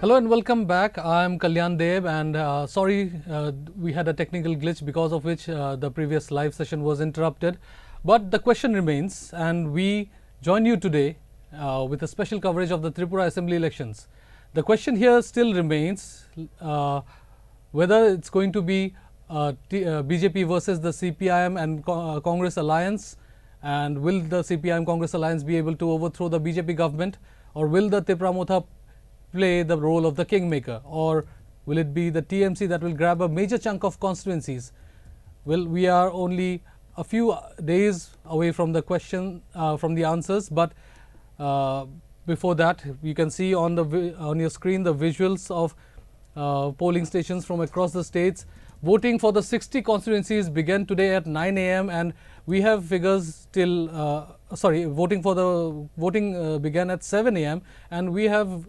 Hello and welcome back. I am Kalyan Dev and sorry we had a technical glitch because of which the previous live session was interrupted. But the question remains and we join you today with a special coverage of the Tripura Assembly elections. The question here still remains whether it's going to be BJP versus the CPIM and Congress alliance, and will the CPIM Congress alliance be able to overthrow the BJP government, or will the TIPRA Motha play the role of the kingmaker, or will it be the TMC that will grab a major chunk of constituencies? Well, we are only a few days away from the question, from the answers, but before that, you can see on your screen the visuals of polling stations from across the states. Voting for the 60 constituencies began today at 9 a.m. and we have figures till voting began at 7 a.m. and we have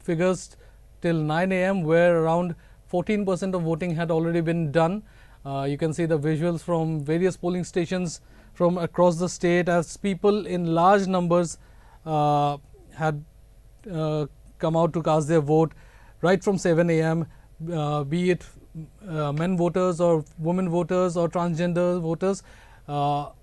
figures till 9 a.m. where around 14% of voting had already been done. You can see the visuals from various polling stations from across the state as people in large numbers had come out to cast their vote right from 7 a.m. Be it men voters or women voters or transgender voters. All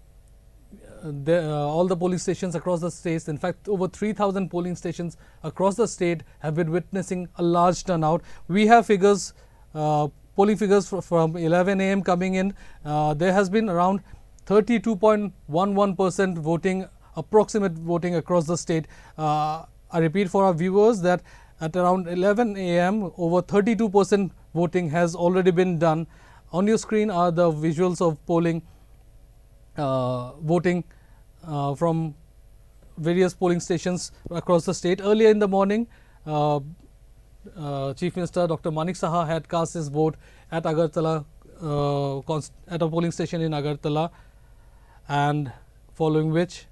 the polling stations across the states, in fact over 3,000 polling stations across the state have been witnessing a large turnout. We have figures, polling figures from 11 a.m. coming in. There has been around 32.11% voting, approximate voting across the state. I repeat for our viewers that at around 11 a.m. over 32% voting has already been done. On your screen are the visuals of polling, voting from various polling stations across the state. Earlier in the morning, Chief Minister Dr. Manik Saha had cast his vote at Agartala, at a polling station in Agartala, and following which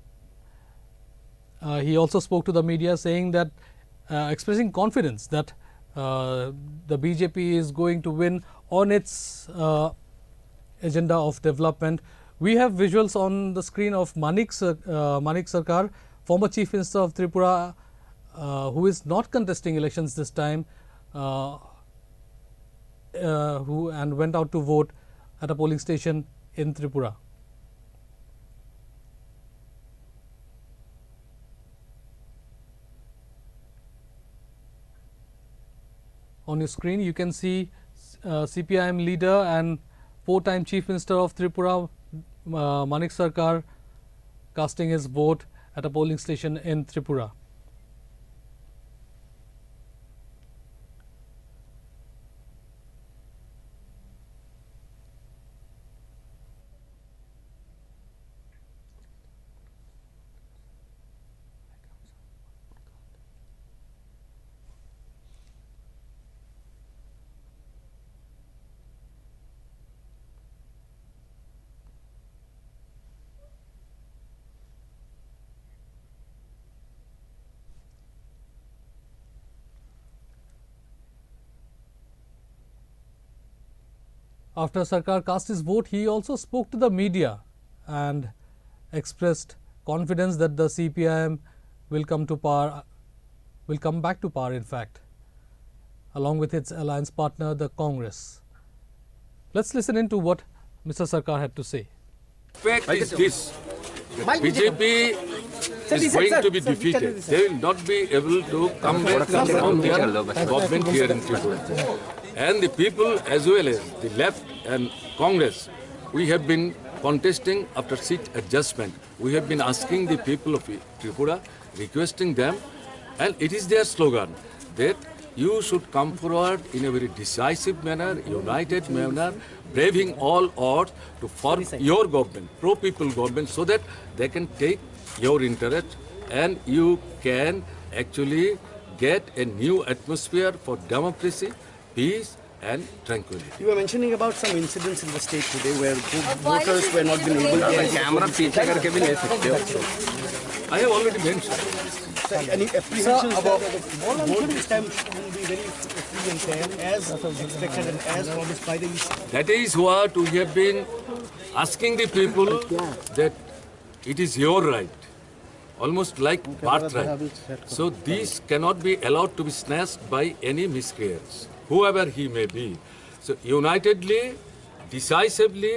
he also spoke to the media saying that expressing confidence that the BJP is going to win on its agenda of development. We have visuals on the screen of Manik Sarkar, former Chief Minister of Tripura, who is not contesting elections this time, and went out to vote at a polling station in Tripura. On your screen, you can see CPIM leader and four-time Chief Minister of Tripura, Manik Sarkar, casting his vote at a polling station in Tripura. After Sarkar cast his vote, he also spoke to the media and expressed confidence that the CPIM will come back to power, in fact, along with its alliance partner, the Congress. Let's listen into what Mr. Sarkar had to say. Fact is this: BJP is going to be defeated. They will not be able to come back from their government here in Tripura. And the people, as well as the left and Congress, we have been contesting after seat adjustment. We have been asking the people of Tripura, requesting them, and it is their slogan that you should come forward in a very decisive manner, united manner, braving all odds to form your government, pro-people government, so that they can take your interest and you can actually get a new atmosphere for democracy, peace and tranquility. You were mentioning about some incidents in the state today where voters were not been able to I have already mentioned. Any apprehensions about vote this time will be very free and fair as expected and as promised by the East? That is what we have been asking the people, that it is your right almost like birthright. So these cannot be allowed to be snatched by any miscreants, whoever he may be. So unitedly, decisively,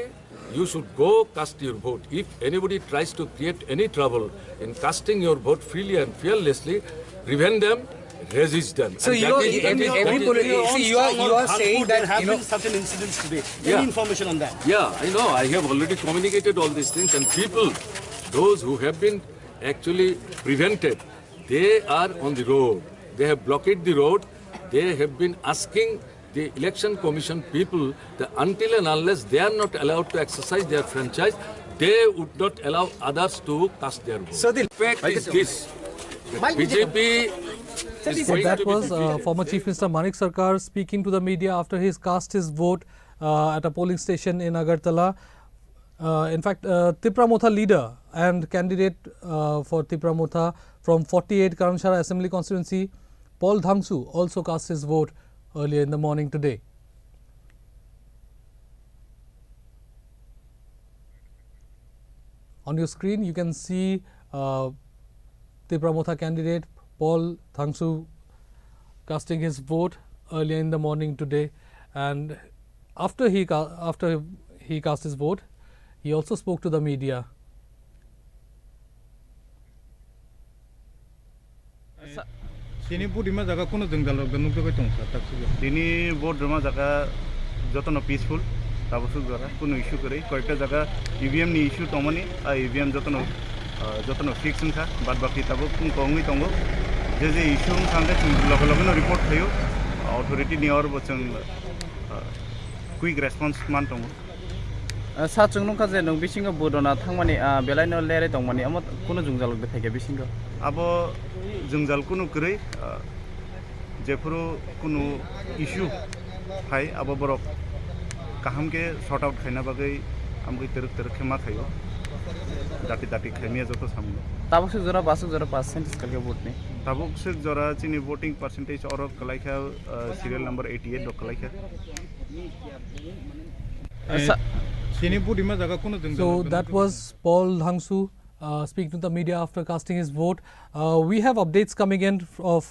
you should go cast your vote. If anybody tries to create any trouble in casting your vote freely and fearlessly, prevent them, resist them. So And you that are, is- that is- every that is- political, see, you are saying there that, have you know, been certain incidents today. Yeah. Any information on that? Yeah, I know. I have already communicated all these things, and people, those who have been actually prevented, they are on the road. They have blockaded the road. They have been asking the election commission people that until and unless they are not allowed to exercise their franchise, they would not allow others to cast their vote. So the fact is this: that BJP is So going that to be was defeated. former Chief Minister Manik Sarkar speaking to the media after he cast his vote at a polling station in Agartala. In fact, TIPRA Motha leader and candidate for TIPRA Motha from 48 Karamshara Assembly constituency, Paul Dhangsu, also cast his vote earlier in the morning today. On your screen, you can see TIPRA Motha candidate Paul Dhangsu casting his vote earlier in the morning today, and after he cast his vote, he also spoke to the media. Sini bu dima jaga kuno jengdal ganung to betong sa tak suga. Dini vote drama jaga jotono peaceful tabasuk jara kuno issue kore koyta jaga EVM ni issue tomani EVM jotono fixing tha bad baki tabo kun kongi tongo je issue sangde logo logo no report thayo authority ni or bochang quick response man tongo सा चंगनं का जे नों बिसिंगा बोदना थांमानि बेलायनो लेरे दंमानि अम कुनो जुंजाल बेथायगे बिसिंगा abo jungjal kuno kore jefuru kuno issue hai abo borok kaham ke sort out khaina bagai amgai teruk khema thayo dati khaimia joto samno Tabuk जरा बासुक जरा % कलके vote ने tabuk se jora chini voting percentage oro kalaikha serial number 88 do kalaikha Sini bu dima jaga kuno jengdal. So that was Paul Dhangsu speaking to the media after casting his vote. We have updates coming in of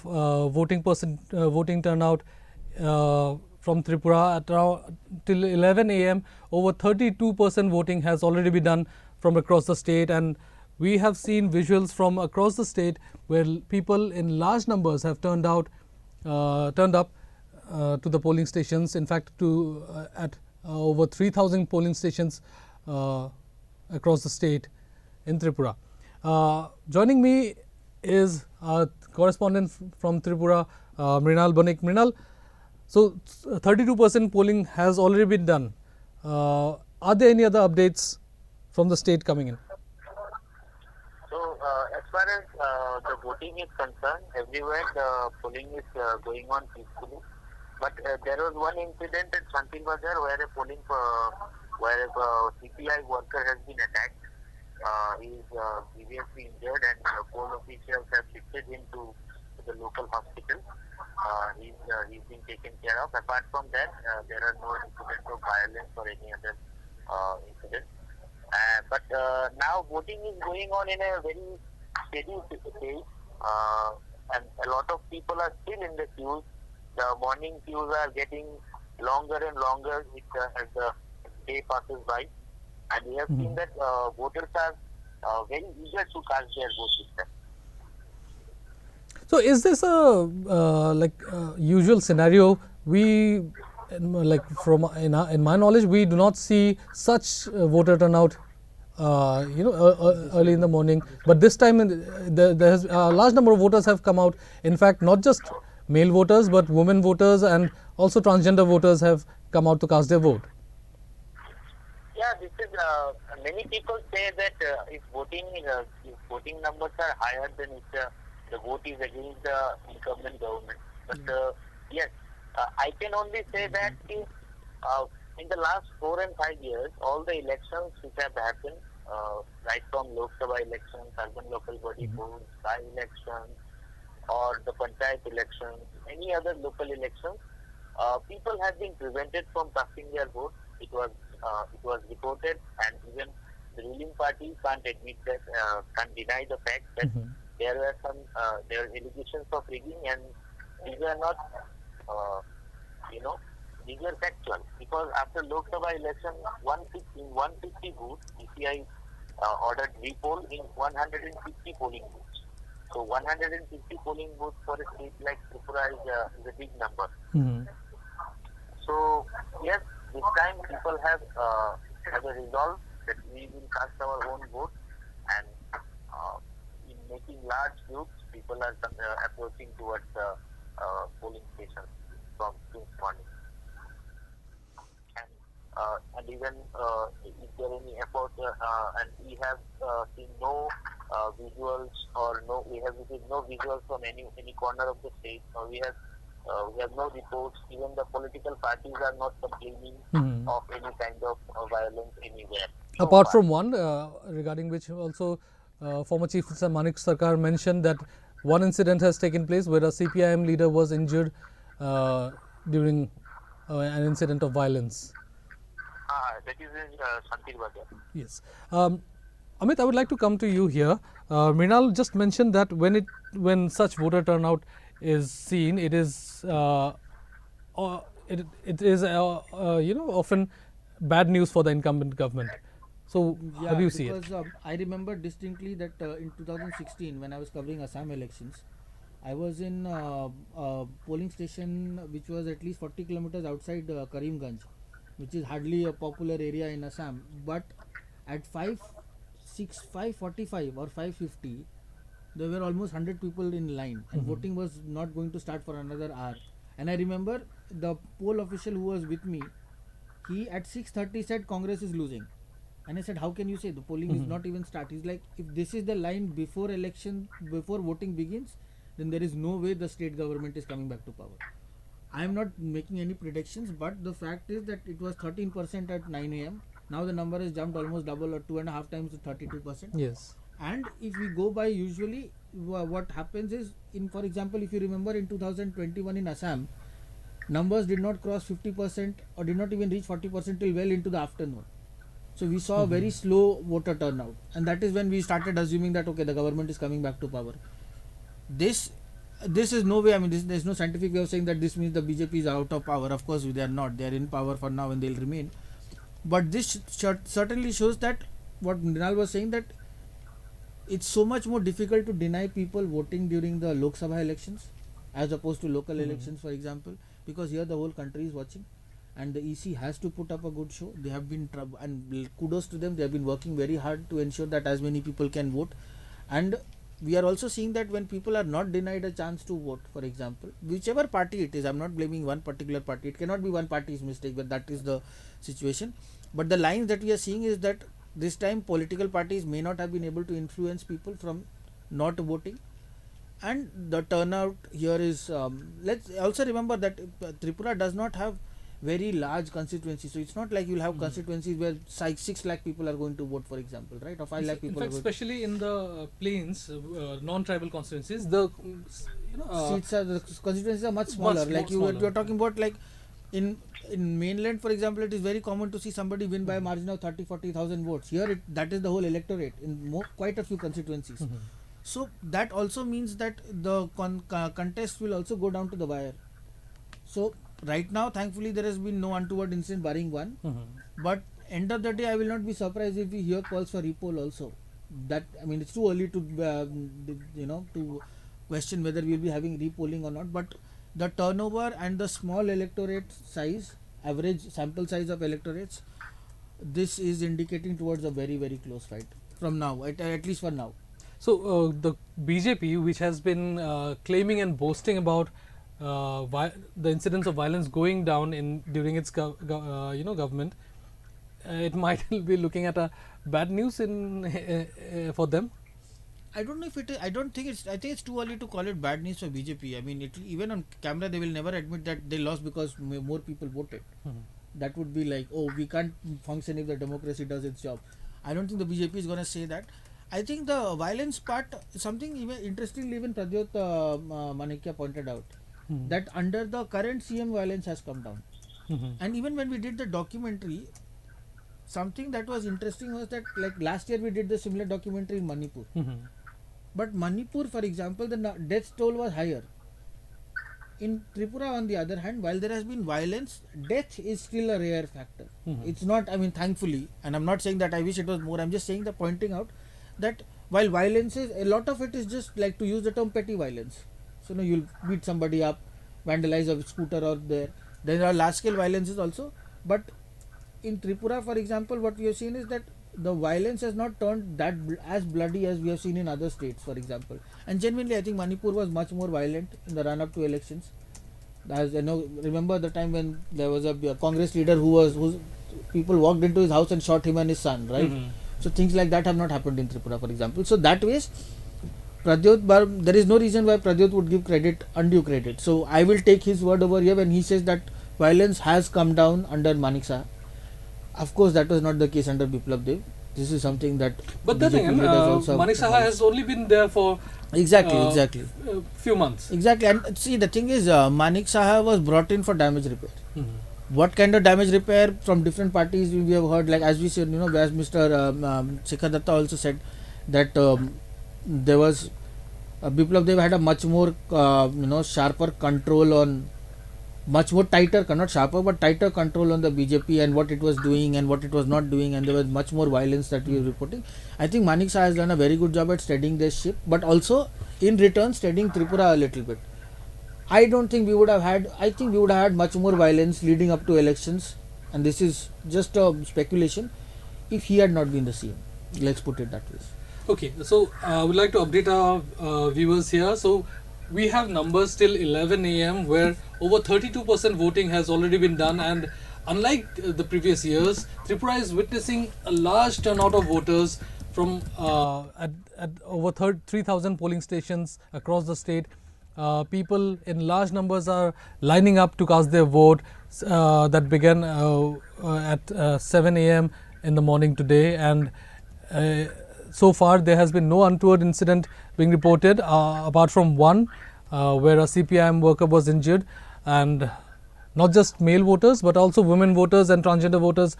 voting turnout from Tripura at around till 11 a.m. Over 32% voting has already been done from across the state, and we have seen visuals from across the state where people in large numbers have turned up to the polling stations. In fact, at over 3,000 polling stations across the state in Tripura. Joining me is our correspondent from Tripura, Mrinal Banik. Mrinal, so 32% polling has already been done. Are there any other updates from the state coming in? So, as far as the voting is concerned, everywhere the polling is going on peacefully. But there was one incident at Shantil Bazar where a CPI worker has been attacked. He is seriously injured, and poll officials have shifted him to the local hospital. He's been taken care of. Apart from that, there are no incidents of violence or any other incidents. But now voting is going on in a very steady pace, and a lot of people are still in the queues. The morning queues are getting longer and longer as the day passes by, and we have seen that voters are very eager to cast their vote this time. So is this a usual scenario? In my knowledge, we do not see such voter turnout early in the morning, but this time there has a large number of voters have come out. In fact, not just male voters but women voters and also transgender voters have come out to cast their vote. Yeah, this is many people say that if voting numbers are higher, then the vote is against the incumbent government. But yes, I can only say that in the last 4 and 5 years, all the elections which have happened, right from Lok Sabha elections, urban local body polls, by-elections, or the panchayat elections, any other local elections, people have been prevented from casting their vote. It was reported, and even the ruling party can't admit that, can't deny the fact that there were allegations of rigging, and these are not, these are factual. Because after Lok Sabha election, 150 booths, DCI ordered repoll in 150 polling booths. So 150 polling booths for a state like Tripura is a big number. So yes, this time people have a resolve that we will cast our own vote, and in making large groups, people are approaching towards the polling stations from since morning. And even if there are any effort, and we have seen no visuals, or we have received no visuals from any corner of the state, or we have no reports. Even the political parties are not complaining of any kind of violence anywhere. Apart from one, regarding which also former Chief Minister Manik Sarkar mentioned that one incident has taken place where a CPIM leader was injured during an incident of violence. That is in Santir Bazar. Yes. Amit, I would like to come to you here. Mrinal just mentioned that when such voter turnout is seen, it is often bad news for the incumbent government. So how do you see it? Because I remember distinctly that in 2016, when I was covering Assam elections, I was in a polling station which was at least 40 kilometers outside Karimganj, which is hardly a popular area in Assam. But at 5:45 or 5:50, there were almost 100 people in line, and voting was not going to start for another hour. And I remember the poll official who was with me, he at 6:30 said Congress is losing. And I said, how can you say the polling is not even start? He's like, if this is the line before election, before voting begins, then there is no way the state government is coming back to power. I am not making any predictions, but the fact is that it was 13% at 9 a.m. Now the number has jumped almost double or 2.5 times to 32%. Yes. And if we go by, usually what happens is, for example, if you remember in 2021 in Assam, numbers did not cross 50% or did not even reach 40% till well into the afternoon. So we saw a very slow voter turnout, and that is when we started assuming that okay, the government is coming back to power. This is no way, I mean, there is no scientific way of saying that this means the BJP is out of power. Of course they are not, they are in power for now and they will remain. But this certainly shows that what Mrinal was saying, that it's so much more difficult to deny people voting during the Lok Sabha elections as opposed to local elections, for example, because here the whole country is watching. And the EC has to put up a good show. They have been, and kudos to them, they have been working very hard to ensure that as many people can vote. And we are also seeing that when people are not denied a chance to vote, for example, whichever party it is, I'm not blaming one particular party, it cannot be one party's mistake, but that is the situation. But the lines that we are seeing is that this time political parties may not have been able to influence people from not voting. And the turnout here is, let's also remember that Tripura does not have very large constituencies, so it's not like you'll have constituencies where 6 lakh people are going to vote, for example, right, or 5 lakh people. In fact, especially in the plains, non-tribal constituencies, the seats are, the constituencies are much smaller. Like you are talking about, like in mainland, for example, it is very common to see somebody win by a margin of 30,000-40,000 votes. Here, that is the whole electorate in quite a few constituencies. So that also means that the contest will also go down to the wire. So right now, thankfully, there has been no untoward incident barring one. But end of the day, I will not be surprised if we hear calls for repoll also. That, I mean, it's too early to to question whether we will be having repolling or not. But the turnover and the small electorate size, average sample size of electorates, this is indicating towards a very, very close fight from now, at least for now. So the BJP, which has been claiming and boasting about the incidence of violence going down during its government, it might be looking at a bad news for them. I don't know if it is. I think it's too early to call it bad news for BJP. I mean, even on camera, they will never admit that they lost because more people voted. That would be like, oh, we can't function if the democracy does its job. I don't think the BJP is going to say that. I think the violence part, something even interestingly, even Pradyot Manikya pointed out, that under the current CM, violence has come down. And even when we did the documentary, something that was interesting was that like last year we did the similar documentary in Manipur. But Manipur, for example, the death toll was higher. In Tripura, on the other hand, while there has been violence, death is still a rare factor. It's not, I mean, thankfully, and I'm not saying that I wish it was more, I'm just saying that pointing out that while violence is, a lot of it is just like, to use the term, petty violence. So, you'll beat somebody up, vandalize a scooter or there are large scale violences also. But in Tripura, for example, what we have seen is that the violence has not turned that as bloody as we have seen in other states, for example. And genuinely, I think Manipur was much more violent in the run-up to elections. As remember the time when there was a Congress leader whose people walked into his house and shot him and his son, right? So things like that have not happened in Tripura, for example. So that way, there is no reason why Pradyut would give undue credit. So I will take his word over here when he says that violence has come down under Manik Saha. Of course, that was not the case under Biplab Dev. This is something that. But then again, Manik Saha has only been there for exactly few months. Exactly, and see, the thing is, Manik Saha was brought in for damage repair. What kind of damage repair from different parties we have heard, like as we said, as Mr. Shikhar Datta also said that there was Biplab Dev had a much more sharper control on. Much more tighter, not sharper, but tighter control on the BJP and what it was doing and what it was not doing, and there was much more violence that we were reporting. I think Manik Saha has done a very good job at steadying this ship, but also in return steadying Tripura a little bit. I don't think we would have had, I think we would have had much more violence leading up to elections, and this is just a speculation, if he had not been the CM. Let's put it that way. Okay, so I would like to update our viewers here. So we have numbers till 11 a.m. where over 32% voting has already been done, and unlike the previous years, Tripura is witnessing a large turnout of voters from at over 3,000 polling stations across the state. People in large numbers are lining up to cast their vote. That began at 7 a.m. in the morning today, and so far there has been no untoward incident being reported apart from one where a CPIM worker was injured, and not just male voters but also women voters and transgender voters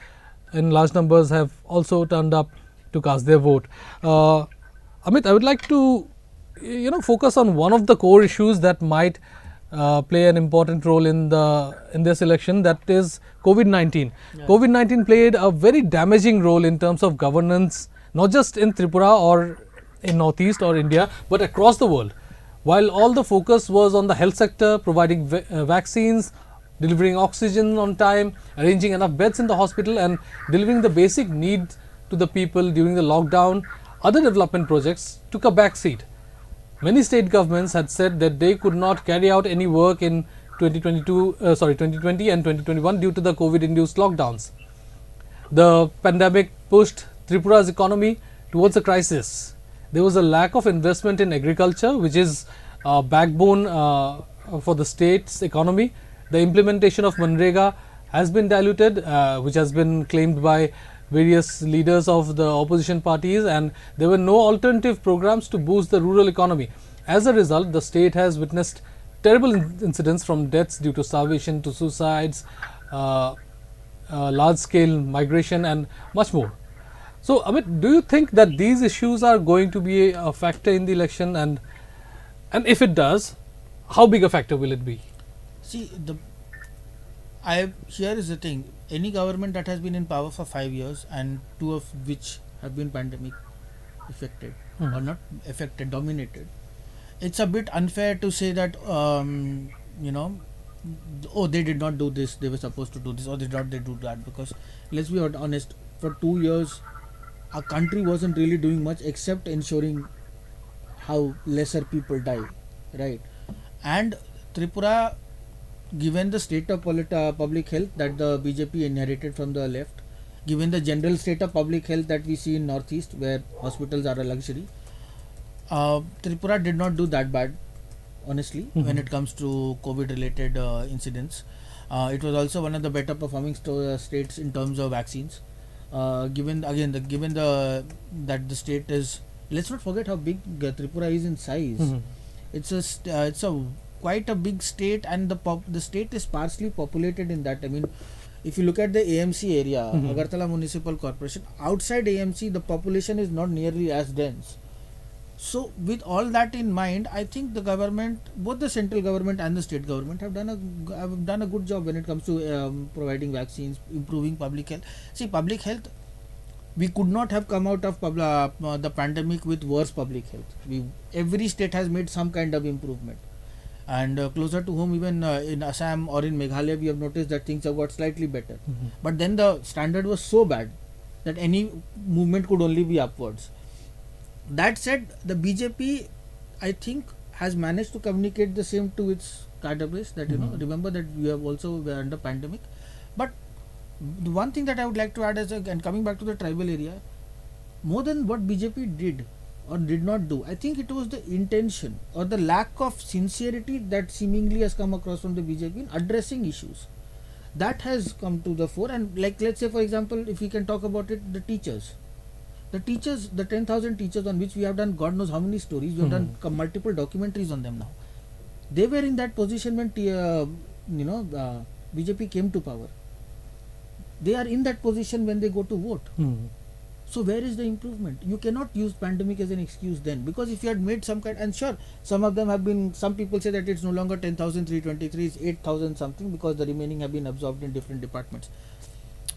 in large numbers have also turned up to cast their vote. Amit, I would like to focus on one of the core issues that might play an important role in this election, that is COVID-19. Yeah. COVID-19 played a very damaging role in terms of governance, not just in Tripura or in Northeast or India, but across the world. While all the focus was on the health sector, providing vaccines, delivering oxygen on time, arranging enough beds in the hospital and delivering the basic needs to the people during the lockdown, other development projects took a back seat. Many state governments had said that they could not carry out any work in 2020 and 2021 due to the COVID-induced lockdowns. The pandemic pushed Tripura's economy towards a crisis. There was a lack of investment in agriculture, which is a backbone for the state's economy. The implementation of Manrega has been diluted, which has been claimed by various leaders of the opposition parties, and there were no alternative programs to boost the rural economy. As a result, the state has witnessed terrible incidents, from deaths due to starvation to suicides, large-scale migration and much more. So, Amit, do you think that these issues are going to be a factor in the election, and if it does, how big a factor will it be? See, here is the thing. Any government that has been in power for 5 years, and 2 of which have been pandemic affected or not affected, dominated, it's a bit unfair to say that oh, they did not do this, they were supposed to do this, or they do that, because let's be honest, for 2 years our country wasn't really doing much except ensuring how lesser people die, right? And Tripura, given the state of public health that the BJP inherited from the left, given the general state of public health that we see in Northeast, where hospitals are a luxury, Tripura did not do that bad, honestly, when it comes to COVID-related incidents. It was also one of the better performing states in terms of vaccines. Given that the state is, let's not forget how big Tripura is in size. It's a quite a big state, and the state is sparsely populated in that. I mean, if you look at the AMC area, Agartala Municipal Corporation, outside AMC the population is not nearly as dense. So with all that in mind, I think the government, both the central government and the state government, have done a good job when it comes to providing vaccines, improving public health. See, public health, we could not have come out of the pandemic with worse public health. Every state has made some kind of improvement. And closer to home, even in Assam or in Meghalaya, we have noticed that things have got slightly better. But then the standard was so bad that any movement could only be upwards. That said, the BJP, I think, has managed to communicate the same to its cadre base, that remember that we have also were under pandemic. But the one thing that I would like to add is, and coming back to the tribal area, more than what BJP did or did not do, I think it was the intention or the lack of sincerity that seemingly has come across from the BJP in addressing issues. That has come to the fore. And like, let's say for example, if we can talk about it, the teachers, the 10,000 teachers on which we have done God knows how many stories, we have done multiple documentaries on them now. They were in that position when BJP came to power. They are in that position when they go to vote. So where is the improvement? You cannot use pandemic as an excuse then, because if you had made some kind, and sure, some of them have been, some people say that it's no longer 10,323, it's 8,000 something, because the remaining have been absorbed in different departments.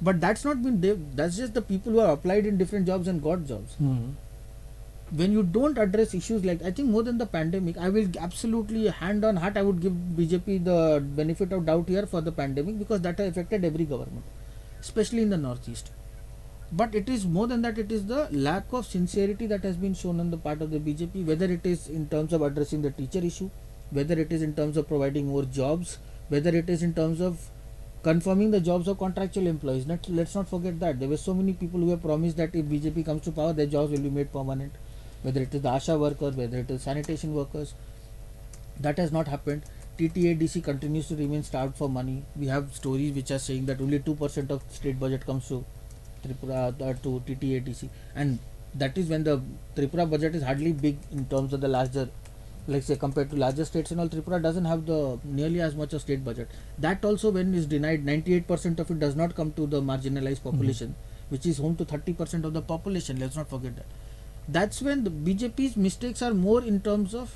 But that's not been, that's just the people who have applied in different jobs and got jobs. When you don't address issues like, I think more than the pandemic, I will absolutely hand on heart, I would give BJP the benefit of doubt here for the pandemic, because that has affected every government, especially in the northeast. But it is more than that, it is the lack of sincerity that has been shown on the part of the BJP, whether it is in terms of addressing the teacher issue, whether it is in terms of providing more jobs, whether it is in terms of confirming the jobs of contractual employees. Let's not forget that there were so many people who have promised that if BJP comes to power, their jobs will be made permanent, whether it is the ASHA workers, whether it is sanitation workers. That has not happened. TTADC continues to remain starved for money. We have stories which are saying that only 2% of state budget comes to Tripura to TTADC, and that is when the Tripura budget is hardly big in terms of the larger, like say compared to larger states and all. Tripura doesn't have the nearly as much of state budget. That also, when is denied, 98% of it does not come to the marginalized population, which is home to 30% of the population. Let's not forget that. That's when the BJP's mistakes are more in terms of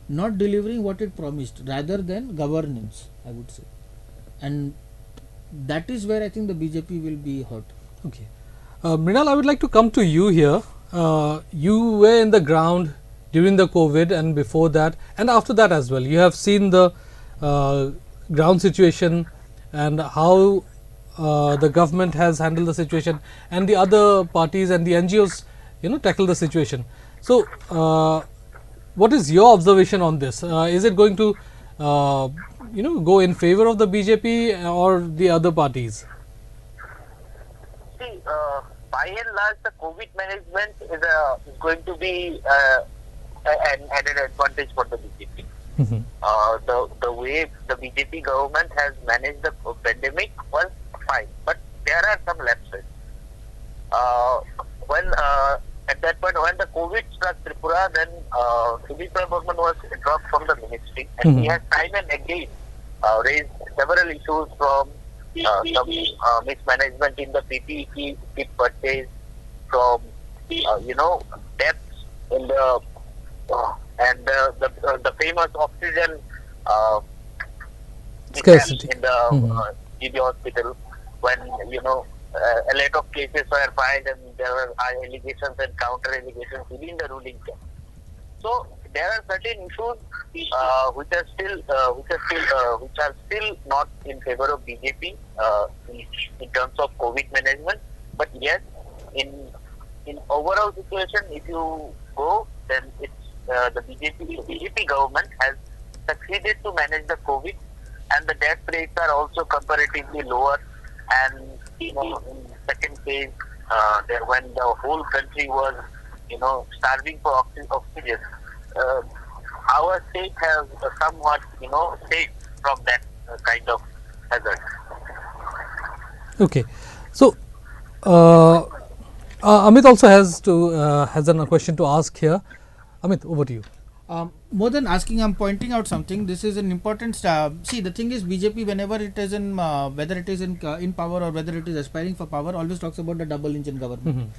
not delivering what it promised rather than governance, I would say. And that is where I think the BJP will be hurt. Okay. Mrinal, I would like to come to you here. You were in the ground during the COVID and before that and after that as well. You have seen the ground situation and how the government has handled the situation and the other parties and the NGOs, tackle the situation. So, what is your observation on this? Is it going to, go in favor of the BJP or the other parties? See, by and large, the COVID management is going to be an added advantage for the BJP. The way the BJP government has managed the pandemic was fine, but there are some lapses. At that point, when the COVID struck Tripura, then TIPRA Motha was dropped from the ministry, and he has time and again raised several issues from some mismanagement in the PPE kit purchase, from depths in the and the famous oxygen scarcity in the GB hospital, when a lot of cases were filed and there were allegations and counter allegations within the ruling camp. So there are certain issues which are still not in favor of BJP in terms of COVID management. But yes, in overall situation, if you go, then it's the BJP government has succeeded to manage the COVID, and the death rates are also comparatively lower. And in second phase, when the whole country was starving for oxygen, our state has somewhat saved from that kind of hazard. Okay, so Amit also has a question to ask here. Amit, over to you. More than asking, I'm pointing out something. This is an important. See, the thing is, BJP, whenever it is in, whether it is in power or whether it is aspiring for power, always talks about the double engine government.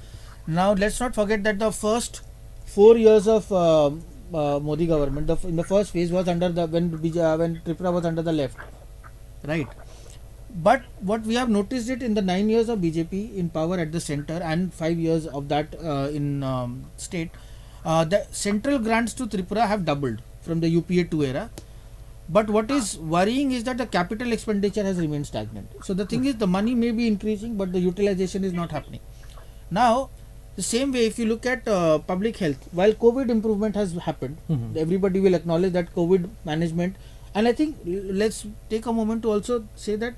Now, let's not forget that the first 4 years of Modi government, in the first phase was under the when Tripura was under the left, right? But what we have noticed it in the 9 years of BJP in power at the center and 5 years of that in state. The central grants to Tripura have doubled from the UPA 2 era, but what is worrying is that the capital expenditure has remained stagnant. So the thing is, the money may be increasing, but the utilization is not happening. Now, the same way, if you look at public health, while COVID improvement has happened, everybody will acknowledge that COVID management, and I think let's take a moment to also say that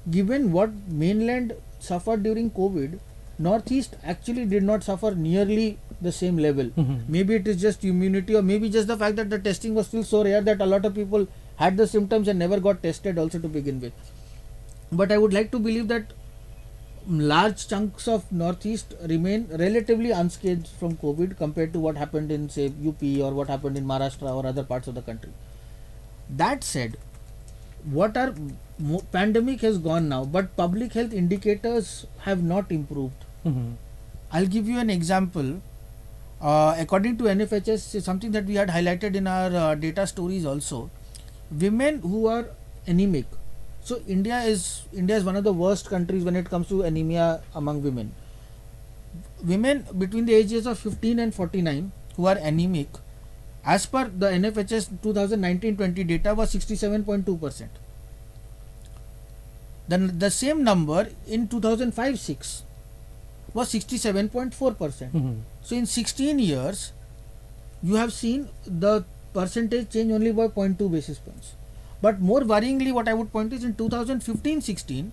given what mainland suffered during COVID, Northeast actually did not suffer nearly the same level. Maybe it is just immunity, or maybe just the fact that the testing was still so rare that a lot of people had the symptoms and never got tested also to begin with. But I would like to believe that large chunks of Northeast remain relatively unscathed from COVID compared to what happened in, say, UP or what happened in Maharashtra or other parts of the country. That said, pandemic has gone now, but public health indicators have not improved. I'll give you an example. According to NFHS, something that we had highlighted in our data stories also, women who are anemic. So India is one of the worst countries when it comes to anemia among women. Women between the ages of 15 and 49 who are anemic, as per the NFHS 2019-20 data, was 67.2%. Then the same number in 2005-6 was 67.4%. So in 16 years, you have seen the percentage change only by 0.2 basis points. But more worryingly, what I would point is in 2015-16,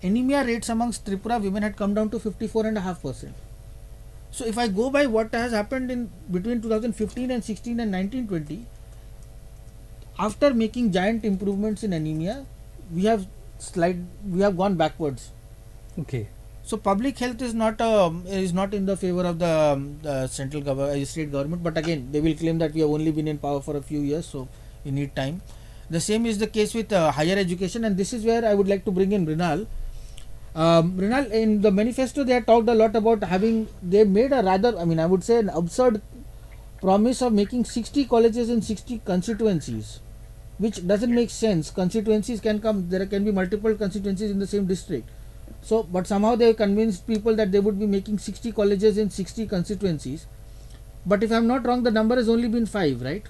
anemia rates amongst Tripura women had come down to 54.5%. So if I go by what has happened in between 2015 and 16 and 19-20, after making giant improvements in anemia, we have gone backwards. Okay. So public health is not in the favor of the central state government. But again, they will claim that we have only been in power for a few years, so we need time. The same is the case with higher education, and this is where I would like to bring in Rinal. Rinal, in the manifesto, they had talked a lot about they made a rather, I would say, an absurd promise of making 60 colleges in 60 constituencies, which doesn't make sense. Constituencies there can be multiple constituencies in the same district. So, but somehow they convinced people that they would be making 60 colleges in 60 constituencies. But if I am not wrong, the number has only been 5, right?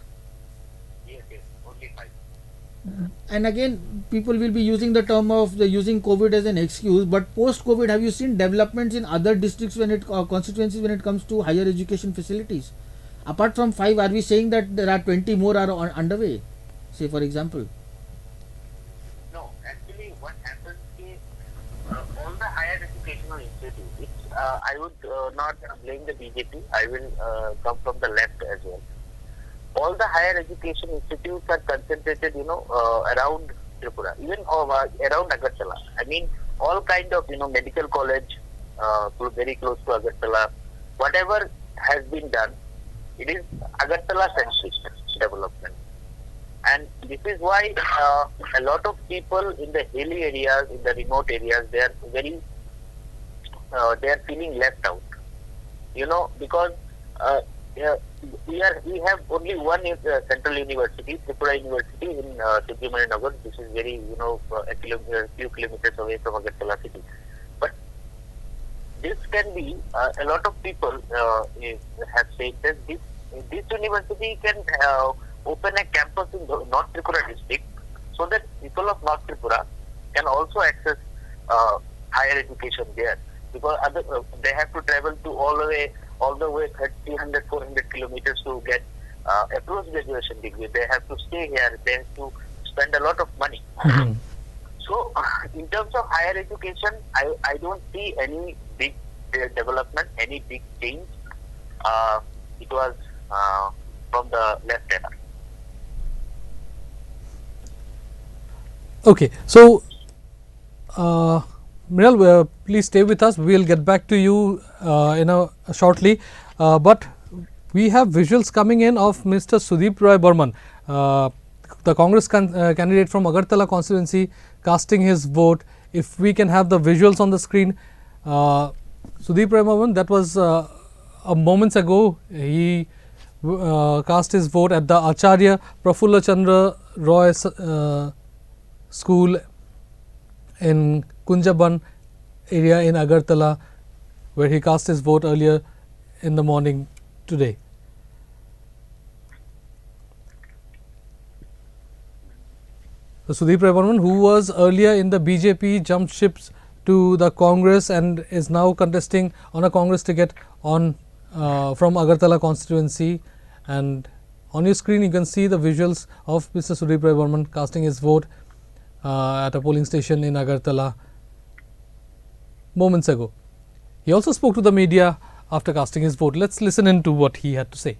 Yes, only 5. And again, people will be using the term of using COVID as an excuse. But post-COVID, have you seen developments in other districts constituencies when it comes to higher education facilities? Apart from 5, are we saying that there are 20 more are underway? Say, for example. No, actually, what happens is all the higher educational institutes. I would not blame the BJP. I will come from the left as well. All the higher education institutes are concentrated, around Tripura, even around Agartala. All kind of, medical college, very close to Agartala. Whatever has been done, it is Agartala-centric development. And this is why a lot of people in the hilly areas, in the remote areas, they are feeling left out. Because we have only one central university, Tripura University in Tripura. This is very, a few kilometers away from Agartala city. But this can be, a lot of people have said that this university can open a campus in North Tripura district, so that people of North Tripura can also access higher education there, because they have to travel to all the way 300, 400 kilometers to get a post-graduation degree. They have to stay here. They have to spend a lot of money. So, in terms of higher education, I don't see any big development, any big change. It was from the left era. Okay, so Mrinal, please stay with us. We will get back to you shortly. But we have visuals coming in of Mr. Sudip Roy Burman, the Congress candidate from Agartala constituency, casting his vote. If we can have the visuals on the screen, Sudip Roy Burman, that was a moments ago. He cast his vote at the Acharya Prafulla Chandra Roy school in Kunjaban area in Agartala, where he cast his vote earlier in the morning today. So Sudip Roy Burman, who was earlier in the BJP, jumped ships to the Congress and is now contesting on a Congress ticket on from Agartala constituency. And on your screen you can see the visuals of Mr. Sudip Roy Burman casting his vote at a polling station in Agartala moments ago. He also spoke to the media after casting his vote. Let's listen in to what he had to say.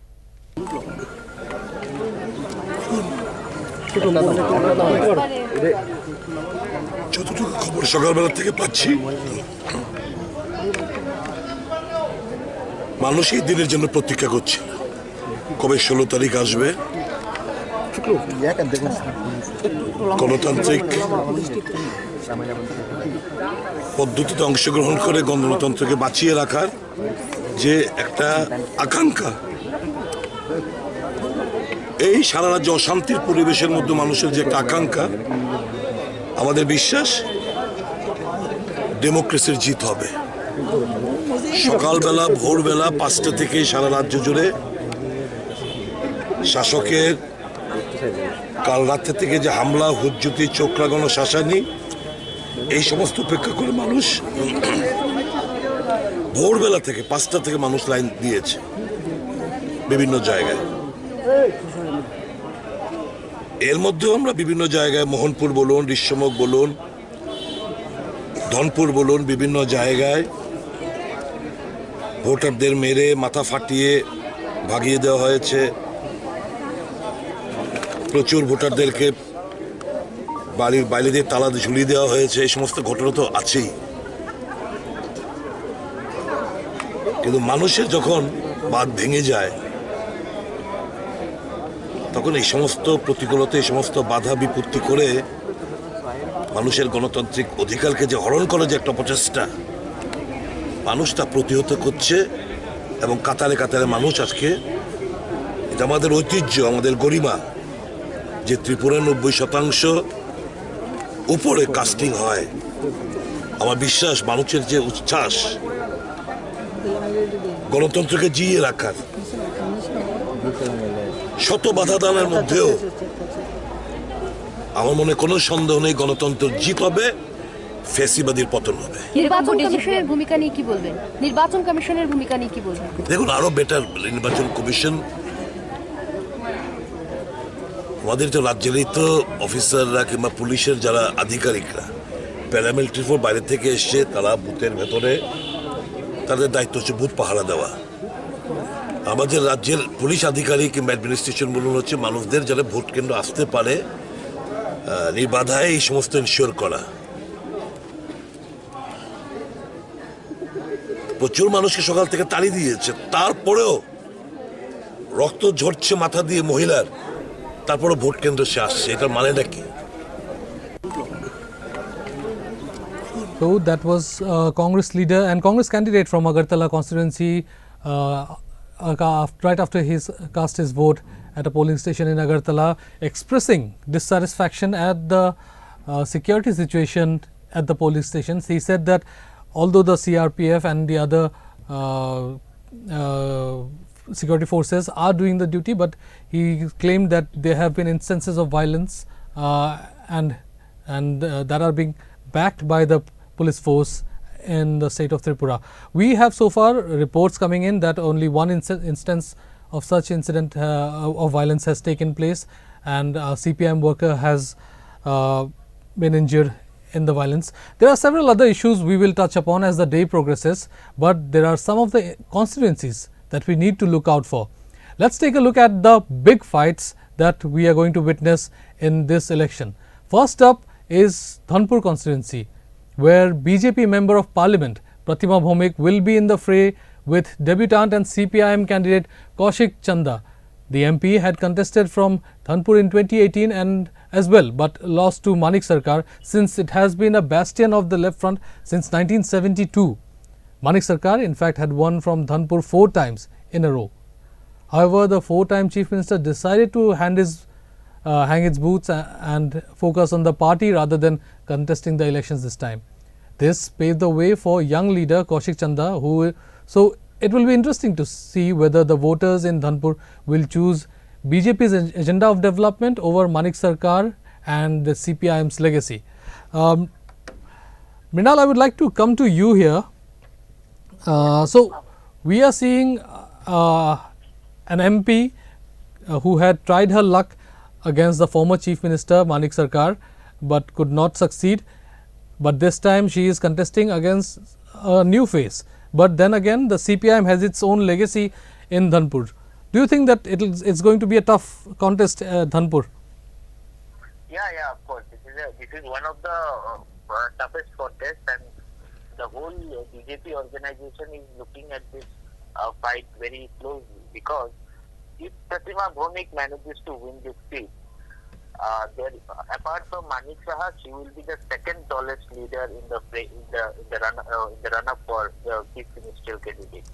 যতটুকু খবর সকালবেলা থেকে পাচ্ছি, মানুষ এই দিনের জন্য প্রতীক্ষা করছে, কবে 16 তারিখ আসবে, গণতান্ত্রিক পদ্ধতিতে অংশগ্রহণ করে গণতন্ত্রকে বাঁচিয়ে রাখার যে একটা আকাঙ্ক্ষা, এই সারা রাজ্যে অশান্তির পরিবেশের মধ্যে মানুষের যে একটা আকাঙ্ক্ষা, আমাদের বিশ্বাস ডেমোক্রেসির জিত হবে। সকালবেলা ভোরবেলা 5টা থেকে সারা রাজ্য জুড়ে শাসকের কাল রাত্রে থেকে যে হামলা, হুজ্জুতি, চোখ লাগানো, শাসানি, এই সমস্ত উপেক্ষা করে মানুষ ভোরবেলা থেকে 5টা থেকে মানুষ লাইন দিয়েছে বিভিন্ন জায়গায়। এর মধ্যেও আমরা বিভিন্ন জায়গায়, মোহনপুর বলুন, ঋষ্যমুখ বলুন, ধনপুর বলুন, বিভিন্ন জায়গায় ভোটারদের মেরে মাথা ফাটিয়ে ভাগিয়ে দেওয়া হয়েছে। প্রচুর ভোটারদেরকে বাড়ির বাইরে দিয়ে তালা ঝুলিয়ে দেওয়া হয়েছে। এই সমস্ত ঘটনা তো আছেই, কিন্তু মানুষের যখন বাঁধ ভেঙে যায় তখন এই সমস্ত প্রতিকূলতা, এই সমস্ত বাধা বিপত্তি করে মানুষের গণতান্ত্রিক অধিকারকে যে হরণ করার যে একটা প্রচেষ্টা, মানুষ তা প্রতিহত করছে। এবং কাতারে কাতারে মানুষ আজকে, এটা আমাদের ঐতিহ্য, আমাদের গরিমা, যে ত্রিপুরা 90% উপরে কাস্টিং হয়। আমার বিশ্বাস মানুষের যে উচ্ছ্বাস গণতন্ত্রকে জিইয়ে রাখার, শত বাধা দানের মধ্যেও আমার মনে কোনো সন্দেহ নেই গণতন্ত্রের জিত হবে, ফ্যাসিবাদীর পতন হবে। নির্বাচন কমিশনের ভূমিকা নিয়ে কি বলবেন? নির্বাচন কমিশনের ভূমিকা নিয়ে কি বলবেন? দেখুন, আরো বেটার নির্বাচন কমিশন, আমাদের তো রাজ্যেরই তো অফিসাররা কিংবা পুলিশের যারা আধিকারিকরা প্যারামিলিটারি ফোর্স বাইরে থেকে এসছে, তারা বুথের ভেতরে তাদের দায়িত্ব হচ্ছে বুথ পাহারা দেওয়া। আমাদের রাজ্যের পুলিশ আধিকারিক কিংবা অ্যাডমিনিস্ট্রেশন বলুন হচ্ছে মানুষদের যারা ভোট কেন্দ্র আসতে পারে নির্বাধায় এই সমস্ত ইনশিওর করা। প্রচুর মানুষকে সকাল থেকে তাড়িয়ে দিয়েছে, তারপরেও রক্ত ঝরছে মাথা দিয়ে মহিলার, তারপরে ভোট কেন্দ্রে সে আসছে। এটার মানেটা কি? So that was Congress leader and Congress candidate from Agartala constituency right after he cast his vote at a polling station in Agartala, expressing dissatisfaction at the security situation at the polling stations. He said that although the CRPF and the other security forces are doing the duty, but he claimed that there have been instances of violence and that are being backed by the police force in the state of Tripura. We have so far reports coming in that only one instance of such incident of violence has taken place, and a CPM worker has been injured in the violence. There are several other issues we will touch upon as the day progresses, but there are some of the constituencies that we need to look out for. Let's take a look at the big fights that we are going to witness in this election. First up is Dhanpur constituency, where BJP member of parliament Pratima Bhomik will be in the fray with debutant and CPIM candidate Kaushik Chanda. The MP had contested from Dhanpur in 2018 and as well, but lost to Manik Sarkar since it has been a bastion of the left front since 1972. Manik Sarkar in fact had won from Dhanpur 4 times in a row. However, the 4-time Chief Minister decided to hang its boots and focus on the party rather than contesting the elections this time. This paved the way for young leader Kaushik Chanda, so it will be interesting to see whether the voters in Dhanpur will choose BJP's agenda of development over Manik Sarkar and the CPIM's legacy. Mrinal, I would like to come to you here. So we are seeing an MP who had tried her luck against the former Chief Minister Manik Sarkar but could not succeed. But this time she is contesting against a new face. But then again, the CPIM has its own legacy in Dhanpur. Do you think that it's going to be a tough contest at Dhanpur? Yeah, of course. This is one of the toughest contests, and the whole BJP organization is looking at this fight very closely, because if Pratima Bhomik manages to win this seat, apart from Manik Saha, she will be the second tallest leader in the run-up for the chief ministerial candidate.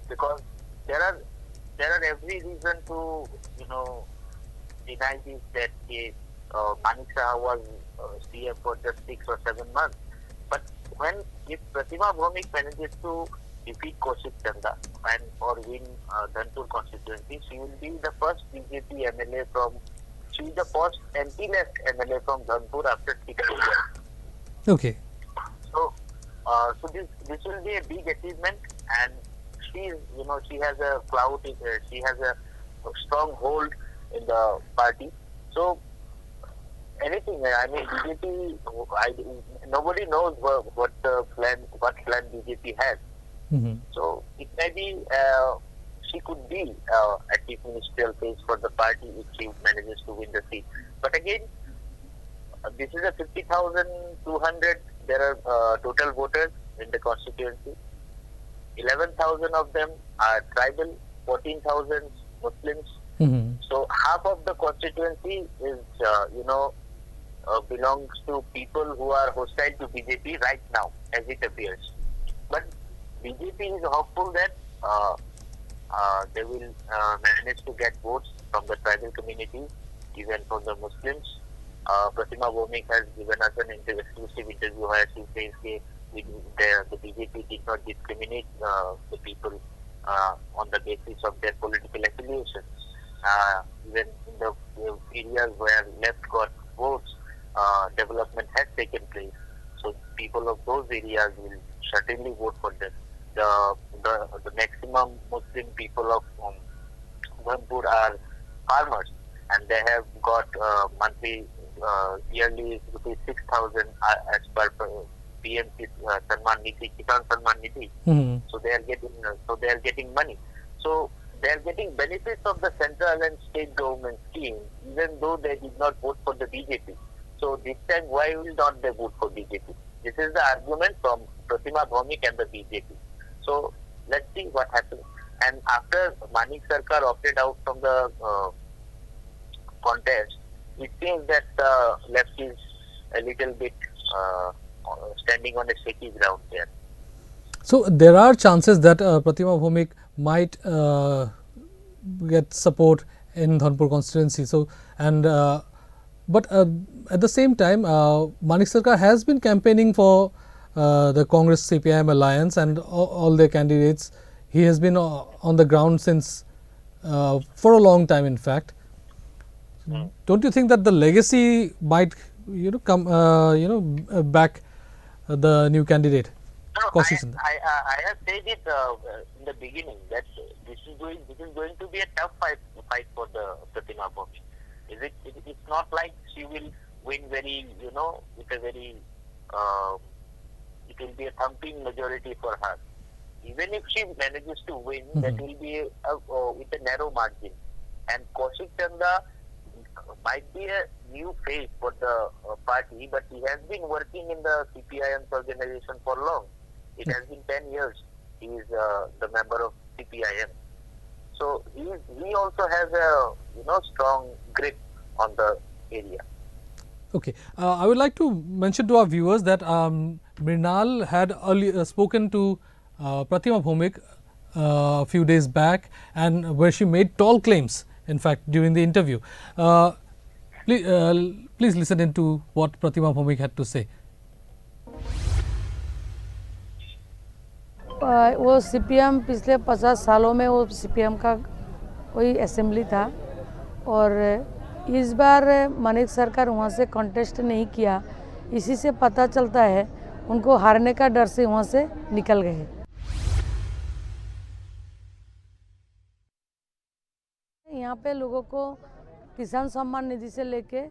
Because there are every reason to deny this, that Manik Saha was CM for just 6 or 7 months. But if Pratima Bhomik manages to defeat Kaushik Chanda or win Dhanpur constituency, she will be the first BJP MLA she is the first MP-less MLA from Dhanpur after 6 years. Okay. So, this will be a big achievement, and she has a clout, she has a strong hold in the party. So, anything, I mean, BJP, nobody knows what plan BJP has. So, it may be, she could be a chief ministerial face for the party if she manages to win the seat. But again, this is a 50,200, there are total voters in the constituency. 11,000 of them are tribal, 14,000 Muslims. So half of the constituency is, belongs to people who are hostile to BJP right now, as it appears. But BJP is hopeful that they will manage to get votes from the tribal community, even from the Muslims. Pratima Bhomik has given us an exclusive interview where she says the BJP did not discriminate the people on the basis of their political affiliation. Even in the areas where left got votes, development has taken place. So people of those areas will certainly vote for them. The maximum Muslim people of Dhanpur are farmers, and they have got monthly, yearly rupees 6,000 as per PMC Samman Nidhi, Kisan Samman Nidhi. So they are getting money. So they are getting benefits of the central and state government scheme, even though they did not vote for the BJP. So this time, why will not they vote for BJP? This is the argument from Pratima Bhomik and the BJP. So let's see what happens. And after Manik Sarkar opted out from the contest, it seems that the left is a little bit standing on a shaky ground there. So there are chances that Pratima Bhomik might get support in Dhanpur constituency. So but at the same time, Manik Sarkar has been campaigning for the Congress CPIM alliance and all their candidates. He has been on the ground since for a long time, in fact. Don't you think that the legacy might come back the new candidate? No, I have said it in the beginning that this is going to be a tough fight for the Pratima Bhomik. It's not like she will win very, with a very, it will be a thumping majority for her. Even if she manages to win, that will be with a narrow margin. And Kaushik Chanda might be a new face for the party, but he has been working in the CPIM's organization for long. It has been 10 years. He is the member of CPIM. So he also has a strong grip on the area. Okay, I would like to mention to our viewers that Mrinal had earlier spoken to Pratima Bhomik a few days back, and where she made tall claims, in fact, during the interview. Please listen into what Pratima Bhomik had to say. वो CPM पिछले 50 सालों में वो CPM का कोई assembly था, और इस बार मानिक सरकार वहाँ से कॉन्टेस्ट नहीं किया। इसी से पता चलता है उनको हारने का डर से वहाँ से निकल गए। यहाँ पे लोगों को किसान सम्मान निधि से लेके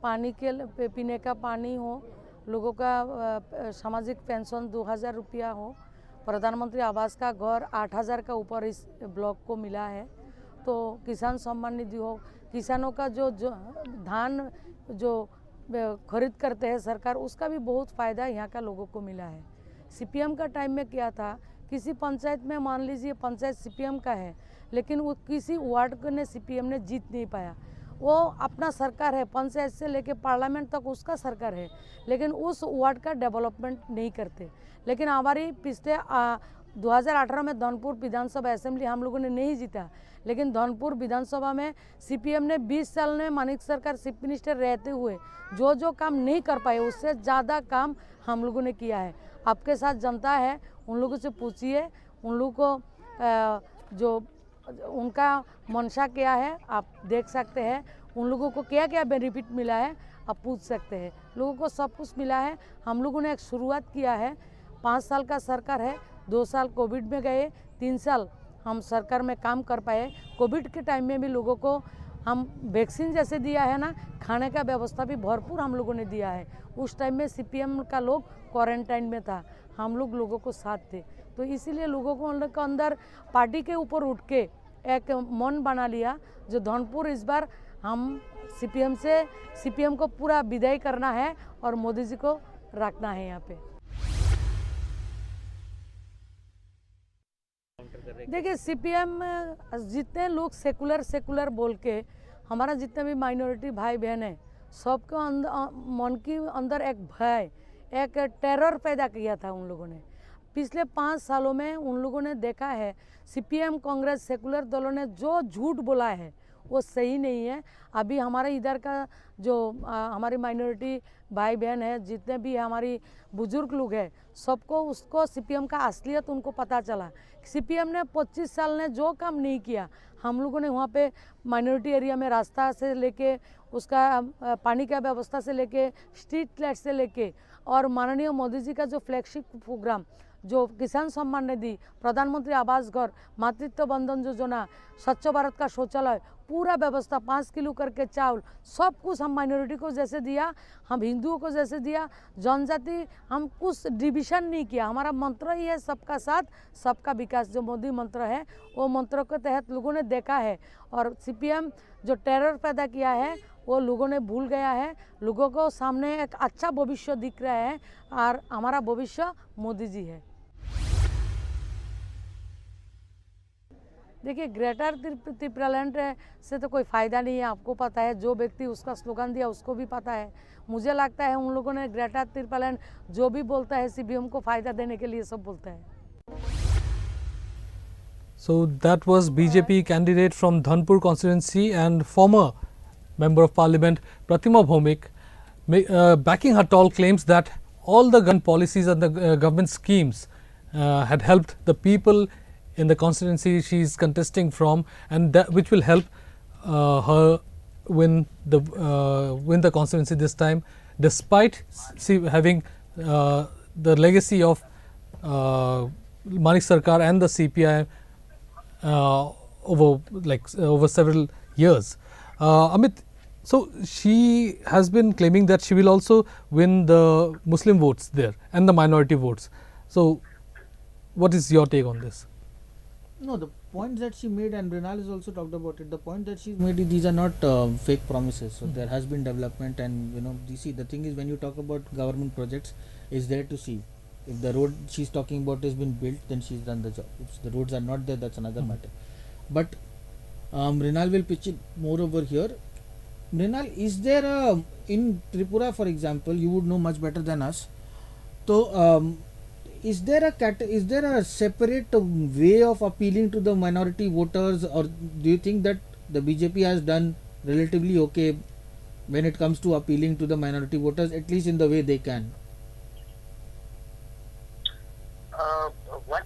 पानी के पीने का पानी हो, लोगों का सामाजिक पेंशन 2000 रुपया हो, प्रधानमंत्री आवास का घर 8000 का ऊपर इस ब्लॉक को मिला है। तो किसान सम्मान निधि हो, किसानों का जो धान जो खरीद करते हैं सरकार, उसका भी बहुत फ़ायदा यहाँ का लोगों को मिला है। सीपीएम का टाइम में क्या था, किसी पंचायत में मान लीजिए पंचायत सीपीएम का है, लेकिन वो किसी वार्ड ने सीपीएम ने जीत नहीं पाया। वो अपना सरकार है, पंचायत से लेके पार्लियामेंट तक उसका सरकार है, लेकिन उस वार्ड का डेवलपमेंट नहीं करते। लेकिन हमारी पिछले 2018 में धनपुर विधानसभा असेंबली हम लोगों ने नहीं जीता, लेकिन धनपुर विधानसभा में सीपीएम ने 20 साल में मानिक सरकार चीफ मिनिस्टर रहते हुए जो काम नहीं कर पाए, उससे ज़्यादा काम हम लोगों ने किया है। आपके साथ जनता है, उन लोगों से पूछिए, उन लोगों को जो उनका मंशा क्या है आप देख सकते हैं, उन लोगों को क्या क्या बेनिफिट मिला है आप पूछ सकते हैं। लोगों को सब कुछ मिला है। हम लोगों ने एक शुरुआत किया है, 5 साल का सरकार है, 2 साल कोविड में गए, 3 साल हम सरकार में काम कर पाए। कोविड के टाइम में भी लोगों को हम वैक्सीन जैसे दिया है ना, खाने का व्यवस्था भी भरपूर हम लोगों ने दिया है। उस टाइम में सीपीएम का लोग क्वारंटाइन में था, हम लोगों को साथ थे। तो इसीलिए लोगों को अंदर पार्टी के ऊपर उठ के एक मन बना लिया, जो धनपुर इस बार हम सीपीएम को पूरा विदाई करना है और मोदी जी को रखना है यहाँ पे। देखिए सीपीएम जितने लोग सेकुलर बोल के, हमारा जितने भी माइनॉरिटी भाई बहन है, सबको मन के अंदर एक भय, एक टेरर पैदा किया था उन लोगों ने। पिछले 5 सालों में उन लोगों ने देखा है सीपीएम कांग्रेस सेकुलर दलों ने जो झूठ बोला है वो सही नहीं है। अभी हमारे इधर का जो हमारी माइनॉरिटी भाई बहन है, जितने भी हमारी बुजुर्ग लोग हैं, सबको उसको सीपीएम का असलियत उनको पता चला। सीपीएम ने 25 साल ने जो काम नहीं किया, हम लोगों ने वहाँ पे माइनॉरिटी एरिया में रास्ता से लेके, उसका पानी का व्यवस्था से लेके, स्ट्रीट लाइट से लेके, और माननीय मोदी जी का जो फ्लैगशिप प्रोग्राम, जो किसान सम्मान निधि, प्रधानमंत्री आवास घर, मातृत्व बंधन योजना, स्वच्छ भारत का शौचालय, पूरा व्यवस्था, 5 किलो करके चावल, सब कुछ हम माइनॉरिटी को जैसे दिया, हम हिंदुओं को जैसे दिया, जनजाति हम कुछ डिविजन नहीं किया। हमारा मंत्र ही है सबका साथ सबका विकास, जो मोदी मंत्र है, वो मंत्र के तहत लोगों ने देखा है। और सीपीएम जो टेरर पैदा किया है वो लोगों ने भूल गया है। लोगों को सामने एक अच्छा भविष्य दिख रहा है, और हमारा भविष्य मोदी जी है। देखिए ग्रेटर त्रिपुरा लैंड से तो कोई फ़ायदा नहीं है, आपको पता है। जो व्यक्ति उसका स्लोगन दिया उसको भी पता है। मुझे लगता है उन लोगों ने ग्रेटर त्रिपुरा लैंड जो भी बोलता है सीपीएम को फ़ायदा देने के लिए सब बोलता है। So that was BJP candidate from Dhanpur constituency and former Member of Parliament Pratima Bhomik backing her tall claims that all the gun policies and the government schemes had helped the people in the constituency she is contesting from, and that which will help her win the constituency this time, despite having the legacy of Manik Sarkar and the CPI over several years. Amit, so she has been claiming that she will also win the Muslim votes there and the minority votes. So what is your take on this? No, the points that she made, and Renal has also talked about it, the point that she made, these are not fake promises. So there has been development, and you see, the thing is, when you talk about government projects, is there to see. If the road she's talking about has been built, then she's done the job. If the roads are not there, that's another matter. But Mrinal will pitch it more over here. Mrinal, is there in Tripura, for example, you would know much better than us. So, is there a separate way of appealing to the minority voters, or do you think that the BJP has done relatively okay when it comes to appealing to the minority voters, at least in the way they can? What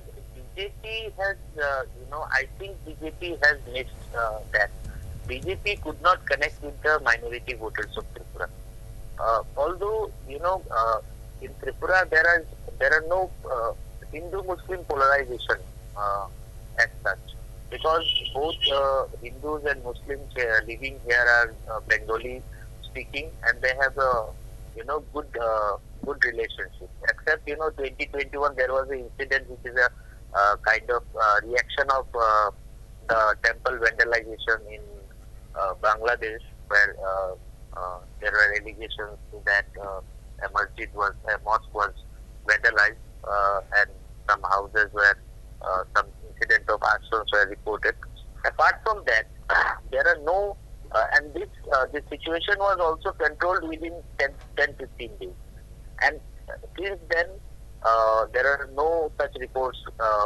BJP has, I think BJP has missed that. BJP could not connect with the minority voters of Tripura. Although, in Tripura there are no Hindu-Muslim polarization as such, because both Hindus and Muslims living here are Bengali speaking, and they have a good relationship. Except 2021 there was an incident which is a kind of reaction of the temple vandalization in Bangladesh, where there were allegations that a mosque was vandalized, and some houses where some incident of arson were reported. Apart from that, there are no, and this situation was also controlled within 10-15 days. And since then, there are no such reports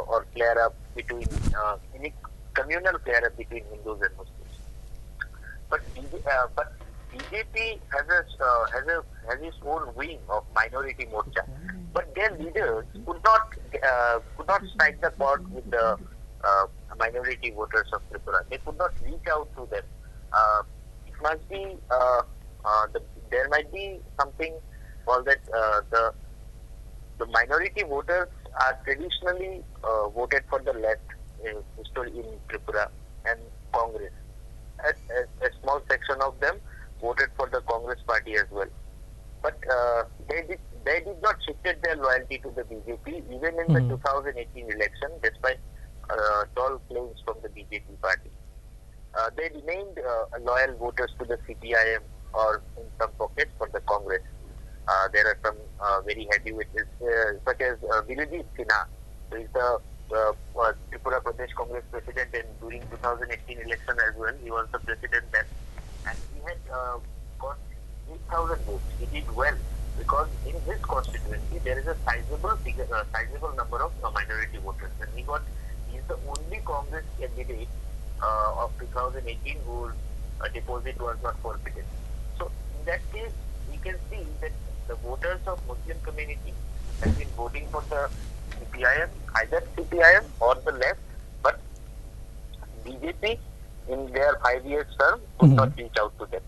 or flare-up between any communal flare-up between Hindus and Muslims. But BJP has its own wing of minority morcha, but their leaders could not strike the chord with the minority voters of Tripura. They could not reach out to them. It must be there might be something called that the minority voters are traditionally voted for the left in Tripura and Congress. A small section of them voted for the Congress party as well. But they did not shifted their loyalty to the BJP even in the 2018 election, despite tall claims from the BJP party. They remained loyal voters to the CPIM or in some pockets for the Congress. There are some very heavyweights such as Vilijit Sinha, who is the Tripura Pradesh Congress president, and during 2018 election as well, he was the president then, and he had got 8,000 votes. He did well because in his constituency there is a sizable number of minority voters, and he is the only Congress candidate of 2018 whose deposit was not forfeited. So in that case, we can see that the voters of Muslim community have been voting for the CPIM, either CPIM or the left, but BJP in their 5 years term could not reach out to them.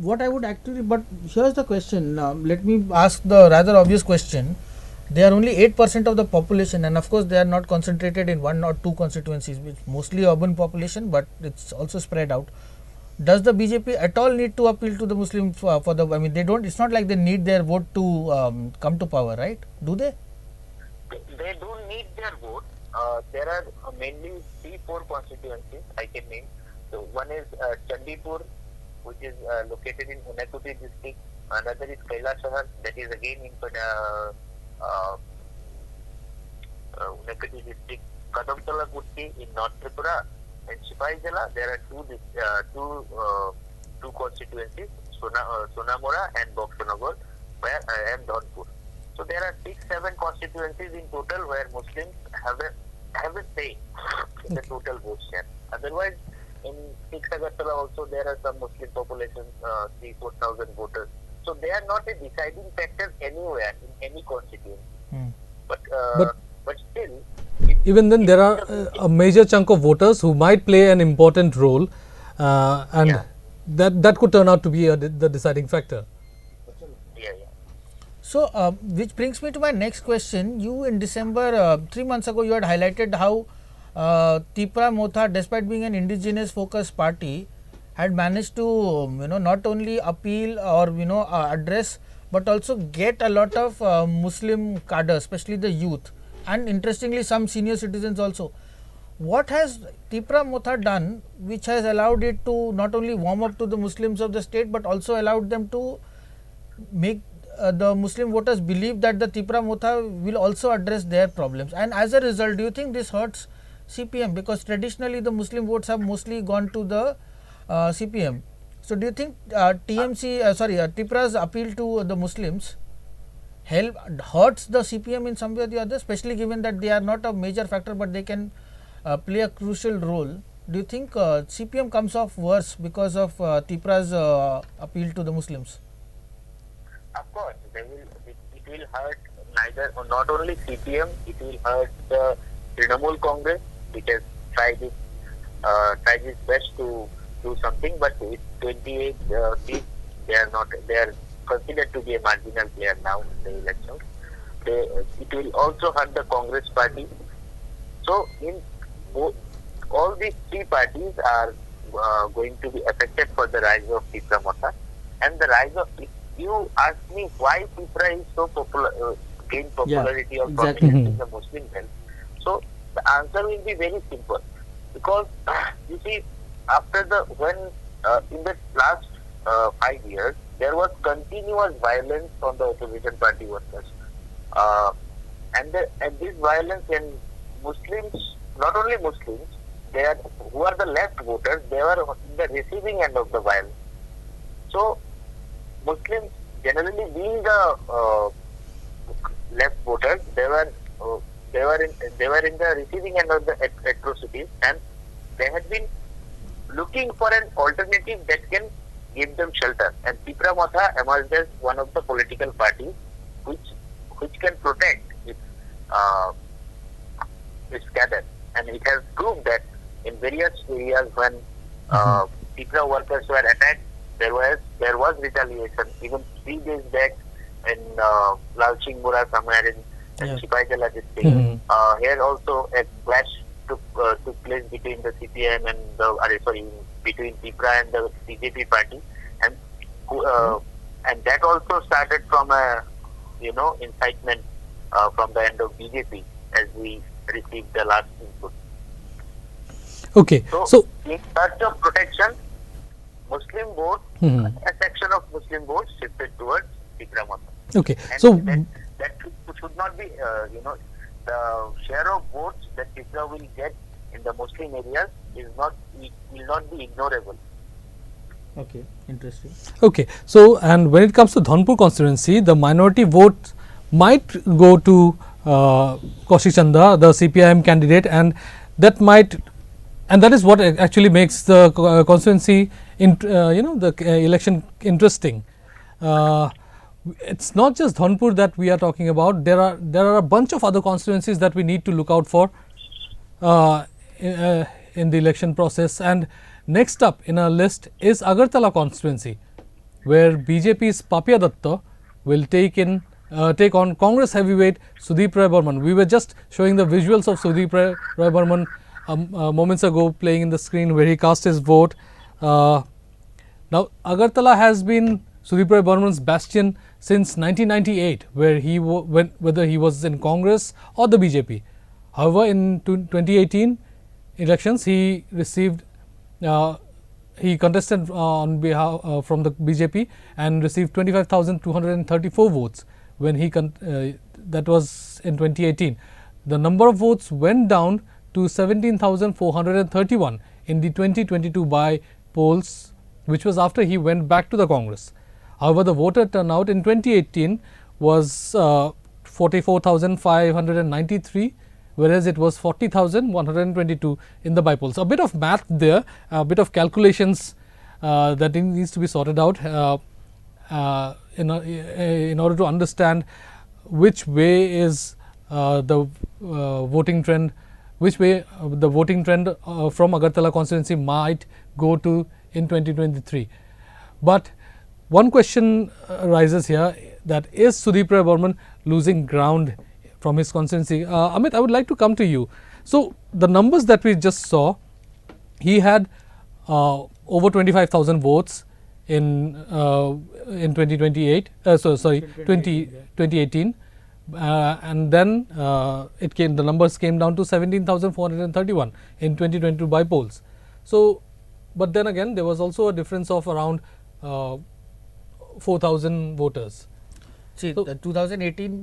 What I would actually, but here's the question. Let me ask the rather obvious question. They are only 8% of the population, and of course they are not concentrated in one or two constituencies, which mostly urban population, but it's also spread out. Does the BJP at all need to appeal to the Muslims for the? I mean, they don't. It's not like they need their vote to come to power, right? Do they? They don't need their vote. There are mainly 3-4 constituencies I can name. So one is Chandipur, which is located in Unakoti district. Another is Kailashahar, that is again in Unakoti district. Kadamtala Gutti in North Tripura, and Sipai Jala. There are two constituencies, Sonamora and Boxanagar, and Dhanpur. So there are 6-7 constituencies in total where Muslims have a say in the total vote share. Otherwise, in 6 Agartala also there are some Muslim population, 3,000-4,000 voters. So they are not a deciding factor anywhere in any constituency. But still, even then there are a major chunk of voters who might play an important role, and that could turn out to be the deciding factor. So, which brings me to my next question. You in December, 3 months ago, you had highlighted how TIPRA Motha, despite being an indigenous focused party, had managed to not only appeal or address, but also get a lot of Muslim cadre, especially the youth, and interestingly some senior citizens also. What has TIPRA Motha done which has allowed it to not only warm up to the Muslims of the state, but also allowed them to make the Muslim voters believe that the TIPRA Motha will also address their problems, and as a result, do you think this hurts CPM, because traditionally the Muslim votes have mostly gone to the CPM? So do you think TIPRA's appeal to the Muslims hurts the CPM in some way or the other, especially given that they are not a major factor but they can play a crucial role? Do you think CPM comes off worse because of TIPRA's appeal to the Muslims? Of course, it will hurt not only CPM, it will hurt the Trinamool Congress, which has tried its best to do something, but with 28 seats, they are considered to be a marginal player now in the election. It will also hurt the Congress party. So, all these three parties are going to be affected for the rise of TIPRA Motha, and the rise of. If you ask me why TIPRA is so popular, gained popularity or prominence in the Muslim belt, so the answer will be very simple, because you see, after in the last 5 years, there was continuous violence on the opposition party workers, and this violence, and Muslims, not only Muslims, who are the left voters, they were in the receiving end of the violence. So Muslims, generally being the left voters, they were in the receiving end of the atrocities, and they had been looking for an alternative that can give them shelter. And TIPRA Motha emerged as one of the political parties which can protect its cadre, and it has proved that in various areas when TIPRA workers were attacked, there was retaliation. Even 3 days back in Lalchingbura, somewhere in Sipaijala district, here also a clash took place between the CPM and between TIPRA and the BJP party, and that also started from a incitement from the end of BJP, as we received the last input. Okay, so in search of protection, Muslim vote, a section of Muslim votes shifted towards TIPRA Motha. Okay, and so that should not be, the share of votes that TIPRA will get in the Muslim areas will not be ignorable. Okay, interesting. Okay, so and when it comes to Dhanpur constituency, the minority vote might go to Kaushik Chanda, the CPIM candidate, and that is what actually makes the constituency, the election interesting. It's not just Dhanpur that we are talking about. There are a bunch of other constituencies that we need to look out for in the election process. And next up in our list is Agartala constituency, where BJP's Papia Datta will take on Congress heavyweight Sudeep Rai Burman. We were just showing the visuals of Sudeep Rai Burman moments ago, playing in the screen where he cast his vote. Now, Agartala has been Sudeep Rai Burman's bastion since 1998, whether he was in Congress or the BJP. However, in 2018 elections, he contested on behalf from the BJP and received 25,234 votes when that was in 2018. The number of votes went down to 17,431 in the 2022 by polls, which was after he went back to the Congress. However, the voter turnout in 2018 was 44,593, whereas it was 40,122 in the by polls. A bit of math there, a bit of calculations that needs to be sorted out in order to understand which way is the voting trend, which way the voting trend from Agartala constituency might go to in 2023. But one question arises here, that is Sudeep Rai Burman losing ground from his constituency? Amit, I would like to come to you. So, the numbers that we just saw, he had over 25,000 votes in 2018, and then the numbers came down to 17,431 in 2022 by polls. So, but then again, there was also a difference of around 4,000 voters. See, So- the 2018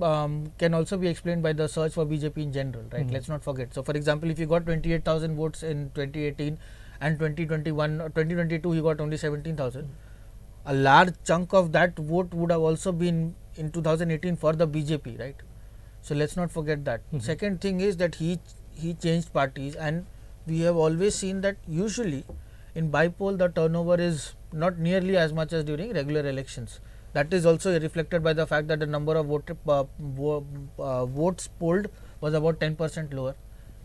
can also be explained by the search for BJP in general, right? Let's not forget. So, for example, if you got 28,000 votes in 2018 and 2021 or 2022, he got only 17,000. A large chunk of that vote would have also been in 2018 for the BJP, right? So, let's not forget that. Second thing is that he changed parties, and we have always seen that usually in bipole the turnover is not nearly as much as during regular elections. That is also reflected by the fact that the number of votes polled was about 10% lower.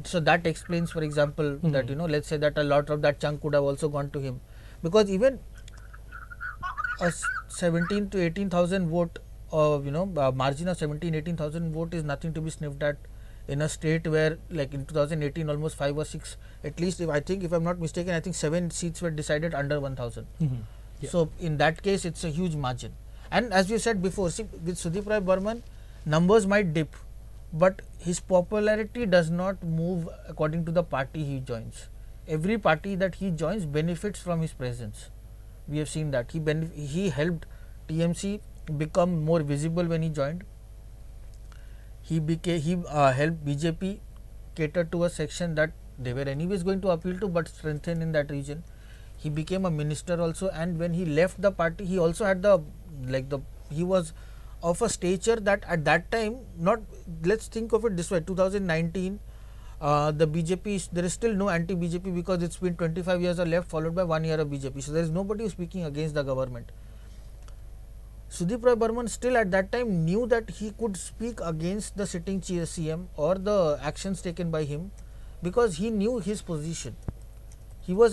So that explains, for example, that let's say that a lot of that chunk could have also gone to him, because even a 17 to 18,000 vote, margin of 17-18,000 vote is nothing to be sniffed at in a state where, like in 2018, almost 5 or 6, at least if I'm not mistaken, I think 7 seats were decided under 1,000. So in that case, it's a huge margin. And as we said before, see, with Sudeep Rai Burman, numbers might dip, but his popularity does not move according to the party he joins. Every party that he joins benefits from his presence. We have seen that he helped TMC become more visible when he joined. He helped BJP cater to a section that they were anyways going to appeal to, but strengthen in that region. He became a minister also, and when he left the party, he also had he was of a stature that at that time, let's think of it this way, 2019, the BJP, there is still no anti-BJP because it's been 25 years are left, followed by 1 year of BJP. So there is nobody speaking against the government. Sudeep Rai Burman still at that time knew that he could speak against the sitting CM or the actions taken by him, because he knew his position. He was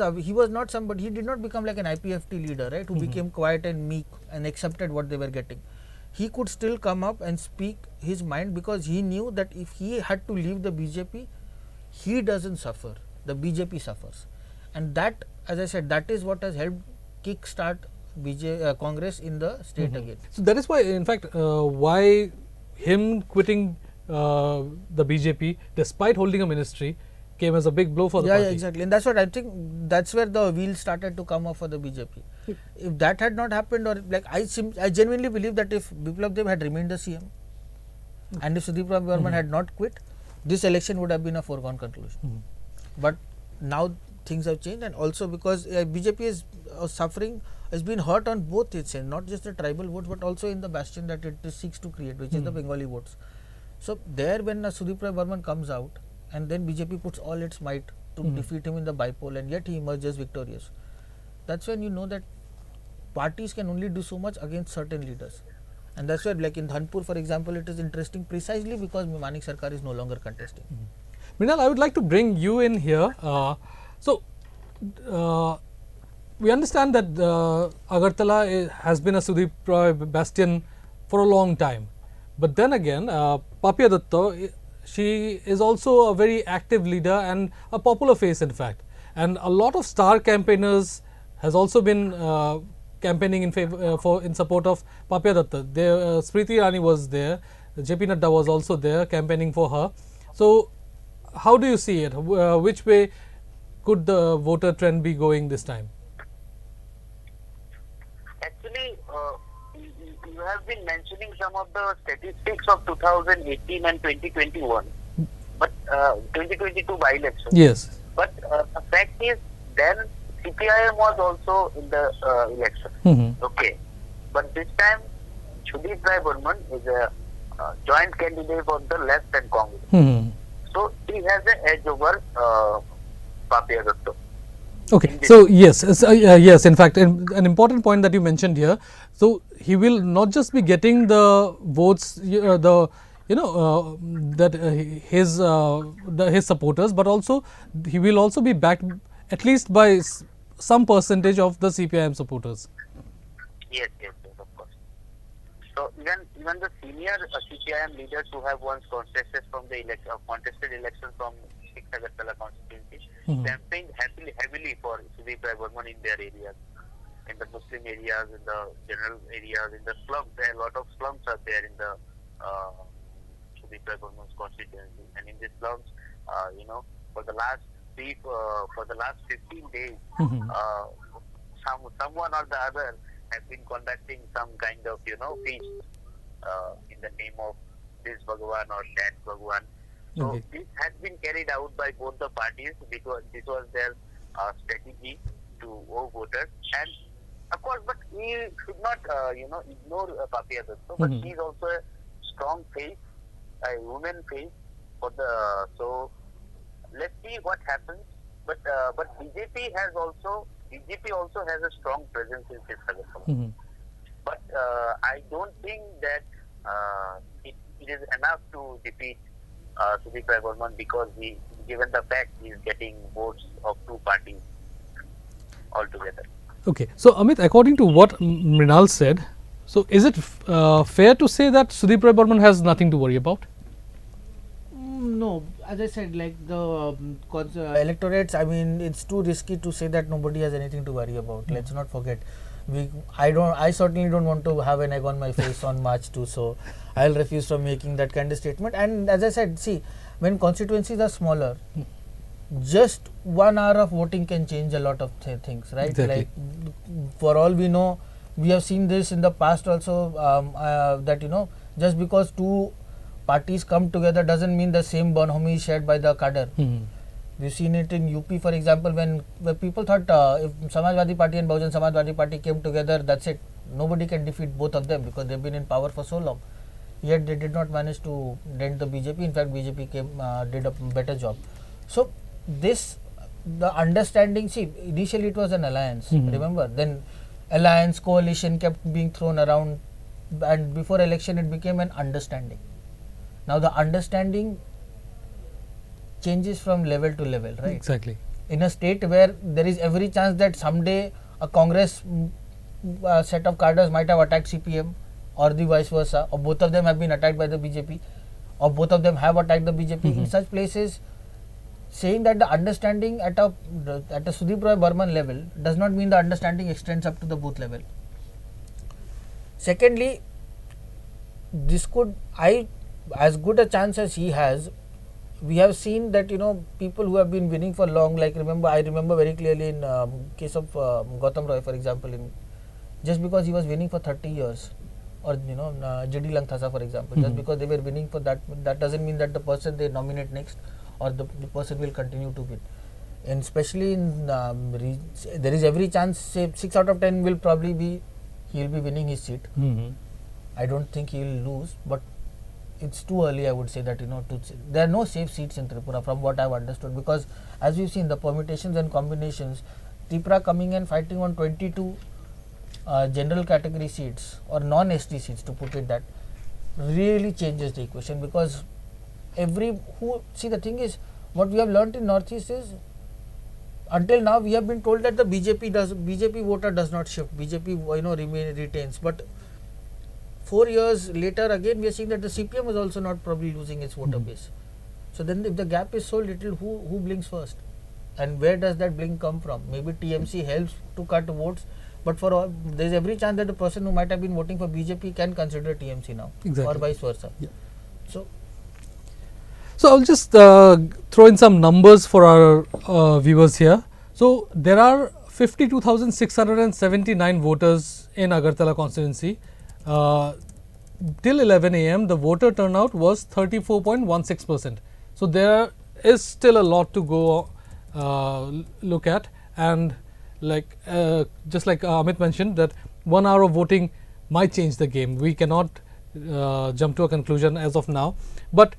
not somebody, he did not become like an IPFT leader, right, who became quiet and meek and accepted what they were getting. He could still come up and speak his mind, because he knew that if he had to leave the BJP, he doesn't suffer, the BJP suffers. And that, as I said, that is what has helped kickstart Congress in the state again. So that is why, in fact, why him quitting the BJP despite holding a ministry came as a big blow for the party. Yeah, exactly. And that's what I think, that's where the wheels started to come off for the BJP. If that had not happened, or like I genuinely believe that if Biplab Deb had remained the CM and if Sudeep Rai Burman had not quit, this election would have been a foregone conclusion. But now things have changed, and also because BJP is suffering, has been hurt on both its ends, not just the tribal votes but also in the bastion that it seeks to create, which is the Bengali votes. So there, when Sudeep Rai Burman comes out, and then BJP puts all its might to defeat him in the bipole, and yet he emerges victorious, that's when you know that parties can only do so much against certain leaders. And that's why, like in Dhanpur, for example, it is interesting precisely because Manik Sarkar is no longer contesting. Mrinal, I would like to bring you in here. We understand that Agartala has been a Sudeep Rai bastion for a long time. But then again, Papya Datta, she is also a very active leader and a popular face, in fact. And a lot of star campaigners has also been campaigning in favor in support of Papya Datta. Smriti Irani was there, JP Nadda was also there campaigning for her. So how do you see it? Which way could the voter trend be going this time? Actually, you have been mentioning some of the statistics of 2018 and 2021, but 2022 by-election. Yes. But the fact is, then CPIM was also in the election. Okay. But this time, Sudeep Rai Burman is a joint candidate for the left and Congress. So he has an edge over Papya Datta. Okay, so yes, yes. In fact, an important point that you mentioned here. So he will not just be getting the votes, his supporters, but also he will also be backed at least by some percentage of the CPIM supporters. Yes, of course. So even the senior CPIM leaders who have once contested from the contested election from 6 Agartala constituency, campaigned heavily for Sudeep Rai Burman in their areas, in the Muslim areas, in the general areas, in the slums. There are a lot of slums are there in the Sudeep Rai Burman's constituency, and in these slums, for the last 15 days, someone or the other has been conducting some kind of feast in the name of this Bhagwan or that Bhagwan. So Okay. this has been carried out by both the parties because this was their strategy to owe voters. And of course, but we should not, ignore Papia Datta. But she is also a strong face, a woman face for the. So let's see what happens. But BJP also has a strong presence in this Agartala. But I don't think that it is enough to defeat Tripura Motha because given the fact he is getting votes of two parties altogether. Okay, so Amit, according to what Mrinal said, so is it fair to say that Tripura Motha has nothing to worry about? No, as I said, like the electorates, I mean, it's too risky to say that nobody has anything to worry about. Let's not forget. I certainly don't want to have an egg on my face on March 2, so I'll refuse from making that kind of statement. And as I said, see, when constituencies are smaller, just 1 hour of voting can change a lot of things, right? Exactly. Like, for all we know, we have seen this in the past also, that just because two parties come together doesn't mean the same bonhomie is shared by the cadre. We've seen it in UP, for example, when people thought if Samajwadi Party and Bahujan Samajwadi Party came together, that's it. Nobody can defeat both of them because they've been in power for so long. Yet they did not manage to dent the BJP. In fact, BJP did a better job. So the understanding, see, initially it was an alliance, remember? Then alliance, coalition kept being thrown around, and before election it became an understanding. Now the understanding changes from level to level, right? Exactly. In a state where there is every chance that someday a Congress set of cadres might have attacked CPM or the vice versa, or both of them have been attacked by the BJP, or both of them have attacked the BJP. In such places, saying that the understanding at a Sudeep Roy Burman level does not mean the understanding extends up to the booth level. Secondly, this could, as good a chance as he has, we have seen that people who have been winning for long, like I remember very clearly in case of Gautam Roy, for example, just because he was winning for 30 years, or JD Langthasa, for example, just because they were winning for that doesn't mean that the person they nominate next or the person will continue to win. And especially in there is every chance, say 6 out of 10 will probably be he will be winning his seat. I don't think he will lose, but it's too early, I would say, that there are no safe seats in Tripura from what I've understood, because as we've seen the permutations and combinations, Tripura coming and fighting on 22 general category seats or non-ST seats, to put it that, really changes the equation, because the thing is, what we have learnt in Northeast is, until now we have been told that the BJP voter does not shift, BJP retains, but 4 years later again we are seeing that the CPM is also not probably losing its voter base. So then if the gap is so little, who blinks first, and where does that blink come from? Maybe TMC helps to cut votes, but for all, there is every chance that the person who might have been voting for BJP can consider TMC now, or vice versa. Yeah. So I'll just throw in some numbers for our viewers here. So there are 52,679 voters in Agartala constituency. Till 11 AM, the voter turnout was 34.16%. So there is still a lot to go look at, and just like Amit mentioned, that 1 hour of voting might change the game. We cannot jump to a conclusion as of now, but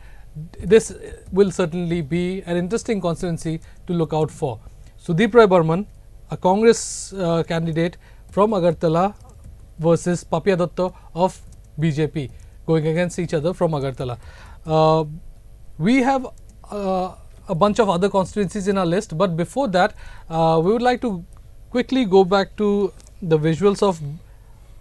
this will certainly be an interesting constituency to look out for. Sudeep Roy Burman, a Congress candidate from Agartala, versus Papia Datta of BJP, going against each other from Agartala. We have a bunch of other constituencies in our list, but before that, we would like to quickly go back to the visuals of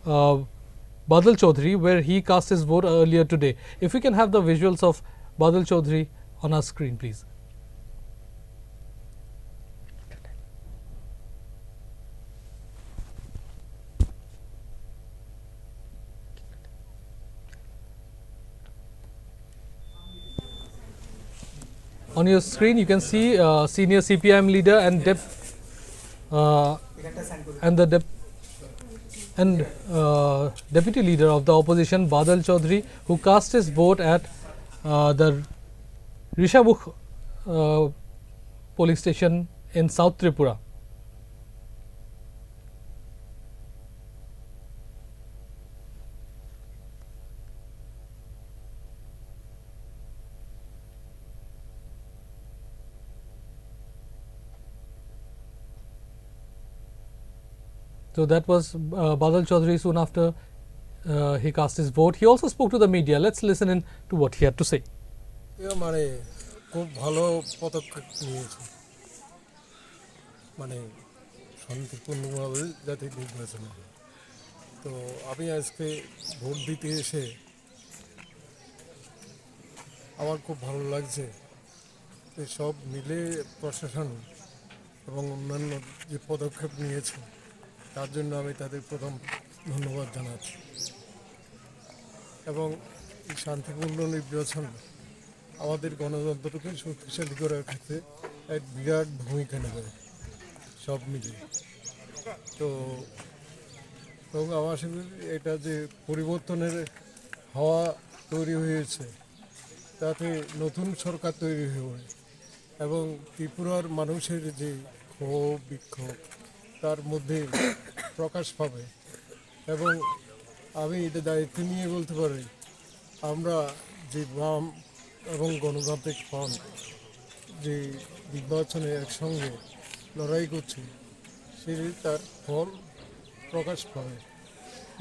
Badal Chaudhary, where he cast his vote earlier today. If we can have the visuals of Badal Chaudhary on our screen, please. On your screen, you can see senior CPIM leader and and deputy leader of the opposition Badal Chaudhary, who cast his vote at the Rishabukh polling station in South Tripura. So that was Badal Chaudhary soon after he cast his vote. He also spoke to the media. Let's listen in to what he had to say. মানে খুব ভালো পদক্ষেপ নিয়েছে, মানে শান্তিপূর্ণভাবে যাতে নির্বাচন হয়। তো আমি আজকে ভোট দিতে এসে আমার খুব ভালো লাগছে যে সব মিলে প্রশাসন এবং অন্যান্য যে পদক্ষেপ নিয়েছে তার জন্য আমি তাদের প্রথম ধন্যবাদ জানাচ্ছি। এবং এই শান্তিপূর্ণ নির্বাচন আমাদের গণতন্ত্রকে শক্তিশালী করার ক্ষেত্রে এক বিরাট ভূমিকা নেবে সব মিলে। তো এবং আমার সাথে এটা যে পরিবর্তনের হাওয়া তৈরি হয়েছে, তাতে নতুন সরকার তৈরি হবে এবং ত্রিপুরার মানুষের যে ক্ষোভ বিক্ষোভ তার মধ্যে প্রকাশ পাবে। এবং আমি এটা দায়িত্ব নিয়ে বলতে পারি, আমরা যে বাম এবং গণতান্ত্রিক ফ্রন্ট যে নির্বাচনে একসঙ্গে লড়াই করছি, সে তার ফল প্রকাশ পাবে।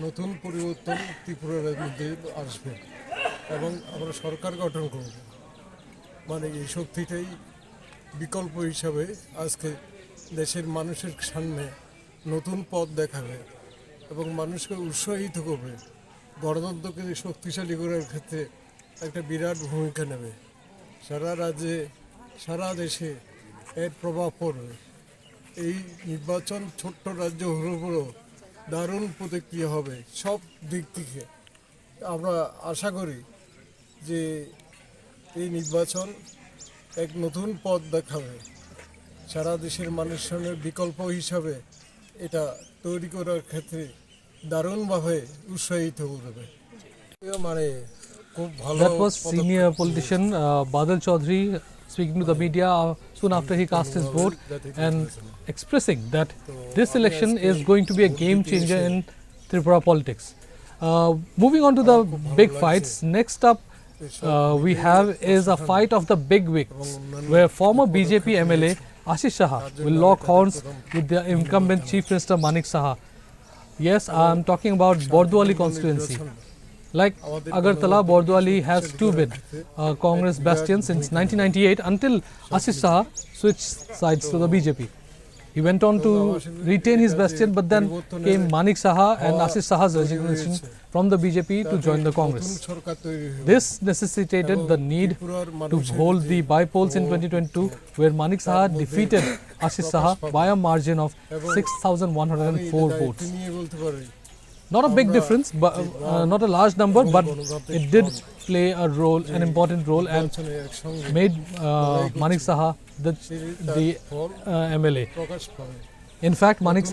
নতুন পরিবর্তন ত্রিপুরার মধ্যে আসবে এবং আমরা সরকার গঠন করব। মানে এই শক্তিটাই বিকল্প হিসাবে আজকে দেশের মানুষের সামনে নতুন পথ দেখাবে এবং মানুষকে উৎসাহিত করবে, গণতন্ত্রকে শক্তিশালী করার ক্ষেত্রে একটা বিরাট ভূমিকা নেবে। সারা রাজ্যে সারা দেশে এর প্রভাব পড়বে। এই নির্বাচন ছোট্ট রাজ্য হলেও দারুণ প্রতিক্রিয়া হবে সব দিক থেকে। আমরা আশা করি যে এই নির্বাচন এক নতুন পথ দেখাবে, সারা দেশের মানুষের বিকল্প হিসাবে এটা তৈরি করার ক্ষেত্রে দারুণভাবে উৎসাহিত করবে। মানে খুব ভালো। That was senior politician Badal Chaudhary speaking to the media soon after he cast his vote and expressing that this election is going to be a game changer in Tripura politics. Moving on to the big fights, next up we have is a fight of the big wigs, where former BJP MLA Ashish Saha will lock horns with the incumbent Chief Minister Manik Saha. Yes, I am talking about Bordwali constituency. Like Agartala, Bordwali has too been a Congress bastion since 1998 until Ashish Saha switched sides to the BJP. He went on to retain his bastion, but then came Manik Saha and Ashish Saha's resignation from the BJP to join the Congress. This necessitated the need to hold the by-polls in 2022, where Manik Saha defeated Ashish Saha by a margin of 6,104 votes. Not a big difference, but not a large number, but it did play a role, an important role, and made Manik Saha the MLA. In fact, Manik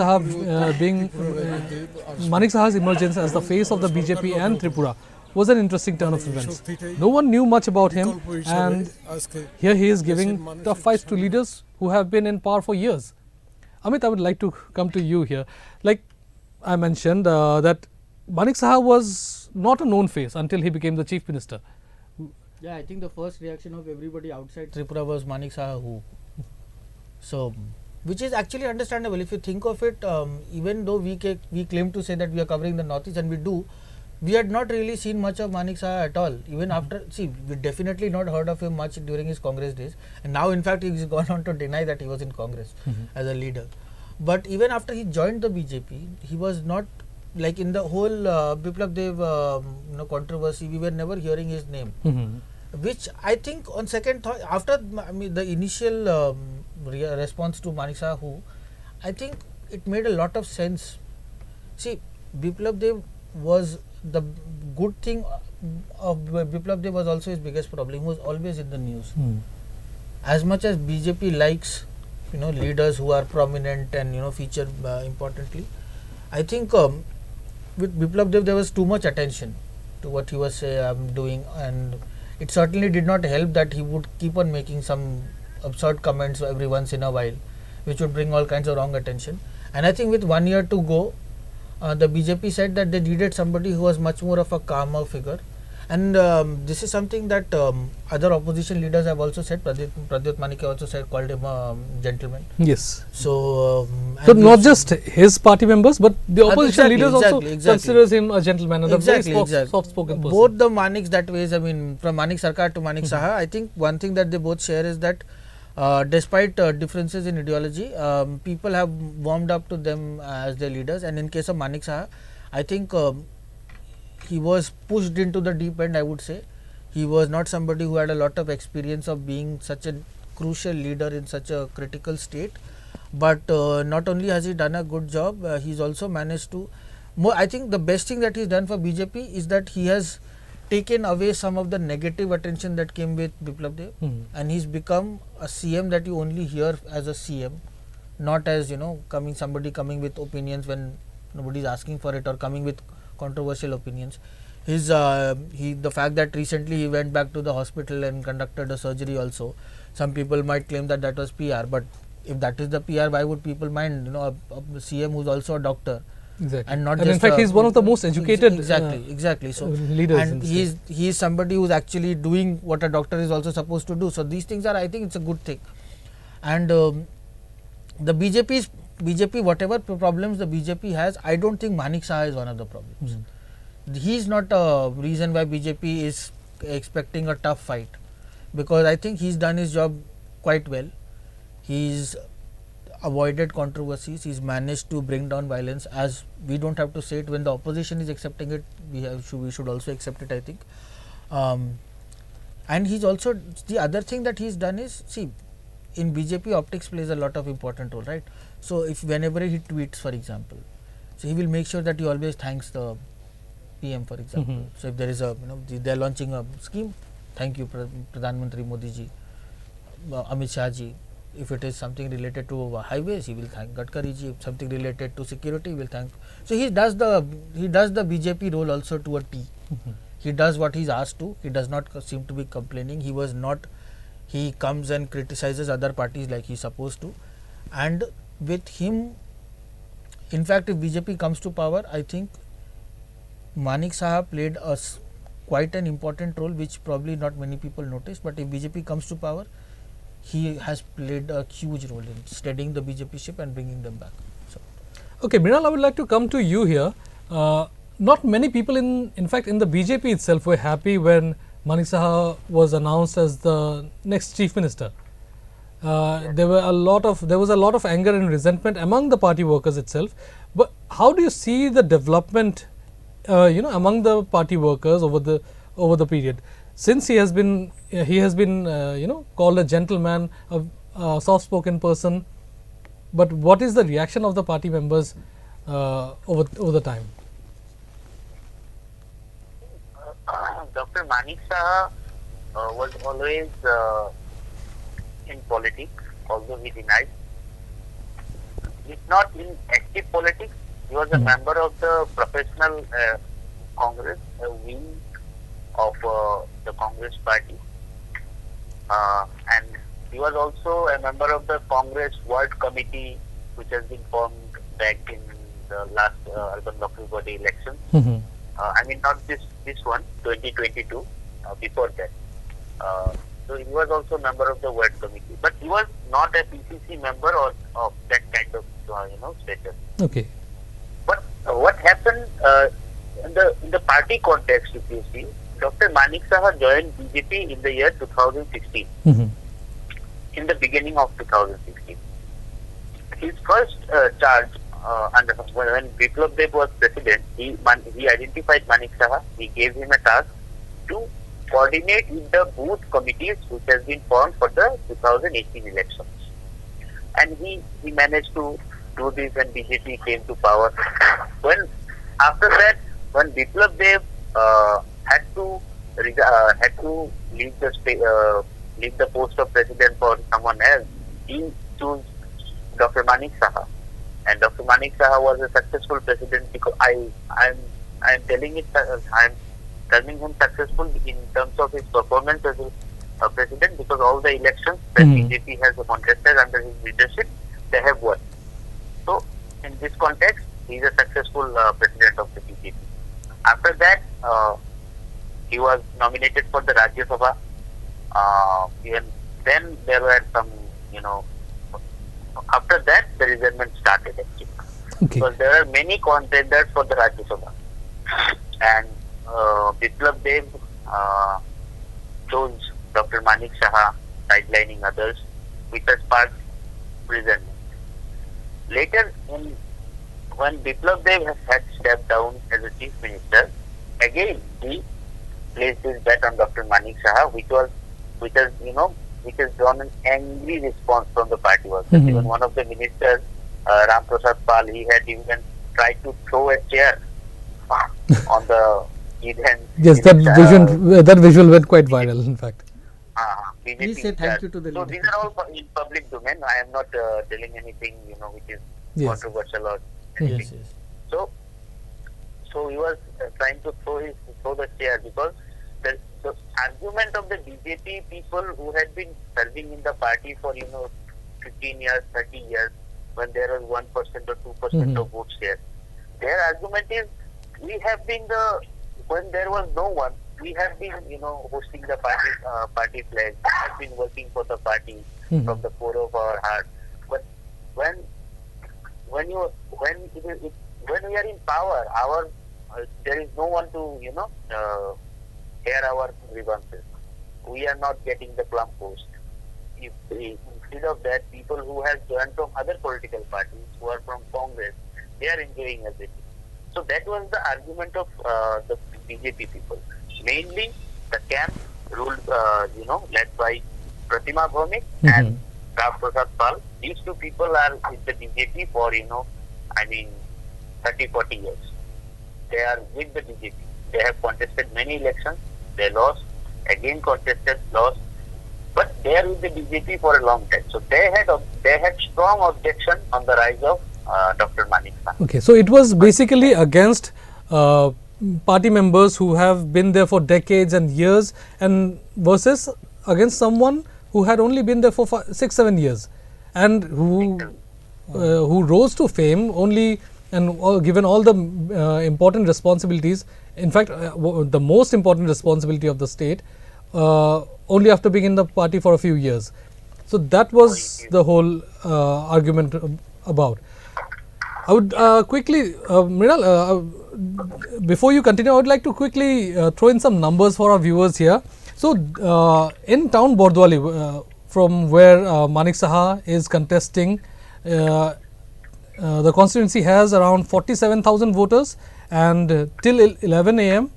Saha's emergence as the face of the BJP and Tripura was an interesting turn of events. No one knew much about him, and here he is giving tough fights to leaders who have been in power for years. Amit, I would like to come to you here. Like I mentioned that Manik Saha was not a known face until he became the Chief Minister. Yeah, I think the first reaction of everybody outside Tripura was Manik Saha who. So, which is actually understandable if you think of it. Even though we claim to say that we are covering the Northeast, and we do, we had not really seen much of Manik Saha at all. Even after, see, we definitely not heard of him much during his Congress days, and now in fact he's gone on to deny that he was in Congress as a leader. But even after he joined the BJP, he was not, like in the whole Biplab Dev controversy, we were never hearing his name. Which I think on second thought, after the initial response to Manik Saha, I think it made a lot of sense. See, Biplab Dev was the good thing of Biplab Dev was also his biggest problem. He was always in the news. As much as BJP likes leaders who are prominent and feature importantly, I think with Biplab Dev there was too much attention to what he was doing, and it certainly did not help that he would keep on making some absurd comments every once in a while, which would bring all kinds of wrong attention. And I think with 1 year to go, the BJP said that they needed somebody who was much more of a calmer figure. And this is something that other opposition leaders have also said. Pradyut Manikya also said, called him a gentleman. Yes. So, not just his party members, but the opposition exactly, leaders also considers him a gentleman and a very soft-spoken person. Both the Maniks that ways, I mean, from Manik Sarkar to Manik Saha, I think one thing that they both share is that despite differences in ideology, people have warmed up to them as their leaders. And in case of Manik Saha, I think he was pushed into the deep end, I would say. He was not somebody who had a lot of experience of being such a crucial leader in such a critical state. But not only has he done a good job, he's also managed to. I think the best thing that he's done for BJP is that he has taken away some of the negative attention that came with Biplab Dev, and he's become a CM that you only hear as a CM, not as somebody coming with opinions when nobody is asking for it, or coming with controversial opinions. The fact that recently he went back to the hospital and conducted a surgery also, some people might claim that that was PR, but if that is the PR, why would people mind a CM who's also a doctor? Exactly. And not and just in fact, he's one of the most educated exactly. So leaders. And he's somebody who's actually doing what a doctor is also supposed to do. So these things are, I think, it's a good thing. And the BJP, whatever problems the BJP has, I don't think Manik Saha is one of the problems. He's not a reason why BJP is expecting a tough fight, because I think he's done his job quite well. He's avoided controversies. He's managed to bring down violence, as we don't have to say it. When the opposition is accepting it, we should also accept it, I think. And he's also, the other thing that he's done is, see, in BJP, optics plays a lot of important role, right? So if whenever he tweets, for example, so he will make sure that he always thanks the PM, for example. So if there is a, they're launching a scheme, thank you Pradhan Mantri Modi ji, Amit Shah ji. If it is something related to highways, he will thank Gadkari ji. If something related to security, he will thank. So he does the BJP role also to a T. He does what he's asked to. He does not seem to be complaining. He comes and criticizes other parties like he's supposed to. And with him, in fact, if BJP comes to power, I think Manik Saha played quite an important role, which probably not many people notice. But if BJP comes to power, he has played a huge role in steadying the BJP ship and bringing them back. So. Okay, Mrinal, I would like to come to you here. Not many people in fact in the BJP itself were happy when Manik Saha was announced as the next chief minister. There was a lot of anger and resentment among the party workers itself. But how do you see the development, among the party workers over the period? Since he has been called a gentleman, a soft-spoken person, but what is the reaction of the party members over the time? Dr. Manik Saha was always in politics, although he denied. If not in active politics, he was a member of the professional Congress, a wing of the Congress party, and he was also a member of the Congress World Committee, which has been formed back in the last urban local body election. I mean, not this one, 2022, before that. So he was also a member of the World Committee, but he was not a PCC member or of that kind of status. Okay. But what happened in the party context, if you see, Dr. Manik Saha joined BJP in the year 2016. In the beginning of 2016, his first charge when Biplab Dev was president, he identified Manik Saha. He gave him a task to coordinate with the booth committees which has been formed for the 2018 elections. And he managed to do this when BJP came to power. After that, when Biplab Dev had to leave the post of president for someone else, he chose Dr. Manik Saha. And Dr. Manik Saha was a successful president because I'm telling it, I'm terming him successful in terms of his performance as a president, because all the elections that BJP has contested under his leadership, they have won. So in this context, he is a successful president of the BJP. After that, he was nominated for the Rajya Sabha. Even then there were some, after that the resentment started actually. Okay. Because there are many contenders for the Rajya Sabha. And Biplab Dev chose Dr. Manik Saha, sidelining others, which has sparked resentment. Later, when Biplab Dev had stepped down as a chief minister, again he placed his bet on Dr. Manik Saha, which has drawn an angry response from the party also. Even one of the ministers, Ram Prasad Pal, he had even tried to throw a chair on the event. Yes, that visual went quite viral, in fact. BJP Please say thank you to the So leader. these are all in public domain. I am not telling anything, which is controversial or anything. So he was trying to throw the chair, because the argument of the BJP people who had been serving in the party for 15 years, 30 years, when there was 1% or 2% of vote share, their argument is, we have been when there was no one, we have been hosting the party flag, we have been working for the party from the core of our heart. But when we are in power, there is no one to air our grievances. We are not getting the plum post. Instead of that, people who have joined from other political parties, who are from Congress, they are enjoying everything. So that was the argument of the BJP people. Mainly the camp ruled, led by Pratima Bhaumik and Ram Prasad Pal. These two people are with the BJP for 30-40 years. They are with the BJP. They have contested many elections. They lost, again contested, lost. But they are with the BJP for a long time. So they had strong objection on the rise of Dr. Manik Saha. Okay, so it was basically against party members who have been there for decades and years, and versus against someone who had only been there for 6-7 years, and who rose to fame only and given all the important responsibilities. In fact, the most important responsibility of the state, only after being in the party for a few years. So that was the whole argument about. I would quickly, Mrinal, before you continue, I would like to quickly throw in some numbers for our viewers here. So, in town Bordwali, from where Manik Saha is contesting, the constituency has around 47,000 voters, and till 11 a.m.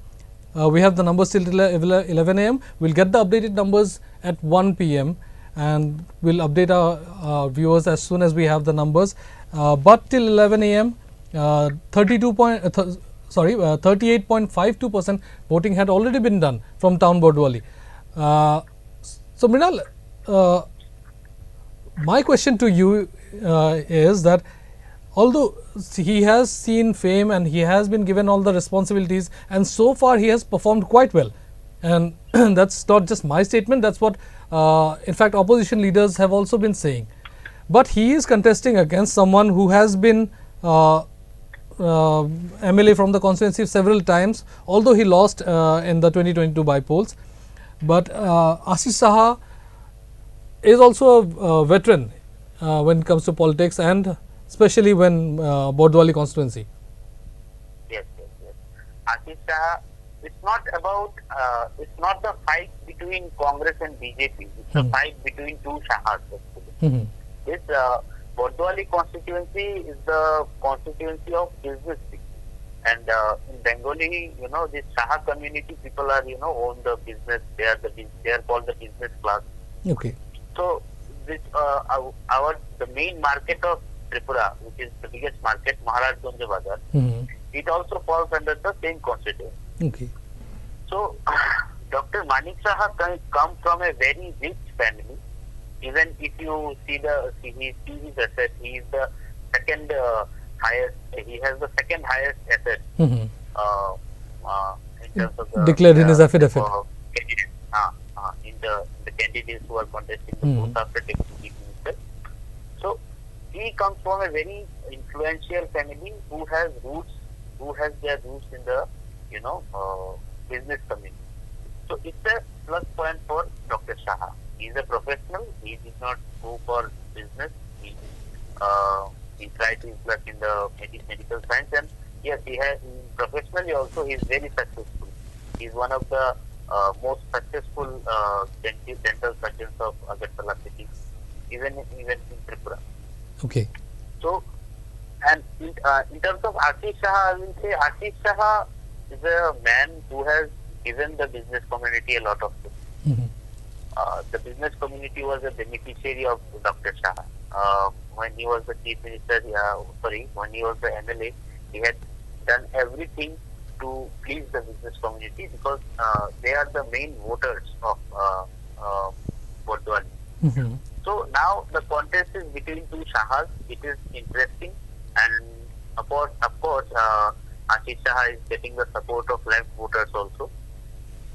We have the numbers till 11 a.m. We'll get the updated numbers at 1 p.m. and we'll update our viewers as soon as we have the numbers. But till 11 a.m. 38.52% voting had already been done from town Bordwali. So Mrinal, my question to you is that although he has seen fame and he has been given all the responsibilities, and so far he has performed quite well, and that's not just my statement, that's what in fact opposition leaders have also been saying. But he is contesting against someone who has been MLA from the constituency several times, although he lost in the 2022 by-polls. But Ashish Saha is also a veteran when it comes to politics, and especially when Bordwali constituency. Yes. Ashish Saha, it's not about, it's not the fight between Congress and BJP, it's a fight between two Shahas actually. This Bordwali constituency is the constituency of business people, and in Bengali, this Saha community people are, own the business. They are called the business class. Okay. So this the main market of Tripura, which is the biggest market, Maharajganj Bazar, it also falls under the same constituency. Okay. So Dr. Manik Saha come from a very rich family. Even if you see his asset, he is the second highest. He has the second highest asset in terms of the declared in his affidavit. Candidates, in the candidates who are contesting the post after deputy chief minister. So he comes from a very influential family who has their roots in the business community. So it's a plus point for Dr. Shah. He is a professional. He did not go for business. He tried his luck in the medical science, and yes, professionally also he is very successful. He is one of the most successful dental surgeons of Agartala city, even in Tripura. Okay. So, and in terms of Ashish Shah, I will say Ashish Shah is a man who has given the business community a lot of things. The business community was a beneficiary of Dr. Shah. When he was the chief minister, when he was the MLA, he had done everything to please the business community because they are the main voters of Bordwani. So now the contest is between two Shahas. It is interesting, and of course, Ashish Shah is getting the support of left voters also.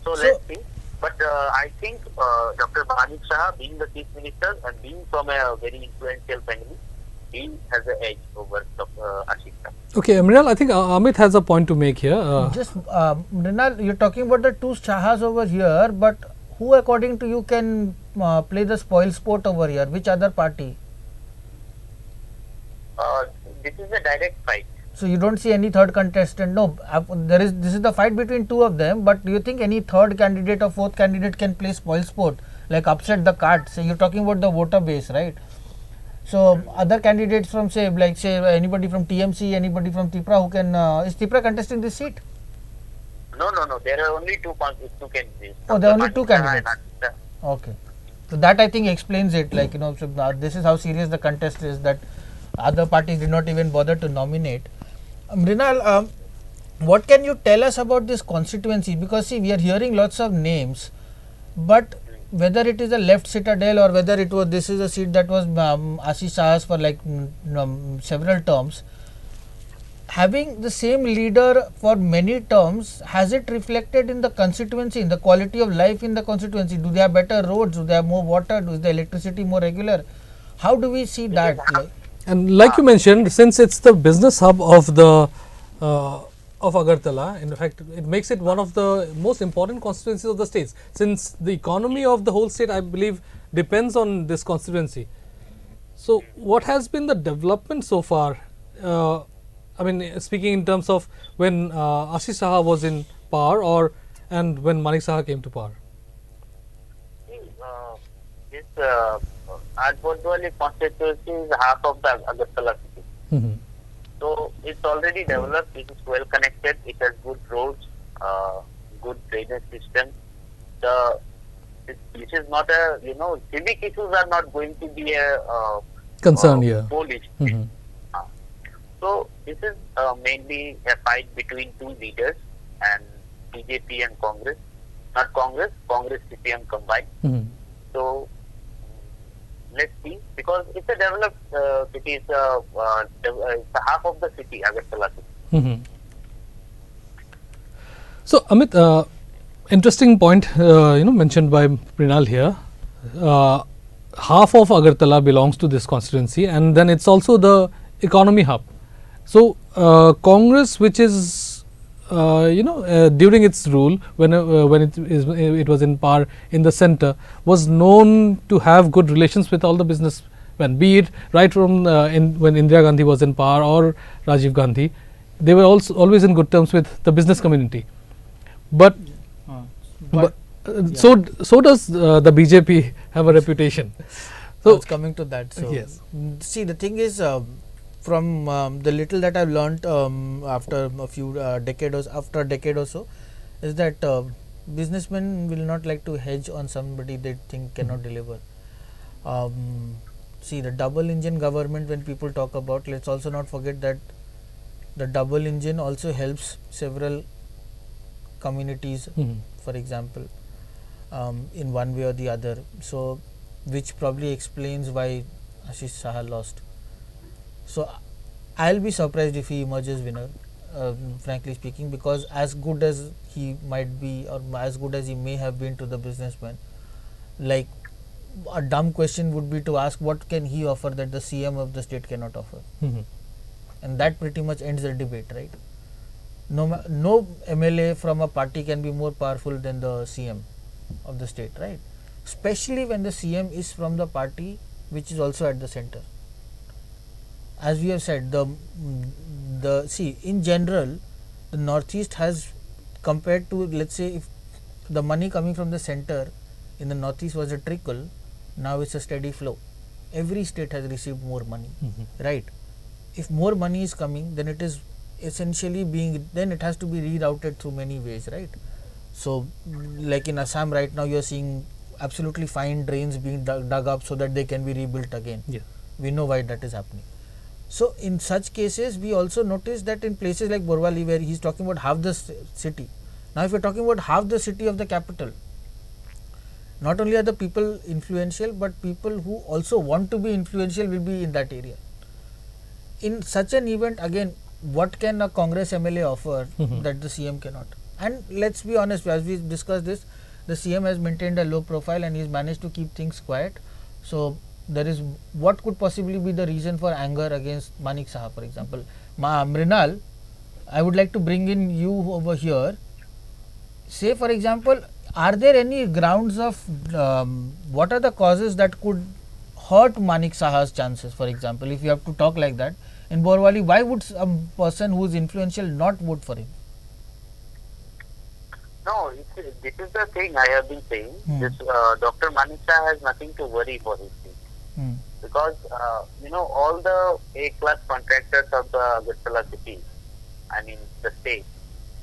So let's see. But I think Dr. Manik Shah, being the chief minister and being from a very influential family, he has an edge over Ashish Shah. Okay, Mrinal, I think Amit has a point to make here. Just Mrinal, you're talking about the two Shahas over here, but who according to you can play the spoil sport over here? Which other party? This is a direct fight. So you don't see any third contestant? No, this is the fight between two of them, but do you think any third candidate or fourth candidate can play spoil sport, like upset the cart? So you're talking about the voter base, right? So other candidates from say anybody from TMC, anybody from TIPRA who can, is TIPRA contesting this seat? No. There are only two candidates. Oh, there are only two candidates. Okay. So that I think explains it. Like, so this is how serious the contest is, that other parties did not even bother to nominate. Mrinal, what can you tell us about this constituency? Because see, we are hearing lots of names, but whether it is a left citadel or whether this is a seat that was Ashish Shah's for like several terms, having the same leader for many terms, has it reflected in the constituency, in the quality of life in the constituency? Do they have better roads? Do they have more water? Is the electricity more regular? How do we see that? And like you mentioned, since it's the business hub of the of Agartala, in fact, it makes it one of the most important constituencies of the states. Since the economy of the whole state, I believe, depends on this constituency. So, what has been the development so far? I mean, speaking in terms of when Ashish Shah was in power, and when Manik Shah came to power. This Bordwani constituency is half of the Agartala city. So it's already developed. It is well connected. It has good roads, good drainage system. This is not a civic issues are not going to be a concern here. Polish. So this is mainly a fight between two leaders and BJP and Congress. Not Congress, CPM combined. So let's see, because it's a developed city. It's half of the city, Agartala city. So Amit, interesting point mentioned by Mrinal here. Half of Agartala belongs to this constituency, and then it's also the economy hub. So Congress, which is during its rule, when it was in power in the center, was known to have good relations with all the businessmen, be it right from when Indira Gandhi was in power or Rajiv Gandhi. They were also always in good terms with the business community. But so does the BJP have a reputation. So it's coming to that. So yes. See, the thing is, from the little that I've learnt after a few decade or so, is that businessmen will not like to hedge on somebody they think cannot deliver. See, the double engine government, when people talk about, let's also not forget that the double engine also helps several communities, for example, in one way or the other. So which probably explains why Ashish Shah lost. So I'll be surprised if he emerges winner, frankly speaking, because as good as he might be or as good as he may have been to the businessman, like a dumb question would be to ask what can he offer that the CM of the state cannot offer, and that pretty much ends the debate, right? No MLA from a party can be more powerful than the CM of the state, right? Especially when the CM is from the party which is also at the center. As we have said, the see, in general, the Northeast has, compared to, let's say, if the money coming from the center in the Northeast was a trickle, now it's a steady flow. Every state has received more money, right? If more money is coming, then it is essentially then it has to be rerouted through many ways, right? So like in Assam right now, you are seeing absolutely fine drains being dug up so that they can be rebuilt again. Yeah. We know why that is happening. So in such cases, we also notice that in places like Borwali, where he's talking about half the city. Now if you're talking about half the city of the capital, not only are the people influential, but people who also want to be influential will be in that area. In such an event, again, what can a Congress MLA offer that the CM cannot? And let's be honest, as we discussed this, the CM has maintained a low profile and he's managed to keep things quiet. So there is, what could possibly be the reason for anger against Manik Saha, for example? Mrinal, I would like to bring in you over here. Say, for example, are there any grounds of what are the causes that could hurt Manik Saha's chances, for example, if you have to talk like that? In Borwali, why would a person who is influential not vote for him? No, this is the thing I have been saying. This Dr. Manik Shah has nothing to worry for his team. Because, all the A-class contractors of the Agartala city, I mean the state,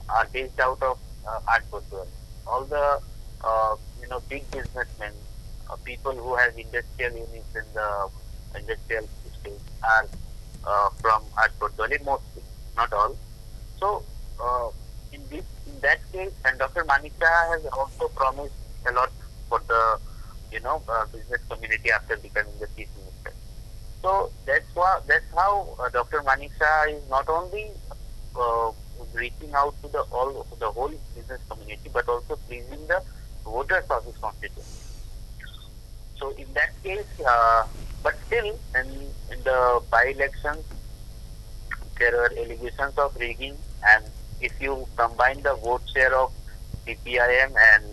are based out of Atpotwal. All the, big businessmen, people who have industrial units in the industrial state are from Atpotwal, mostly, not all. So, in that case, and Dr. Manik Shah has also promised a lot for the, business community after becoming the chief minister. So that's how Dr. Manik Shah is not only reaching out to the whole business community, but also pleasing the voters of his constituency. So in that case, but still, in the by-elections, there were allegations of rigging, and if you combine the vote share of CPIM and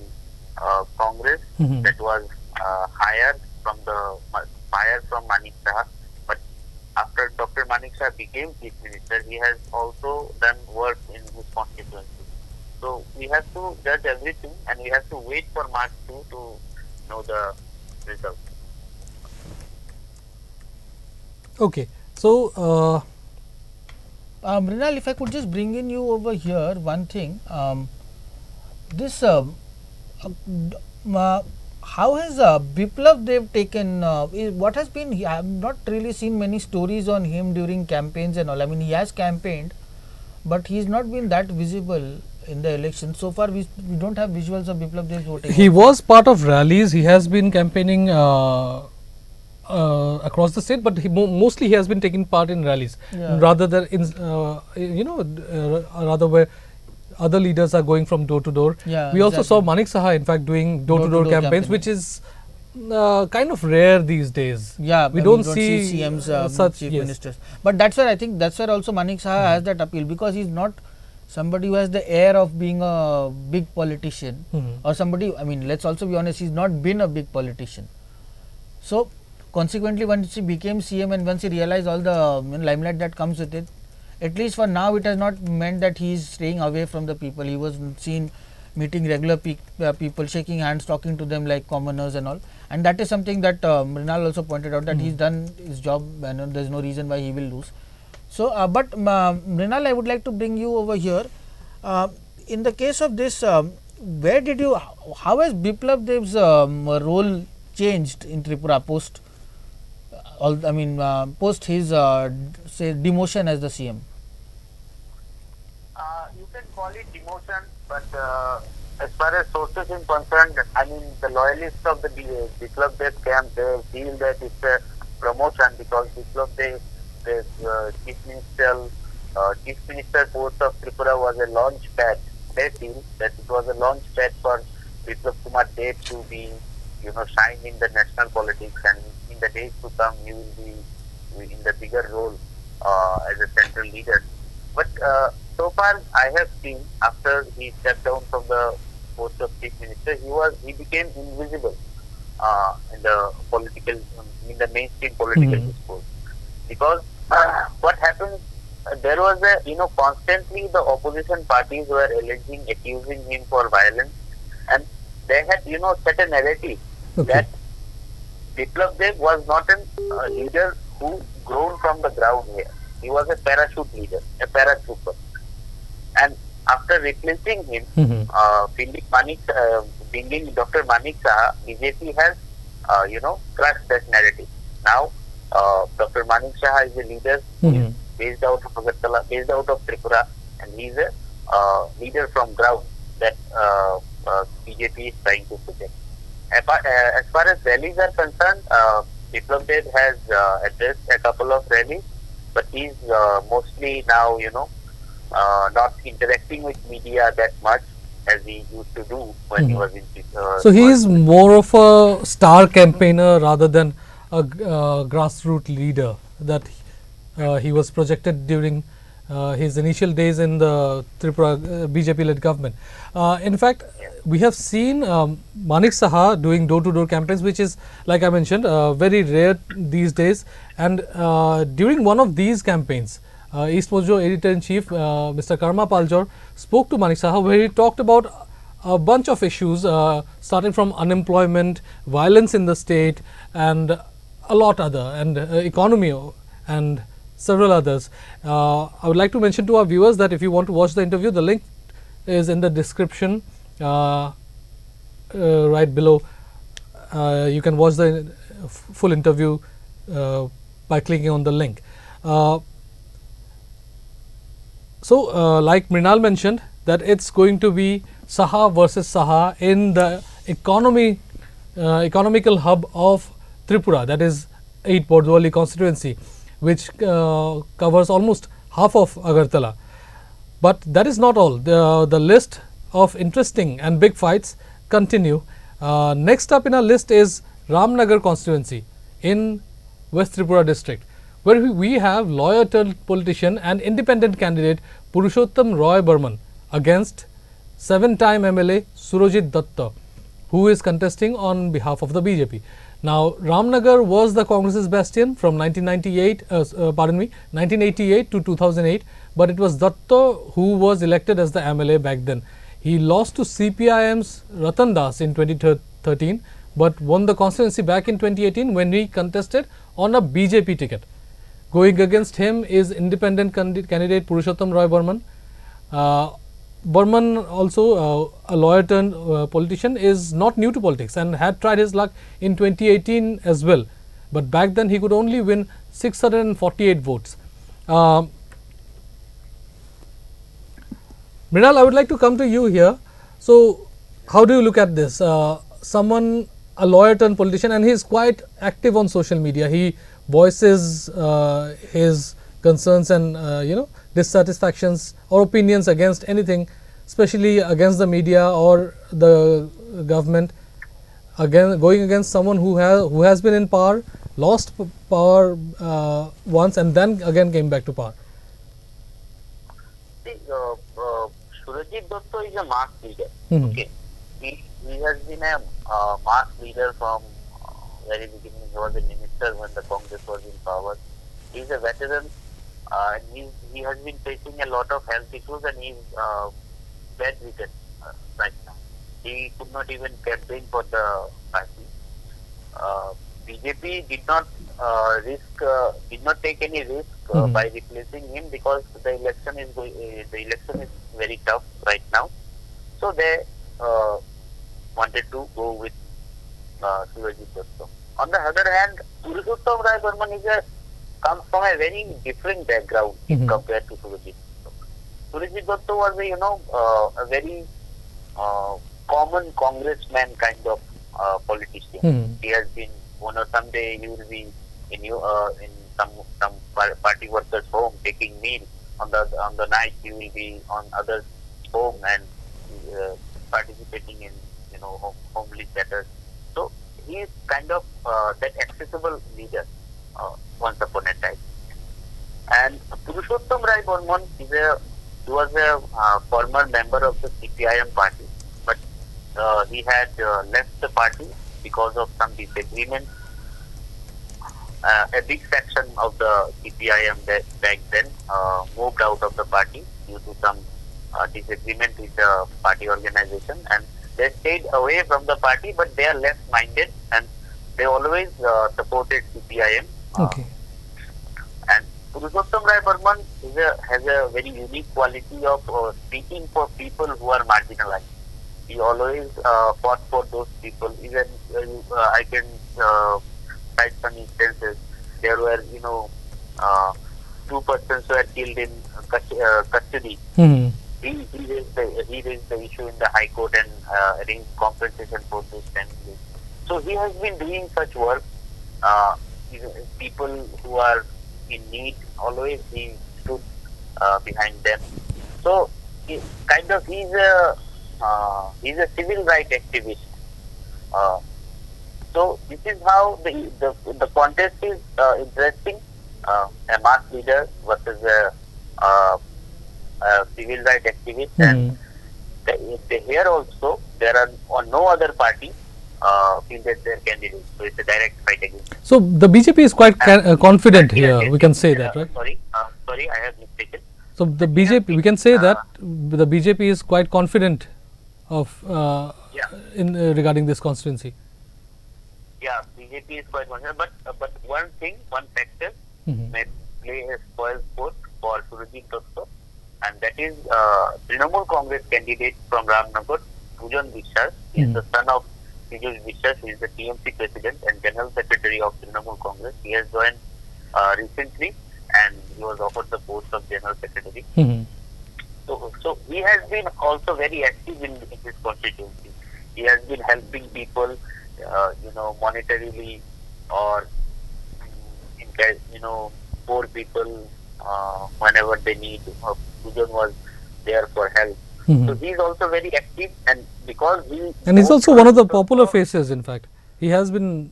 Congress, that was higher from Manik Shah. But after Dr. Manik Shah became chief minister, he has also done work in his constituency. So we have to judge everything, and we have to wait for March 2 to know the result. Okay, so Mrinal, if I could just bring in you over here, one thing, this how has Biplav Dev taken, what has been, I have not really seen many stories on him during campaigns and all. I mean, he has campaigned, but he's not been that visible in the election. So far, we don't have visuals of Biplav Dev voting. he was part of rallies. He has been campaigning across the state, but mostly he has been taking part in rallies, rather than in rather where other leaders are going from door to door. We also saw Manik Saha, in fact, doing door-to-door campaigns, which is kind of rare these days. We don't see CMs, such chief ministers. But that's where I think also Manik Saha has that appeal, because he's not somebody who has the air of being a big politician or somebody. I mean, let's also be honest, he's not been a big politician. So consequently, once he became CM and once he realized all the limelight that comes with it, at least for now, it has not meant that he is staying away from the people. He was seen meeting regular people, shaking hands, talking to them like commoners and all. And that is something that Mrinal also pointed out, that he's done his job and there's no reason why he will lose. So, but Mrinal, I would like to bring you over here. In the case of this, how has Biplav Dev's role changed in Tripura post his say demotion as the CM? You can call it demotion, but as far as sources is concerned, I mean, the loyalists of the Biplav Dev camp, they feel that it's a promotion, because Biplav Dev the chief minister post of Tripura was a launch pad. They feel that it was a launch pad for Biplab Kumar Deb to be, shine in the national politics, and in the days to come, he will be in the bigger role as a central leader. But so far, I have seen after he stepped down from the post of chief minister, he became invisible in the mainstream political discourse. Because what happened, there was constantly the opposition parties were accusing him for violence, and they had set a narrative that Biplab Deb was not a leader who grown from the ground here. He was a parachute leader, a paratrooper. And after replacing him, bringing Dr. Manik Saha, BJP has, crushed that narrative. Now, Dr. Manik Saha is a leader based out of Agartala, based out of Tripura, and he is a leader from ground that BJP is trying to project. As far as rallies are concerned, Biplab Deb has addressed a couple of rallies, but he's mostly now, not interacting with media that much as he used to do when he was in. So he is more of a star campaigner rather than a grassroots leader that he was projected during his initial days in the Tripura BJP-led government. In fact, we have seen Manik Saha doing door-to-door campaigns, which is, like I mentioned, very rare these days. And during one of these campaigns, EastMojo editor-in-chief, Mr. Karma Paljor, spoke to Manik Saha, where he talked about a bunch of issues, starting from unemployment, violence in the state, and a lot other, and economy and several others. I would like to mention to our viewers that if you want to watch the interview, the link is in the description right below. You can watch the full interview by clicking on the link. So, like Mrinal mentioned, that it's going to be Saha versus Saha in the economical hub of Tripura, that is 8 Bordwali constituency, which covers almost half of Agartala. But that is not all. The list of interesting and big fights continue. Next up in our list is Ramnagar constituency in West Tripura district, where we have lawyer turned politician and independent candidate Purushottam Roy Burman against 7-time MLA Surojit Datta, who is contesting on behalf of the BJP. Now, Ramnagar was the Congress's bastion from 1988 to 2008, but it was Datta who was elected as the MLA back then. He lost to CPIM's Ratan Das in 2013, but won the constituency back in 2018 when he contested on a BJP ticket. Going against him is independent candidate Purushottam Roy Burman. Burman, also a lawyer turned politician, is not new to politics and had tried his luck in 2018 as well. But back then he could only win 648 votes. Mrinal, I would like to come to you here. So, how do you look at this? A lawyer turned politician, and he is quite active on social media. He voices his concerns and dissatisfactions or opinions against anything, especially against the media or the government. Again, going against someone who has been in power, lost power once, and then again came back to power. See, Surojit Datta is a mass leader. Okay, he has been a mass leader from very beginning. He was a minister when the Congress was in power. He is a veteran. He has been facing a lot of health issues, and he is bedridden right now. He could not even campaign for the party. BJP did not take any risk by replacing him, because the election is very tough right now. So they wanted to go with Surojit Datta. On the other hand, Purushottam Roy Burman comes from a very different background compared to Surojit Datta. Surojit Datta was a very common congressman kind of politician. He has been, someday he will be in some party workers' home taking meal. On the night, he will be on others' home and participating in homely chatters. So he is kind of that accessible leader once upon a time. And Purushottam Rai Burman was a former member of the CPIM party, but he had left the party because of some disagreement. A big section of the CPIM back then moved out of the party due to some disagreement with the party organization, and they stayed away from the party, but they are left-minded and they always supported CPIM. Okay. And Purushottam Rai Burman has a very unique quality of speaking for people who are marginalized. He always fought for those people. Even I can cite some instances. There were, two persons were killed in custody. Hmm. He raised the issue in the High Court and arranged compensation for those families. So he has been doing such work. People who are in need, always he stood behind them. So he's a civil rights activist. So this is how the contest is interesting. A mass leader versus a civil rights activist, and here also there are no other party fielded their candidates. So it's a direct fight again. So the BJP is quite confident here. We can say that, right? Sorry, I have mistaken. So the BJP, we can say that the BJP is quite confident of regarding this constituency. Yeah, BJP is quite confident, but one factor may play a spoil sport for Surajit Dutta, and that is Trinamool Congress candidate from Ramnagar, Pujan Vishwas. He is the son of Piyush Vishwas, who is the TMC president and general secretary of Trinamool Congress. He has joined recently, and he was offered the post of general secretary. So he has been also very active in his constituency. He has been helping people, monetarily or poor people whenever they need. Pujan was there for help. So he is also very active, and because he's also one of the popular faces. In fact, he has been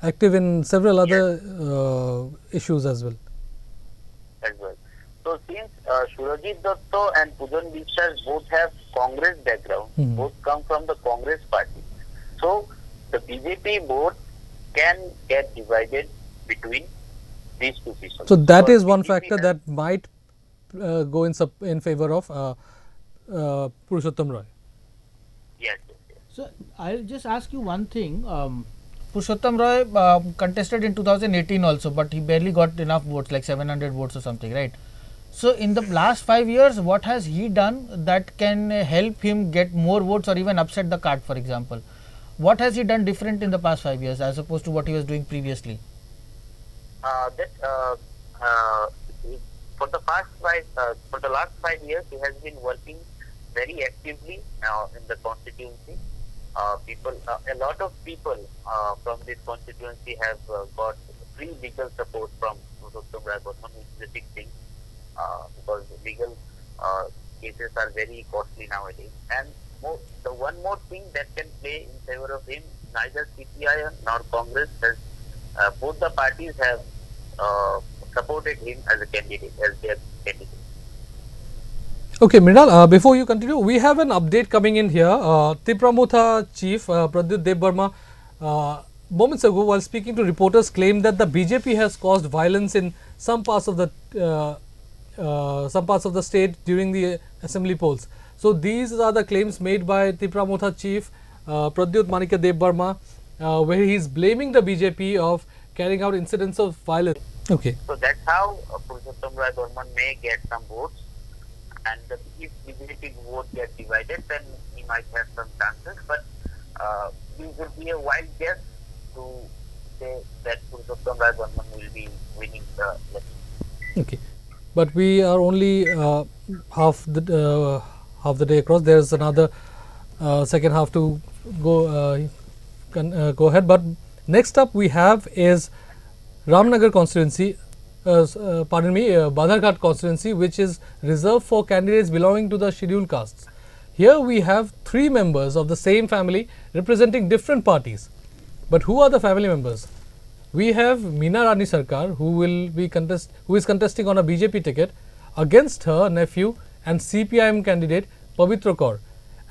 active in several other issues as well. So since Surajit Dutta and Pujan Vishwas both have Congress background, both come from the Congress party. So the BJP vote can get divided between these two people. So that is one factor that might go in favor of Purushottam Roy. Yes. So I'll just ask you one thing. Purushottam Roy contested in 2018 also, but he barely got enough votes, like 700 votes or something, right? So in the last 5 years, what has he done that can help him get more votes or even upset the cart, for example? What has he done different in the past 5 years as opposed to what he was doing previously? For the last 5 years, he has been working very actively in the constituency. A lot of people from this constituency have got free legal support from Purushottam Rai Burman, which is a big thing because legal cases are very costly nowadays. And the one more thing that can play in favor of him, neither CPI nor Congress has, both the parties have supported him as a candidate, as their candidate. Okay, Mrinal, before you continue, we have an update coming in here. TIPRA Motha chief Pradyut Dev Burma moments ago, while speaking to reporters, claimed that the BJP has caused violence in some parts of the state during the assembly polls. So these are the claims made by TIPRA Motha chief Pradyut Dev Burma, where he is blaming the BJP of carrying out incidents of violence. Okay. So that's how Purushottam Rai Burman may get some votes, and if BJP vote get divided, then he might have some chances. But it would be a wild guess to say that Purushottam Rai Burman will be winning the election. Okay, but we are only half the day across. There is another second half to go ahead. But Next up we have is Ramnagar constituency, Badharghat constituency, which is reserved for candidates belonging to the scheduled castes. Here we have 3 members of the same family representing different parties. But who are the family members? We have Meena Rani Sarkar, who is contesting on a BJP ticket against her nephew and CPIM candidate Pavitra Kaur,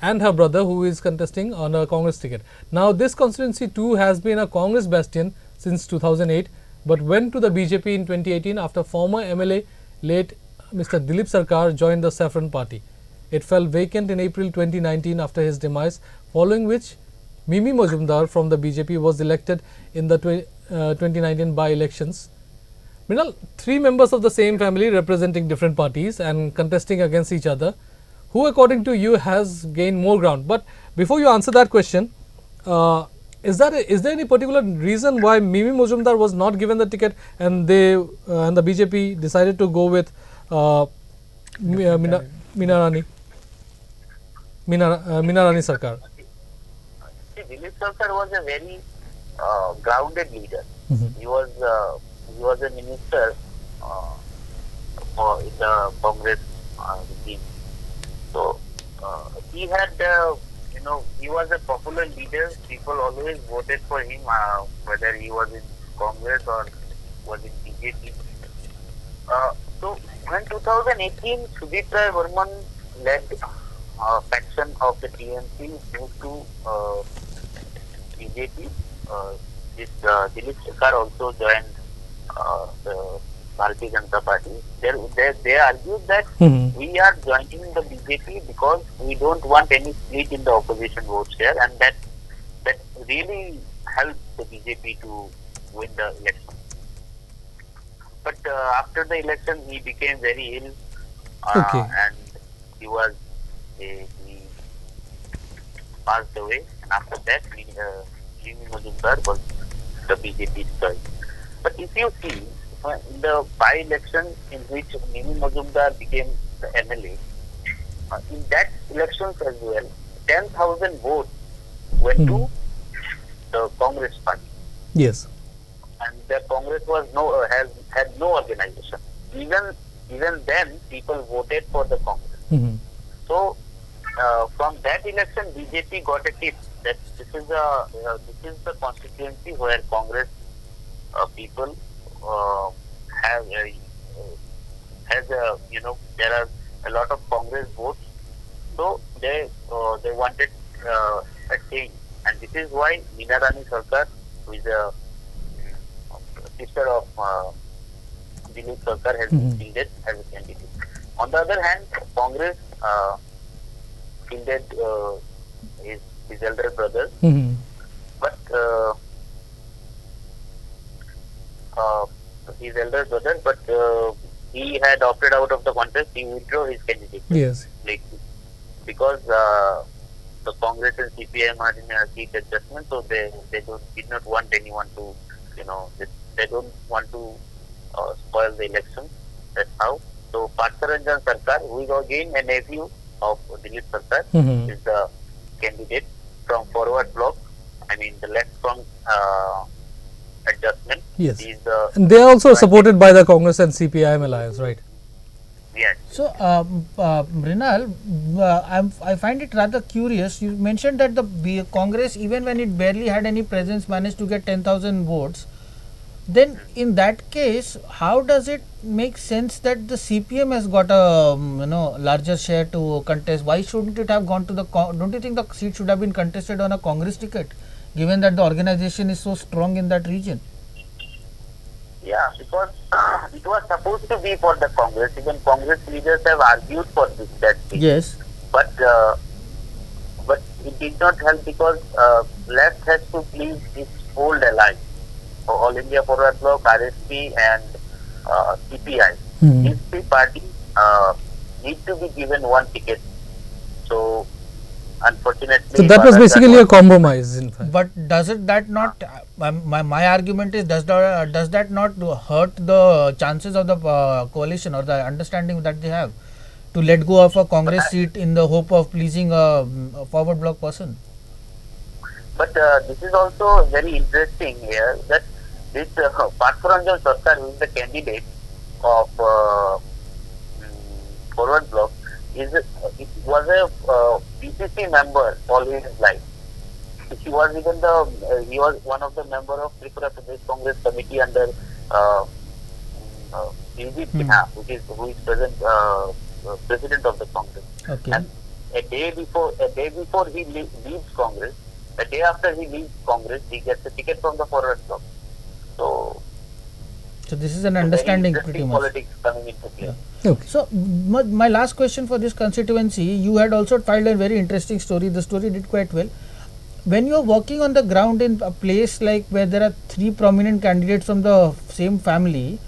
and her brother, who is contesting on a Congress ticket. Now, this constituency too has been a Congress bastion since 2008, but went to the BJP in 2018 after former MLA late Mr. Dilip Sarkar joined the Saffron party. It fell vacant in April 2019 after his demise, following which Mimi Majumdar from the BJP was elected in the 2019 by-elections. Mrinal, 3 members of the same family representing different parties and contesting against each other. Who, according to you, has gained more ground? But before you answer that question, is there any particular reason why Mimi Majumdar was not given the ticket and the BJP decided to go with Meena Rani Sarkar? See, Dilip Sarkar was a very grounded leader. He was a minister in the Congress regime. So he had, he was a popular leader. People always voted for him, whether he was in Congress or was in BJP. So when 2018, Sudipta Varman led faction of the TMC moved to BJP. This Dilip Sarkar also joined the Bharatiya Janata Party. They argued that we are joining the BJP because we don't want any split in the opposition votes here, and that really helped the BJP to win the election. But after the election, he became very ill, and he passed away. And after that, Mimi Majumdar was the BJP's choice. But if you see, in the by-election in which Mimi Majumdar became the MLA, in that elections as well, 10,000 votes went to the Congress party. Yes. And the Congress was had no organization. Even then, people voted for the Congress. So from that election, BJP got a tip that this is the constituency where Congress people there are a lot of Congress votes, so they wanted a change, and this is why Meena Rani Sarkar, who is a sister of Dilip Sarkar, has been fielded as a candidate. On the other hand, Congress fielded his elder brother, but he had opted out of the contest. He withdrew his candidature. Yes. Because the Congress and CPIM are in a seat adjustment, so they did not want anyone to, they don't want to spoil the election. That's how. So Partharanjan Sarkar, who is again a nephew of Dilip Sarkar, is the candidate from Forward Bloc. I mean the left front adjustment. Yes. And they are also supported by the Congress and CPIM alliance, right? Yes. So, Mrinal, I find it rather curious. You mentioned that the Congress, even when it barely had any presence, managed to get 10,000 votes. Then, in that case, how does it make sense that the CPM has got a larger share to contest? Why shouldn't it have gone to the? Don't you think the seat should have been contested on a Congress ticket, given that the organization is so strong in that region? Yeah, because it was supposed to be for the Congress. Even Congress leaders have argued for that seat. Yes. But it did not help because left has to please its old allies. All India Forward Bloc, RSP and CPI. These 3 parties need to be given one ticket. So, unfortunately... So, that was basically a compromise, in fact. But does that not... my argument is, does that not hurt the chances of the coalition or the understanding that they have to let go of a Congress seat in the hope of pleasing a Forward Bloc person? But this is also very interesting here that this Partharanjan Sarkar, who is the candidate of Forward Bloc, was a PCC member all his life. He was one of the member of Tripura Pradesh Congress Committee under who is present president of the Congress. Okay. And a day before he leaves Congress, a day after he leaves Congress, he gets a ticket from the Forward Bloc. So this is an understanding pretty much. Politics coming into play. Yeah. Okay. So my last question for this constituency, you had also filed a very interesting story. The story did quite well. When you are working on the ground in a place like where there are 3 prominent candidates from the same family,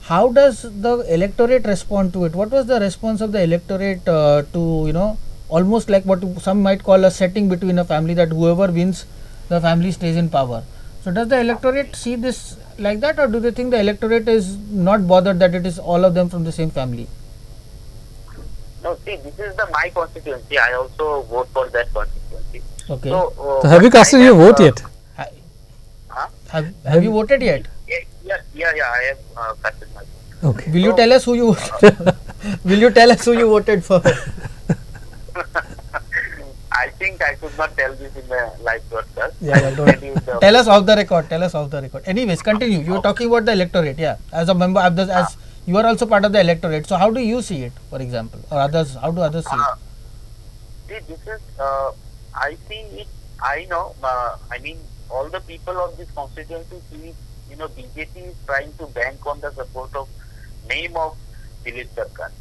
how does the electorate respond to it? What was the response of the electorate to almost like what some might call a setting between a family, that whoever wins, the family stays in power? So does the electorate see this like that, or do they think the electorate is not bothered that it is all of them from the same family? No, see, this is my constituency. I also vote for that constituency. Okay. So have you casted your vote yet? Have you voted yet? Yeah, I have casted my vote. Okay. Will you tell us who you will you tell us who you voted for? I think I could not tell this in the live broadcast. Don't. Tell us off the record. Anyways, continue. You were talking about the electorate. Yeah, as a member of as you are also part of the electorate. So how do you see it, for example, or others? How do others see it? See, this is I see it. I know. I mean, all the people of this constituency see. BJP is trying to bank on the support of name of Dilip Sarkar,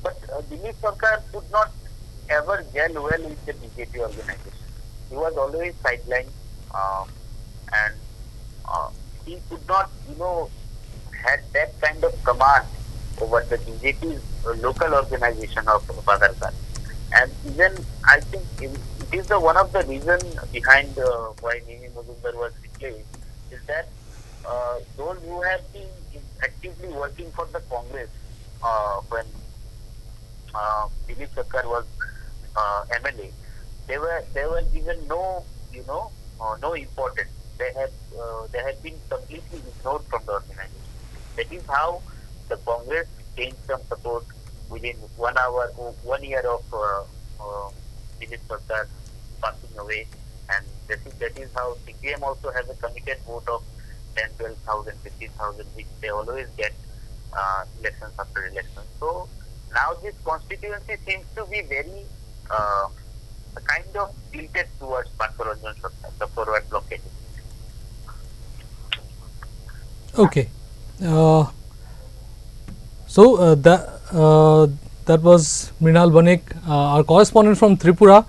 but Dilip Sarkar could not ever gel well with the BJP organization. He was always sidelined, and he could not, had that kind of command over the BJP's local organization of Badar. And even I think it is one of the reasons behind why Mimi Majumdar was replaced is that those who have been actively working for the Congress when Dilip Sarkar was MLA, they were given no importance. They had been completely ignored from the organization. That is how the Congress gained some support within 1 year of Dilip Sarkar passing away, and that is how CPM also has a committed vote of 10, 12,000, 15,000, which they always get elections after elections. So now this constituency seems to be very kind of tilted towards Partharanjan Sarkar, the Forward Bloc. Okay. So that was Mrinal Banik, our correspondent from Tripura,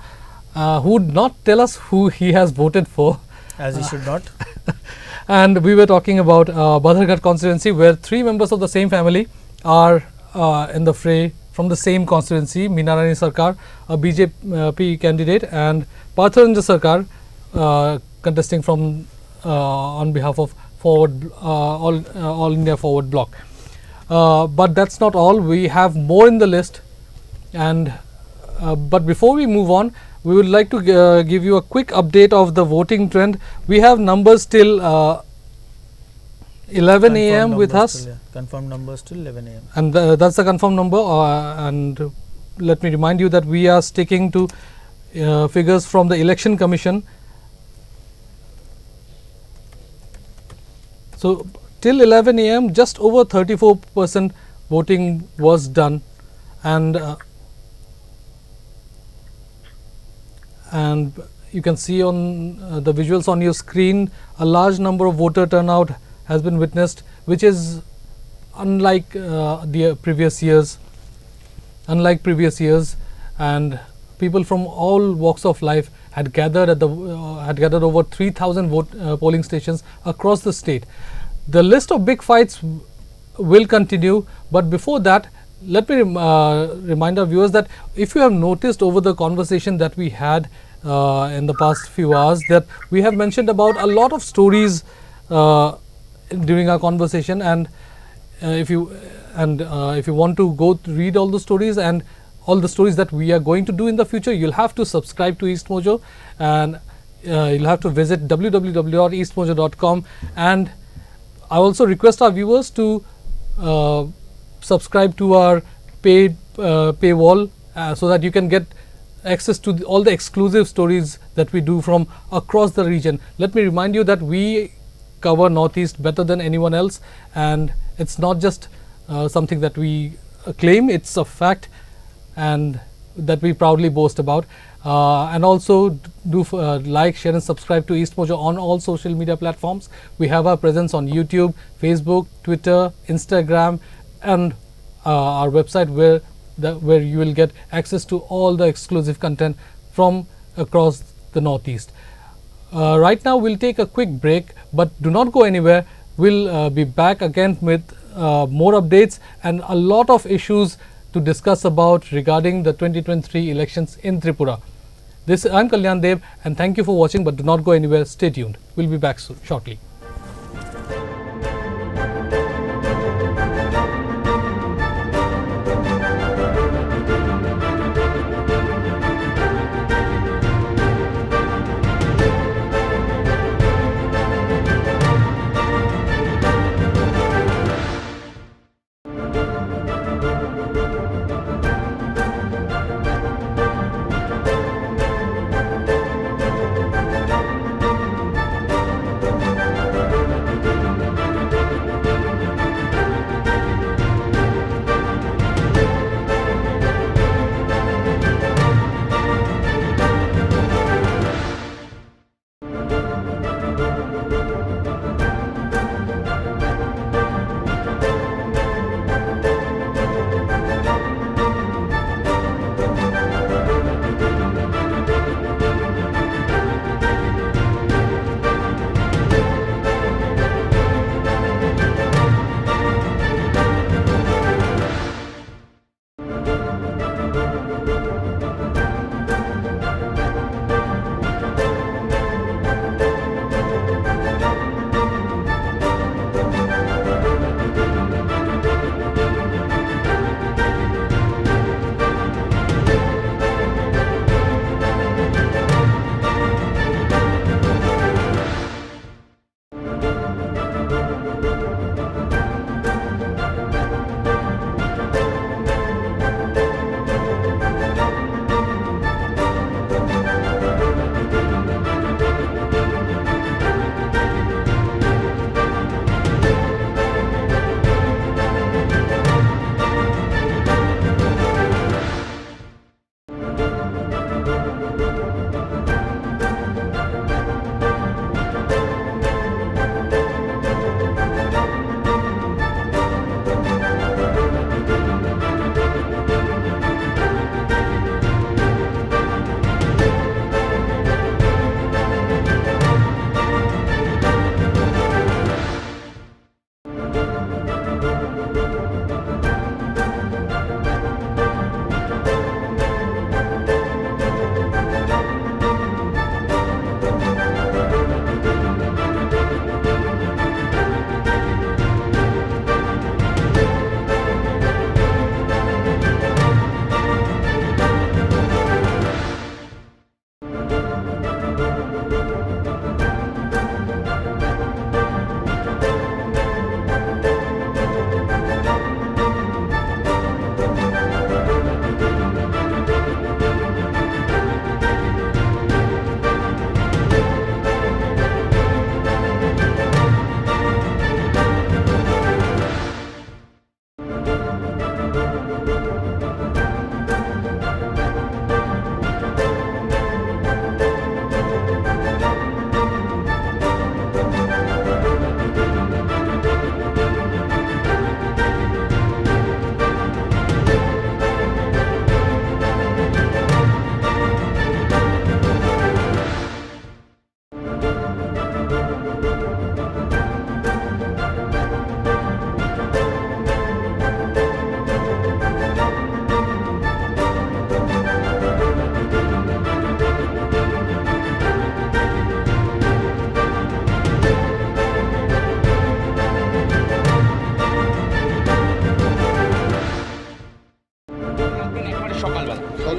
who would not tell us who he has voted for. As he should not. And we were talking about Badharghat constituency, where 3 members of the same family are in the fray from the same constituency. Meenarani Sarkar, a BJP candidate, and Partharanjan Sarkar contesting from on behalf of Forward All India Forward Bloc. But that's not all. We have more in the list, and but before we move on, we would like to give you a quick update of the voting trend. We have numbers till 11 a.m. with us. Confirmed numbers till 11 a.m. And that's the confirmed number. And let me remind you that we are sticking to figures from the Election Commission. So till 11 a.m. just over 34% voting was done, and you can see on the visuals on your screen, a large number of voter turnout has been witnessed, which is unlike the previous years. And people from all walks of life had gathered at over 3,000 polling stations across the state. The list of big fights will continue, but before that, let me remind our viewers that if you have noticed over the conversation that we had in the past few hours, that we have mentioned about a lot of stories during our conversation, and if you want to go to read all the stories and all the stories that we are going to do in the future, you'll have to subscribe to EastMojo and you'll have to visit www.eastmojo.com, and I also request our viewers to subscribe to our paid paywall so that you can get access to all the exclusive stories that we do from across the region. Let me remind you that we cover Northeast better than anyone else, and it's not just something that we claim, it's a fact and that we proudly boast about. And also do like, share and subscribe to EastMojo on all social media platforms. We have our presence on YouTube, Facebook, Twitter, Instagram, and our website where you will get access to all the exclusive content from across the Northeast. Right now we'll take a quick break, but do not go anywhere. We'll be back again with more updates and a lot of issues to discuss about regarding the 2023 elections in Tripura. I'm Kalyan Dev, and thank you for watching, but do not go anywhere. Stay tuned. We'll be back shortly.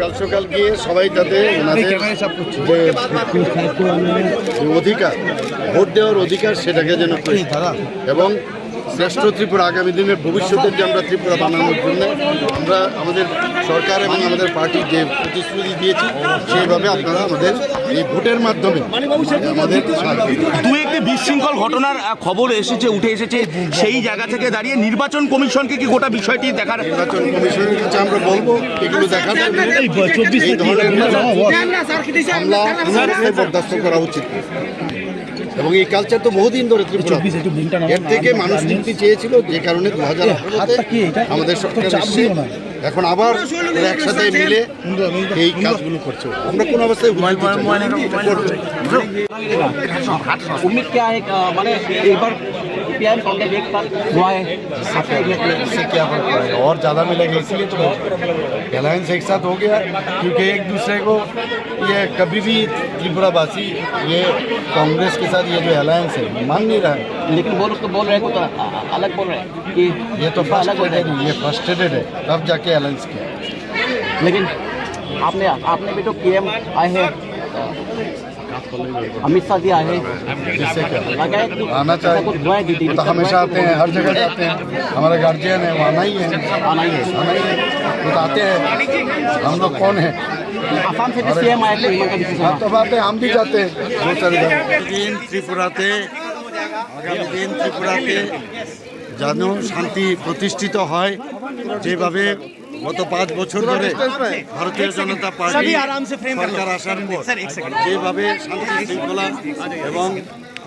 সকাল সকাল গিয়ে সবাই তাদের অধিকার vote দেওয়ার অধিকার সেটাকে যেন এবং শ্রেষ্ঠ ত্রিপুরা আগামী দিনের ভবিষ্যতের যে আমরা ত্রিপুরা বানানোর জন্য আমরা আমাদের সরকার এবং আমাদের পার্টি যে প্রতিশ্রুতি দিয়েছি সেইভাবে আপনারা আমাদের এই ভোটের মাধ্যমে আমাদের দু একটি বিশৃঙ্খল ঘটনার খবর এসেছে উঠে এসেছে সেই জায়গা থেকে দাঁড়িয়ে নির্বাচন কমিশনকে কি গোটা বিষয়টি দেখার নির্বাচন কমিশনের কাছে আমরা বলবো এগুলো দেখার এই ধরনের হামলা বরদাস্ত করা উচিত এবং এই কালচার তো বহুদিন ধরে ত্রিপুরা এর থেকে মানুষ মুক্তি চেয়েছিল যে কারণে 2018-তে আমাদের সরকার এসেছে এখন আবার একসাথে মিলে এই কাজগুলো করছে আমরা কোন অবস্থায় उम्मीद क्या है माने एक बार पीएम कांग्रेस एक साथ हुआ है इससे क्या फर्क पड़ेगा और ज़्यादा मिलेगा इसलिए तो अलायंस एक साथ हो गया क्योंकि एक दूसरे को ये कभी भी त्रिपुरावासी ये कांग्रेस के साथ ये जो अलायंस है मान नहीं रहा है लेकिन वो लोग तो बोल रहे हैं तो अलग बोल रहे हैं कि ये तो फर्स्टेड है ये फर्स्टेड है तब जाके अलायंस किया लेकिन आपने भी तो पीएम आए हैं अमित शाह जी आए हैं जिससे क्या आना चाहिए तो हमेशा आते हैं हर जगह जाते हैं हमारे गार्जियन है वो आना ही है तो आते हैं हम लोग कौन है आसाम से भी सीएम आए थे तो बात है हम भी जाते हैं बहुत सारे दिन त्रिपुराते আগামী দিন ত্রিপুরাতে যেন শান্তি প্রতিষ্ঠিত হয় যেভাবে গত 5 বছর ধরে ভারতীয় জনতা পার্টি সরকার আসার পর যেভাবে শান্তি শৃঙ্খলা এবং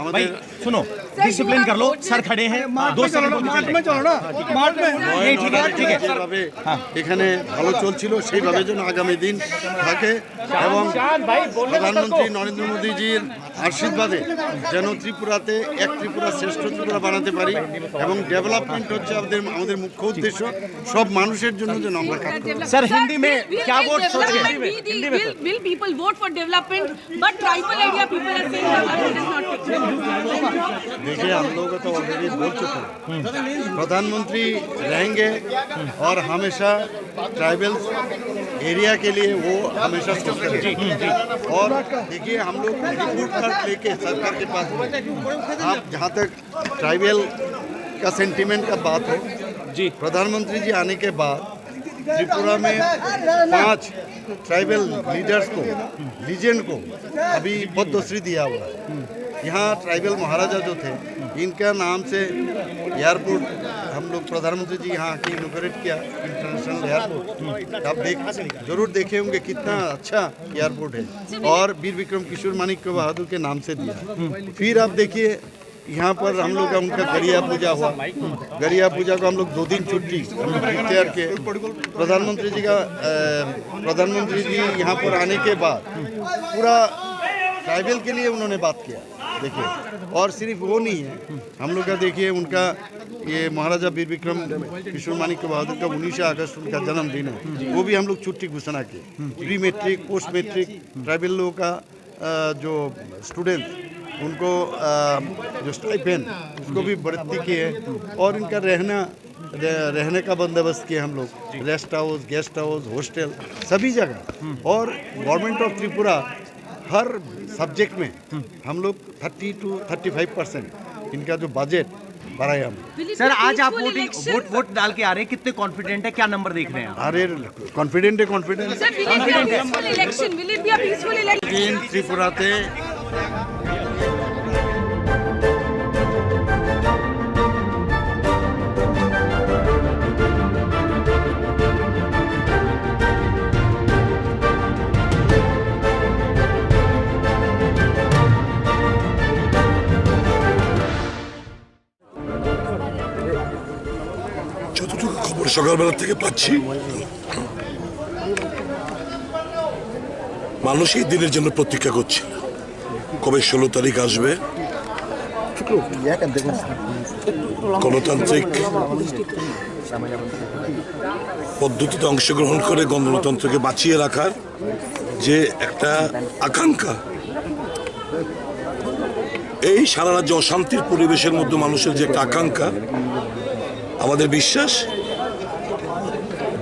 আমাদের सुनो डिसिप्लिन कर लो सर खड़े हैं 2 सेकंड में चलो ना मार्ट में ठीक है যেভাবে এখানে ভালো চলছিল সেইভাবে যেন আগামী দিন থাকে এবং প্রধানমন্ত্রী নরেন্দ্র মোদীজির আশীর্বাদে যেন ত্রিপুরাতে এক ত্রিপুরা শ্রেষ্ঠ ত্রিপুরা বানাতে পারি এবং ডেভেলপমেন্ট হচ্ছে আমাদের মুখ্য উদ্দেশ্য সব মানুষের জন্য যেন আমরা কাজ করি सर हिंदी में क्या वोट सोच रहे हैं will people vote for development but tribal area people are saying it is not देखिए हम लोग तो ऑलरेडी बोल चुके हैं प्रधानमंत्री रहेंगे और हमेशा ट्राइबल एरिया के लिए वो हमेशा सोचते हैं और देखिए हम लोग रिपोर्ट कार्ड लेके सरकार के पास आप जहाँ तक ट्राइबल का सेंटिमेंट का बात हो जी प्रधानमंत्री जी आने के बाद त्रिपुरा में 5 ट्राइबल लीडर्स को लीजेंड को अभी पद्मश्री दिया हुआ है यहाँ ट्राइबल महाराजा जो थे इनका नाम से एयरपोर्ट हम लोग प्रधानमंत्री जी यहाँ की इनोग्रेट किया इंटरनेशनल एयरपोर्ट आप जरूर देखे होंगे कितना अच्छा एयरपोर्ट है और वीर विक्रम किशोर माणिक्य बहादुर के नाम से दिया फिर आप देखिए यहाँ पर हम लोग का उनका गरिया पूजा हुआ गरिया पूजा को हम लोग 2 दिन छुट्टी तैयार किए प्रधानमंत्री जी यहाँ पर आने के बाद पूरा ट्राइबल के लिए उन्होंने बात किया देखिए और सिर्फ वो नहीं है हम लोग का देखिए उनका ये महाराजा वीर विक्रम किशोर माणिक्य बहादुर का 19 अगस्त उनका जन्मदिन है वो भी हम लोग छुट्टी घोषणा किए pre matric post matric tribal लोगों का जो स्टूडेंट उनको जो स्टाइपेंड उसको भी बढ़ती की है और इनका रहने का बंदोबस्त किया हम लोग rest house guest house hostel सभी जगह और government of Tripura her subject में हम लोग 30 to 35% इनका जो बजट बढ़ाया हम सर आज आप वोट डाल के आ रहे हैं कितने कॉन्फिडेंट है क्या नंबर देख रहे हैं अरे कॉन्फिडेंट है कॉन्फिडेंट त्रिपुराते যতটুকু খবর সকালবেলা থেকে পাচ্ছি মানুষ এই দিনের জন্য প্রতীক্ষা করছে কবে 16 তারিখ আসবে গণতান্ত্রিক পদ্ধতিতে অংশগ্রহণ করে গণতন্ত্রকে বাঁচিয়ে রাখার যে একটা আকাঙ্ক্ষা এই সারা রাজ্যে অশান্তির পরিবেশের মধ্যে মানুষের যে একটা আকাঙ্ক্ষা আমাদের বিশ্বাস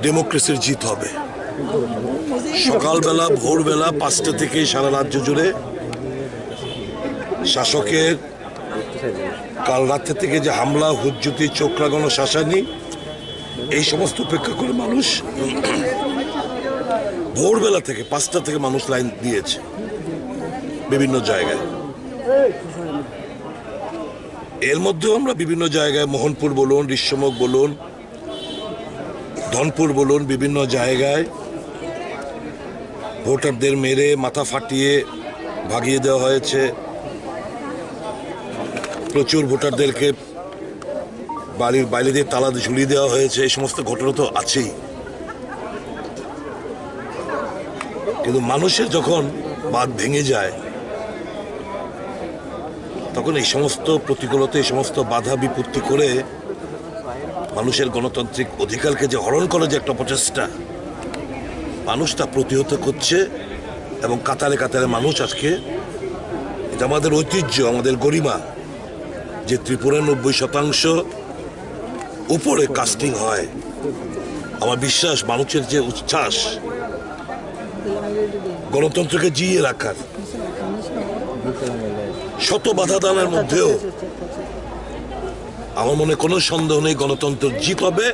ডেমোক্রেসির জিত হবে সকালবেলা ভোরবেলা 5টা থেকে সারা রাজ্য জুড়ে শাসকের কাল রাত্রে থেকে যে হামলা, হুজ্জুতি, চোখ লাগানো, শাসানি, এই সমস্ত উপেক্ষা করে মানুষ ভোরবেলা থেকে 5টা থেকে মানুষ লাইন দিয়েছে বিভিন্ন জায়গায়। এর মধ্যেও আমরা বিভিন্ন জায়গায়, মোহনপুর বলুন, ঋষ্যমুখ বলুন, ধনপুর বলুন, বিভিন্ন জায়গায় ভোটারদের মেরে মাথা ফাটিয়ে ভাগিয়ে দেওয়া হয়েছে। প্রচুর ভোটারদেরকে বাড়ির বাইরে দিয়ে তালা ঝুলিয়ে দেওয়া হয়েছে। এই সমস্ত ঘটনা তো আছেই, কিন্তু মানুষের যখন বাঁধ ভেঙে যায় তখন এই সমস্ত প্রতিকূলতা, এই সমস্ত বাধা বিপত্তি করে মানুষের গণতান্ত্রিক অধিকারকে যে হরণ করা যে একটা প্রচেষ্টা, মানুষ তা প্রতিহত করছে। এবং কাতারে কাতারে মানুষ আজকে, এটা আমাদের ঐতিহ্য, আমাদের গরিমা, যে ত্রিপুরা 90% উপরে কাস্টিং হয়। আমার বিশ্বাস মানুষের যে উচ্ছ্বাস গণতন্ত্রকে জিইয়ে রাখার, শত বাধা দানের মধ্যেও আমার মনে কোনো সন্দেহ নেই গণতন্ত্র জিত হবে,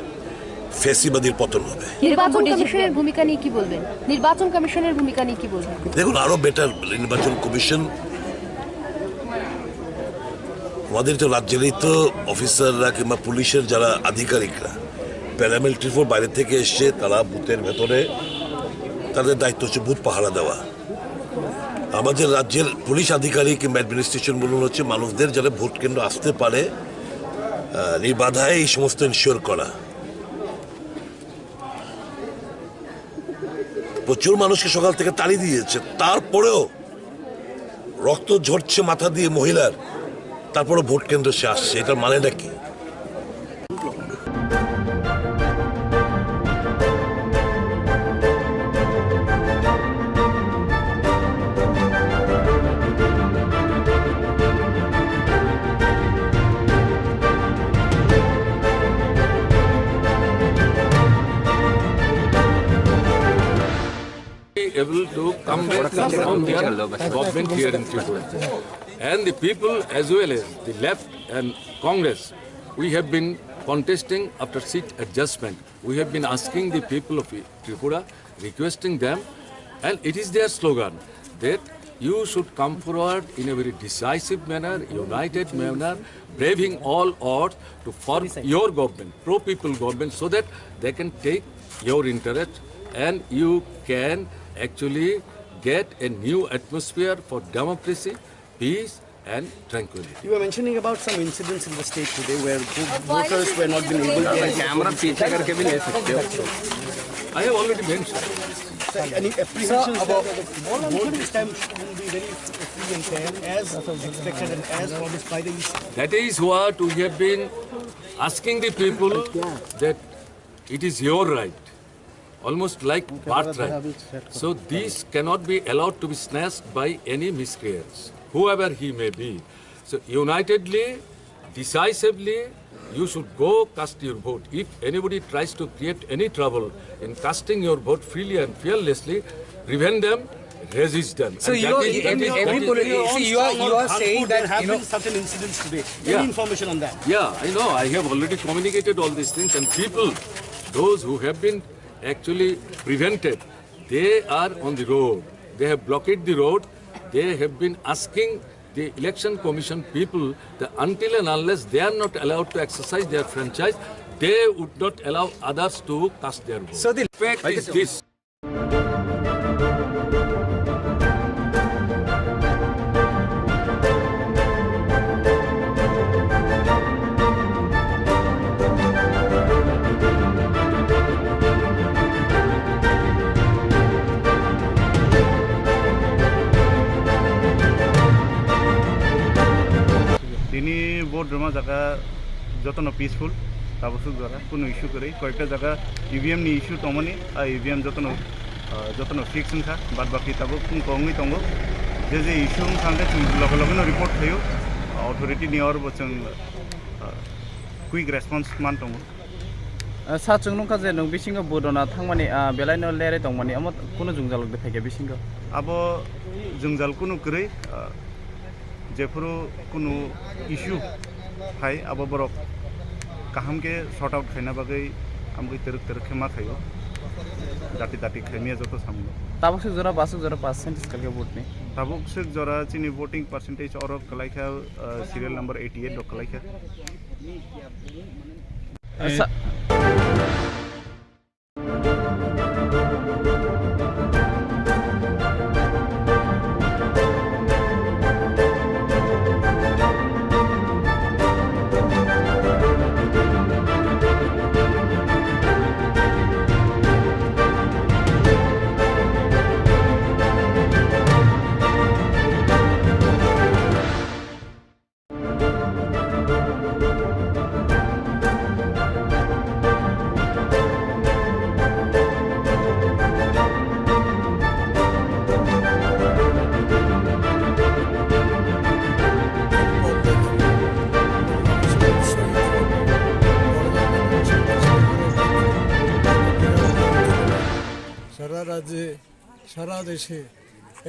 ফ্যাসিবাদীর পতন হবে। নির্বাচন কমিশনের ভূমিকা নিয়ে কি বলবেন? নির্বাচন কমিশনের ভূমিকা নিয়ে কি বলবেন? দেখুন, আরো বেটার নির্বাচন কমিশন। আমাদের তো রাজ্যেরই তো অফিসাররা কিংবা পুলিশের যারা আধিকারিকরা প্যারামিলিটারি ফোর্স বাইরে থেকে এসছে, তারা বুথের ভেতরে তাদের দায়িত্ব হচ্ছে বুথ পাহারা দেওয়া। আমাদের রাজ্যের পুলিশ আধিকারিক কিংবা অ্যাডমিনিস্ট্রেশন বলুন হচ্ছে মানুষদের যারা ভোট কেন্দ্র আসতে পারে নির্বাধায় এই সমস্ত ইনশিওর করা। প্রচুর মানুষকে সকাল থেকে তাড়ি দিয়েছে, তারপরেও রক্ত ঝরছে মাথা দিয়ে মহিলার, তারপরে ভোট কেন্দ্রে সে আসছে। এটার মানেটা কি? able to come back from their government here in Tripura. And the people as well as the left and Congress, we have been contesting after seat adjustment. We have been asking the people of Tripura, requesting them, and it is their slogan that you should come forward in a very decisive manner, united manner, braving all odds to form your government, pro-people government, so that they can take your interest and you can actually get a new atmosphere for democracy, peace and tranquility. You were mentioning about some incidents in the state today where voters were not been able to... I have already mentioned. Any apprehensions about vote this time will be very free and fair as expected and as promised by the East? That is what we have been asking the people, that it is your right, almost like birthright. So this cannot be allowed to be snatched by any miscreants, whoever he may be. So unitedly, decisively, you should go cast your vote. If anybody tries to create any trouble in casting your vote freely and fearlessly, prevent them, resist them. So you are saying that there have been certain incidents today. Yeah. Any information on that? Yeah, I know. I have already communicated all these things, and people, those who have been actually prevented, they are on the road. They have blocked the road. They have been asking the election commission people that until and unless they are not allowed to exercise their franchise, they would not allow others to cast their vote. So the fact is this. তিনি vote জমা জায়গা যতন peaceful তাবসুক দ্বারা কোনো issue করে কয়েকটা জায়গা EVM নি ইস্যু তমনি আর ইভিএম যতন ফিক্স খা বাদ বাকি তাবো কংই তঙ্গ যে ইস্যু খানতে লগে লগেনো রিপোর্ট থাयो অথরিটি नि और बचन क्विक रेस्पॉन्स मान तंगो साचुं नंखा जे नों बिसिंग बोदना थांमानि बेलायनो लेरे दंमानि अम कुनु जुंजालक देखायगे बिसिंग abo jungjal kunu krei jefuru kunu issue hai abo borok kaham ke sort out khaina bagai amgui teruk khema khayo dati khaimia joto samlo tabuk sik jora basuk jora percentage kalke vote ni tabuk sik jora chini voting percentage oro kalaikha serial number 88 dok kalaikha সারা রাজ্যে সারা দেশে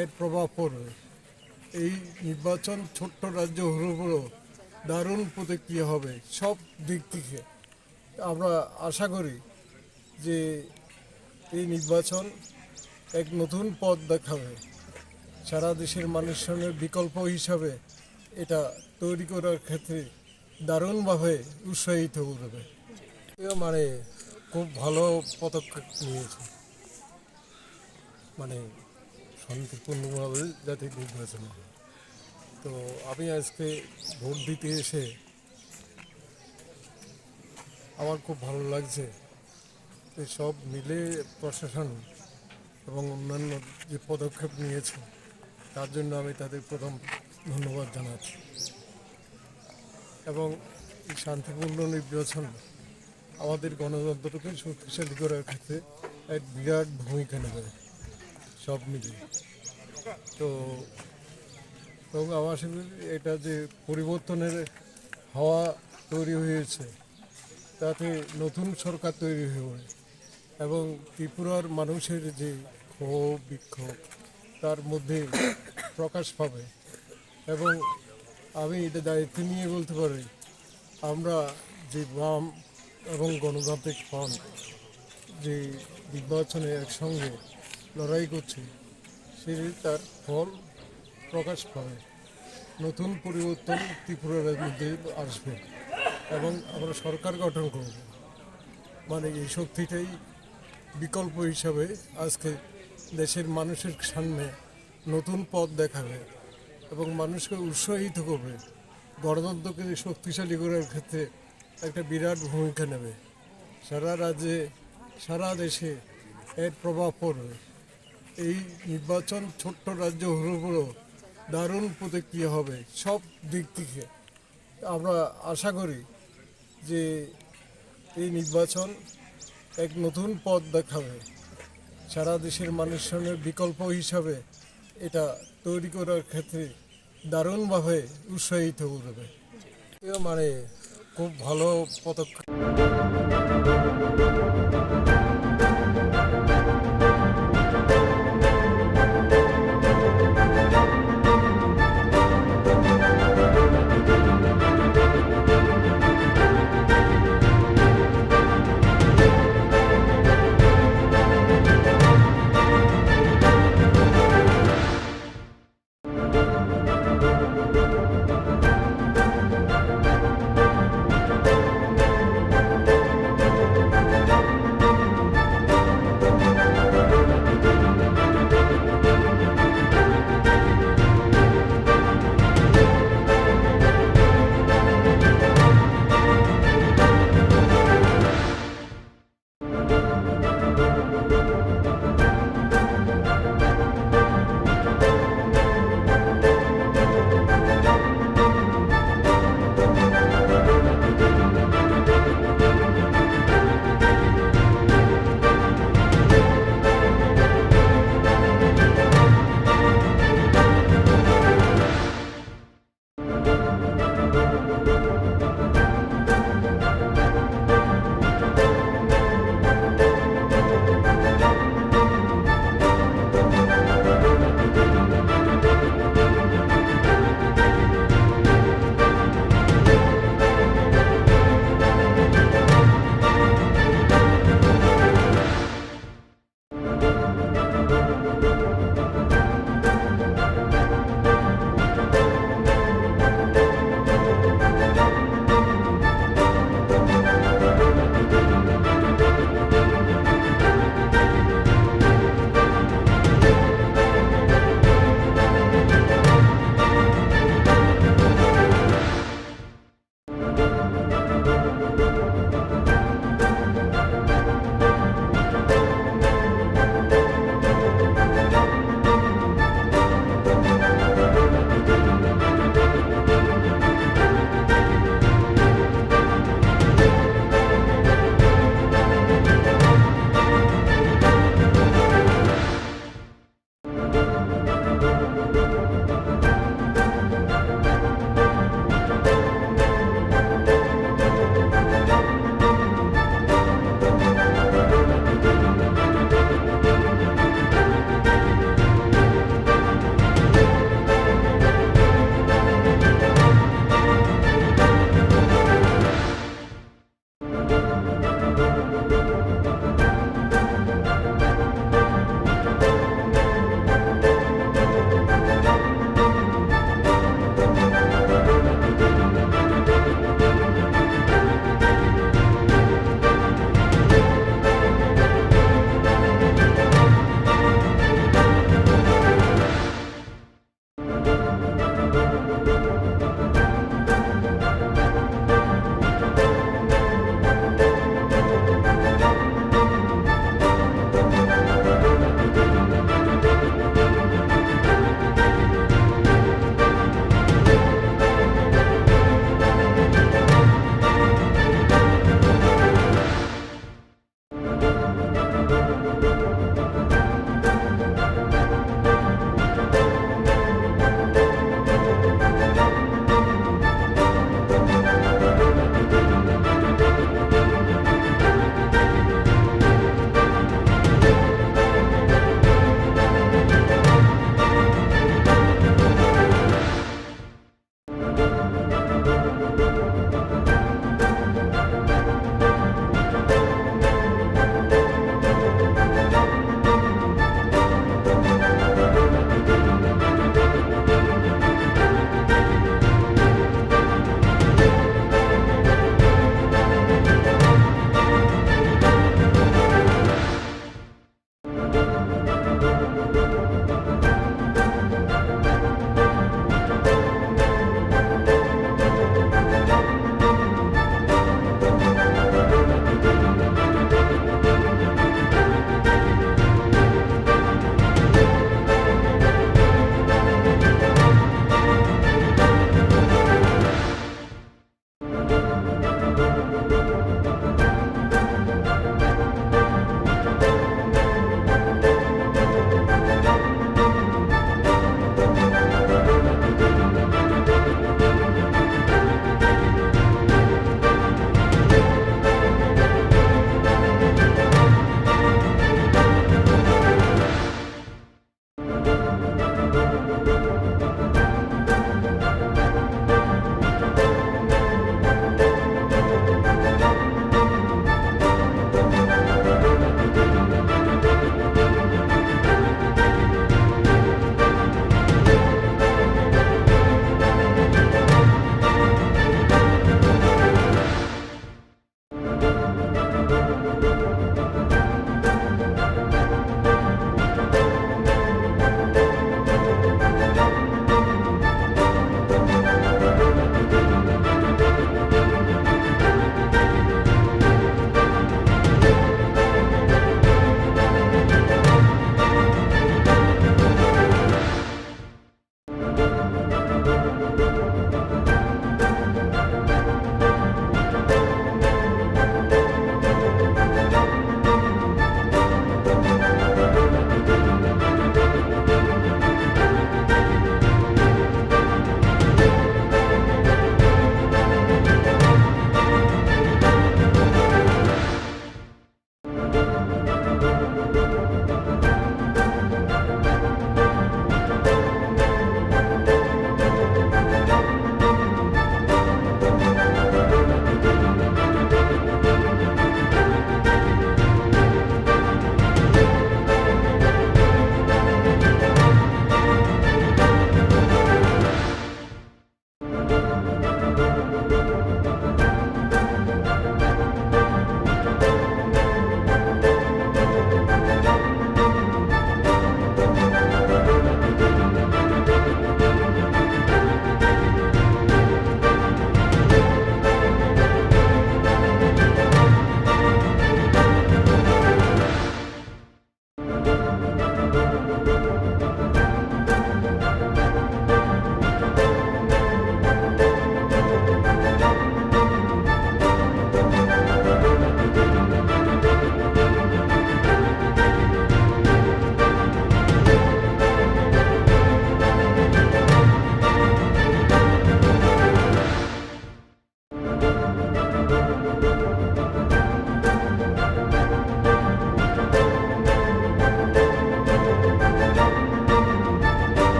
এর প্রভাব পড়বে। এই নির্বাচন ছোট্ট রাজ্য হলেও দারুণ প্রতিক্রিয়া হবে সব দিক থেকে। আমরা আশা করি যে এই নির্বাচন এক নতুন পথ দেখাবে, সারা দেশের মানুষের বিকল্প হিসাবে এটা তৈরি করার ক্ষেত্রে দারুণভাবে উৎসাহিত করবে। মানে খুব ভালো পদক্ষেপ নিয়েছে, মানে শান্তিপূর্ণভাবে যাতে নির্বাচন হয়। তো আমি আজকে ভোট দিতে এসে আমার খুব ভালো লাগছে। সব মিলে প্রশাসন এবং অন্যান্য যে পদক্ষেপ নিয়েছে তার জন্য আমি তাদের প্রথম ধন্যবাদ জানাচ্ছি। এবং এই শান্তিপূর্ণ নির্বাচন আমাদের গণতন্ত্রকে শক্তিশালী করার ক্ষেত্রে এক বিরাট ভূমিকা নেবে সব মিলিয়ে। তো এবং আমার সঙ্গে এটা যে পরিবর্তনের হাওয়া তৈরি হয়েছে তাতে নতুন সরকার তৈরি হয়ে এবং ত্রিপুরার মানুষের যে ক্ষোভ বিক্ষোভ তার মধ্যে প্রকাশ পাবে। এবং আমি এটা দায়িত্ব নিয়ে বলতে পারি, আমরা যে বাম এবং গণতান্ত্রিক ফ্রন্ট যে নির্বাচনে একসঙ্গে লড়াই করছি সে তার ফল প্রকাশ পাবে। নতুন পরিবর্তন ত্রিপুরার মধ্যে আসবে এবং আমরা সরকার গঠন করব। মানে এই শক্তিটাই বিকল্প হিসাবে আজকে দেশের মানুষের সামনে নতুন পথ দেখাবে এবং মানুষকে উৎসাহিত করবে। গণতন্ত্রকে শক্তিশালী করার ক্ষেত্রে একটা বিরাট ভূমিকা নেবে। সারা রাজ্যে সারা দেশে এর প্রভাব পড়বে। এই নির্বাচন ছোট্ট রাজ্য হলেও দারুণ প্রতিক্রিয়া হবে সব দিক থেকে। আমরা আশা করি যে এই নির্বাচন এক নতুন পথ দেখাবে, সারা দেশের মানুষের বিকল্প হিসাবে এটা তৈরি করার ক্ষেত্রে দারুণভাবে উৎসাহিত করবে। মানে খুব ভালো পদক্ষেপ।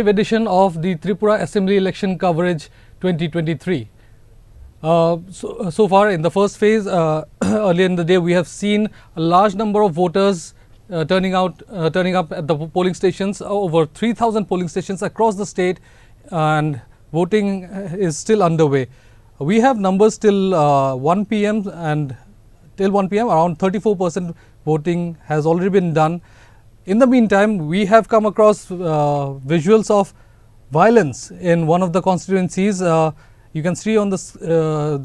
edition of the Tripura Assembly election coverage 2023. So far in the first phase, earlier in the day, we have seen a large number of voters turning up at the polling stations, over 3,000 polling stations across the state, and voting is still underway. We have numbers till 1 p.m. and till 1 p.m. around 34% voting has already been done. In the meantime, we have come across visuals of violence in one of the constituencies. You can see on the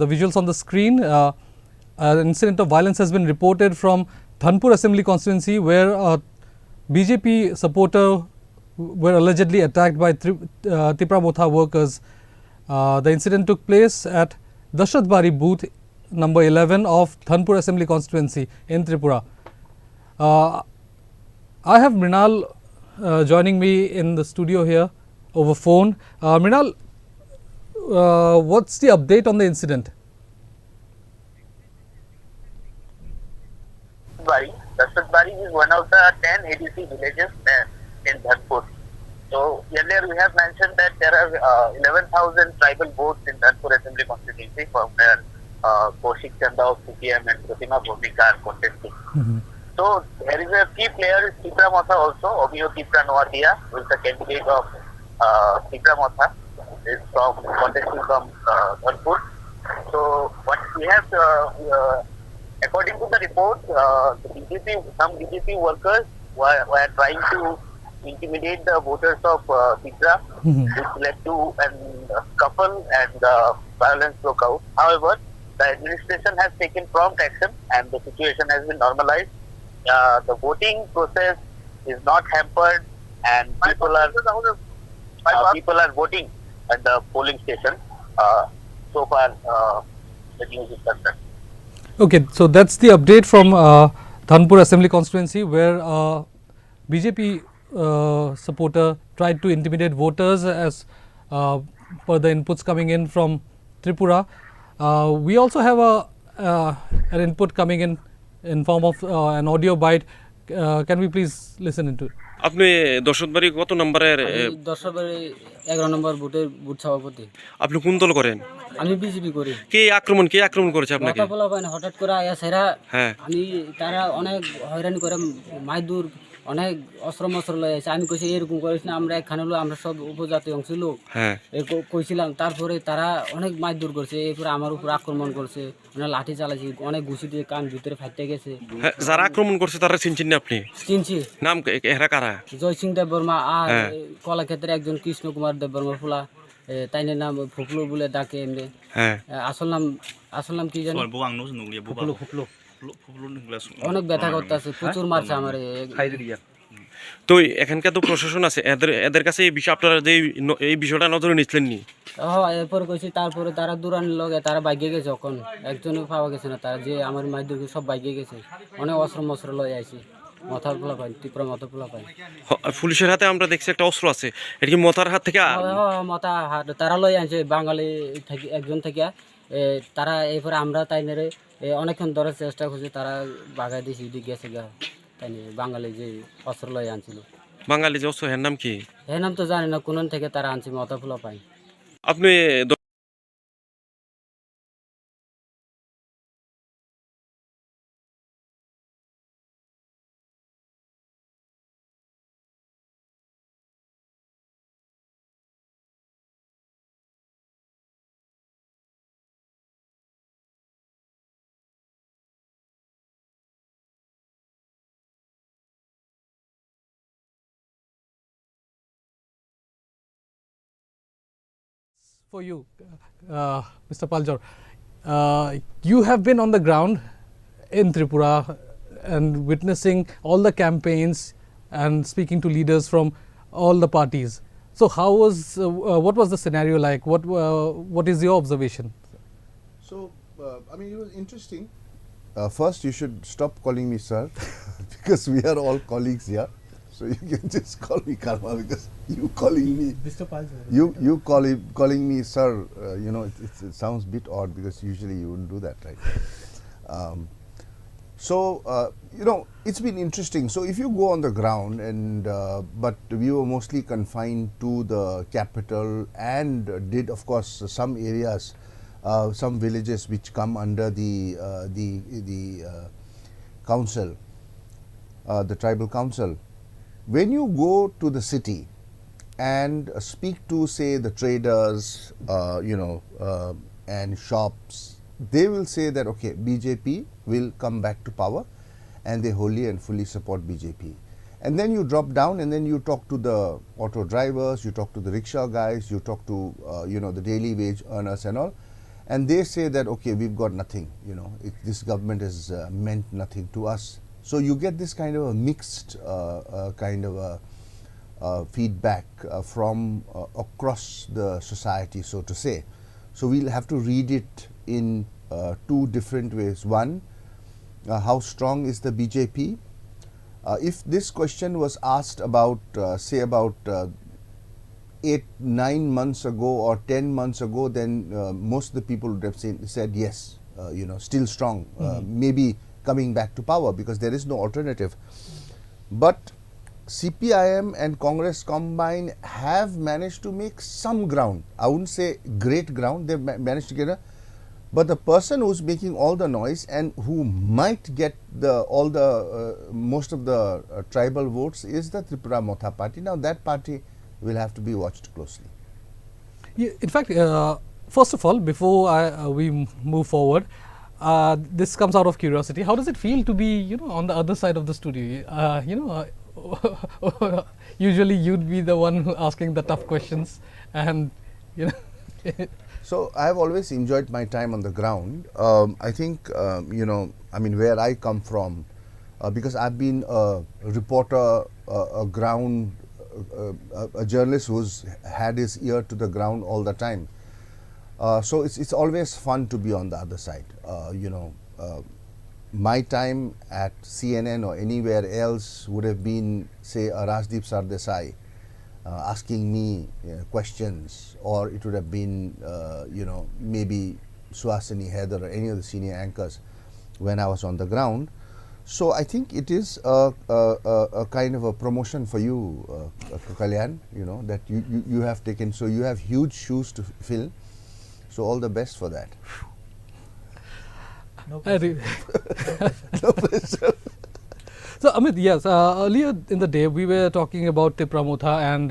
visuals on the screen. An incident of violence has been reported from Dhanpur Assembly constituency, where a BJP supporter were allegedly attacked by TIPRA Motha workers. The incident took place at Dashrath Bari booth number 11 of Dhanpur Assembly constituency in Tripura. I have Mrinal joining me in the studio here over phone. Mrinal, what's the update on the incident? Dashrath Bari is one of the 10 ADC villages in Dhanpur. So earlier we have mentioned that there are 11,000 tribal votes in Dhanpur Assembly constituency, from where Kaushik Chanda of CPM and Pratima Bhumika are contesting. So there is a key player, TIPRA Motha also, Omiyo TIPRA Noadia, who is the candidate of TIPRA Motha, is contesting from Dhanpur. So what we have, according to the report, some BJP workers were trying to intimidate the voters of TIPRA, which led to a scuffle and violence broke out. However, the administration has taken prompt action and the situation has been normalized. The voting process is not hampered, and people are voting at the polling station. So far, the news is concerned. Okay, so that's the update from Dhanpur Assembly constituency, where BJP supporter tried to intimidate voters as per the inputs coming in from Tripura. We also have an input coming in form of an audio bite. Can we please listen into it? আপনি দশরথবাড়ি কত নম্বরের? দশরথবাড়ি 11 নম্বর বুথের booth সভাপতি। আপনি কোন দল করেন? আমি বিজেপি করি। কে আক্রমণ করেছে আপনাকে? কথা বলা পায় হঠাৎ করে আয়া সেরা। হ্যাঁ, আমি তারা অনেক হয়রানি করে, মাইদুর অনেক অস্ত্র লয়ে আছে। আমি কইছি এরকম করিস না, আমরা একখানে হলো, আমরা সব উপজাতি অংশ লোক। হ্যাঁ, কইছিলাম। তারপরে তারা অনেক মাইদুর করছে, এরপরে আমার উপর আক্রমণ করছে, মানে লাঠি চালাইছে, অনেক ঘুষি দিয়ে কান ভিতরে ফাইটে গেছে। যারা আক্রমণ করছে তারা চিনছেন না আপনি? চিনছি। নাম এরা কারা? জয় সিং দেব বর্মা আর কলাক্ষেত্রে একজন কৃষ্ণ কুমার দেব বর্মা ফুলা, তাইনের নাম ফুকলু বলে ডাকে এমনি। হ্যাঁ, আসল নাম কি জানো? ফুকলু। অনেক ব্যথা করতেছে, প্রচুর মারছে আমার। তো এখানকার তো প্রশাসন আছে, এদের কাছে এই বিষয় আপনারা যে এই বিষয়টা নজরে নিচ্ছিলেন নি? এরপর কইছি, তারপরে তারা দূরানির লগে তারা বাইকে গেছে, এখন একজনও পাওয়া গেছে না। তারা যে আমার মাইদুর সব বাইকে গেছে, অনেক অস্ত্র লয়ে আইছি। মাথার পোলা পাই, ত্রিপুরা মাথার পোলা পাই। পুলিশের হাতে আমরা দেখছি একটা অস্ত্র আছে, এটা কি মাথার হাত থেকে? মাথা হাত তারা লয়ে আনছে, বাঙালি থেকে একজন থেকে। তারা এরপরে আমরা তাইনেরে অনেকক্ষণ ধরার চেষ্টা করছি, তারা বাগাই দিয়েছি, গেছে গা। তাই বাঙালি যে অস্ত্র লয়ে আনছিল। বাঙালি যে অস্ত্র, এর নাম কি? এর নাম তো জানি না, কোন থেকে তারা আনছে, মাথা পোলা পাই। আপনি For you, Mr. Paljor, you have been on the ground in Tripura and witnessing all the campaigns and speaking to leaders from all the parties. So, what was the scenario like? What is your observation? So, I mean, it was interesting. First, you should stop calling me sir, because we are all colleagues here. So you can just call me Karma, because you calling me Mr. Paljor. You calling me sir. It sounds a bit odd, because usually you wouldn't do that, right? So, you know, it's been interesting. So, if you go on the ground, and but we were mostly confined to the capital, and did, of course, some areas, some villages which come under the council, the tribal council. When you go to the city and speak to, say, the traders, and shops, they will say that, okay, BJP will come back to power, and they wholly and fully support BJP. And then you drop down, and then you talk to the auto drivers, you talk to the rickshaw guys, you talk to the daily wage earners and all, and they say that, okay, we've got nothing, this government has meant nothing to us. So you get this kind of a mixed kind of a feedback from across the society, so to say. So we'll have to read it in two different ways. One, how strong is the BJP? If this question was asked about, say, about 8-9 months ago or 10 months ago, then most of the people would have said yes, still strong, maybe coming back to power, because there is no alternative. But CPIM and Congress combined have managed to make some ground. I wouldn't say great ground, they've managed to get a, but the person who's making all the noise and who might get most of the tribal votes is the Tripura Motha party. Now that party will have to be watched closely. Yeah, in fact, first of all, before we move forward, this comes out of curiosity. How does it feel to be, on the other side of the studio? Usually you'd be the one asking the tough questions, and So I have always enjoyed my time on the ground. I think where I come from, because I've been a reporter, a ground, a journalist who's had his ear to the ground all the time. So it's always fun to be on the other side. My time at CNN or anywhere else would have been, say, a Rajdeep Sardesai asking me questions, or it would have been, maybe Suhasini Haider or any of the senior anchors when I was on the ground. So I think it is a kind of a promotion for you, Kalyan, that you have taken. So you have huge shoes to fill. So all the best for that. No pressure. No pressure. So Amit, yes, earlier in the day we were talking about TIPRA Motha and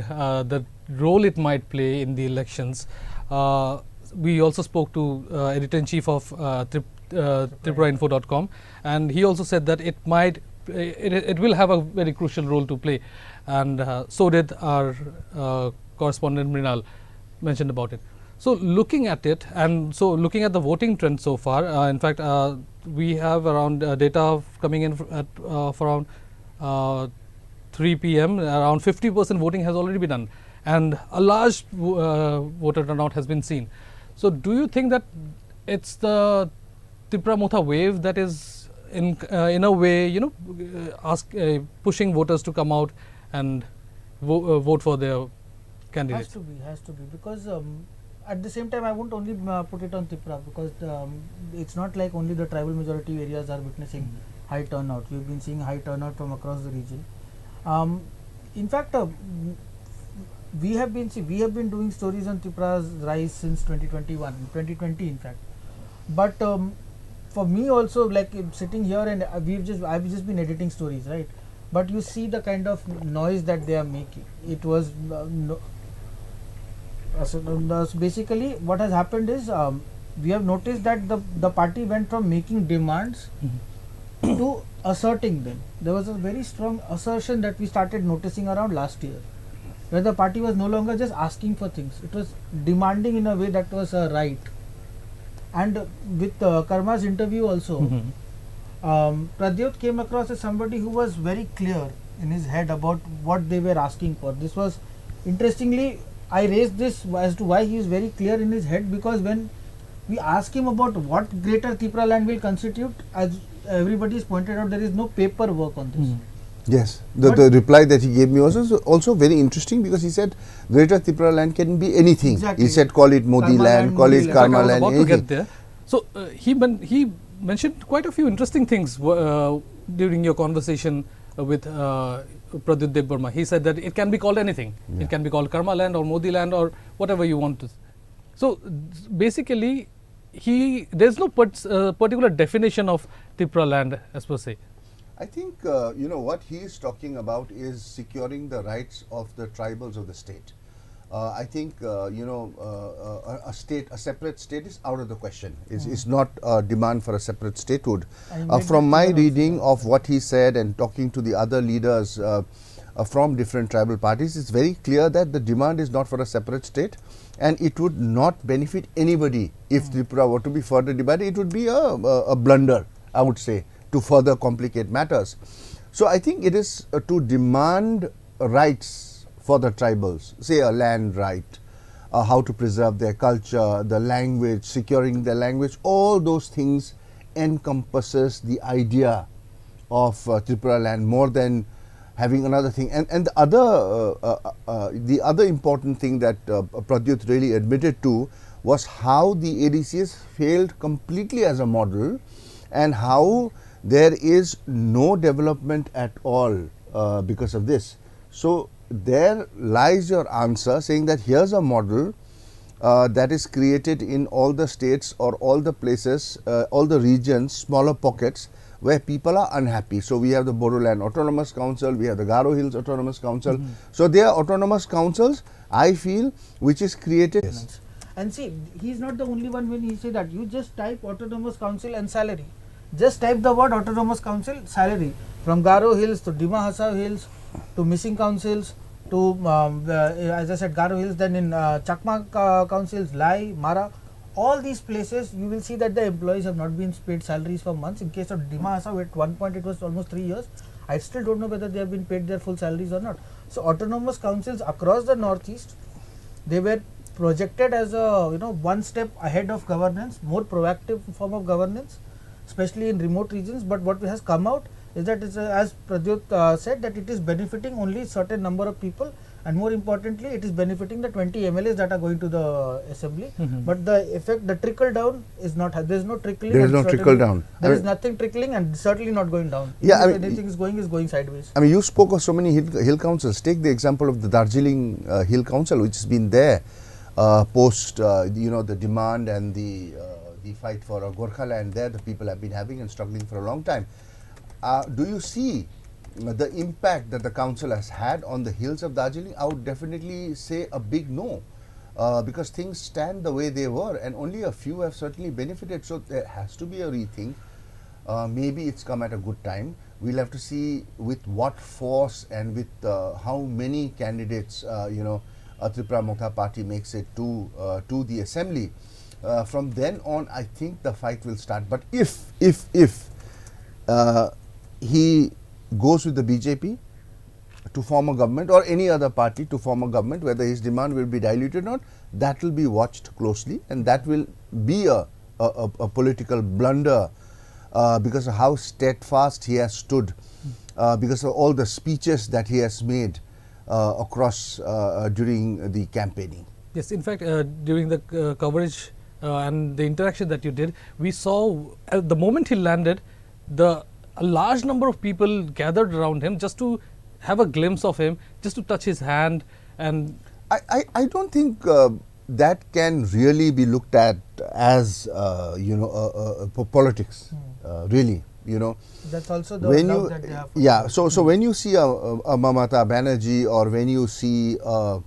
the role it might play in the elections. We also spoke to editor-in-chief of TriPuraInfo.com, and he also said that it will have a very crucial role to play, and so did our correspondent Mrinal mentioned about it. So looking at it, and so looking at the voting trend so far, in fact, we have around data coming in at around 3 p.m. Around 50% voting has already been done, and a large voter turnout has been seen. So do you think that it's the TIPRA Motha wave that is in a way, pushing voters to come out and vote for their candidates? Has to be, because at the same time I won't only put it on TIPRA, because it's not like only the tribal majority areas are witnessing high turnout. We've been seeing high turnout from across the region. In fact, we have been doing stories on TIPRA's rise since 2020 in fact. But for me also, like sitting here, and I've just been editing stories, right? But you see the kind of noise that they are making. It was basically what has happened is we have noticed that the party went from making demands to asserting them. There was a very strong assertion that we started noticing around last year, where the party was no longer just asking for things, it was demanding in a way that was right. And with Karma's interview also, Pradyot came across as somebody who was very clear in his head about what they were asking for. This was, interestingly, I raised this as to why he is very clear in his head, because when we ask him about what greater TIPRA land will constitute, as everybody has pointed out, there is no paperwork on this. Yes, the reply that he gave me was also very interesting, because he said greater TIPRA land can be anything. Exactly. He said call it Modi land, call it Karma land, about to get there. So he mentioned quite a few interesting things during your conversation with Pradyut Dev Burma. He said that it can be called anything. It can be called Karma land or Modi land or whatever you want to. So basically, there's no particular definition of TIPRA land as per se. I think what he is talking about is securing the rights of the tribals of the state. I think a separate state is out of the question. It's not a demand for a separate statehood. From my reading of what he said and talking to the other leaders from different tribal parties, it's very clear that the demand is not for a separate state, and it would not benefit anybody if Tripura were to be further divided. It would be a blunder, I would say, to further complicate matters. So I think it is to demand rights for the tribals, say a land right, how to preserve their culture, the language, securing their language, all those things encompasses the idea of Tripura land more than having another thing. And the other important thing that Pradyut really admitted to was how the ADCs failed completely as a model and how there is no development at all because of this. So there lies your answer, saying that here's a model that is created in all the states or all the places, all the regions, smaller pockets where people are unhappy. So we have the Bodoland Autonomous Council, we have the Garo Hills Autonomous Council. So they are autonomous councils, I feel, which is created. And see, he's not the only one when he say that. You just type autonomous council and salary. Just type the word autonomous council, salary. From Garo Hills to Dima Hasao Hills to missing councils to, as I said, Garo Hills, then in Chakma councils, Lai, Mara, all these places you will see that the employees have not been paid salaries for months. In case of Dima Hasao, at one point it was almost 3 years. I still don't know whether they have been paid their full salaries or not. So autonomous councils across the northeast, they were projected as a one step ahead of governance, more proactive form of governance, especially in remote regions. But what has come out is that as Pradyut said, that it is benefiting only certain number of people, and more importantly it is benefiting the 20 MLAs that are going to the assembly. But the effect, the trickle down is not, there is no trickling. There is no trickle down. There is nothing trickling and certainly not going down. Yeah, if anything is going sideways. I mean, you spoke of so many hill councils. Take the example of the Darjeeling Hill Council, which has been there post the demand and the fight for Gorkha land there the people have been having and struggling for a long time. Do you see the impact that the council has had on the hills of Darjeeling? I would definitely say a big no, because things stand the way they were and only a few have certainly benefited. So there has to be a rethink. Maybe it's come at a good time. We'll have to see with what force and with how many candidates Tripura Motha party makes it to the assembly. From then on, I think the fight will start. But if he goes with the BJP to form a government or any other party to form a government, whether his demand will be diluted or not, that will be watched closely, and that will be a political blunder because of how steadfast he has stood, because of all the speeches that he has made across during the campaigning. Yes, in fact, during the coverage and the interaction that you did, we saw the moment he landed, a large number of people gathered around him just to have a glimpse of him, just to touch his hand. And I don't think that can really be looked at as politics, really. That's also the when love that they have. Yeah, so when you see a Mamata Banerjee, or when you see a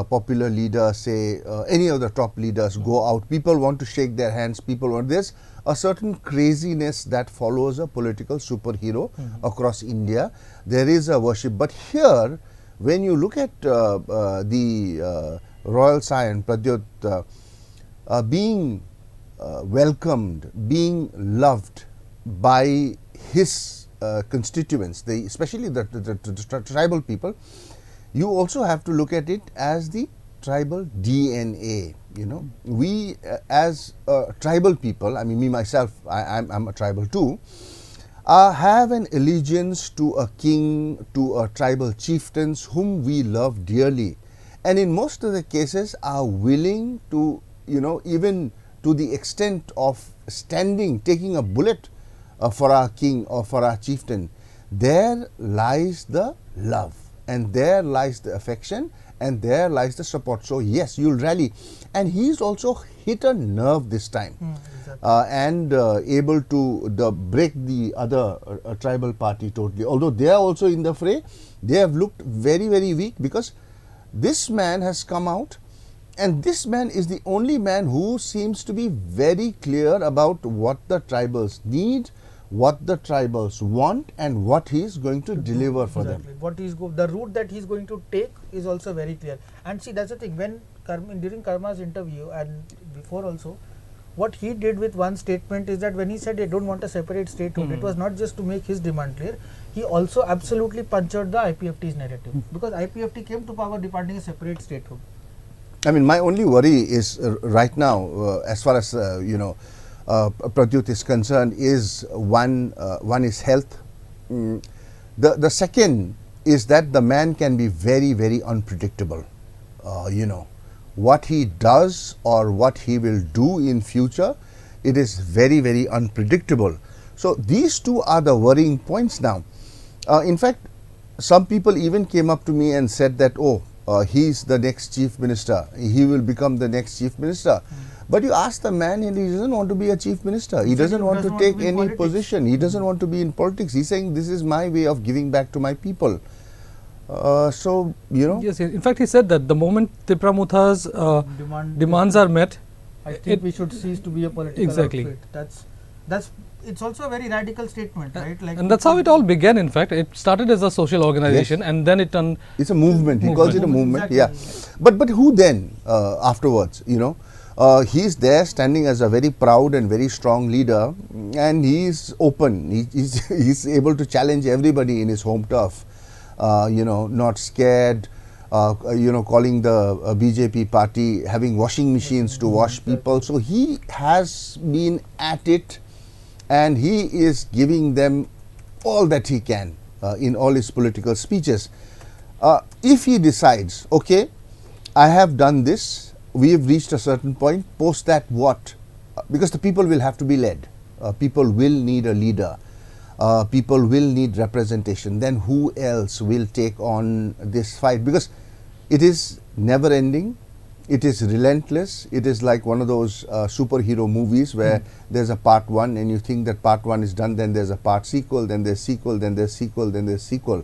popular leader, say any of the top leaders go out, people want to shake their hands, people want this. A certain craziness that follows a political superhero across India. There is a worship. But here, when you look at the royal scion, Pradyut, being welcomed, being loved by his constituents, especially the tribal people, you also have to look at it as the tribal DNA. We as tribal people, I mean, me myself, I'm a tribal too, have an allegiance to a king, to a tribal chieftains whom we love dearly, and in most of the cases are willing to, even to the extent of standing, taking a bullet for our king or for our chieftain, there lies the love, and there lies the affection, and there lies the support. So yes, you'll rally. And he's also hit a nerve this time, and able to break the other tribal party totally. Although they are also in the fray, they have looked very, very weak, because this man has come out, and this man is the only man who seems to be very clear about what the tribals need, what the tribals want, and what he is going to deliver for them. What is the route that he is going to take is also very clear. And see, that's the thing, when during Karma's interview and before also, what he did with one statement is that when he said they don't want a separate statehood, it was not just to make his demand clear, he also absolutely punctured the IPFT's narrative, because IPFT came to power demanding a separate statehood. I mean, my only worry is right now, as far as Pradyut is concerned, is one is health. The second is that the man can be very, very unpredictable. What he does or what he will do in future, it is very, very unpredictable. So these two are the worrying points now. In fact, some people even came up to me and said that, he's the next chief minister, he will become the next chief minister. But you ask the man, and he doesn't want to be a chief minister. He doesn't want to take any position. He doesn't want to be in politics. He's saying, this is my way of giving back to my people. So, Yes, in fact, he said that the moment TIPRA Motha's demands are met, I think we should cease to be a political outfit. That's it's also a very radical statement, right? Like, and that's how it all began. In fact, it started as a social organization, and then it turned. It's a movement. He calls it a movement. Exactly. Yeah, but who then afterwards? He's there standing as a very proud and very strong leader, and he's open. He's able to challenge everybody in his home turf. Not scared. Calling the BJP party, having washing machines to wash people. So he has been at it, and he is giving them all that he can in all his political speeches. If he decides, okay, I have done this, we have reached a certain point, post that what? Because the people will have to be led. People will need a leader. People will need representation. Then who else will take on this fight? Because it is never ending. It is relentless. It is like one of those superhero movies where there's a part 1 and you think that part 1 is done, then there's a part sequel, then there's sequel, then there's sequel, then there's sequel.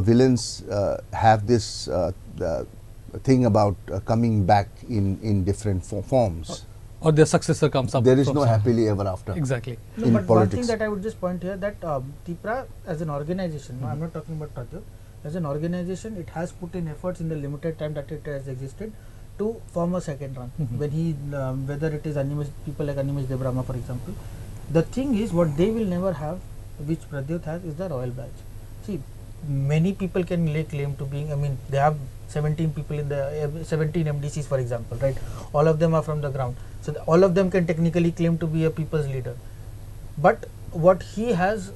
Villains have this thing about coming back in different forms. Or their successor comes up. There is no happily ever after. Exactly. No, but one thing that I would just point here, that TIPRA as an organization, I'm not talking about Pradyut, as an organization, it has put in efforts in the limited time that it has existed to form a second run. When whether it is people like Animesh Debrahma, for example, the thing is, what they will never have, which Pradyut has, is the royal badge. See, many people can lay claim to being, they have 17 people in the 17 MDCs, for example, right? All of them are from the ground. So all of them can technically claim to be a people's leader. But what he has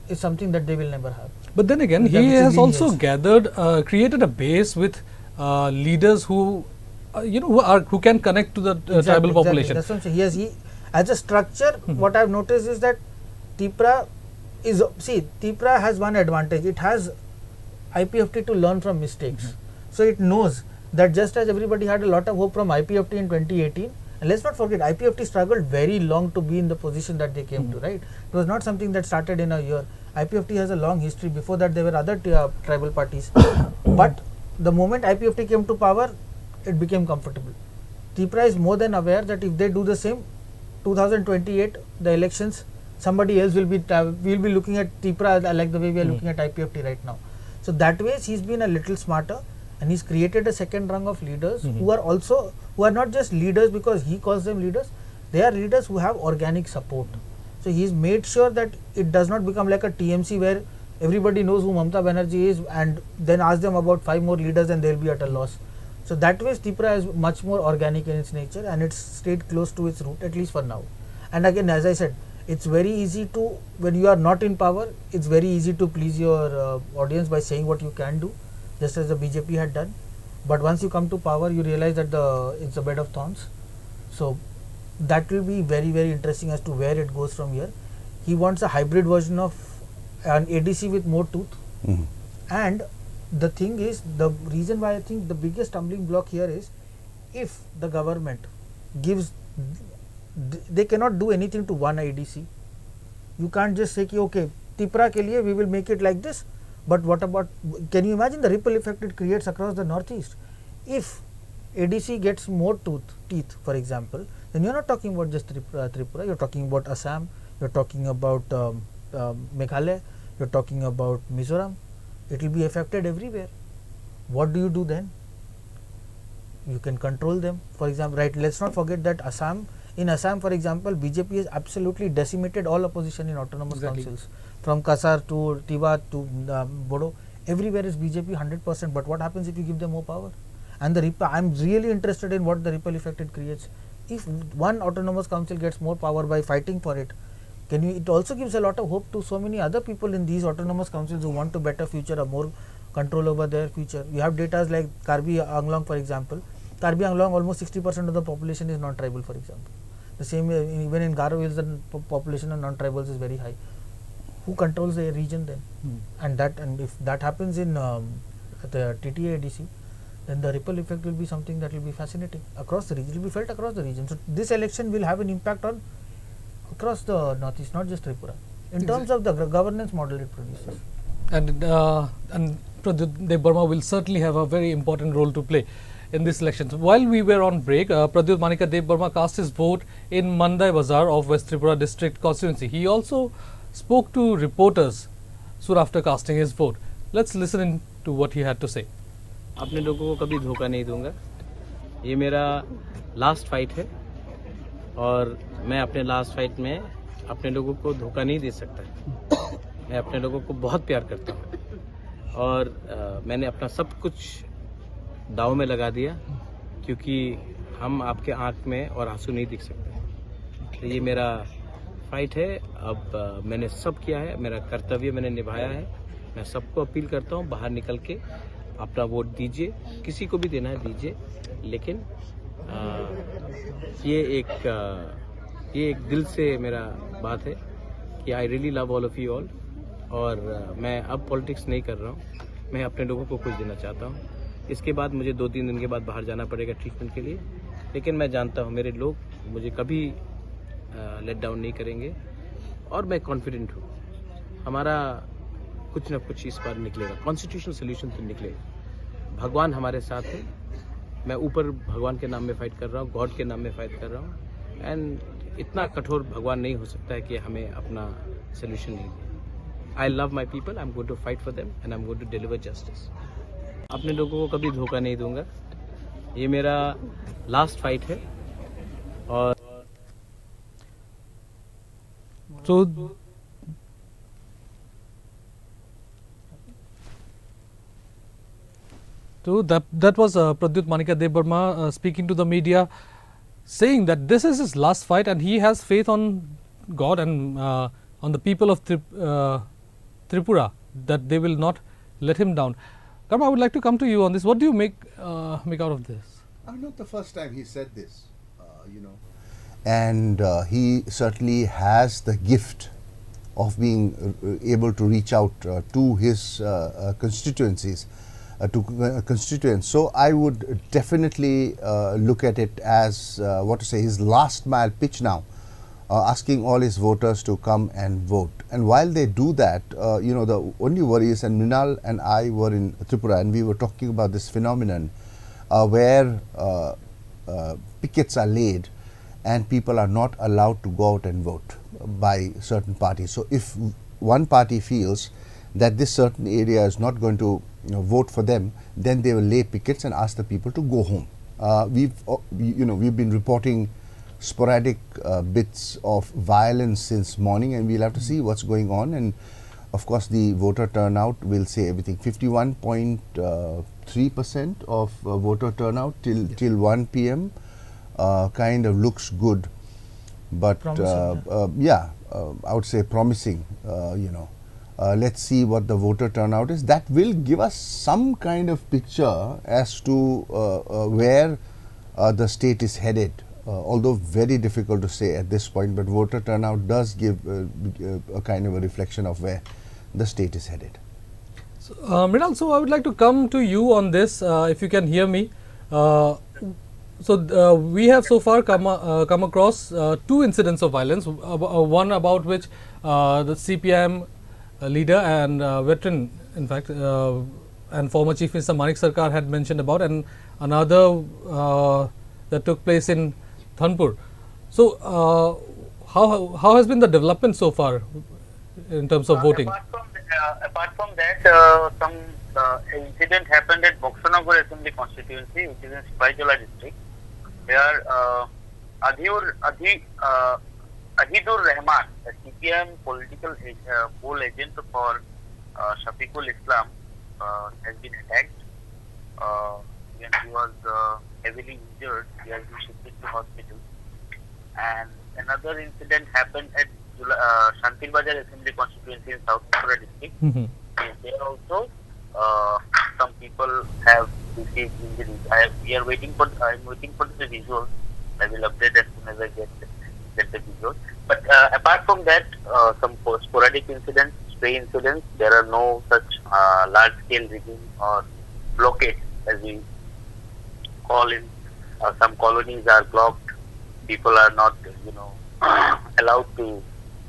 is something that they will never have. But then again, he has also gathered, created a base with leaders who, who can connect to the tribal population. That's what I'm saying. He as a structure, what I've noticed is that TIPRA has one advantage. It has IPFT to learn from mistakes. So it knows that just as everybody had a lot of hope from IPFT in 2018, and let's not forget, IPFT struggled very long to be in the position that they came to, right? It was not something that started in a year. IPFT has a long history. Before that, there were other tribal parties. But the moment IPFT came to power, it became comfortable. TIPRA is more than aware that if they do the same, 2028, the elections, somebody else will be looking at TIPRA like the way we are looking at IPFT right now. So that way, he's been a little smarter, and he's created a second rung of leaders who are not just leaders because he calls them leaders. They are leaders who have organic support. So he's made sure that it does not become like a TMC where everybody knows who Mamata Banerjee is and then ask them about 5 more leaders and they'll be at a loss. So that way, TIPRA is much more organic in its nature, and it's stayed close to its root, at least for now. And again, as I said, it's very easy to, when you are not in power, it's very easy to please your audience by saying what you can do, just as the BJP had done. But once you come to power, you realize that it's a bed of thorns. So that will be very, very interesting as to where it goes from here. He wants a hybrid version of an ADC with more tooth. And the thing is, the reason why I think the biggest stumbling block here is, if the government gives, they cannot do anything to one ADC. You can't just say, okay, TIPRA ke liye we will make it like this, but what about, can you imagine the ripple effect it creates across the northeast? If ADC gets more teeth, for example, then you're not talking about just Tripura, you're talking about Assam, you're talking about Meghalaya, you're talking about Mizoram. It will be affected everywhere. What do you do then? You can control them. For example, right, let's not forget that in Assam, for example, BJP has absolutely decimated all opposition in autonomous councils. From Kasar to Tiwa to Bodo, everywhere is BJP 100%. But what happens if you give them more power? And I'm really interested in what the ripple effect it creates. If one autonomous council gets more power by fighting for it, it also gives a lot of hope to so many other people in these autonomous councils who want a better future, a more control over their future. You have data like Karbi Anglong, for example. Karbi Anglong, almost 60% of the population is non-tribal, for example. The same way, even in Garo Hills, the population of non-tribals is very high. Who controls the region then? And if that happens in the TTA ADC, then the ripple effect will be something that will be fascinating across the region. It will be felt across the region. So this election will have an impact on across the northeast, not just Tripura, in terms of the governance model it produces. And Pradyut Dev Burma will certainly have a very important role to play in this election. So while we were on break, Pradyut Manika Dev Burma cast his vote in Mandai Bazar of West Tripura district constituency. He also spoke to reporters soon after casting his vote. Let's listen in to what he had to say. अपने लोगों को कभी धोखा नहीं दूंगा. ये मेरा last fight है और मैं अपने लास्ट फाइट में अपने लोगों को धोखा नहीं दे सकता. मैं अपने लोगों को बहुत प्यार करता हूँ और मैंने अपना सब कुछ दाव में लगा दिया क्योंकि हम आपके आंख में और आंसू नहीं दिख सकते. तो ये मेरा फाइट है. अब मैंने सब किया है, मेरा कर्तव्य मैंने निभाया है. मैं सबको अपील करता हूँ, बाहर निकल के अपना वोट दीजिए. किसी को भी देना है दीजिए, लेकिन ये एक दिल से मेरा बात है कि I really love all of you all. और मैं अब पॉलिटिक्स नहीं कर रहा हूँ. मैं अपने लोगों को कुछ देना चाहता हूँ. इसके बाद मुझे 2-3 दिन के बाद बाहर जाना पड़ेगा ट्रीटमेंट के लिए, लेकिन मैं जानता हूँ मेरे लोग मुझे कभी लेट डाउन नहीं करेंगे और मैं कॉन्फिडेंट हूँ. हमारा कुछ ना कुछ इस बार निकलेगा. कॉन्स्टिट्यूशनल सोल्यूशन तो निकलेगा. भगवान हमारे साथ है. मैं ऊपर भगवान के नाम में फाइट कर रहा हूँ, गॉड के नाम में फाइट कर रहा हूँ. एंड इतना कठोर भगवान नहीं हो सकता है कि हमें अपना सोल्यूशन नहीं दे. I love my people. I am going to fight for them and I am going to deliver justice. अपने लोगों को कभी धोखा नहीं दूंगा. ये मेरा लास्ट फाइट है और So that was Pradyut Manika Dev Burma speaking to the media, saying that this is his last fight and he has faith on God and on the people of Tripura, that they will not let him down. Karma, I would like to come to you on this. What do you make out of this? Not the first time he said this, and he certainly has the gift of being able to reach out to his constituencies. Constituents. So I would definitely look at it as his last mile pitch now, asking all his voters to come and vote. And while they do that, the only worry is, and Mrinal and I were in Tripura and we were talking about this phenomenon where pickets are laid and people are not allowed to go out and vote by certain parties. So if one party feels that this certain area is not going to vote for them, then they will lay pickets and ask the people to go home. We've been reporting sporadic bits of violence since morning, and we'll have to see what's going on. And of course, the voter turnout will say everything. 51.3% of voter turnout till 1 p.m. Kind of looks good, but I would say promising. Let's see what the voter turnout is. That will give us some kind of picture as to where the state is headed. although very difficult to say at this point, but voter turnout does give a kind of a reflection of where the state is headed. So, Mrinal, so I would like to come to you on this, if you can hear me. We have so far come across two incidents of violence, one about which the CPIM leader and veteran, in fact, and former Chief Minister Manik Sarkar had mentioned about, and another that took place in Thanpur. So, how has been the development so far in terms of voting? Apart from that, some incident happened at Boxanagar Assembly constituency, which is in Sipahijola district. Where Ahidur Rahman, a CPM political poll agent for Shafiqul Islam, has been attacked. When he was heavily injured, he has been shifted to hospital. And another incident happened at Shantil Bazar Assembly constituency in South Tripura district. There also some people have received injuries. I'm waiting for the visuals. I will update as soon as I get the visuals. But apart from that, some sporadic incidents, stray incidents. There are no such large-scale rigging or blockade, as we call in. Some colonies are blocked. People are not, allowed to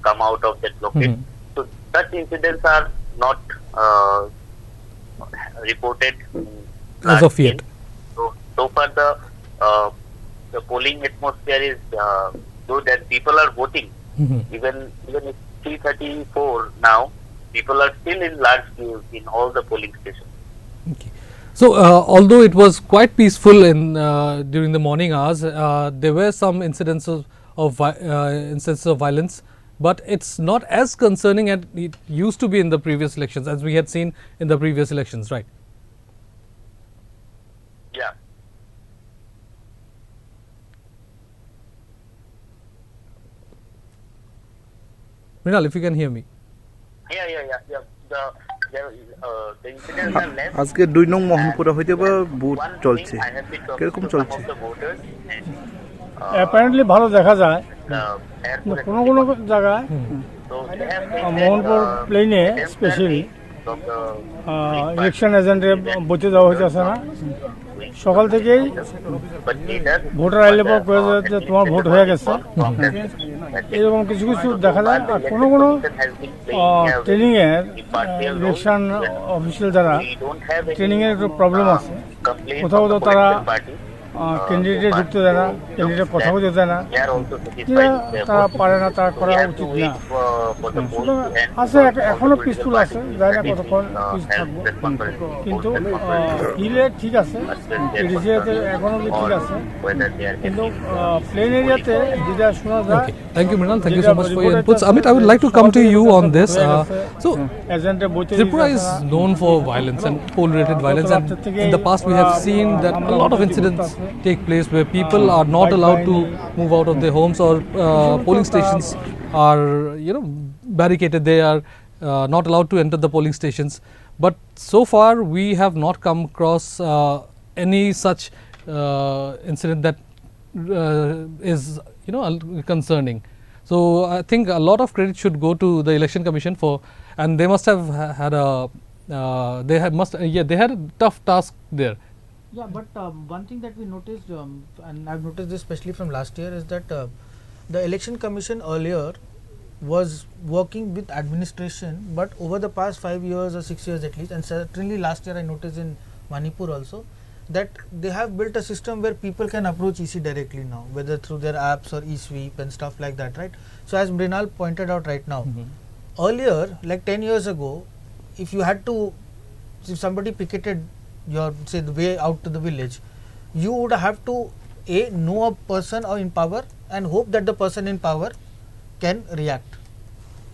come out of that blockade. So such incidents are not reported as of yet. So far the polling atmosphere is good and people are voting. Even it's 3:34 now, people are still in large queues in all the polling stations. Okay. So, although it was quite peaceful in during the morning hours, there were some incidents of violence, but it's not as concerning as it used to be in the previous elections, as we had seen in the previous elections, right? Yeah. Mrinal, if you can hear me. Yeah. The incidents are less. আজকে 2 নং মোহনপুরে হইতে বা vote চলছে কিরকম চলছে apparently ভালো দেখা যায় কোনো কোনো জায়গায় মোহনপুর প্লেনে স্পেশালি ইলেকশন এজেন্টে বসে যাওয়া হইতেছে না সকাল থেকেই ভোটার আইলে পর কয়ে যায় যে তোমার ভোট হয়ে গেছে এরকম কিছু কিছু দেখা যায় আর কোনো কোনো ট্রেনিংয়ের ইলেকশন অফিসিয়াল যারা ট্রেনিংয়ের একটু প্রবলেম আছে কোথাও কোথাও তারা ক্যান্ডিডেট ঢুকতে দেয় না ক্যান্ডিডেট কথা বলতে দেয় না তারা পারে না তারা করা উচিত না আছে এখনো পিসফুল আছে যাই না কতক্ষণ পিস থাকবো কিন্তু হিলে ঠিক আছে এরিয়াতে এখনো ঠিক আছে কিন্তু প্লেন এরিয়াতে যেটা শোনা যায় Thank you, Mrinal. Thank you so much for your inputs. Amit, I would like to come to you on this. Tripura is known for violence and poll-related violence, and in the past we have seen that a lot of incidents take place where people are not allowed to move out of their homes, or polling stations are, barricaded. They are not allowed to enter the polling stations. But so far, we have not come across any such incident that is concerning. So I think a lot of credit should go to the Election Commission and they must have had they had a tough task there. Yeah, but one thing that we noticed, and I've noticed this especially from last year, is that the Election Commission earlier was working with administration, but over the past 5 years or 6 years at least, and certainly last year I noticed in Manipur also, that they have built a system where people can approach EC directly now, whether through their apps or e-sweep and stuff like that, right? So as Mrinal pointed out right now, earlier, like 10 years ago, if somebody picketed the way out to the village, you would have to know a person or in power and hope that the person in power can react.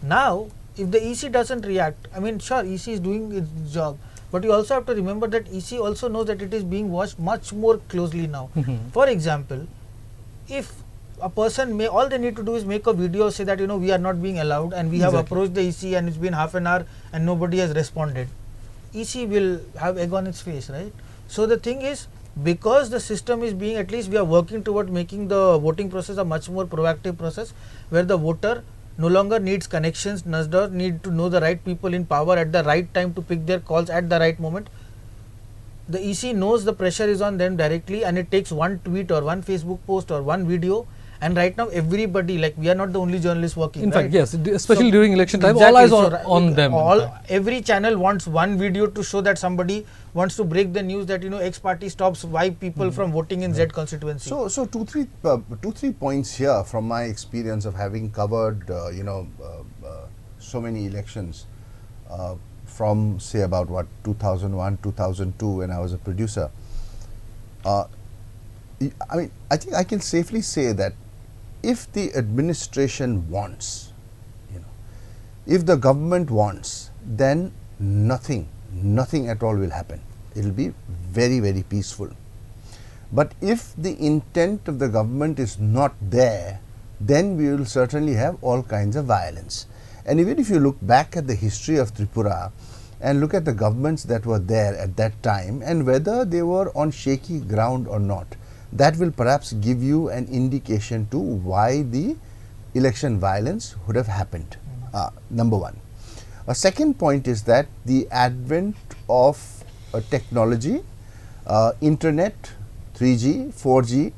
Now, if the EC doesn't react, I mean, sure, EC is doing its job, but you also have to remember that EC also knows that it is being watched much more closely now. For example, if a person all they need to do is make a video, say that we are not being allowed and we have approached the EC and it's been half an hour and nobody has responded. EC will have egg on its face, right? So the thing is, because the system is being, at least we are working toward making the voting process a much more proactive process, where the voter no longer needs connections, does not need to know the right people in power at the right time to pick their calls at the right moment. The EC knows the pressure is on them directly, and it takes one tweet or one Facebook post or one video. And right now everybody, like, we are not the only journalists working. In right? fact, yes, especially during election time, exactly, all eyes are on them. Every channel wants one video to show that somebody wants to break the news that, you know, X party stops Y people from voting in Z constituency. So two, three points here from my experience of having covered, so many elections from, say, about 2001, 2002, when I was a producer. I mean, I think I can safely say that if the administration wants, if the government wants, then nothing at all will happen. It will be very, very peaceful. But if the intent of the government is not there, then we will certainly have all kinds of violence. And even if you look back at the history of Tripura and look at the governments that were there at that time, and whether they were on shaky ground or not, that will perhaps give you an indication to why the election violence would have happened. Number one. A second point is that the advent of technology, internet, 3G, 4G,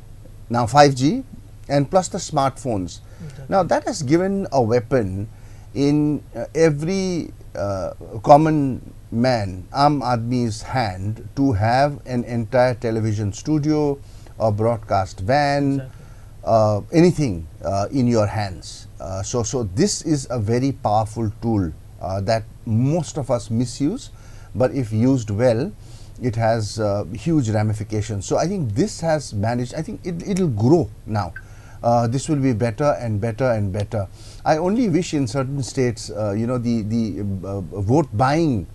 now 5G, and plus the smartphones. Now that has given a weapon in every common man, Aam Aadmi's hand, to have an entire television studio, a broadcast van, anything in your hands. So this is a very powerful tool that most of us misuse, but if used well, it has huge ramifications. So I think this has managed, I think it will grow now. This will be better and better and better. I only wish in certain states, the vote buying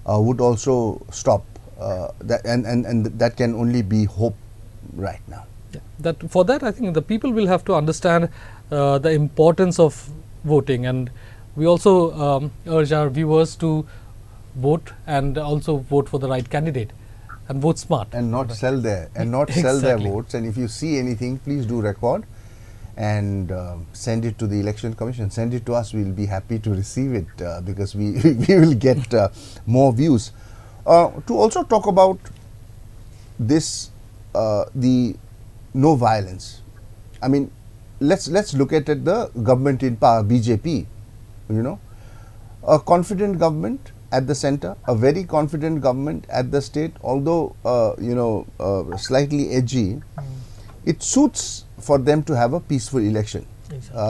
would also stop, and that can only be hope right now. Yeah. For that, I think the people will have to understand the importance of voting, and we also urge our viewers to vote and also vote for the right candidate and vote smart and not sell their sell their votes. And if you see anything, please do record and send it to the Election Commission. Send it to us. We'll be happy to receive it because we will get more views. To also talk about this, the no violence. I mean, let's look at the government in power, BJP. A confident government at the center, a very confident government at the state, although slightly edgy. It suits for them to have a peaceful election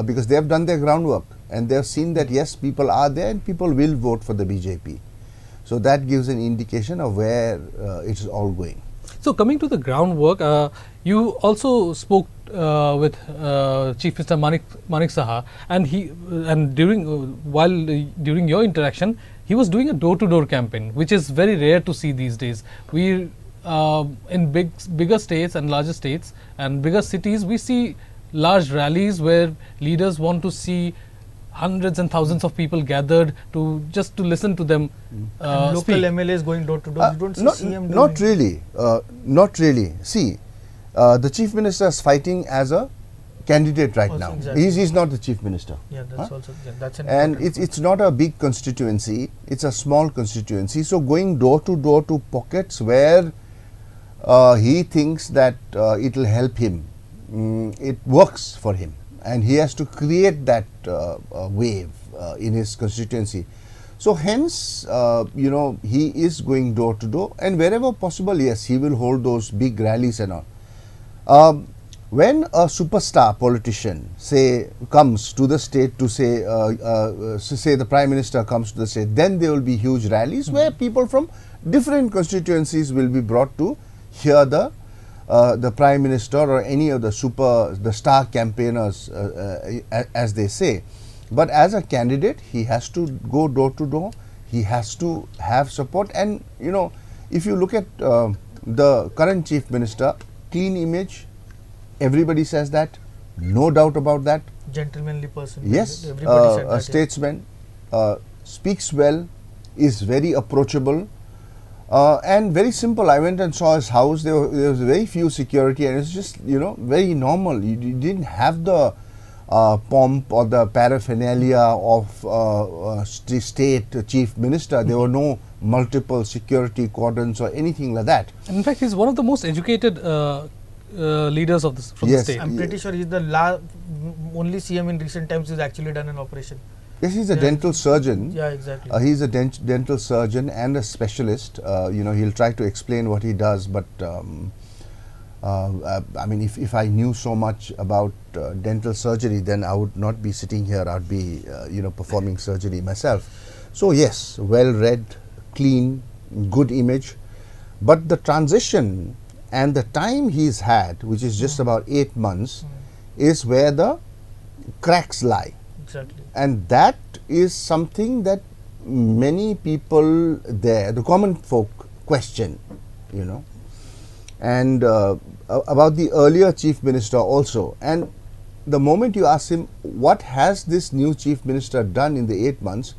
because they have done their groundwork and they have seen that yes, people are there and people will vote for the BJP. So that gives an indication of where it is all going. So coming to the groundwork, you also spoke with Chief Minister Manik Saha, and during your interaction, he was doing a door-to-door campaign, which is very rare to see these days. We in bigger states and larger states and bigger cities, we see large rallies where leaders want to see hundreds and thousands of people gathered to listen to them local speak. MLAs going door to door. You don't see CM doing not really. Not really. See, the Chief Minister is fighting as a candidate right now. Exactly. He's not the Chief Minister. Yeah, that's also that's an and it's not a big constituency. It's a small constituency. So going door to pockets where he thinks that it will help him, it works for him, and he has to create that wave in his constituency. So hence, he is going door to door, and wherever possible, yes, he will hold those big rallies and all. When a superstar politician, say, comes to the state to say the Prime Minister comes to the state, then there will be huge rallies where people from different constituencies will be brought to hear the Prime Minister or any of the star campaigners, as they say. But as a candidate, he has to go door to door. He has to have support. And if you look at the current Chief Minister, clean image, everybody says that, no doubt about that. Gentlemanly person. Yes, everybody said that, statesman, speaks well, is very approachable. And very simple. I went and saw his house. There was very few security, and it's just very normal. You didn't have the pomp or the paraphernalia of state chief minister. There were no multiple security cordons or anything like that. And in fact, he's one of the most educated leaders of from the state. I'm pretty sure he's the only CM in recent times who's actually done an operation. Yes, he's a dental surgeon. Yeah, exactly. He's a dental surgeon and a specialist. He'll try to explain what he does, but I mean, if I knew so much about dental surgery, then I would not be sitting here. I'd be, performing surgery myself. So yes, well-read, clean, good image. But the transition and the time he's had, which is just about 8 months, is where the cracks lie. Exactly. And that is something that many people there, the common folk, question, and about the earlier chief minister also. And the moment you ask him, what has this new chief minister done in the 8 months?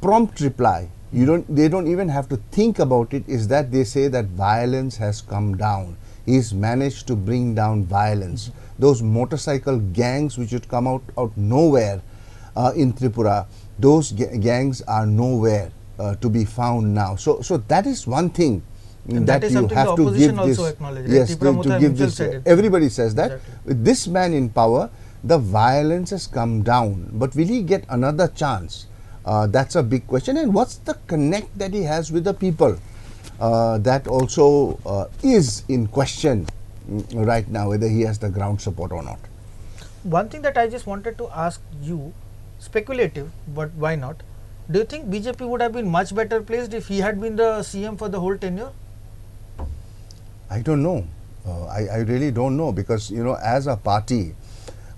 Prompt reply, they don't even have to think about it, is that they say that violence has come down. He's managed to bring down violence. Those motorcycle gangs which would come out nowhere in Tripura, those gangs are nowhere to be found now. So that is one thing that you have to give this. Yes, to give this. Everybody says that. Exactly. With this man in power, the violence has come down. But will he get another chance? That's a big question. And what's the connect that he has with the people? That also is in question right now, whether he has the ground support or not. One thing that I just wanted to ask you, speculative, but why not? Do you think BJP would have been much better placed if he had been the CM for the whole tenure? I don't know. I really don't know, because as a party,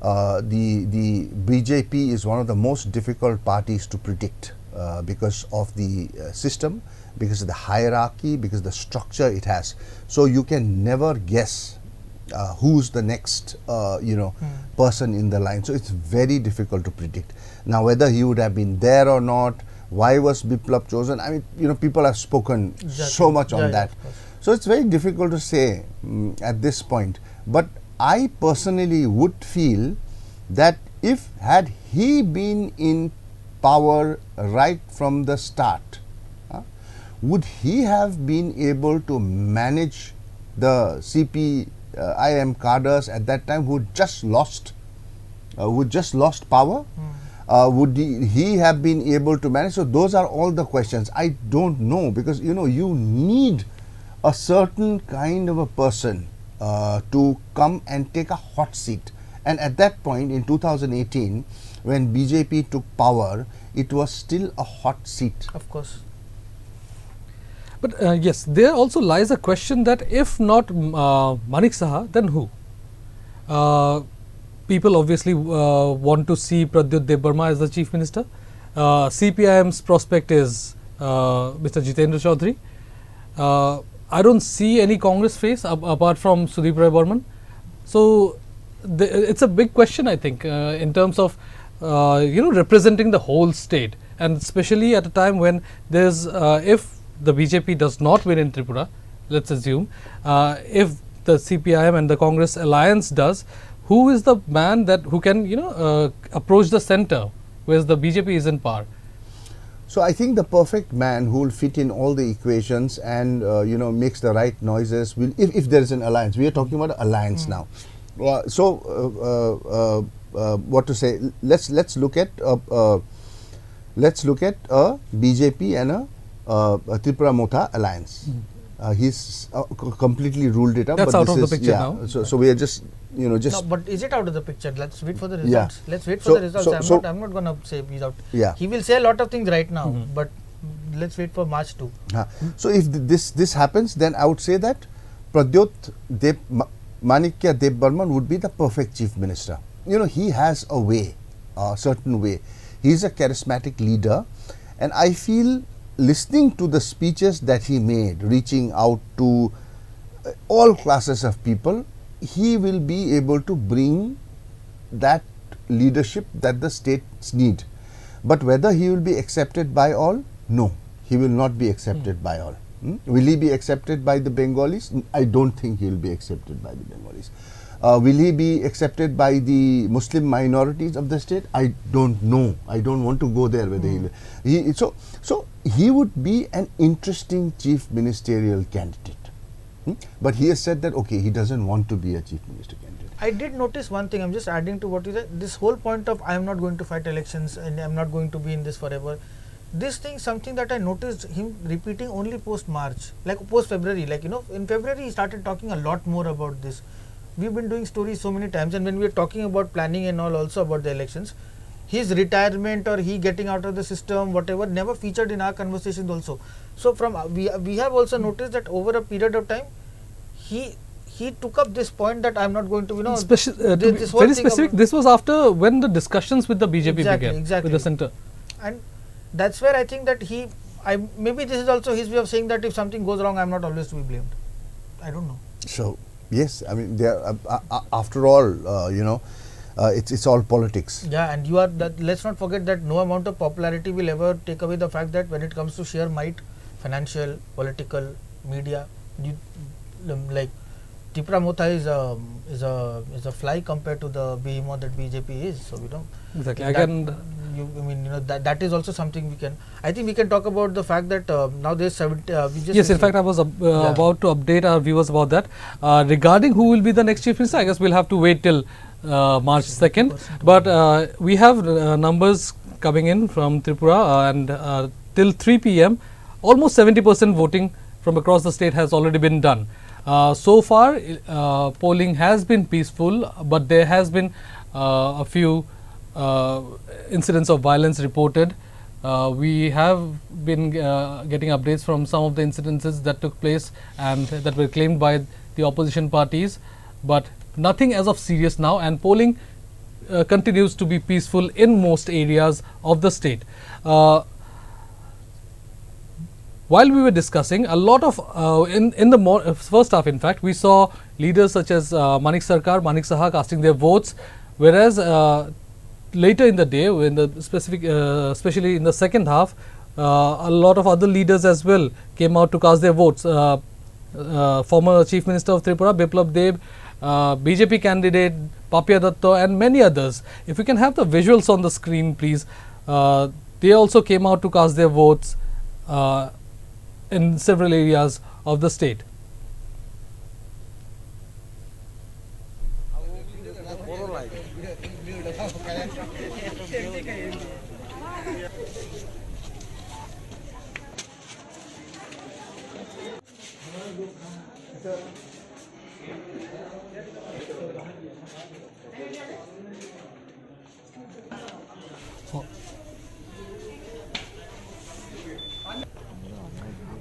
the BJP is one of the most difficult parties to predict because of the system, because of the hierarchy, because of the structure it has. So you can never guess who's the next person in the line. So it's very difficult to predict. Now whether he would have been there or not, why was Biplab chosen? I mean, people have spoken so much on that. So it's very difficult to say at this point. But I personally would feel that had he been in power right from the start, would he have been able to manage the CPIM cadres at that time who just lost power? Would he have been able to manage? So those are all the questions. I don't know, because you need a certain kind of a person to come and take a hot seat. And at that point in 2018, when BJP took power, it was still a hot seat. Of course. But yes, there also lies a question that if not Manik Saha, then who? People obviously want to see Pradyut Debbarma as the chief minister. CPIM's prospect is Mr. Jitendra Chaudhary. I don't see any Congress face apart from Sudeep Roy Burman. So it's a big question, I think, in terms of representing the whole state, and especially at a time when there's if the BJP does not win in Tripura, let's assume, if the CPIM and the Congress alliance does, who is the man who can approach the center, whereas the BJP is in power? So I think the perfect man who will fit in all the equations and makes the right noises will, if there is an alliance. We are talking about an alliance now. So what to say? Let's look at a BJP and a TIPRA Motha alliance. He's completely ruled it up. That's but out of the picture now. So we are just No, but is it out of the picture? Let's wait for the results. Yeah. Let's wait for the results. I'm not going to say he's out. Yeah. He will say a lot of things right now, but let's wait for March 2. So if this happens, then I would say that Pradyut Manikya Debbarman would be the perfect chief minister. He has a way, a certain way. He's a charismatic leader, and I feel listening to the speeches that he made, reaching out to all classes of people, he will be able to bring that leadership that the states need. But whether he will be accepted by all, no, he will not be accepted by all. Will he be accepted by the Bengalis? I don't think he will be accepted by the Bengalis. Will he be accepted by the Muslim minorities of the state? I don't know. I don't want to go there whether so he would be an interesting chief ministerial candidate. But he has said that okay, he doesn't want to be a chief minister candidate. I did notice one thing. I'm just adding to what you said. This whole point of I am not going to fight elections and I'm not going to be in this forever. This thing, something that I noticed him repeating only post March, like post February. Like in February he started talking a lot more about this. We've been doing stories so many times, and when we are talking about planning and all, also about the elections, his retirement or he getting out of the system, whatever, never featured in our conversations also. So from we have also noticed that over a period of time, he took up this point that I'm not going to, very specific. This was after when the discussions with the BJP began, exactly. with the centre. And that's where I think that maybe this is also his way of saying that if something goes wrong, I'm not always to be blamed. I don't know. So yes, I mean, after all, it's all politics. Yeah, and let's not forget that no amount of popularity will ever take away the fact that when it comes to sheer might, financial, political, media, like TIPRA Motha is a fly compared to the behemoth that BJP is. So exactly. That is also something we can. I think we can talk about the fact that now there's 70. Yes, in fact, I was about to update our viewers about that. Regarding who will be the next chief minister, I guess we'll have to wait till March 2nd. But we have numbers coming in from Tripura, and till 3 p.m, almost 70% voting from across the state has already been done. So far, polling has been peaceful, but there has been a few incidents of violence reported. We have been getting updates from some of the incidences that took place and that were claimed by the opposition parties, but nothing as of serious now, and polling continues to be peaceful in most areas of the state. While we were discussing, a lot of in the first half, in fact, we saw leaders such as Manik Saha casting their votes, whereas later in the day, when especially in the second half, a lot of other leaders as well came out to cast their votes. Former Chief Minister of Tripura, Biplab Deb, BJP candidate Papya Datta, and many others. If we can have the visuals on the screen, please. They also came out to cast their votes in several areas of the state.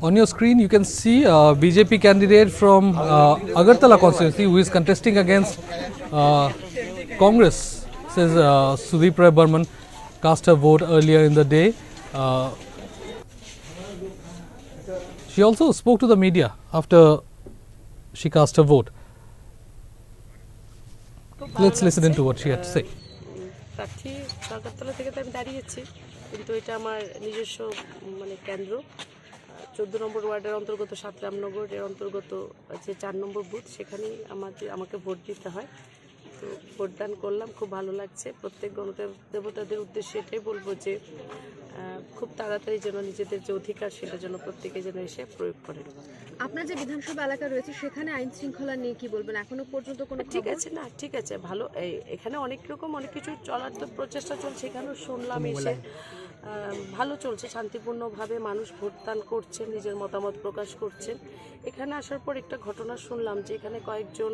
On your screen, you can see a BJP candidate from Agartala constituency who is contesting against Congress, says Sudhipra Burman cast her vote earlier in the day. She also spoke to the media after she cast her vote. Let's listen into what she had to say. প্রার্থী সরকারতলা থেকে তো আমি দাঁড়িয়েছি, কিন্তু এটা আমার নিজস্ব কেন্দ্র 14 নম্বর ওয়ার্ডের অন্তর্গত সাতরামনগর এর অন্তর্গত যে 4 নম্বর বুথ, সেখানেই আমাকে ভোট দিতে হয়। তো ভোটদান করলাম, খুব ভালো লাগছে। প্রত্যেক গণদেবতাদের উদ্দেশ্যে এটাই বলবো যে খুব তাড়াতাড়ি যেন নিজেদের যে অধিকার সেটা যেন প্রত্যেকে যেন এসে প্রয়োগ করে। আপনার যে বিধানসভা এলাকা রয়েছে সেখানে আইন শৃঙ্খলা নিয়ে কি বলবেন? এখনো পর্যন্ত কোনো ঠিক আছে না, ঠিক আছে, ভালো। এখানে অনেক কিছু চলার তো প্রচেষ্টা চলছে, এখানেও শুনলাম এসে ভালো চলছে, শান্তিপূর্ণভাবে মানুষ ভোটদান করছেন, নিজের মতামত প্রকাশ করছেন। এখানে আসার পর একটা ঘটনা শুনলাম যে এখানে কয়েকজন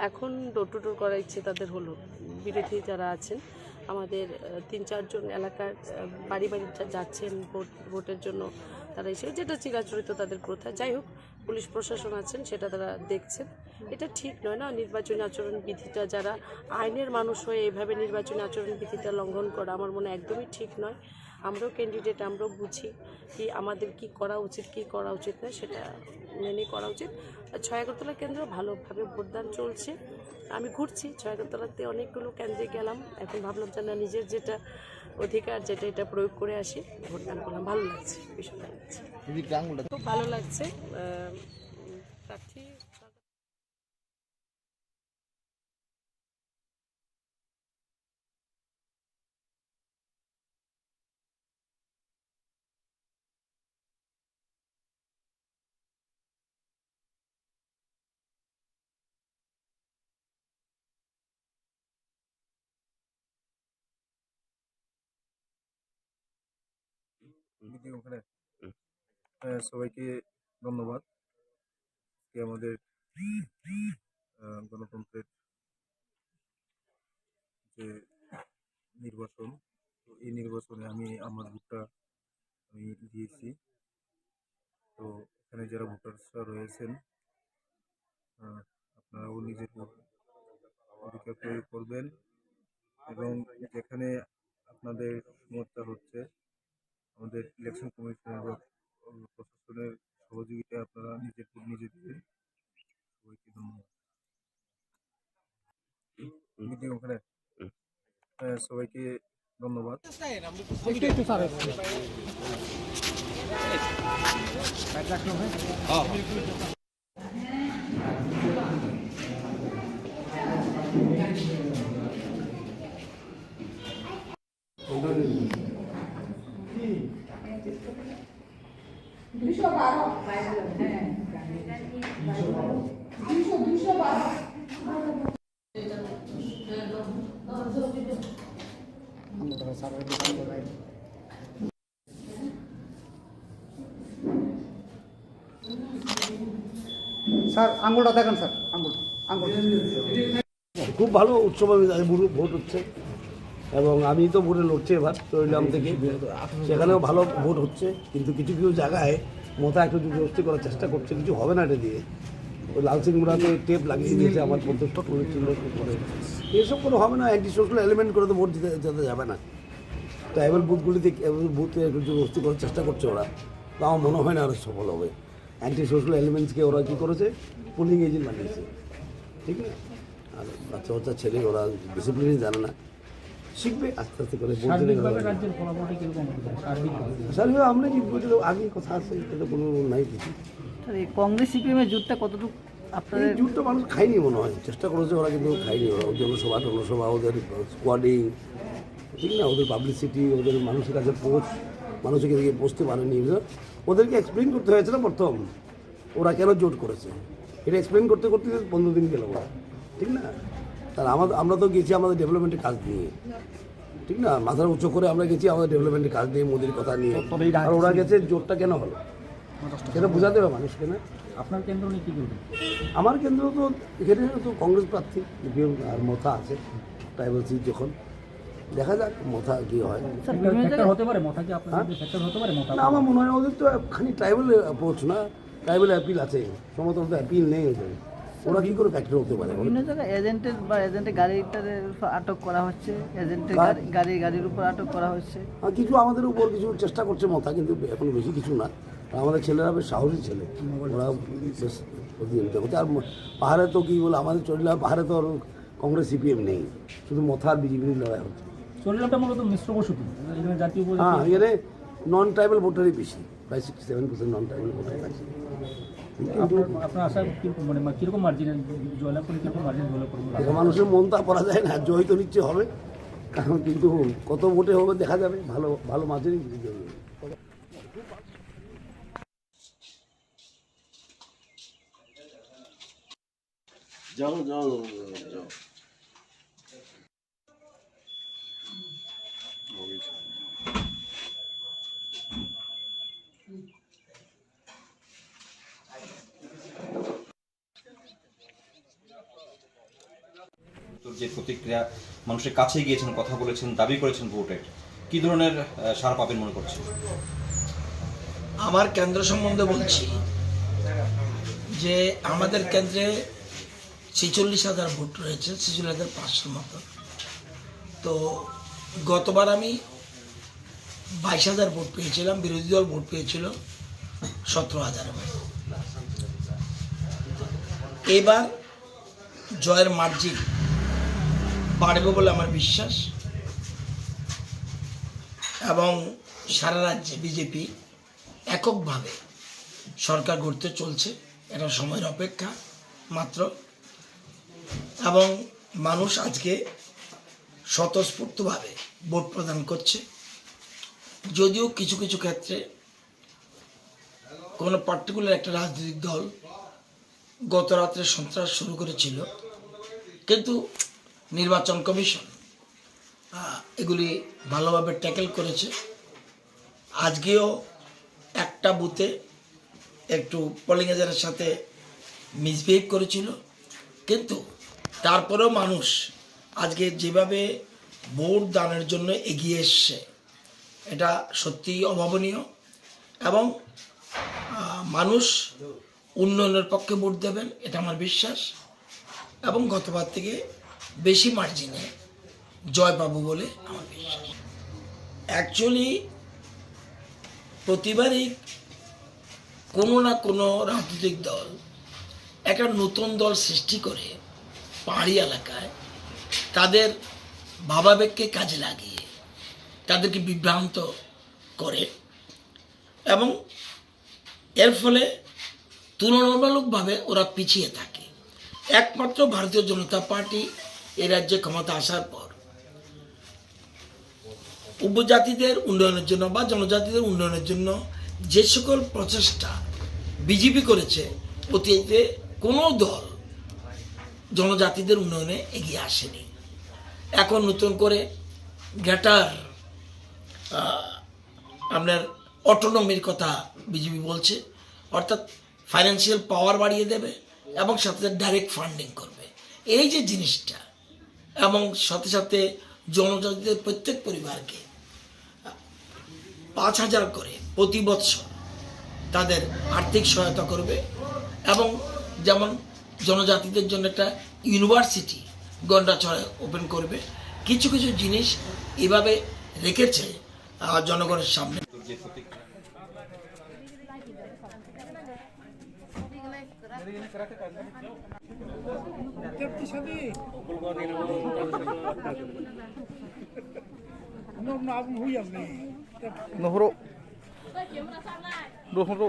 এখন ডোর টু ডোর করার ইচ্ছে তাদের হলো, বিরোধী যারা আছেন আমাদের 3-4 জন এলাকার বাড়ি যাচ্ছেন ভোটের জন্য, তারা এসে যেটা চিরাচরিত তাদের প্রথা। যাই হোক, পুলিশ প্রশাসন আছেন সেটা তারা দেখছেন। এটা ঠিক নয় না, নির্বাচনী আচরণ বিধিটা যারা আইনের মানুষ হয়ে এইভাবে নির্বাচনী আচরণ বিধিটা লঙ্ঘন করা আমার মনে একদমই ঠিক নয়। আমরাও ক্যান্ডিডেট, আমরাও বুঝি কি আমাদের কি করা উচিত না, সেটা মেনে করা উচিত। 6 আগরতলা কেন্দ্র ভালোভাবে ভোটদান চলছে। আমি ঘুরছি 6 আগরতলাতে, অনেকগুলো কেন্দ্রে গেলাম। এখন ভাবলাম যে না, নিজের যেটা অধিকার যেটা এটা প্রয়োগ করে আসি, ভোটদান করলাম। ভালো লাগছে, বিষয়টা লাগছে, খুব ভালো লাগছে। প্রার্থী ওখানে সবাইকে ধন্যবাদ। আমাদের গণতন্ত্রের যে নির্বাচন, তো এই নির্বাচনে আমি আমার ভোটটা আমি দিয়েছি। তো এখানে যারা ভোটার্সরা রয়েছেন, আপনারাও নিজের অধিকার প্রয়োগ করবেন এবং যেখানে আপনাদের সমস্যা হচ্ছে আমাদের ইলেকশন কমিশনের বা প্রশাসনের সহযোগিতায় আপনারা নিজের ভোট নিজে দিবেন। সবাইকে ধন্যবাদ। ওখানে সবাইকে ধন্যবাদ। স্যার আঙুলটা দেখেন স্যার, আঙুল আঙুল খুব ভালো উৎসব ভোট হচ্ছে এবং আমি তো ভোটে লড়ছি এবার চরিলাম থেকে, সেখানেও ভালো ভোট হচ্ছে। কিন্তু কিছু কিছু জায়গায় মতা একটু জবরদস্তি করার চেষ্টা করছে, কিছু হবে না এটা দিয়ে। ওই লালসিংগুড়াতে টেপ লাগিয়ে দিয়েছে আমার পঞ্চাশ করে, এসব কোনো হবে না। অ্যান্টি সোশ্যাল এলিমেন্ট করে তো ভোট যেতে যাবে না। ট্রাইবাল বুথগুলিতে বুথে একটু জবরদস্তি করার চেষ্টা করছে ওরা, তো আমার মনে হয় না ওরা সফল হবে। অ্যান্টি সোশ্যাল এলিমেন্টসকে ওরা কী করেছে, পোলিং এজেন্ট বানিয়েছে, ঠিক না? আর বাচ্চা বাচ্চা ছেলে ওরা ডিসিপ্লিনই জানে না, শিখবে আস্তে আস্তে করে। সার্বিক আমরা জিতবো, এটা আগেই কথা আছে, এটা কোনো নাই কিছু। কংগ্রেস সিপিএমের জোটটা কতটুকু আপনাদের? জোটটা মানুষ খায়নি মনে হয়, চেষ্টা করেছে ওরা, কিন্তু খায়নি ওরা। জনসভা ওদের স্কোয়াডিং, ঠিক না, ওদের পাবলিসিটি, ওদের মানুষের কাছে মানুষের দিকে পৌঁছতে পারেনি। ওদেরকে এক্সপ্লেন করতে হয়েছে না প্রথম, ওরা কেন জোট করেছে, এটা এক্সপ্লেন করতে করতে 15 দিন গেল ওরা, ঠিক না? তার আমরা তো গেছি আমাদের ডেভেলপমেন্টের কাজ নিয়ে, ঠিক না? মাথার উঁচু করে আমরা গেছি আমাদের ডেভেলপমেন্টের কাজ নিয়ে, মোদির কথা নিয়ে। আর ওরা গেছে জোটটা কেন হলো, সেটা বোঝাতে হবে মানুষকে না। আপনার কেন্দ্র নিয়ে কী করবেন? আমার কেন্দ্র তো এখানে তো কংগ্রেস প্রার্থী আর মথা আছে, ট্রাইবাল সিট যখন দেখা যাক মথা কি হয়। হতে পারে মথা কি আপনার হতে পারে? না, আমার মনে হয় ওদের তো খালি ট্রাইবাল অ্যাপ্রোচ না, ট্রাইবাল অ্যাপিল আছে, সমস্ত অ্যাপিল নেই ওদের। ওরা কী করে ফ্যাক্টর হতে পারে? বিভিন্ন জায়গায় এজেন্টের গাড়িটার আটক করা হচ্ছে, এজেন্টের গাড়ির উপর আটক করা হচ্ছে। আর কিছু আমাদের উপর কিছু চেষ্টা করছে মথা, কিন্তু এখন বেশি কিছু না। আমাদের ছেলেরা বেশ সাহসী ছেলে, ওরা বেশ প্রতিযোগিতা করছে। আর পাহাড়ে তো কী বলে, আমাদের চরিলাম পাহাড়ে তো কংগ্রেস সিপিএম নেই, শুধু মথা আর বিজেপির লড়াই হচ্ছে। চরিলামটা মূলত মিশ্র বসতি, জাতীয় হ্যাঁ, এখানে নন ট্রাইবাল ভোটারই বেশি, প্রায় 67% নন ট্রাইবাল ভোটার আছে। আপনার আশা কীরকম, মানে কীরকম মার্জিনে জয়লাভ করে, কীরকম মার্জিন জয়লাভ করবো? মানুষের মন তা করা যায় না, জয় তো নিচ্ছে হবে, কারণ কিন্তু কত ভোটে হবে দেখা যাবে। ভালো ভালো মার্জিনই দিতে হবে। যাও যাও যাও। যে প্রতিক্রিয়া, মানুষের কাছে গিয়েছেন, কথা বলেছেন, দাবি করেছেন ভোটের, কি ধরনের সাড়া পাবেন মনে করছেন? আমার কেন্দ্র সম্বন্ধে বলছি যে আমাদের কেন্দ্রে 46,000 ভোট রয়েছে, 46,500 মতো। তো গতবার আমি 22,000 ভোট পেয়েছিলাম, বিরোধী দল ভোট পেয়েছিল 17,000 মতো। এবার জয়ের মার্জিন বাড়বে বলে আমার বিশ্বাস। এবং সারা রাজ্যে বিজেপি এককভাবে সরকার গড়তে চলছে। এটা সময়ের অপেক্ষা মাত্র, এবং মানুষ আজকে স্বতঃস্ফূর্তভাবে ভোট প্রদান করছে। যদিও কিছু কিছু ক্ষেত্রে কোনো পার্টিকুলার একটা রাজনৈতিক দল গত রাত্রে সন্ত্রাস শুরু করেছিল, কিন্তু নির্বাচন কমিশন এগুলি ভালোভাবে ট্যাকেল করেছে। আজকেও একটা বুথে একটু পোলিং এজেন্টের সাথে মিসবিহেভ করেছিল, কিন্তু তারপরেও মানুষ আজকে যেভাবে ভোট দানের জন্য এগিয়ে এসছে এটা সত্যিই অভাবনীয়, এবং মানুষ উন্নয়নের পক্ষে ভোট দেবেন এটা আমার বিশ্বাস, এবং গতবার থেকে বেশি মার্জিনে জয় পাবো বলে আমার বিশ্বাস। অ্যাকচুয়ালি প্রতিবারই কোনো না কোনো রাজনৈতিক দল একটা নতুন দল সৃষ্টি করে পাহাড়ি এলাকায় তাদের ভাবাবেগকে কাজে লাগিয়ে তাদেরকে বিভ্রান্ত করে, এবং এর ফলে তুলনামূলকভাবে ওরা পিছিয়ে থাকে। একমাত্র ভারতীয় জনতা পার্টি এই রাজ্যে ক্ষমতা আসার পর উপজাতিদের উন্নয়নের জন্য বা জনজাতিদের উন্নয়নের জন্য যে সকল প্রচেষ্টা বিজেপি করেছে, অতীতে কোনো দল জনজাতিদের উন্নয়নে এগিয়ে আসেনি। এখন নতুন করে গ্রেটার আপনার অটোনমির কথা বিজেপি বলছে, অর্থাৎ ফাইন্যান্সিয়াল পাওয়ার বাড়িয়ে দেবে এবং সাথে ডাইরেক্ট ফান্ডিং করবে। এই যে জিনিসটা, এবং সাথে সাথে জনজাতিদের প্রত্যেক পরিবারকে 5,000 করে প্রতি বৎসর তাদের আর্থিক সহায়তা করবে, এবং যেমন জনজাতিদের জন্য একটা ইউনিভার্সিটি গন্ডাছড়ায় ওপেন করবে। কিছু কিছু জিনিস এভাবে রেখেছে জনগণের সামনে। Nohro. Nohro.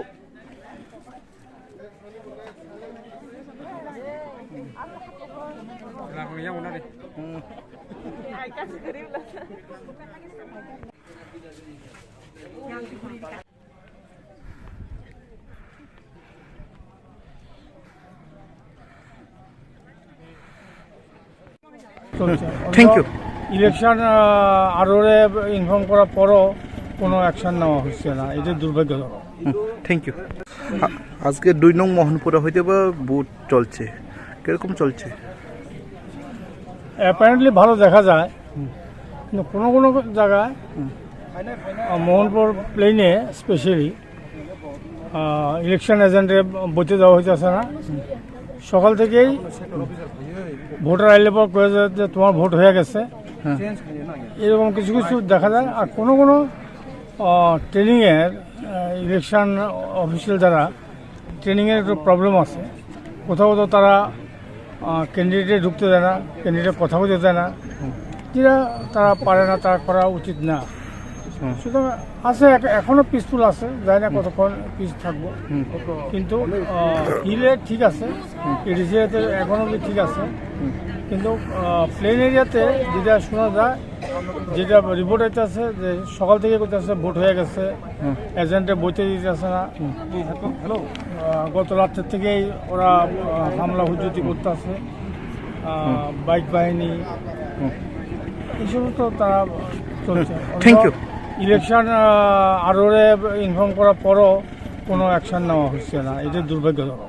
Thank you. Election আরোরে ইনফর্ম করার পরও কোনো অ্যাকশন নেওয়া হচ্ছে না, এটা দুর্ভাগ্যজনক। Thank you. আজকে 2 নং মোহনপুরা হইতে বা ভোট চলছে, কিরকম চলছে? অ্যাপারেন্টলি ভালো দেখা যায়, কিন্তু কোনো কোনো জায়গায় মোহনপুর প্লেনে স্পেশালি ইলেকশন এজেন্টে বইতে দেওয়া হইতেছে না। সকাল থেকেই ভোটার আইলে পর কয়ে যায় যে তোমার ভোট হয়ে গেছে, এরকম কিছু কিছু দেখা যায়। আর কোনো কোনো ট্রেনিংয়ের ইলেকশন অফিসিয়াল যারা ট্রেনিংয়ের একটু প্রবলেম আছে, কোথাও কোথাও তারা ক্যান্ডিডেটে ঢুকতে দেয় না, ক্যান্ডিডেট কথা বলতে দেয় না, যেটা তারা পারে না, তারা করা উচিত না। সুতরাং আছে, এখনও পিসফুল আছে, যাই না কতক্ষণ পিস থাকবো, কিন্তু হিলে ঠিক আছে, এডিসিতে এখনও ঠিক আছে, কিন্তু প্লেন এরিয়াতে যেটা শোনা যায়, যেটা রিপোর্ট হইতে আছে যে সকাল থেকে করতে আছে ভোট হয়ে গেছে, এজেন্টে বইতে দিতে আসে না, গত রাত্রের থেকেই ওরা হামলা হুজুতি করতে আছে, বাইক বাহিনী এইসব তো তারা চলছে। Thank you. ইলেকশন আরোরে ইনফর্ম করার পরও কোনো অ্যাকশন নেওয়া হচ্ছে না, এটা দুর্ভাগ্যজনক।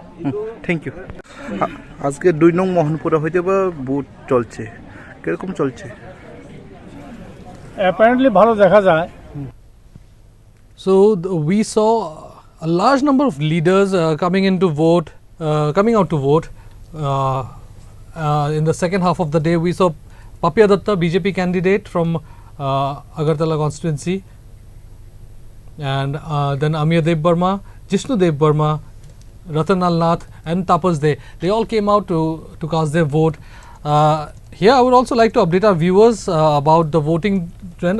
Thank you. আজকে 2 নং মোহনপুরা হইতে বা ভোট চলছে, কিরকম চলছে? অ্যাপারেন্টলি ভালো দেখা যায়। So we saw a large number of leaders coming out to vote. In the second half of the day, we saw Papya Datta, BJP candidate from Agartala constituency, and then Amir Dev Burma, Jishnu Dev Burma, Ratanal Nath, and Tapas De. They all came out to cast their vote. Here, I would also like to update our viewers about the voting trend.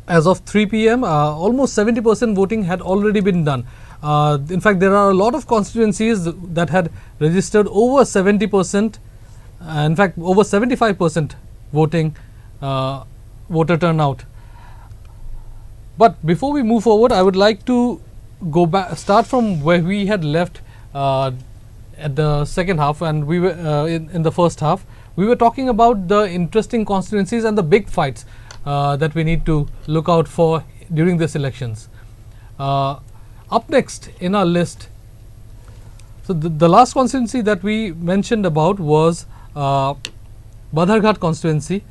as of 3 p.m., almost 70% voting had already been done. In fact, there are a lot of constituencies that had registered over 70%, in fact, over 75% voting, voter turnout. But before we move forward, I would like to go back, start from where we had left at the second half, and we were in the first half. We were talking about the interesting constituencies and the big fights that we need to look out for during these elections. Up next in our list, so the last constituency that we mentioned about was Badharghat constituency.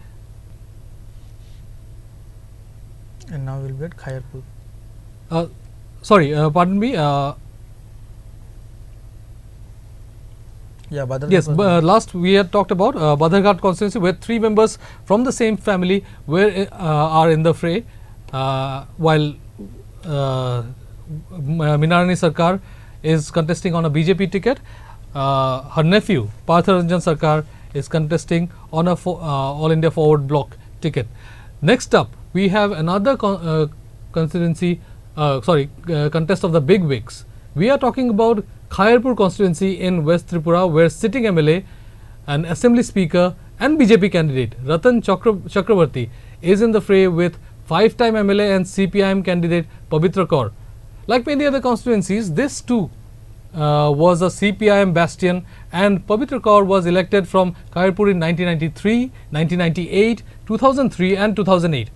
And now we'll be at Khairpur. Pardon me. Yeah, Badharghat. Yes, last we had talked about Badharghat constituency, where 3 members from the same family are in the fray, while Minarani Sarkar is contesting on a BJP ticket. Her nephew Partharanjan Sarkar is contesting on a All India Forward Bloc ticket. Next up, we have another constituency, contest of the big wigs. We are talking about Khairpur constituency in West Tripura, where sitting MLA, an assembly speaker and BJP candidate Ratan Chakrabarti is in the fray with 5-time MLA and CPIM candidate Pavitra Kaur. Like many other constituencies, this too was a CPIM bastion, and Pavitra Kaur was elected from Khairpur in 1993, 1998, 2003 and 2008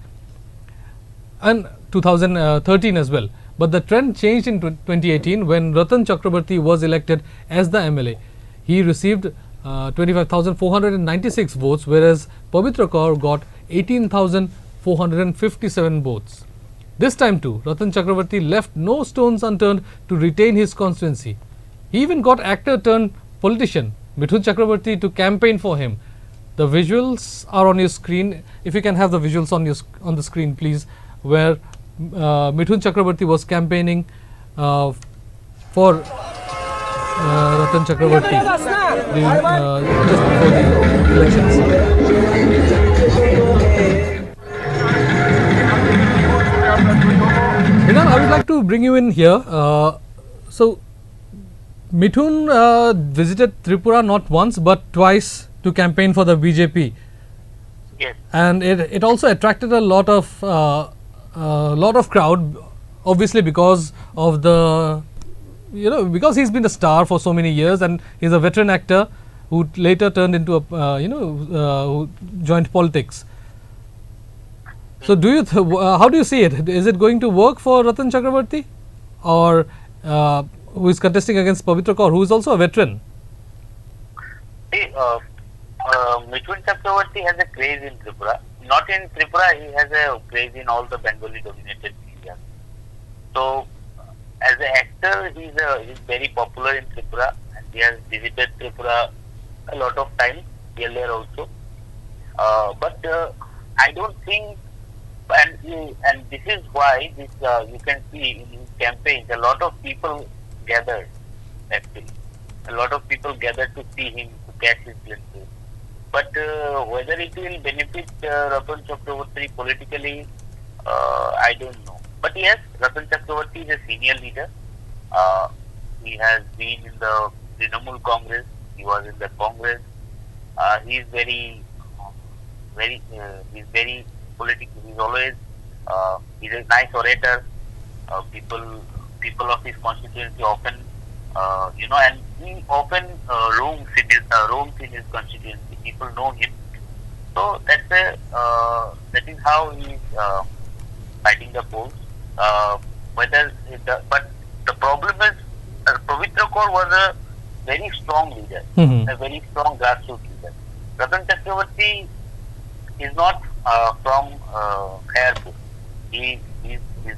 and 2013 as well. But the trend changed in 2018 when Ratan Chakrabarti was elected as the MLA. He received 25,496 votes, whereas Pavitra Kaur got 18,457 votes. This time too, Ratan Chakrabarti left no stones unturned to retain his constituency. He even got actor turned politician Mithun Chakrabarti to campaign for him. The visuals are on your screen. If you can have the visuals on the screen, please, where Mithun Chakrabarti was campaigning for Ratan Chakrabarti just before the elections. Hinan, I would like to bring you in here. So, Mithun visited Tripura not once but twice to campaign for the BJP. Yes. And it also attracted a lot of crowd, obviously because of the, because he's been a star for so many years and he's a veteran actor who later turned into a, who joined politics. So how do you see it? Is it going to work for Ratan Chakrabarti, or who is contesting against Pavitra Kaur, who is also a veteran? See, Mithun Chakrabarti has a craze in Tripura. Not in Tripura, he has a craze in all the Bengali dominated areas. So, as an actor, he's very popular in Tripura, and he has visited Tripura a lot of times, earlier also. But I don't think, and this is why this you can see in his campaigns, a lot of people gathered, actually. A lot of people gathered to see him, to catch his glimpses. But whether it will benefit Ratan Chakrabarti politically, I don't know. But yes, Ratan Chakrabarti is a senior leader. He has been in the Trinamool Congress. He was in the Congress. He is very political. He's always he's a nice orator. People of his constituency often, and he often roams in his constituency. People know him, so that is how he is fighting the polls. But the problem is, Pavitra Kaur was a very strong leader, a very strong grassroots leader. Ratan Chakrabarti is not from Khairpur. His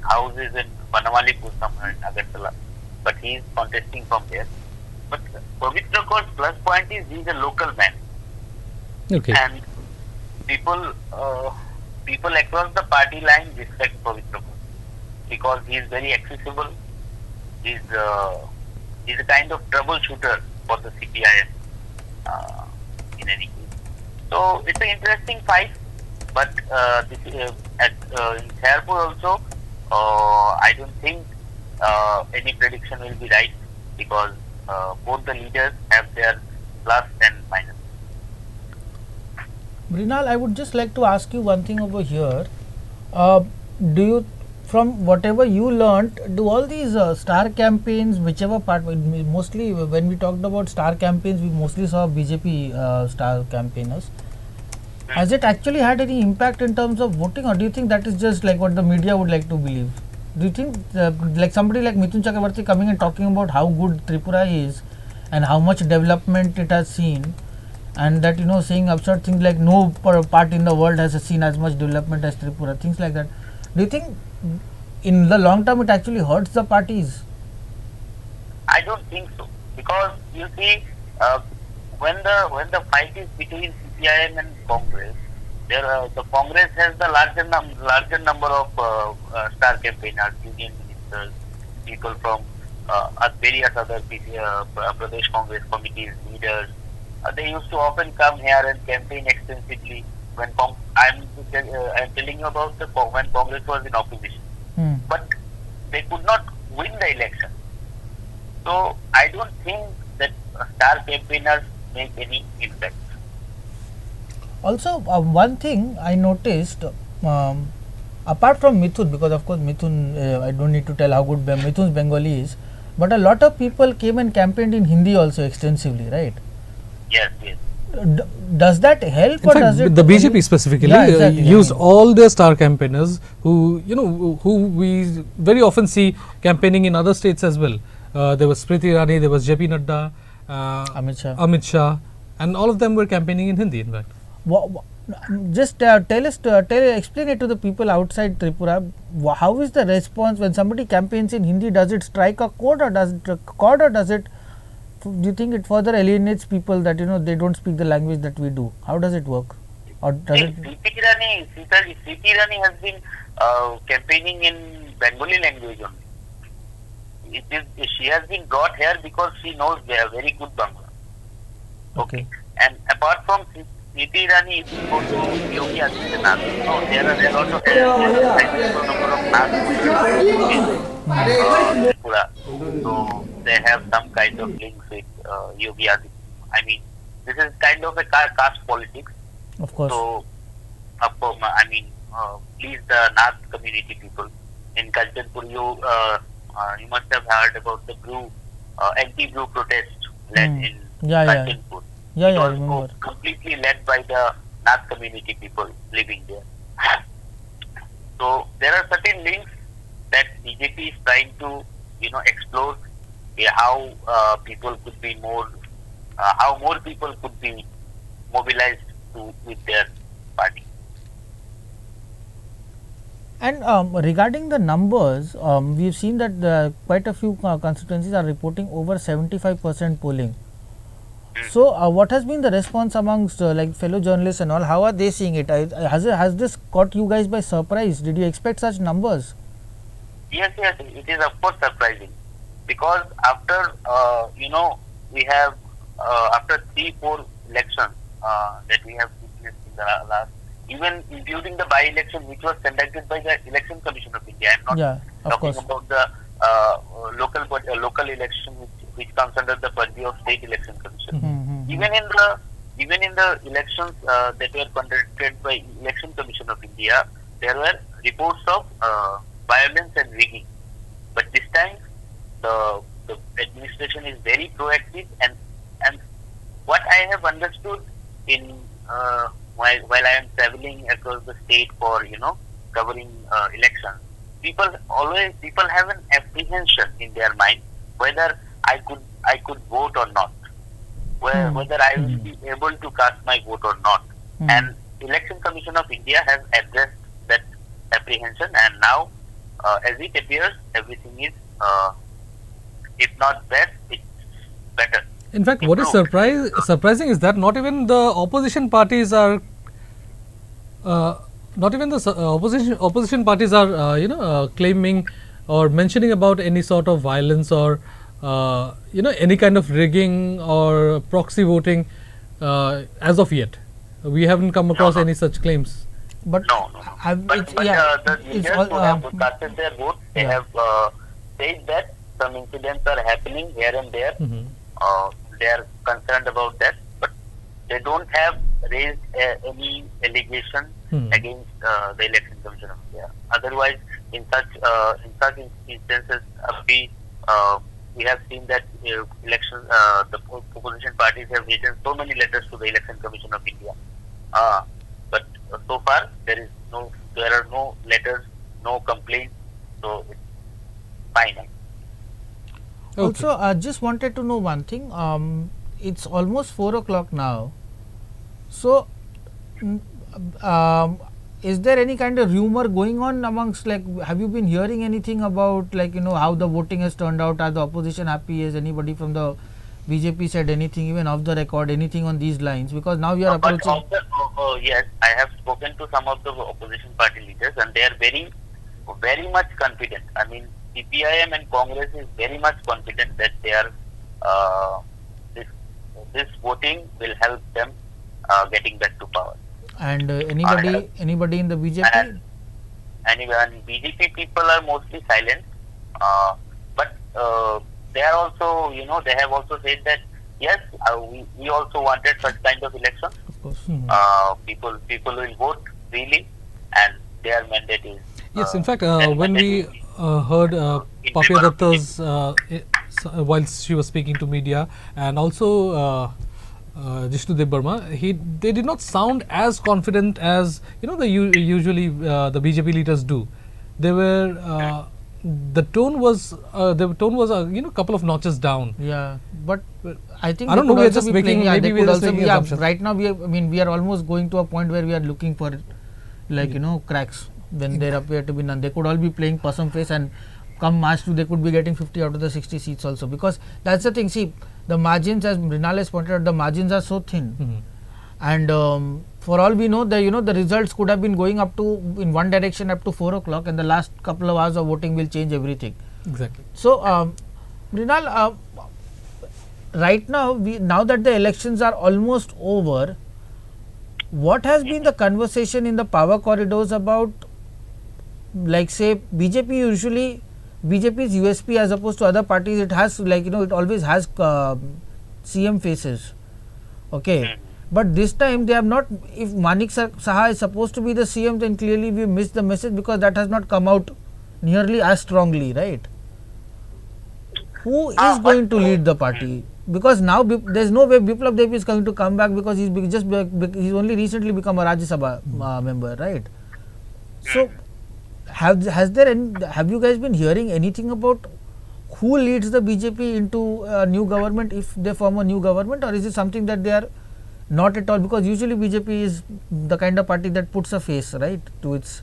house is in Banamalipur, somewhere in Agartala, but he is contesting from there. But Pavitra Kaur's plus point is he is a local man. Okay. And people across the party line respect Pavitra Kaur because he is very accessible. He's a kind of troubleshooter for the CPIM in any case. So it's an interesting fight. But in Tripura also, I don't think any prediction will be right because both the leaders have their plus and minus. Brinal, I would just like to ask you one thing over here. Do you, from whatever you learnt, do all these star campaigns, whichever part, mostly when we talked about star campaigns, we mostly saw BJP star campaigners. Has it actually had any impact in terms of voting, or do you think that is just like what the media would like to believe? Do you think like somebody like Mithun Chakrabarti coming and talking about how good Tripura is and how much development it has seen, and that, you know, saying absurd things like no part in the world has seen as much development as Tripura, things like that, do you think in the long term it actually hurts the parties? I don't think so, because you see, when the fight is between CPIM and Congress, the Congress has the larger number of star campaigners, union ministers, people from various other Pradesh Congress committees, leaders. They used to often come here and campaign extensively. When I'm telling you about when Congress was in opposition, but they could not win the election. So I don't think that star campaigners make any impact. Also, one thing I noticed, apart from Mithun, because of course Mithun, I don't need to tell how good Mithun's Bengali is, but a lot of people came and campaigned in Hindi also extensively, right? Yes. Does that help, in or fact, does it? the BJP specifically used all their star campaigners who we very often see campaigning in other states as well. There was Smriti Irani, there was JP Nadda, Amit Shah, and all of them were campaigning in Hindi, in fact. Just explain it to the people outside Tripura. How is the response when somebody campaigns in Hindi? Does it strike a chord, or does it? Do you think it further alienates people that they don't speak the language that we do? How does it work? Or does it? Smriti Irani has been campaigning in Bengali language only. She has been brought here because she knows they are very good Bangla. Okay. And apart from Smriti Irani, if you go to Yogi Adityanath, there are a lot of sizable number of Nath in Tripura. So they have some kind of links with Yogi Adityanath. I mean, this is kind of a caste politics. Of course. So, please the Nath community people. In Kanchanpur, you must have heard about the anti-brew protest led in Kanchanpur. It was completely led by the Nath community people living there. So there are certain links that BJP is trying to, explore how people could be how more people could be mobilized with their party. And regarding the numbers, we've seen that quite a few constituencies are reporting over 75% polling. So, what has been the response amongst fellow journalists and all? How are they seeing it? Has this caught you guys by surprise? Did you expect such numbers? Yes, it is of course surprising, because after we have after 3-4 elections that we have witnessed in the last, even including the by-election which was conducted by the Election Commission of India. I am not talking about the local election which comes under the purview of State Election Commission. Even in the elections that were conducted by Election Commission of India, there were reports of violence and rigging. But this time, the administration is very proactive, and what I have understood in while I am traveling across the state for covering elections, people have an apprehension in their mind whether I could vote or not, whether I will be able to cast my vote or not. And Election Commission of India has addressed that apprehension, and now as it appears, everything is if not best, it's better. In fact, what is surprising is that not even the opposition parties are claiming or mentioning about any sort of violence or any kind of rigging or proxy voting as of yet. We haven't come across any such claims. But no. But the leaders who have casted their vote, they have said that some incidents are happening here and there. They are concerned about that, but they don't have raised any allegation against the Election Commission of India. Otherwise, in such instances, we have seen that the opposition parties have written so many letters to the Election Commission of India. But so far there are no letters, no complaints, so it's fine. Okay. Also, I just wanted to know one thing. It's almost 4 o'clock now. So, is there any kind of rumor going on amongst, like, have you been hearing anything about, like, how the voting has turned out? Are the opposition happy? Has anybody from the BJP said anything, even off the record, anything on these lines? Because now we are approaching. Yes, I have spoken to some of the opposition party leaders, and they are very, very much confident. I mean, CPIM and Congress is very much confident that they are this voting will help them getting back to power. And anybody in the BJP? And BJP people are mostly silent, but they are also, they have also said that yes, we also wanted such kind of election. Of course. People will vote freely, and their mandate is. Yes, in fact, when we heard Papya Datta's while she was speaking to media, and also Jishnu Dev Burma, they did not sound as confident as usually the BJP leaders do. They were the tone was a couple of notches down. Yeah, but I think I don't know. We are just making right now. We are almost going to a point where we are looking for cracks when there appear to be none. They could all be playing possum face, and come March 2, they could be getting 50 out of the 60 seats also, because that's the thing. See, the margins, as Rinal has pointed out, the margins are so thin, and for all we know, the results could have been going up to in one direction up to 4 o'clock, and the last couple of hours of voting will change everything. Exactly. So, Rinal, right now, now that the elections are almost over, what has been the conversation in the power corridors about, like, say, BJP's USP as opposed to other parties? It has, it always has CM faces, okay, but this time they have not. If Manik Saha is supposed to be the CM, then clearly we missed the message, because that has not come out nearly as strongly, right? Who is going to lead the party? Because now there is no way Biplab Dev is going to come back, because he's only recently become a Rajya Sabha member, right? So, have you guys been hearing anything about who leads the BJP into a new government, if they form a new government, or is it something that they are not at all? Because usually BJP is the kind of party that puts a face, right, to its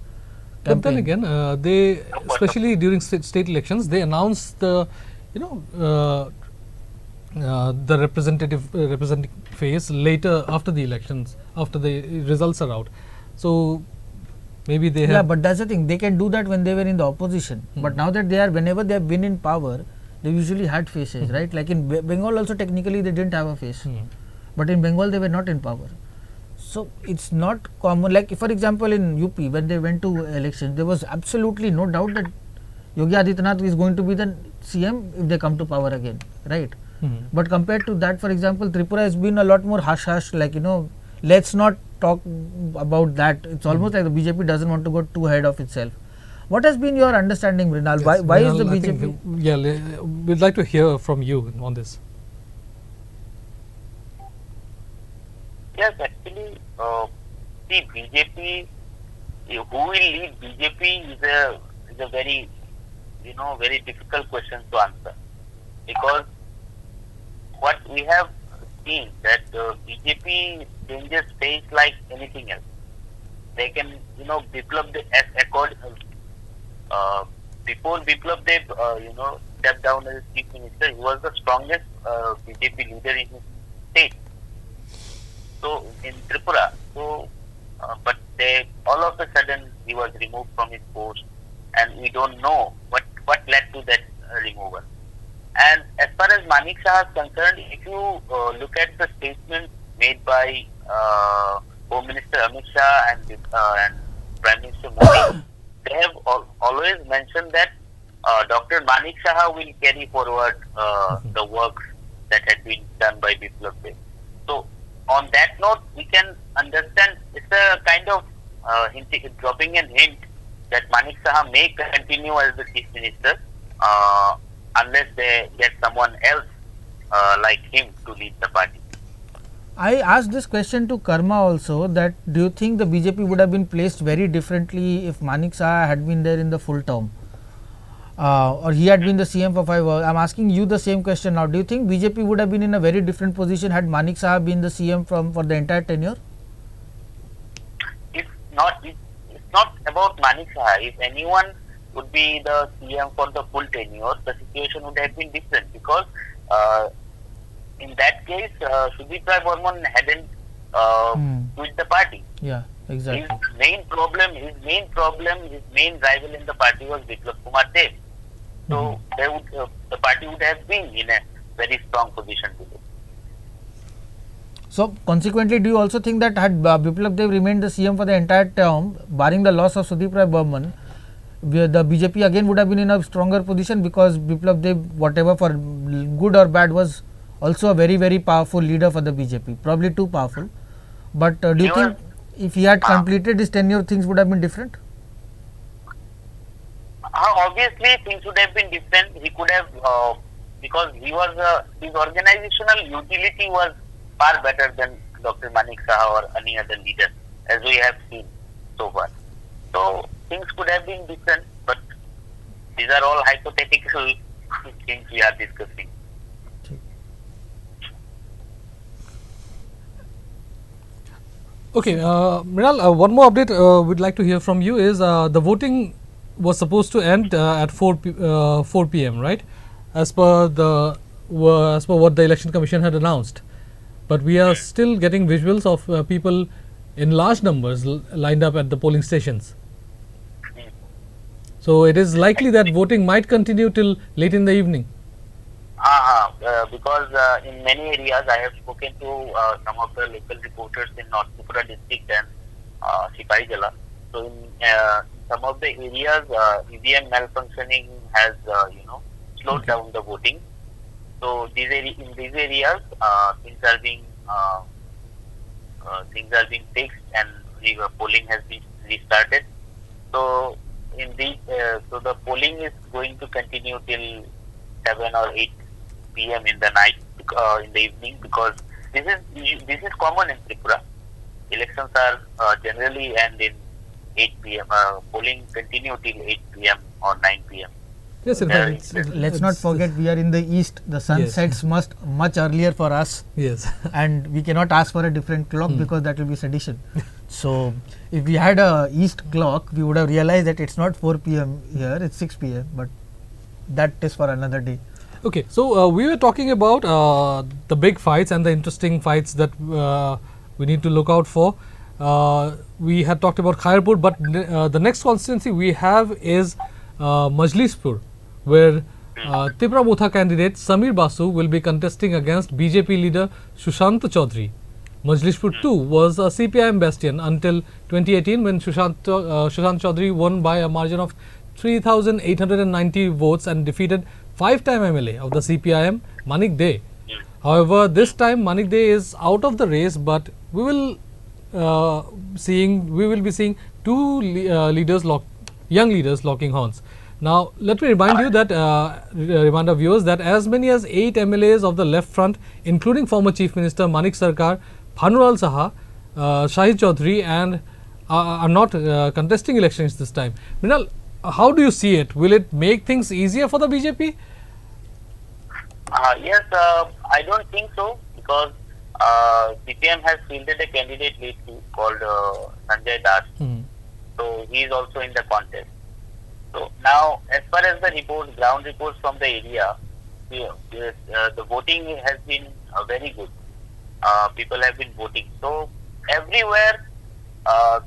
campaign. But then again, they, especially during state elections, they announce the representing face later, after the elections, after the results are out. So maybe they have. Yeah, but that's the thing. They can do that when they were in the opposition. But now that whenever they have been in power, they usually had faces, right? Like in Bengal also, technically they didn't have a face. But in Bengal they were not in power. So it's not common. Like, for example, in UP, when they went to elections, there was absolutely no doubt that Yogi Adityanath is going to be the CM if they come to power again, right? But compared to that, for example, Tripura has been a lot more hush-hush, like, let's not talk about that. It's almost like the BJP doesn't want to go too ahead of itself. What has been your understanding, Rinal? Yes, Why Rinal, is the BJP? We'd like to hear from you on this. Yes, actually, see, BJP, who will lead BJP is a very, very difficult question to answer, because what we have seen that BJP changes face like anything else. They can, Biplab Dev, before Biplab Dev, stepped down as chief minister, he was the strongest BJP leader in his state. So in Tripura, but all of a sudden he was removed from his post, and we don't know what led to that removal. And as far as Manik Saha is concerned, if you look at the statement made by Home Minister Amit Shah and Prime Minister Modi, they have always mentioned that Dr. Manik Saha will carry forward the works that had been done by Biplab Dev. So, on that note, we can understand it's a kind of dropping a hint that Manik Saha may continue as the Chief Minister unless they get someone else like him to lead the party. I asked this question to Karma also, that do you think the BJP would have been placed very differently if Manik Saha had been there in the full term? Or he had been the CM for 5 years. I am asking you the same question now. Do you think BJP would have been in a very different position had Manik Saha been the CM for the entire tenure? It's not about Manik Saha. If anyone would be the CM for the full tenure, the situation would have been different, because in that case, Tripura Motha hadn't quit the party. Yeah, exactly. His main rival in the party was Biplab Kumar Dev. So the party would have been in a very strong position today. So consequently, do you also think that had Biplab Dev remained the CM for the entire term, barring the loss of Sudip Rai Burman, the BJP again would have been in a stronger position, because Biplab Dev, whatever for good or bad, was also a very, very powerful leader for the BJP, probably too powerful. But do you think if he had completed his tenure, things would have been different? Obviously, things would have been different. He could have, because he was his organizational utility was far better than Dr. Manik Saha or any other leader, as we have seen so far. So things could have been different, but these are all hypothetical things we are discussing. Okay, Mrinal, one more update we'd like to hear from you is the voting was supposed to end at 4 p.m. right, as per what the Election Commission had announced, but we are still getting visuals of people in large numbers lined up at the polling stations. So it is likely that voting might continue till late in the evening. Because in many areas I have spoken to some of the local reporters in North Tripura district and Sipai Jala. So in some of the areas, EVM malfunctioning has slowed down the voting. So in these areas, things are being fixed and polling has been restarted. So in so the polling is going to continue till 7 or 8 p.m. in the night, in the evening, because this is common in Tripura. Elections are generally end in 8 p.m. Polling continue till 8 p.m. or 9 p.m. Yes, let's not forget we are in the east. The sun sets much earlier for us. Yes, and we cannot ask for a different clock because that will be sedition. So if we had a east clock, we would have realized that it's not 4 p.m. here; it's 6 p.m. But that is for another day. Okay, so we were talking about the big fights and the interesting fights that we need to look out for. We had talked about Khairpur, but the next constituency we have is Majlispur, where TIPRA Motha candidate Samir Basu will be contesting against BJP leader Sushant Chaudhary. Majlispur 2 was a CPIM bastion until 2018, when Sushant Chaudhary won by a margin of 3,890 votes and defeated 5-time MLA of the CPIM, Manik De. However, this time Manik De is out of the race, but we will be seeing two young leaders locking horns. Now, let me remind you that remind our viewers that as many as 8 MLAs of the left front, including former Chief Minister Manik Sarkar, Bhanural Saha, Shahid Chaudhary, and are not contesting elections this time. Mrinal, how do you see it? Will it make things easier for the BJP? Yes, I don't think so, because CPM has fielded a candidate lately called Sanjay Das. So he is also in the contest. So now, as far as the ground reports from the area, the voting has been very good. People have been voting. So everywhere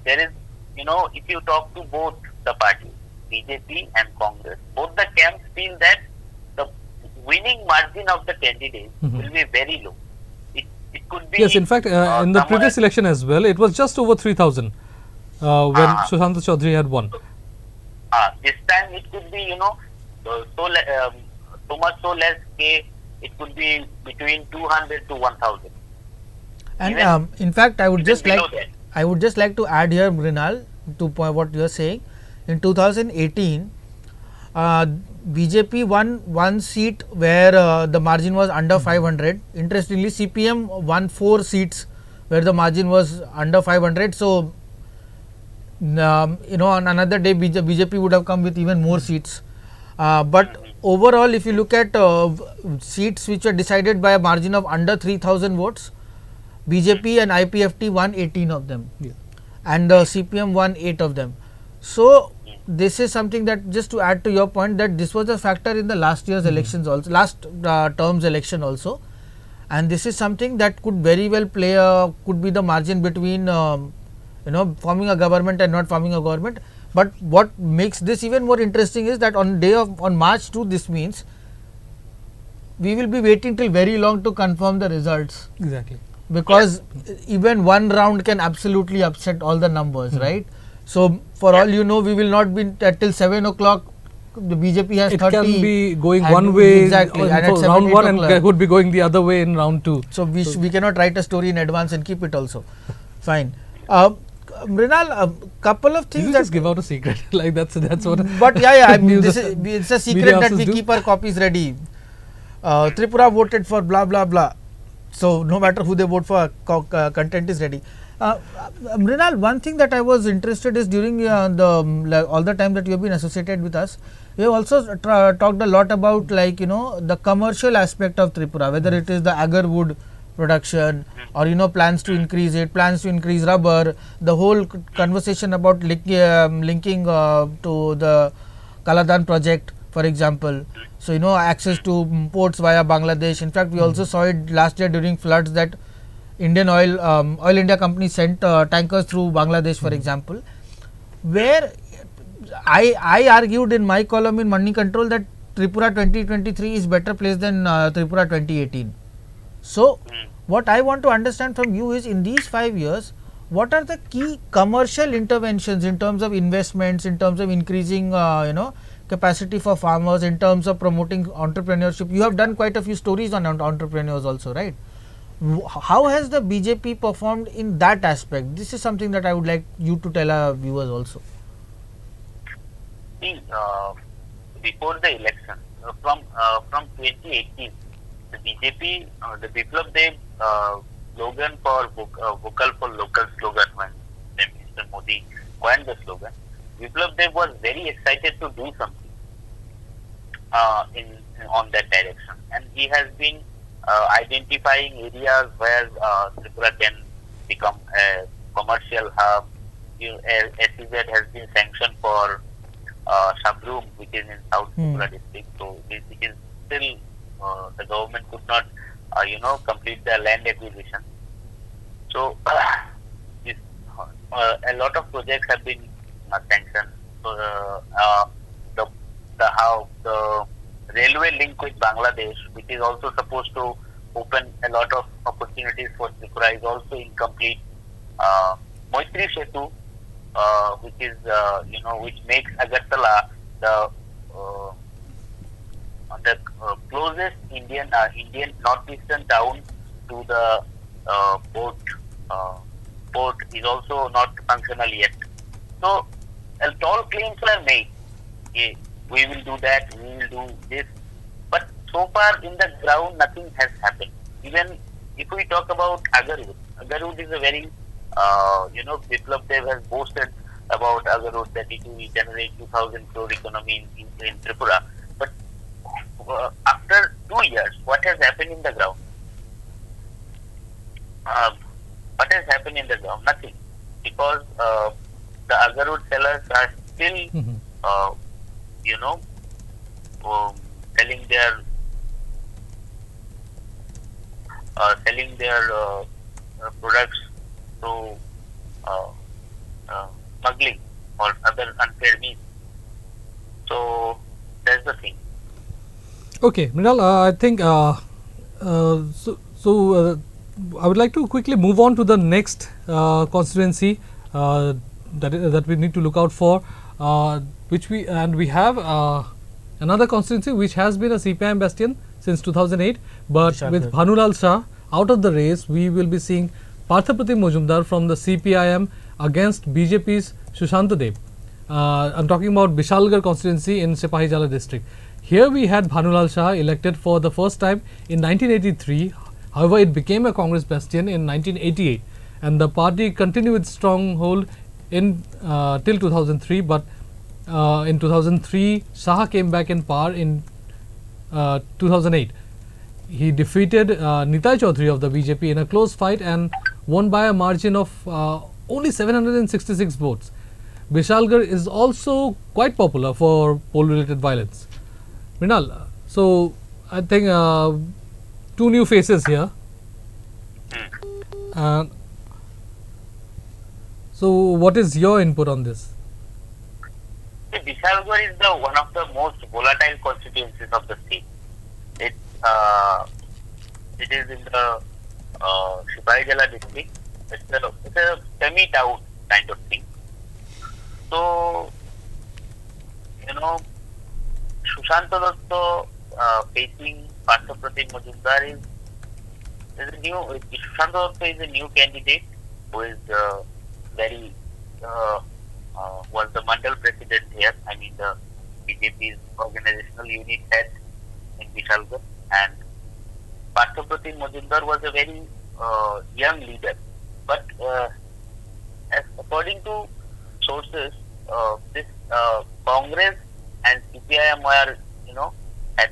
there is, if you talk to both the parties, BJP and Congress, both the camps feel that the winning margin of the candidates will be very low. It could be. Yes, in fact, in the previous election as well, it was just over 3,000. when Sushant Chaudhary had won. This time it could be, so much so less, it could be between 200 to 1000. And in fact, I would just like to add here, Mrinal, to what you are saying. In 2018, BJP won one seat where the margin was under 500. Interestingly, CPM won 4 seats where the margin was under 500. So, on another day, BJP would have come with even more seats. But overall, if you look at seats which were decided by a margin of under 3000 votes, BJP and IPFT won 18 of them, and CPM won 8 of them. So this is something that, just to add to your point, that this was a factor in the last year's elections also, last term's election also, and this is something that could very well could be the margin between forming a government and not forming a government. But what makes this even more interesting is that on March 2, this means we will be waiting till very long to confirm the results. Exactly. Because even one round can absolutely upset all the numbers, right? So, for all you know, we will not be till 7 o'clock. The BJP has 30. It can be going one way exactly, and at round 1 and could be going the other way in round 2. So, we cannot write a story in advance and keep it also. Fine. Mrinal, a couple of things. You just give out a secret, like that's what. But it's a secret that we keep our copies ready. Tripura voted for blah blah blah. So no matter who they vote for, content is ready. Mrinal, one thing that I was interested is during all the time that you have been associated with us, we have also talked a lot about the commercial aspect of Tripura, whether it is the agar wood production or plans to increase it, plans to increase rubber, the whole conversation about linking to the Kaladan project, for example. So access to ports via Bangladesh. In fact, we also saw it last year during floods that Indian Oil India company sent tankers through Bangladesh, for example, where I argued in my column in Money Control that Tripura 2023 is better placed than Tripura 2018. So what I want to understand from you is, in these 5 years, what are the key commercial interventions in terms of investments, in terms of increasing capacity for farmers, in terms of promoting entrepreneurship? You have done quite a few stories on entrepreneurs also, right? How has the BJP performed in that aspect? This is something that I would like you to tell our viewers also. See, before the election, from 2018, the BJP, the Biplab Dev slogan for vocal for local slogan, when Mr. Modi coined the slogan, Biplab Dev was very excited to do something on that direction, and he has been identifying areas where Tripura can become a commercial hub. SEZ has been sanctioned for Sabroom, which is in South Tripura district. So this is still the government could not, complete the land acquisition. So a lot of projects have been sanctioned. So the railway link with Bangladesh, which is also supposed to open a lot of opportunities for Tripura, is also incomplete. Moitri Setu, which is which makes Agartala the closest Indian northeastern town to the port is also not functional yet. So all claims are made. Okay, we will do that, we will do this, but so far in the ground nothing has happened. Even if we talk about Agarwood is a very Biplab Dev has boasted about Agarwood that it will generate 2000 crore economy in Tripura. But after 2 years, what has happened in the ground? What has happened in the ground? Nothing. Because the Agarwood sellers are still, selling their products through smuggling or other unfair means. So that's the thing. Okay, Mrinal, I think I would like to quickly move on to the next constituency, that we need to look out for, which we have another constituency which has been a CPIM bastion since 2008, but with Bhanulal Shah out of the race, we will be seeing Parthapratim Majumdar from the CPIM against BJP's Sushant Dev. I'm talking about Bishalgarh constituency in Sipahijala district. Here we had Bhanulal Shah elected for the first time in 1983. However, it became a Congress bastion in 1988, and the party continued its stronghold in till 2003. But in 2003, Shah came back in power in 2008. He defeated Nitai Chaudhary of the BJP in a close fight and won by a margin of only 766 votes. Bishalgarh is also quite popular for poll-related violence. Mrinal, so I think two new faces here. So what is your input on this? Bishalgarh is one of the most volatile constituencies of the state. It is in the Sipahijala district. It's a semi-town kind of thing. So, Sushant Datta facing Parthapratim Majumdar is a new. Sushant Datta is a new candidate who is very was the Mandal president here. I mean, the BJP's organizational unit head in Bishalgarh, and Parthapratim Majumdar was a very young leader. But as according to sources, this Congress and CPIM were, at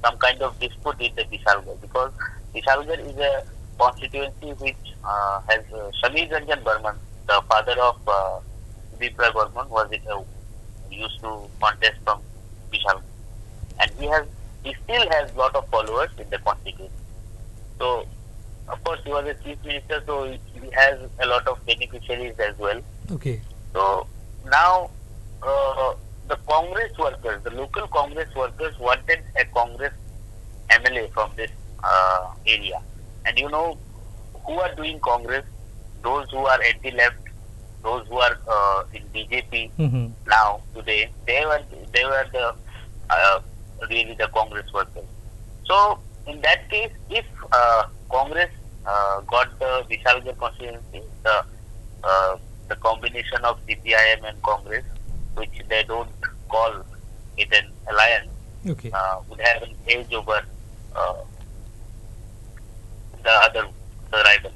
some kind of dispute in the Bishalgarh, because Bishalgarh is a constituency which has Shamir Ranjan Burman, the father of TIPRA Burman, was used to contest from Bishalgarh, and he still has lot of followers in the constituency. So, of course, he was a chief minister, so he has a lot of beneficiaries as well. Okay. So now the Congress workers, the local Congress workers wanted a Congress MLA from this area. And who are doing Congress? Those who are at the left, those who are in BJP now, today, they were the really the Congress workers. So in that case, if Congress got the Bishalgarh constituency, the combination of CPIM and Congress, which they don't call it an alliance, would have an edge over the rival.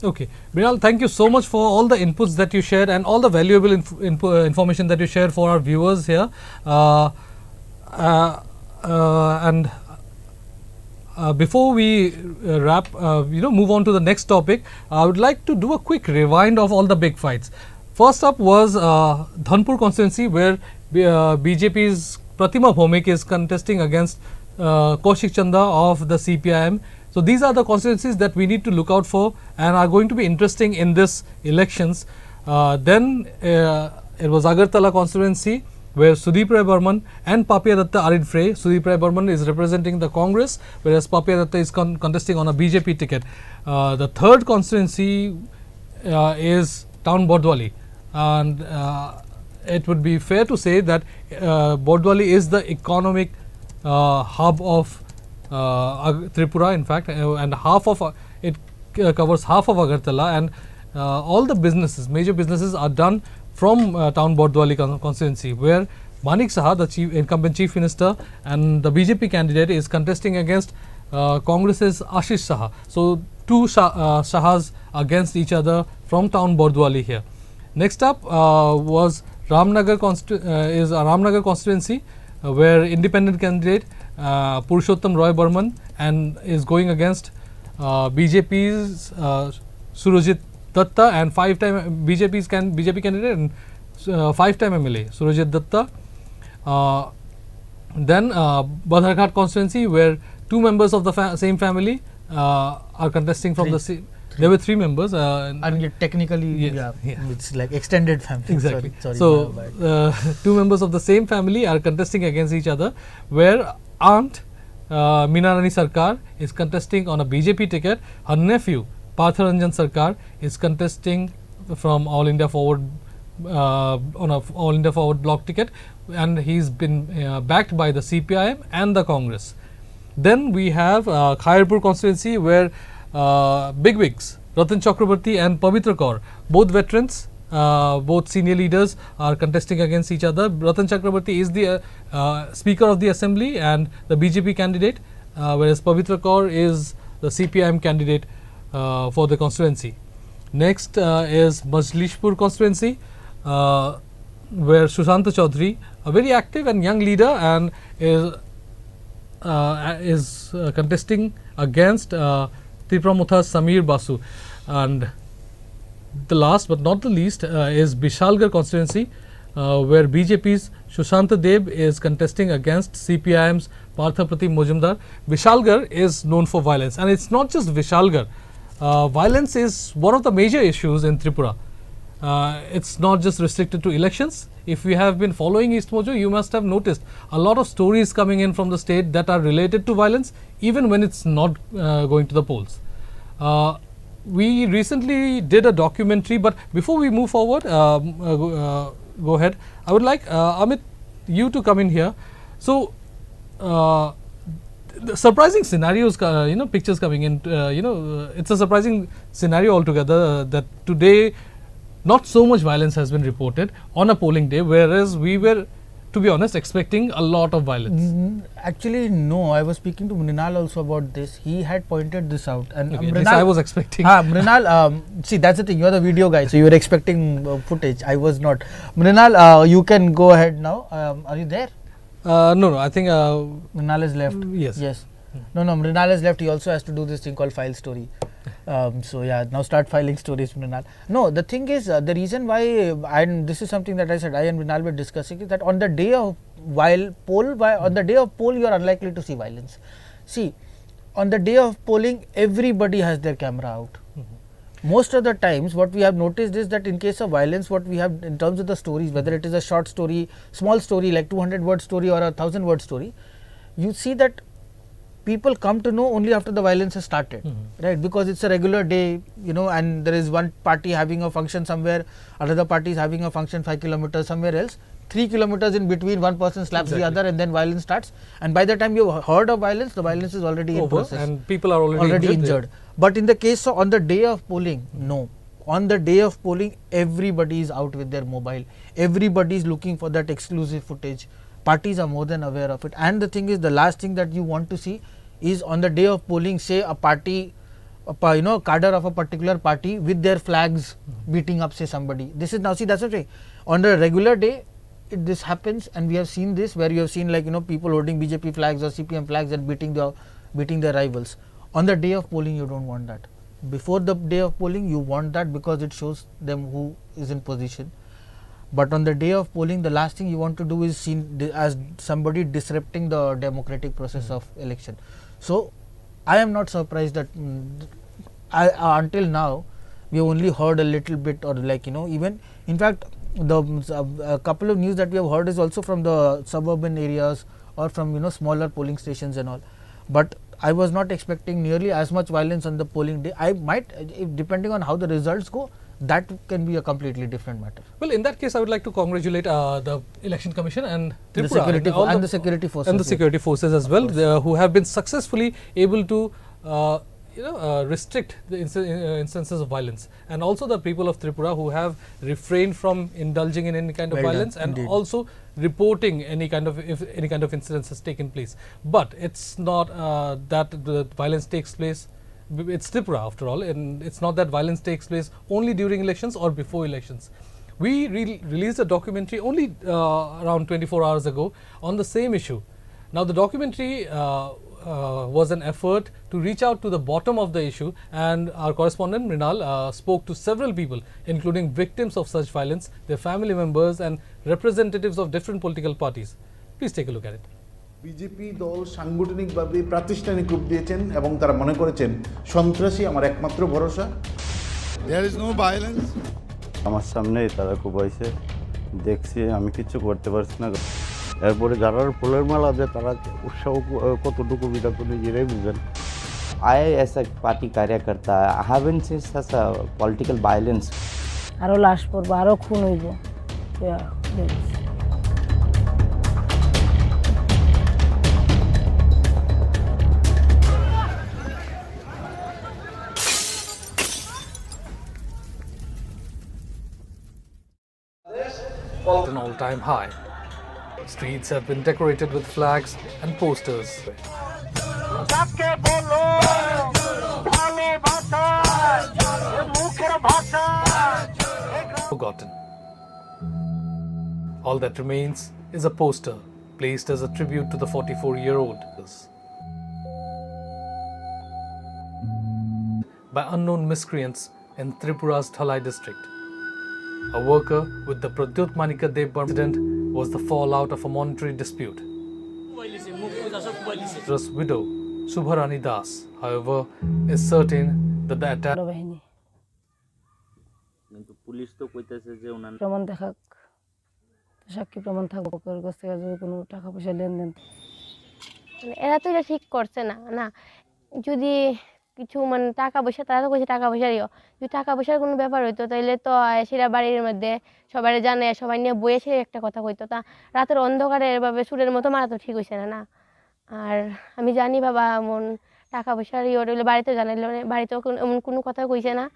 Okay, Mrinal, thank you so much for all the inputs that you shared and all the valuable information that you shared for our viewers here. And before we wrap, move on to the next topic, I would like to do a quick rewind of all the big fights. First up was Dhanpur constituency, where BJP's Pratima Bhomik is contesting against Kaushik Chanda of the CPIM. So these are the constituencies that we need to look out for and are going to be interesting in this elections. Then it was Agartala constituency, where Sudeep Ray Burman and Papia Datta are in fray. Sudeep Ray Burman is representing the Congress, whereas Papia Datta is contesting on a BJP ticket. The third constituency is Town Bordwali, and it would be fair to say that Bordwali is the economic hub of Tripura, in fact, and half of it covers half of Agartala, and all the businesses, major businesses, are done from Town Bordwali constituency, where Manik Saha, the incumbent chief minister, and the BJP candidate is contesting against Congress's Ashish Saha. So two Sahas against each other from Town Bordwali here. Next up was Ramnagar constituency, where independent candidate Purushottam Roy Burman and is going against BJP's Surojit Datta and five-time BJP candidate and five-time MLA Surojit Datta. Then Badharghat constituency, where two members of the same family are contesting from the same. There were three members. And technically, it's like extended family. Exactly. Sorry, so, two members of the same family are contesting against each other, where aunt Minarani Sarkar is contesting on a BJP ticket. Her nephew Partharanjan Sarkar is contesting from All India Forward on a All India Forward bloc ticket, and he's been backed by the CPIM and the Congress. Then we have Khairpur constituency, where bigwigs Ratan Chakraborty and Pavitra Kaur, both veterans, both senior leaders, are contesting against each other. Ratan Chakraborty is the Speaker of the Assembly and the BJP candidate, whereas Pavitra Kaur is the CPIM candidate for the constituency. Next is Majlishpur constituency, where Sushanta Chaudhary, a very active and young leader, and is contesting against TIPRA Motha's Samir Basu. And the last but not the least is Vishalgarh constituency, where BJP's Sushant Deb is contesting against CPIM's Partha Pratim Mojumdar. Vishalgarh is known for violence, and it's not just Vishalgarh. Violence is one of the major issues in Tripura. It's not just restricted to elections. If you have been following EastMojo, you must have noticed a lot of stories coming in from the state that are related to violence, even when it's not going to the polls. We recently did a documentary, but before we move forward, go ahead. I would like Amit, you to come in here. So, the surprising scenarios, pictures coming in, it's a surprising scenario altogether that today not so much violence has been reported on a polling day, whereas we were, to be honest, expecting a lot of violence. Actually, no. I was speaking to Mrinal also about this. He had pointed this out, and okay, Mrinal, I was expecting. Mrinal, see, that's the thing. You are the video guy, so you were expecting footage. I was not. Mrinal, you can go ahead now. Are you there? No, I think Mrinal is left. Yes. No, Mrinal is left. He also has to do this thing called file story. So yeah, now start filing stories, Mrinal. No, the thing is, the reason why, and this is something that I said, I and Mrinal were discussing, is that on the day of poll, you are unlikely to see violence. See, on the day of polling, everybody has their camera out. Most of the times, what we have noticed is that in case of violence, what we have in terms of the stories, whether it is a short story, small story like 200-word story or a 1000-word story, you see that people come to know only after the violence has started, right? Because it's a regular day, and there is one party having a function somewhere, another party is having a function 5 kilometers somewhere else, 3 kilometers in between, one person slaps the other, and then violence starts. And by the time you have heard of violence, the violence is already in process, and people are already injured. But in the case of on the day of polling, no. On the day of polling, everybody is out with their mobile. Everybody is looking for that exclusive footage. Parties are more than aware of it. And the thing is, the last thing that you want to see is on the day of polling, say a party, cadre of a particular party with their flags beating up, say somebody. This is now, see, that's okay. On a regular day, this happens, and we have seen this, where you have seen people holding BJP flags or CPM flags and beating their rivals. On the day of polling, you don't want that. Before the day of polling, you want that because it shows them who is in position. But on the day of polling, the last thing you want to do is seen as somebody disrupting the democratic process of election. So, I am not surprised that until now, we have only heard a little bit, or even, in fact, a couple of news that we have heard is also from the suburban areas or from smaller polling stations and all. But I was not expecting nearly as much violence on the polling day. I might, depending on how the results go, that can be a completely different matter. Well, in that case, I would like to congratulate the Election Commission and Tripura the security forces, and the security forces as well, who have been successfully able to restrict the instances of violence, and also the people of Tripura who have refrained from indulging in any kind of violence, and also reporting any kind of if any kind of incidents has taken place. But it's not that the violence takes place. It's Tripura after all, and it's not that violence takes place only during elections or before elections. We released a documentary only around 24 hours ago on the same issue. Now, the documentary was an effort to reach out to the bottom of the issue, and our correspondent Mrinal spoke to several people, including victims of such violence, their family members, and representatives of different political parties. Please take a look at it. BJP দল সাংগঠনিকভাবে প্রাতিষ্ঠানিক রূপ দিয়েছেন এবং তারা মনে করেছেন সন্ত্রাসী আমার একমাত্র ভরসা। There is no violence. আমার সামনেই তারা কুবাইছে, দেখছি, আমি কিছু করতে পারছি না। এরপরে যারা পোলের মেলা যে তারা উৎসাহ কতটুকু বিটা করে নিজেরাই বুঝেন। I as a party कार्यकर्ता, I haven't seen such a political violence. আরও লাশ পড়বো, আরও খুন হইব। An all-time high. Streets have been decorated with flags and posters. Forgotten. All that remains is a poster placed as a tribute to the 44-year-old by unknown miscreants in Tripura's Thalai district. A worker with the Pradyut Manika Dev incident was the fallout of a monetary dispute. His widow, Subharani Das, however, is certain that the attack প্রমাণ দেখাক, সাক্ষী প্রমাণ থাকবো, কারোর কাছ থেকে যদি কোনো টাকা পয়সা লেনদেন। এরা তো এটা ঠিক করছে না, না যদি কিছু মানে টাকা পয়সা, তারা তো কইছে টাকা পয়সারইও, যদি টাকা পয়সার কোনো ব্যাপার হইতো তাইলে তো সেরা বাড়ির মধ্যে সবাই জানে, সবাই নিয়ে বইয়ে সে একটা কথা কইতো। তা রাতের অন্ধকারে এভাবে সুরের মতো মারা তো ঠিক হয়েছে না, না। আর আমি জানি বাবা এমন টাকা পয়সার ইয়ে হইলে বাড়িতে জানাইলে, বাড়িতেও এমন কোনো কথা কইছে না।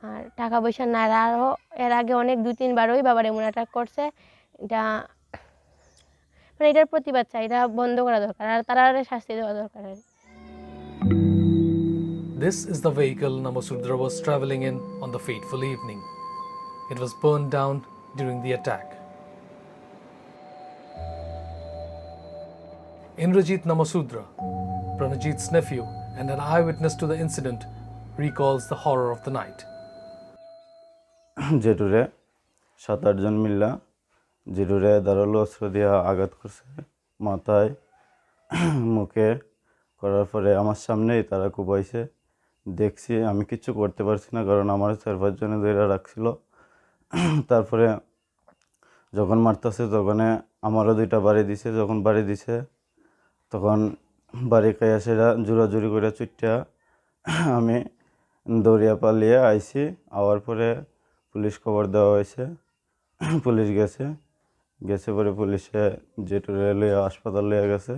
আর টাকা পয়সা না, আরও এর আগে অনেক 2-3 বারই বাবার এমন অ্যাটাক করছে। এটা মানে এটার প্রতিবাদ চাই, এটা বন্ধ করা দরকার, আর তারা শাস্তি দেওয়া দরকার। This is the vehicle Namasudra was travelling in on the fateful evening. It was burned down during the attack. Indrajit Namasudra, Pranajit's nephew and an eyewitness to the incident, recalls the horror of the night. জেঠুরে 7-8 জন মিল্লা জেঠুরে ধারালো অস্ত্র দিয়ে আঘাত করছে মাথায়, মুখে, করার পরে আমার সামনেই তারা কুবাইছে। দেখছি, আমি কিচ্ছু করতে পারছি না, কারণ আমার 4-5 জনে ধরে রাখছিল। তারপরে যখন মারতেছে তখন আমারও 2টা বাড়ি দিছে। যখন বাড়ি দিছে তখন বাড়ি খাইয়া সেরা জোরাজুরি করে চুটটা আমি দৌড়িয়া পালিয়ে আইছি। আওয়ার পরে পুলিশ খবর দেওয়া হয়েছে, পুলিশ গেছে পরে পুলিশে জেটুরে লইয়া হাসপাতাল লইয়া গেছে।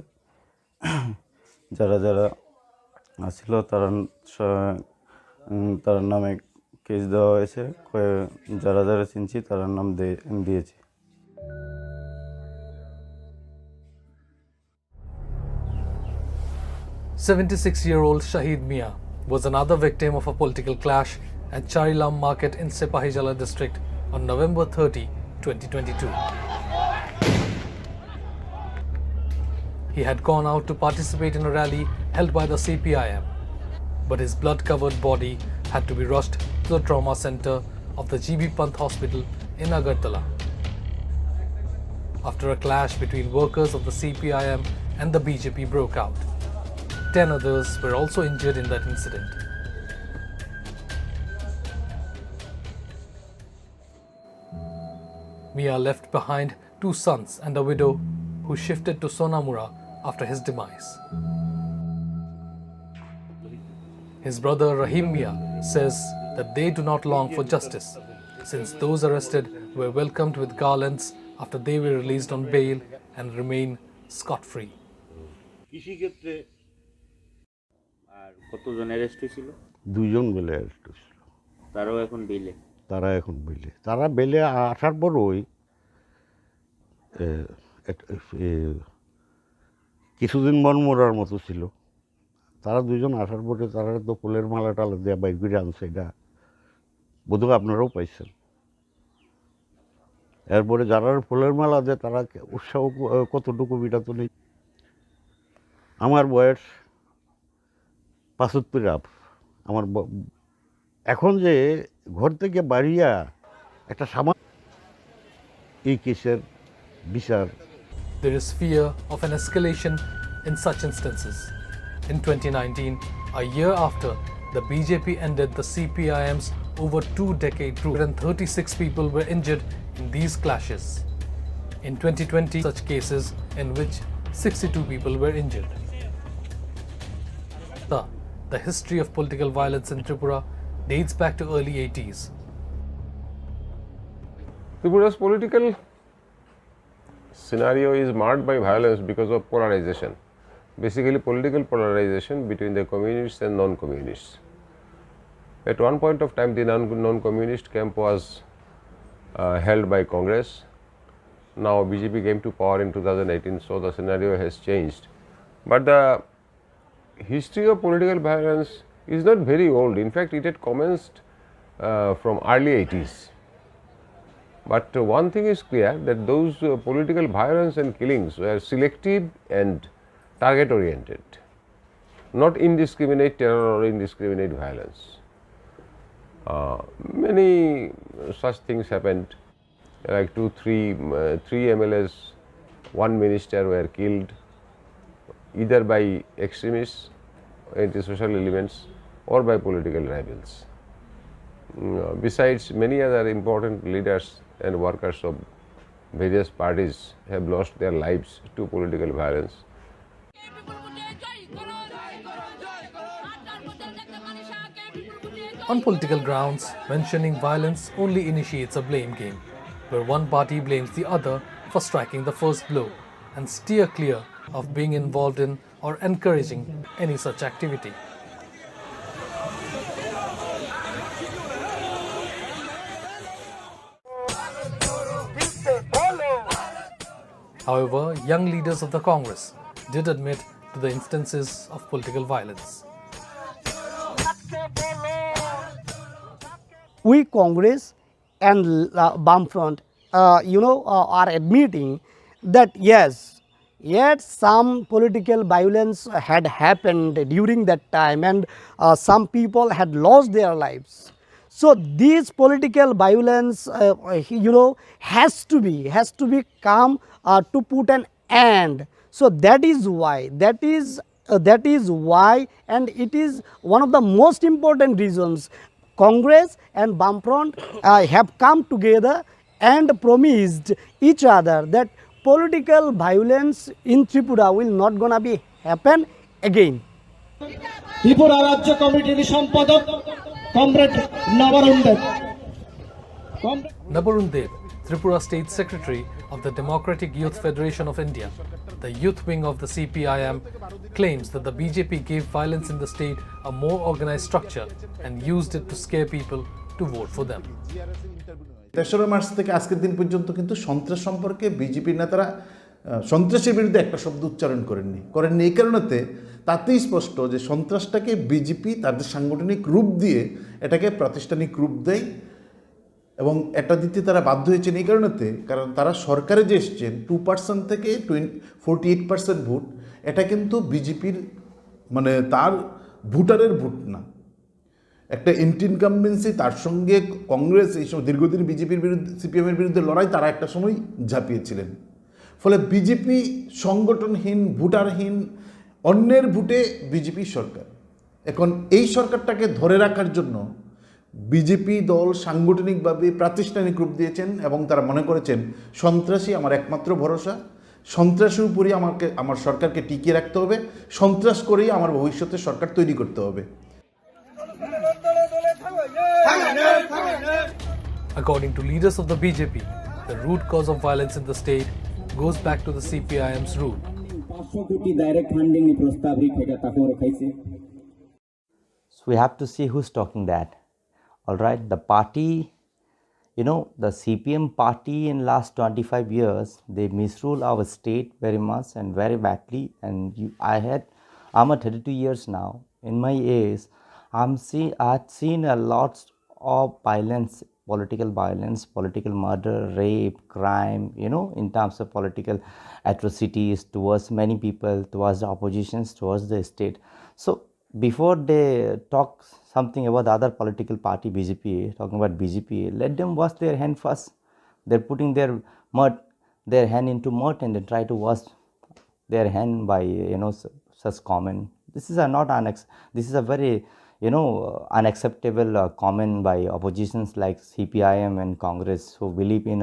যারা যারা আসছিল তার নামে কেস দেওয়া হয়েছে, যারা যারা চিনছি তার নাম দিয়েছি। "76-year-old Shahid Mia was another victim of a political clash at Charilam Market in Sipahijala district on November 30, 2022. He had gone out to participate in a rally held by the CPIM, but his blood-covered body had to be rushed to the trauma center of the GB Pant Hospital in Agartala. After a clash between workers of the CPIM and the BJP broke out. 10 others were also injured in that incident. Mia left behind 2 sons and a widow who shifted to Sonamura after his demise. His brother Rahim Mia says that they do not long for justice, since those arrested were welcomed with garlands after they were released on bail and remain scot-free. কতজন arrest হয়েছিল? 2 জন বলে arrest হয়েছিল। তারা এখন বেলে তারা বেলে আসার পরই কিছুদিন মরার মতো ছিল। তারা 2 জন আসার পরে তারা তো ফুলের মালা টালা দেওয়া বাইর করে আনছে, এটা বোধহয় আপনারাও পাইছেন। এরপরে যারা ফুলের মালা দেয় তারা উৎসাহ কতটুকু বিটা তো নেই। আমার বয়স 75 আমার এখন যে ঘর থেকে বাড়িয়া একটা এই কেসের বিচার। There is fear of an escalation in such instances. In 2019, a year after the BJP ended the CPIM's over 2-decade rule, and 36 people were injured in these clashes. In 2020, such cases in which 62 people were injured. The history of political violence in Tripura dates back to early 80s. Tripura's political scenario is marked by violence because of polarization, basically political polarization between the communists and non-communists. At one point of time, the non-communist camp was held by Congress. Now BJP came to power in 2018, so the scenario has changed. But the history of political violence is not very old. In fact, it had commenced from early 80s. But one thing is clear, that those political violence and killings were selective and target oriented, not indiscriminate terror or indiscriminate violence. Many such things happened, like three MLAs, one minister were killed either by extremists, anti-social elements, or by political rivals. Besides, many other important leaders and workers of various parties have lost their lives to political violence. On political grounds, mentioning violence only initiates a blame game, where one party blames the other for striking the first blow and steer clear of being involved in or encouraging any such activity. However, young leaders of the Congress did admit to the instances of political violence. We Congress and Bamfront, are admitting that yes, yet some political violence had happened during that time, and some people had lost their lives. So this political violence, has to be come to put an end. So that is why, and it is one of the most important reasons Congress and Bamfront have come together and promised each other that political violence in Tripura will not gonna be happen again. Tripura রাজ্য কমিটির সম্পাদক comrade Nabarun Dev. Nabarun Dev, Tripura State Secretary of the Democratic Youth Federation of India, the youth wing of the CPIM, claims that the BJP gave violence in the state a more organized structure and used it to scare people to vote for them. 3 March থেকে আজকের দিন পর্যন্ত কিন্তু সন্ত্রাস সম্পর্কে বিজেপির নেতারা সন্ত্রাসের বিরুদ্ধে একটা শব্দ উচ্চারণ করেননি এই কারণেতে তাতেই স্পষ্ট যে সন্ত্রাসটাকে বিজেপি তাদের সাংগঠনিক রূপ দিয়ে এটাকে প্রাতিষ্ঠানিক রূপ দেয় এবং এটা দিতে তারা বাধ্য হয়েছেন এই কারণেতে, কারণ তারা সরকারে যে এসছেন 2% থেকে 48% ভোট, এটা কিন্তু বিজেপির মানে তার ভোটারের ভোট না, একটা এন্টি ইনকামবেন্সি, তার সঙ্গে কংগ্রেস এই সময় দীর্ঘদিন বিজেপির বিরুদ্ধে সিপিএমের বিরুদ্ধে লড়াই তারা একটা সময় ঝাঁপিয়েছিলেন। ফলে বিজেপি সংগঠনহীন, ভোটারহীন, অন্যের ভোটে বিজেপি সরকার। এখন এই সরকারটাকে ধরে রাখার জন্য বিজেপি দল সাংগঠনিকভাবে প্রাতিষ্ঠানিক রূপ দিয়েছেন এবং তারা মনে করেছেন সন্ত্রাসী আমার একমাত্র ভরসা, সন্ত্রাসের উপরই আমার সরকারকে টিকিয়ে রাখতে হবে, সন্ত্রাস করেই আমার ভবিষ্যতে সরকার তৈরি করতে হবে। According to leaders of the BJP, the root cause of violence in the state goes back to the CPIM's root. So we have to see who's talking that. All right, the party, the CPM party in last 25 years, they misrule our state very much and very badly. And I'm at 32 years now. In my age, I've seen a lot of violence, political murder, rape, crime, in terms of political atrocities towards many people, towards the oppositions, towards the state. So before they talk something about the other political party, BJP, talking about BJP, let them wash their hand first. They're putting their hand into mud and they try to wash their hand by, such comment. This is a very, unacceptable comment by oppositions like CPIM and Congress, who believe in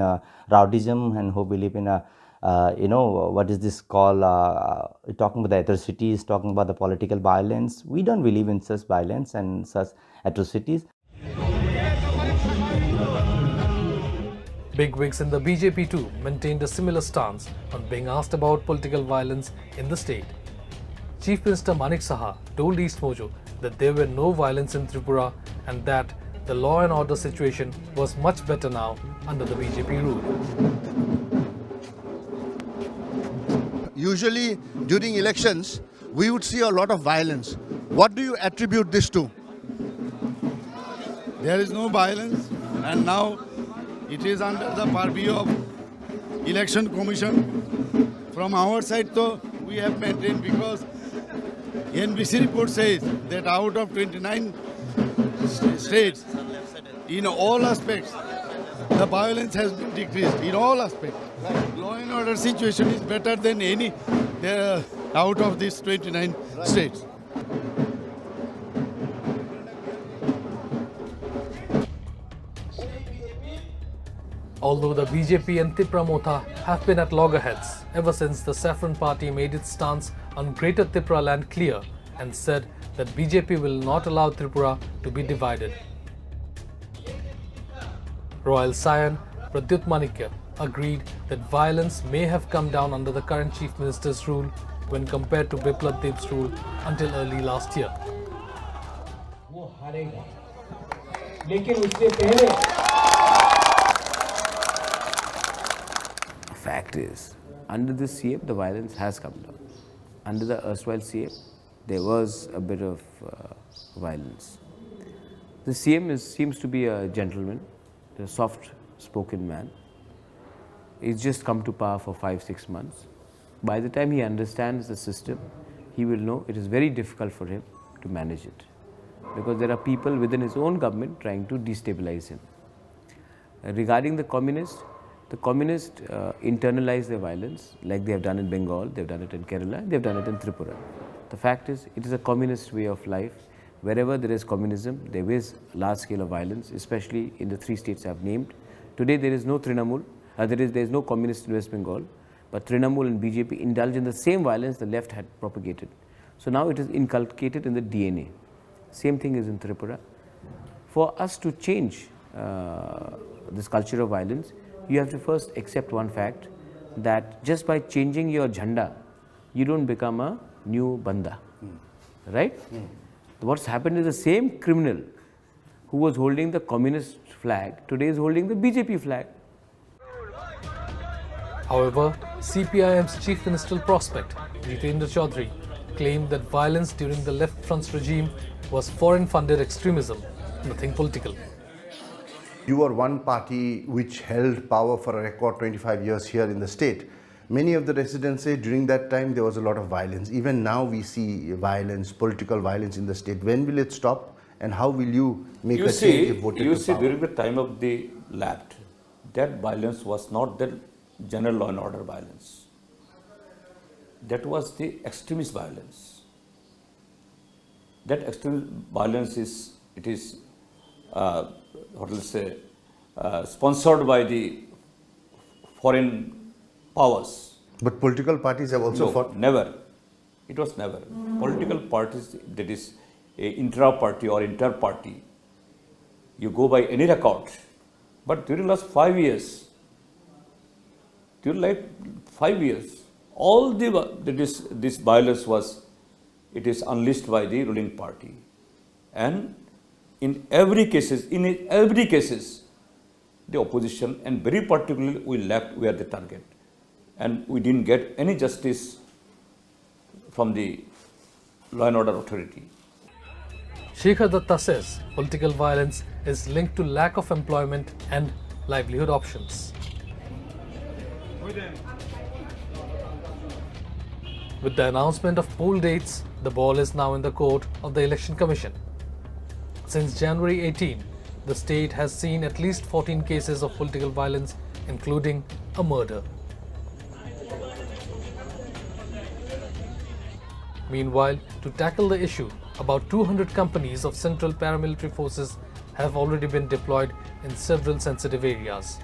rowdyism and who believe in what is this called, talking about the atrocities, talking about the political violence. We don't believe in such violence and such atrocities. Bigwigs in the BJP too maintained a similar stance on being asked about political violence in the state. Chief Minister Manik Saha told EastMojo that there were no violence in Tripura and that the law and order situation was much better now under the BJP rule. Usually during elections, we would see a lot of violence. What do you attribute this to? There is no violence, and now it is under the purview of Election Commission. From our side, though, we have maintained, because NBC report says that out of 29 states, in all aspects, the violence has been decreased in all aspects. Law and order situation is better than any out of these 29 states. Although the BJP and TIPRA Motha have been at loggerheads ever since the Saffron Party made its stance on Greater Tripura land clear and said that BJP will not allow Tripura to be divided. Royal Scion Pradyut Manikya agreed that violence may have come down under the current Chief Minister's rule when compared to Biplab Deb's rule until early last year. Fact is, under the CM, the violence has come down. Under the erstwhile CM, there was a bit of violence. The CM seems to be a gentleman, a soft-spoken man. He's just come to power for 5-6 months. By the time he understands the system, he will know it is very difficult for him to manage it, because there are people within his own government trying to destabilize him. Regarding the communists internalize their violence like they have done in Bengal, they have done it in Kerala, they have done it in Tripura. The fact is, it is a communist way of life. Wherever there is communism, there is large scale of violence, especially in the 3 states I have named. Today there is no Trinamool, there is no communist in West Bengal, but Trinamool and BJP indulge in the same violence the left had propagated. So now it is inculcated in the DNA. Same thing is in Tripura. For us to change this culture of violence, you have to first accept one fact, that just by changing your jhanda, you don't become a new banda, right? What's happened is the same criminal who was holding the communist flag, today is holding the BJP flag. However, CPIM's chief ministerial prospect, Jitendra Chaudhary, claimed that violence during the Left Front's regime was foreign-funded extremism, nothing political. You are one party which held power for a record 25 years here in the state. Many of the residents say during that time there was a lot of violence. Even now we see violence, political violence in the state. When will it stop, and how will you make a change if voted to power? You see, during the time of the left, that violence was not the general law and order violence. That was the extremist violence. That extremist violence is what will say, sponsored by the foreign powers. But political parties have also fought? Never. It was never. Political parties, that is intra-party or inter-party, you go by any record. But during the last 5 years, all this violence is unleashed by the ruling party. And in every cases, the opposition, and very particularly we were the target, and we didn't get any justice from the law and order authority. Shekhar Datta says political violence is linked to lack of employment and livelihood options. With the announcement of poll dates, the ball is now in the court of the Election Commission. Since January 18, the state has seen at least 14 cases of political violence, including a murder. Meanwhile, to tackle the issue, about 200 companies of Central Paramilitary Forces have already been deployed in several sensitive areas.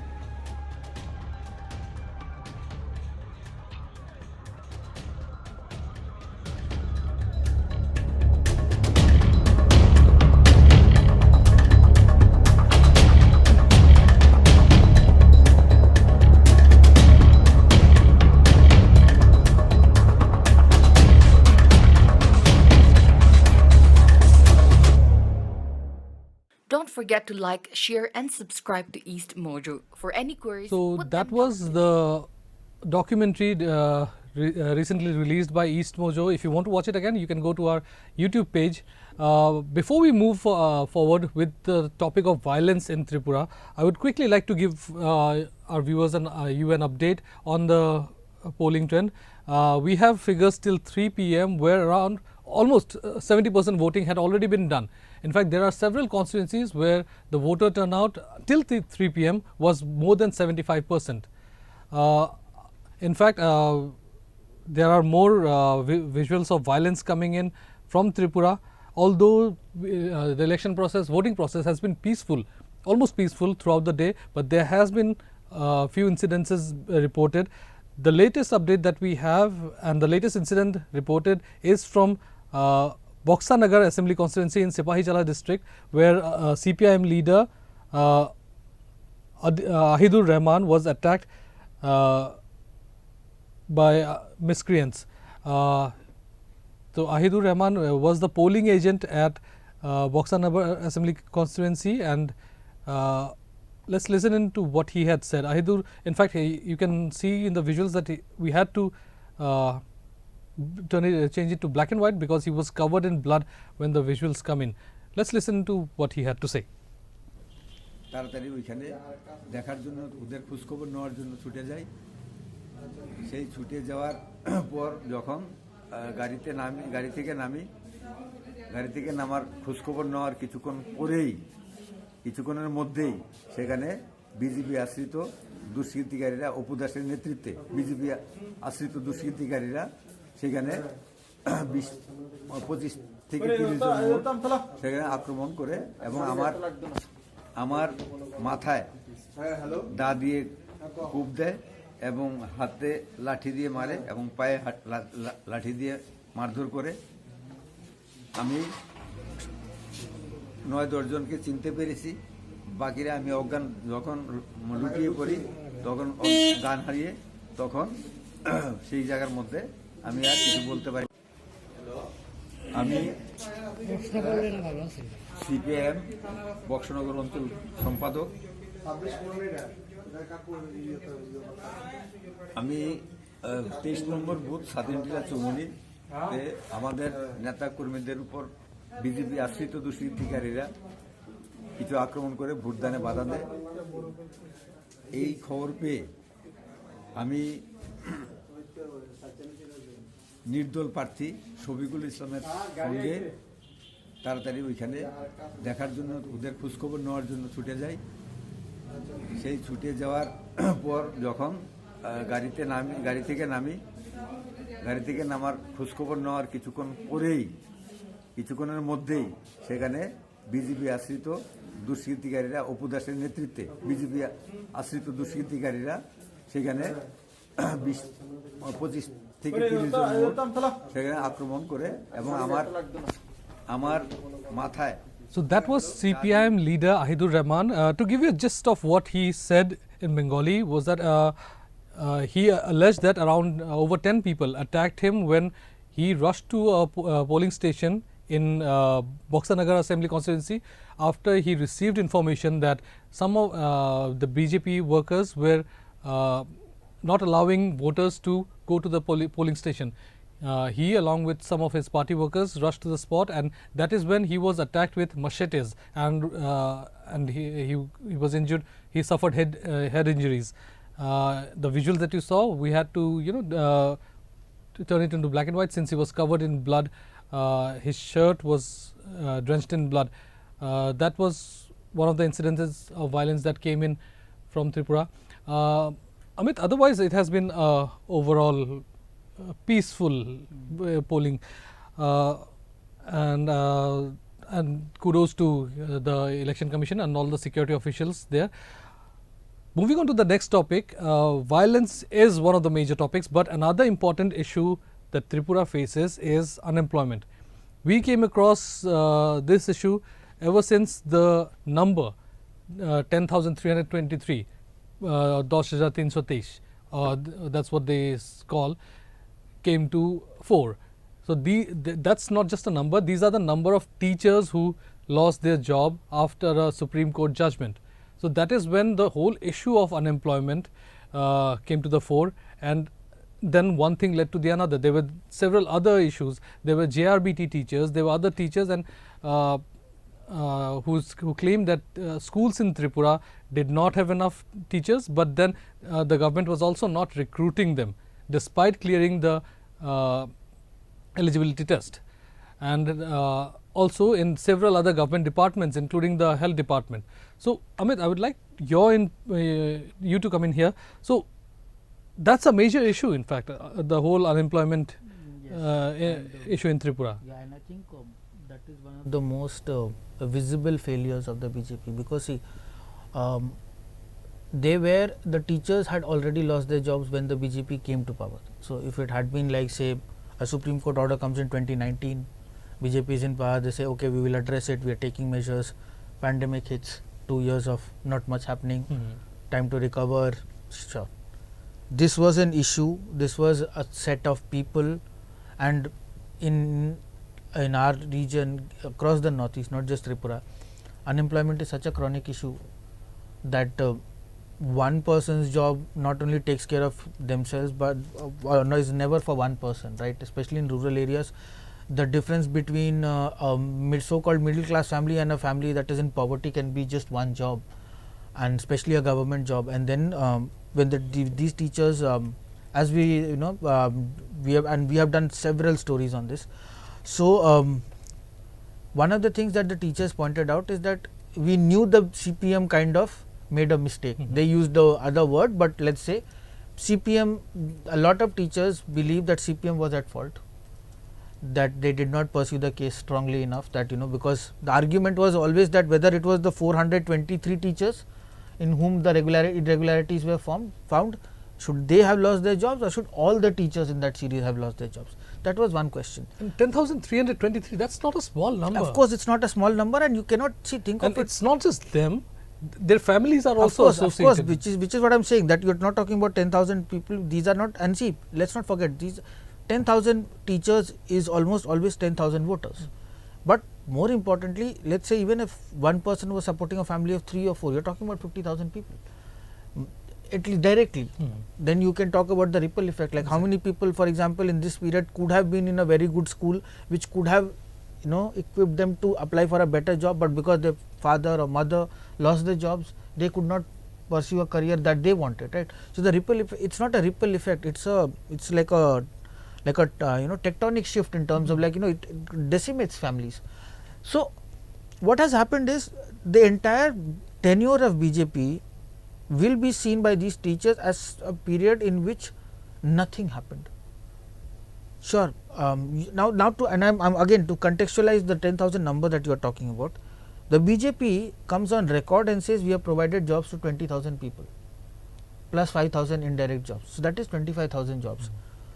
forget to like, share and subscribe to EastMojo. For any queries, So that was the documentary recently released by EastMojo. If you want to watch it again, you can go to our YouTube page. Before we move forward with the topic of violence in Tripura, I would quickly like to give our viewers and you an update on the polling trend. We have figures till 3 p.m. where around almost 70% voting had already been done. In fact, there are several constituencies where the voter turnout till 3 p.m. was more than 75%. In fact, there are more visuals of violence coming in from Tripura. Although the election process, voting process has been peaceful, almost peaceful throughout the day, but there has been few incidences reported. The latest update that we have and the latest incident reported is from Boxa Nagar Assembly Constituency in Sipahijala district, where CPIM leader Ahidur Rahman was attacked by miscreants. So Ahidur Rahman was the polling agent at Boxa Nagar Assembly Constituency, and let's listen into what he had said. Ahidur, in fact, you can see in the visuals that we had to change it to black and white because he was covered in blood when the visuals come in. Let's listen to what he had to say. তাড়াতাড়ি ওইখানে দেখার জন্য ওদের খোঁজখবর নেওয়ার জন্য ছুটে যাই। সেই ছুটে যাওয়ার পর যখন গাড়ি থেকে নামার খোঁজখবর নেওয়ার কিছুক্ষণের মধ্যেই সেখানে বিজেপি আশ্রিত দুষ্কৃতিকারীরা, অপু দাসের নেতৃত্বে বিজেপি আশ্রিত দুষ্কৃতিকারীরা সেখানে 25 থেকে 30 জন সেখানে আক্রমণ করে এবং আমার মাথায় দা দিয়ে কূপ দেয় এবং হাতে লাঠি দিয়ে মারে এবং পায়ে লাঠি দিয়ে মারধর করে। আমি 9-10 জনকে চিনতে পেরেছি, বাকিরা আমি অজ্ঞান যখন লুকিয়ে পড়ি তখন গান হারিয়ে তখন সেই জায়গার মধ্যে আমি আর কিছু বলতে পারি। আমি সিপিএম বক্সনগর অঞ্চল সম্পাদক। আমি 23 নম্বর বুথ স্বাধীনটিলা চৌমুনিতে আমাদের নেতা কর্মীদের উপর বিজেপি আশ্রিত দুষ্কৃতিকারীরা কিছু আক্রমণ করে ভোটদানে বাধা দেয়। এই খবর পেয়ে আমি নির্দল প্রার্থী শফিকুল ইসলামের সঙ্গে তাড়াতাড়ি ওইখানে দেখার জন্য ওদের খোঁজখবর নেওয়ার জন্য ছুটে যাই। সেই ছুটে যাওয়ার পর যখন গাড়ি থেকে নামার খোঁজখবর নেওয়ার কিছুক্ষণের মধ্যেই সেখানে বিজেপি আশ্রিত দুষ্কৃতিকারীরা, অপু দাসের নেতৃত্বে বিজেপি আশ্রিত দুষ্কৃতিকারীরা সেখানে 25 থেকে 30 জন সেখানে আক্রমণ করে এবং আমার মাথায়। So that was CPIM leader Ahidur Rahman. To give you a gist of what he said in Bengali was that he alleged that around over 10 people attacked him when he rushed to a polling station in Boxa Nagar Assembly Constituency after he received information that some of the BJP workers were not allowing voters to go to the polling station. He, along with some of his party workers, rushed to the spot, and that is when he was attacked with machetes, and he was injured. He suffered head injuries. The visual that you saw, we had to to turn it into black and white since he was covered in blood. His shirt was drenched in blood. That was one of the incidences of violence that came in from Tripura. Amit, otherwise it has been overall peaceful polling, and kudos to the Election Commission and all the security officials there. Moving on to the next topic, violence is one of the major topics, but another important issue that Tripura faces is unemployment. We came across this issue ever since the number 10,323, 10,323, that's what they call, came to 4. So that's not just a number, these are the number of teachers who lost their job after a Supreme Court judgment. So that is when the whole issue of unemployment came to the fore, and then one thing led to the another. There were several other issues. There were JRBT teachers, there were other teachers, and who claimed that schools in Tripura did not have enough teachers, but then the government was also not recruiting them despite clearing the eligibility test. And also in several other government departments, including the health department. So Amit, I would like you to come in here. So that's a major issue, in fact, the whole unemployment issue in Tripura. Yeah, and I think that is one of the most visible failures of the BJP, because see, the teachers had already lost their jobs when the BJP came to power. So if it had been like, say, a Supreme Court order comes in 2019, BJP is in power, they say, okay, we will address it, we are taking measures, pandemic hits, 2 years of not much happening, time to recover, sure. This was an issue, this was a set of people, and in our region, across the northeast, not just Tripura, unemployment is such a chronic issue that one person's job not only takes care of themselves, but is never for one person, right? Especially in rural areas, the difference between a so-called middle class family and a family that is in poverty can be just one job, and especially a government job. And then when these teachers, as we we have done several stories on this. So one of the things that the teachers pointed out is that we knew the CPM kind of made a mistake. They used the other word, but let's say CPM, a lot of teachers believe that CPM was at fault, that they did not pursue the case strongly enough, that because the argument was always that whether it was the 423 teachers in whom the irregularities were found, should they have lost their jobs, or should all the teachers in that series have lost their jobs? That was one question. And 10,323, that's not a small number. Of course, it's not a small number, and you cannot think of it. It's not just them, their families are also associated. Of course, which is what I am saying, that you are not talking about 10,000 people. These are not, and see, let's not forget, these 10,000 teachers is almost always 10,000 voters. But more importantly, let's say even if one person was supporting a family of 3 or 4, you are talking about 50,000 people. At least directly, then you can talk about the ripple effect, like how many people, for example, in this period could have been in a very good school, which could have equipped them to apply for a better job, but because their father or mother lost their jobs, they could not pursue a career that they wanted, right? So the ripple effect, it's not a ripple effect, it's like a tectonic shift in terms of it decimates families. So what has happened is the entire tenure of BJP will be seen by these teachers as a period in which nothing happened. Sure. Now to, and I'm again to contextualize the 10,000 number that you are talking about, the BJP comes on record and says we have provided jobs to 20,000 people plus 5,000 indirect jobs. So that is 25,000 jobs.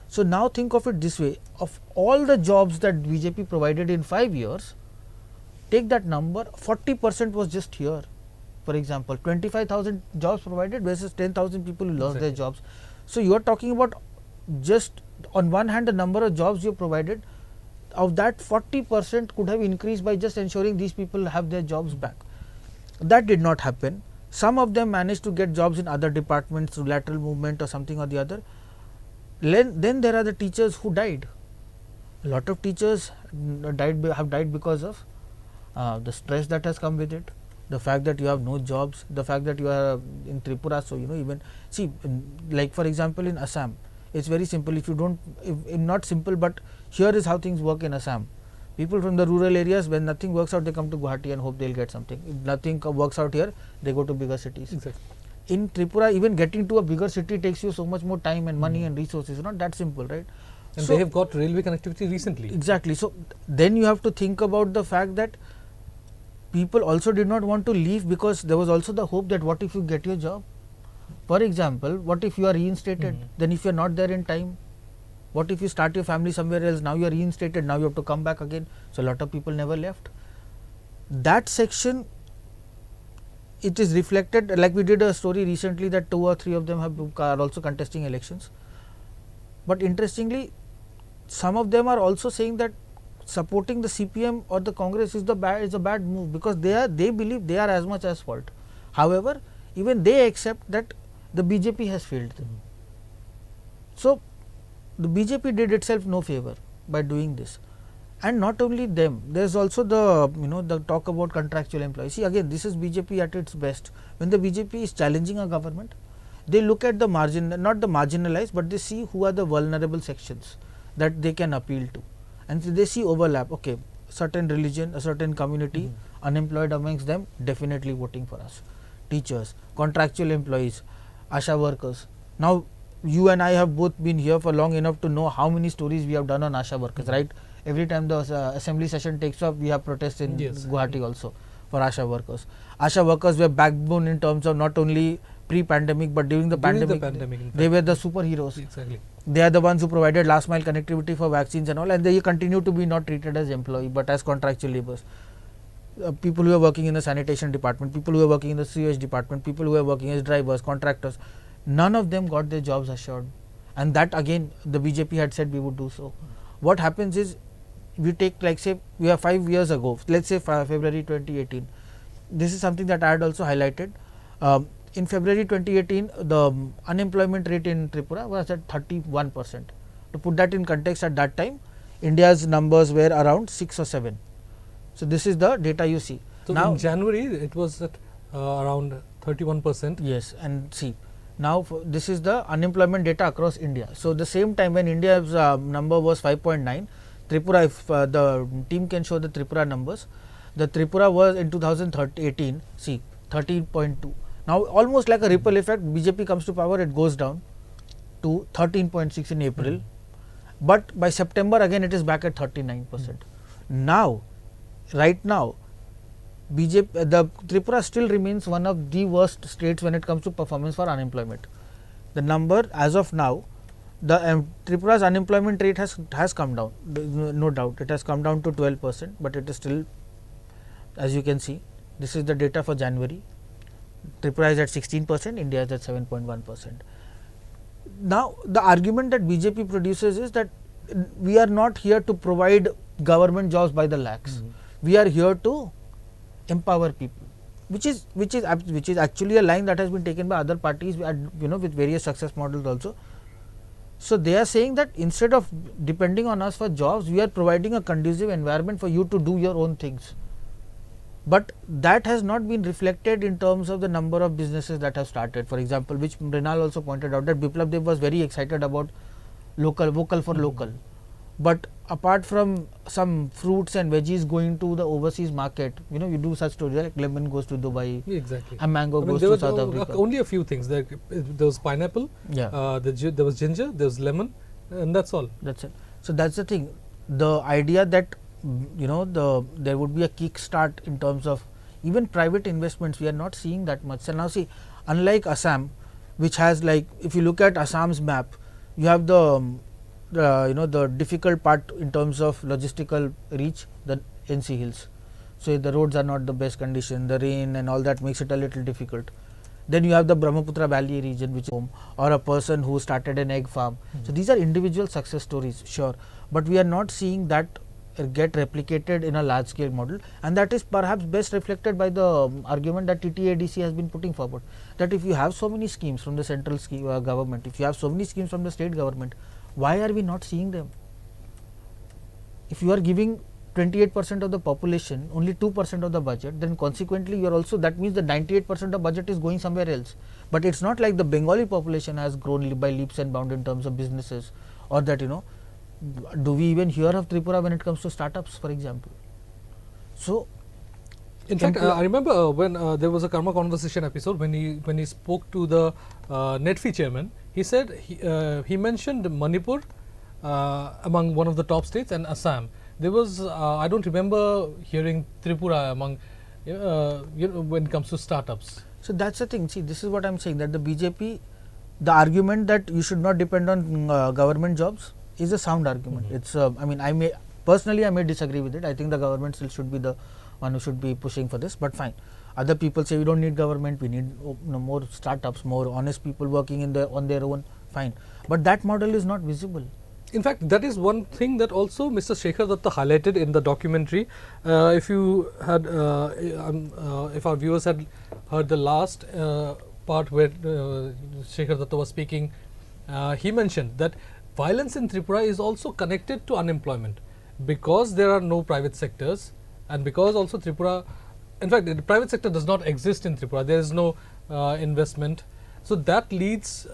So now think of it this way: of all the jobs that BJP provided in 5 years, take that number, 40% was just here. For example, 25,000 jobs provided versus 10,000 people who lost their jobs. So you are talking about, just on one hand, the number of jobs you provided, of that 40% could have increased by just ensuring these people have their jobs back. That did not happen. Some of them managed to get jobs in other departments through lateral movement or something or the other. Then there are the teachers who died. A lot of teachers have died because of the stress that has come with it, the fact that you have no jobs, the fact that you are in Tripura. So even see, like for example in Assam, it's very simple. If you don't, not simple, but here is how things work in Assam. People from the rural areas, when nothing works out, they come to Guwahati and hope they'll get something. If nothing works out here, they go to bigger cities. Exactly. In Tripura, even getting to a bigger city takes you so much more time and money and resources. It's not that simple, right? And they have got railway connectivity recently. Exactly. So then you have to think about the fact that people also did not want to leave, because there was also the hope that what if you get your job? For example, what if you are reinstated? Then if you are not there in time, what if you start your family somewhere else? Now you are reinstated, now you have to come back again. So a lot of people never left. That section, it is reflected, like we did a story recently that 2 or 3 of them are also contesting elections. But interestingly, some of them are also saying that supporting the CPM or the Congress is a bad move, because they believe they are as much as fault. However, even they accept that the BJP has failed them. So the BJP did itself no favor by doing this. And not only them, there is also the the talk about contractual employees. See, again, this is BJP at its best. When the BJP is challenging a government, they look at the not the marginalized, but they see who are the vulnerable sections that they can appeal to, and so they see overlap. Okay, certain religion, a certain community, unemployed amongst them, definitely voting for us. Teachers, contractual employees, ASHA workers. Now, you and I have both been here for long enough to know how many stories we have done on ASHA workers, right? Every time the assembly session takes off, we have protests in Guwahati also for ASHA workers. ASHA workers were backbone in terms of not only pre-pandemic but during the pandemic. They were the superheroes. Exactly. They are the ones who provided last mile connectivity for vaccines and all, and they continue to be not treated as employee but as contractual laborers. People who are working in the sanitation department, people who are working in the sewage department, people who are working as drivers, contractors, none of them got their jobs assured, and that again the BJP had said we would do so. What happens is, we take, like, say we are 5 years ago, let's say February 2018. This is something that I had also highlighted. In February 2018, the unemployment rate in Tripura was at 31%. To put that in context, at that time India's numbers were around 6 or 7. So this is the data you see. So now in January it was at around 31%. Yes, and see, now this is the unemployment data across India. So the same time when India's number was 5.9, Tripura, if the team can show the Tripura numbers, the Tripura was in 2018, see, 13.2. Now almost like a ripple effect, BJP comes to power, it goes down to 13.6 in April, but by September again it is back at 39%. Now, right now, the Tripura still remains one of the worst states when it comes to performance for unemployment. The number as of now, the Tripura's unemployment rate has come down, no doubt. It has come down to 12%, but it is still, as you can see, this is the data for January. Tripura is at 16%, India is at 7.1%. Now, the argument that BJP produces is that we are not here to provide government jobs by the lakhs. We are here to empower people, which is actually a line that has been taken by other parties, with various success models also. So they are saying that instead of depending on us for jobs, we are providing a conducive environment for you to do your own things. But that has not been reflected in terms of the number of businesses that have started. For example, which Mrinal also pointed out, that Biplab Dev was very excited about vocal for local. But apart from some fruits and veggies going to the overseas market, you do such stories like lemon goes to Dubai, exactly, and mango goes to South Africa. Only a few things. There was pineapple, there was ginger, there was lemon, and that's all. That's it. So that's the thing. The idea that there would be a kickstart in terms of even private investments, we are not seeing that much. So now see, unlike Assam, which has, like, if you look at Assam's map, you have the difficult part in terms of logistical reach, the NC hills. So the roads are not the best condition, the rain and all that makes it a little difficult. Then you have the Brahmaputra Valley region, which is home, or a person who started an egg farm. So these are individual success stories, sure, but we are not seeing that get replicated in a large scale model, and that is perhaps best reflected by the argument that TTADC has been putting forward, that if you have so many schemes from the central government, if you have so many schemes from the state government, why are we not seeing them? If you are giving 28% of the population only 2% of the budget, then consequently you are also, that means the 98% of budget is going somewhere else. But it's not like the Bengali population has grown by leaps and bounds in terms of businesses, or that do we even hear of Tripura when it comes to startups, for example? So, in fact, I remember when there was a Karma Conversation episode when he spoke to the NETFI chairman. He said he mentioned Manipur among one of the top states and Assam. There was I don't remember hearing Tripura among when it comes to startups. So that's the thing. See, this is what I'm saying, that the BJP, the argument that you should not depend on government jobs is a sound argument. It's I mean, I may disagree with it. I think the government still should be the one who should be pushing for this, but fine. Other people say we don't need government, we need more startups, more honest people working on their own, fine. But that model is not visible. In fact, that is one thing that also Mr. Shekhar Datta highlighted in the documentary. If you had, if our viewers had heard the last part where Shekhar Datta was speaking, he mentioned that violence in Tripura is also connected to unemployment, because there are no private sectors, and because also Tripura, in fact, the private sector does not exist in Tripura. There is no investment, so that leads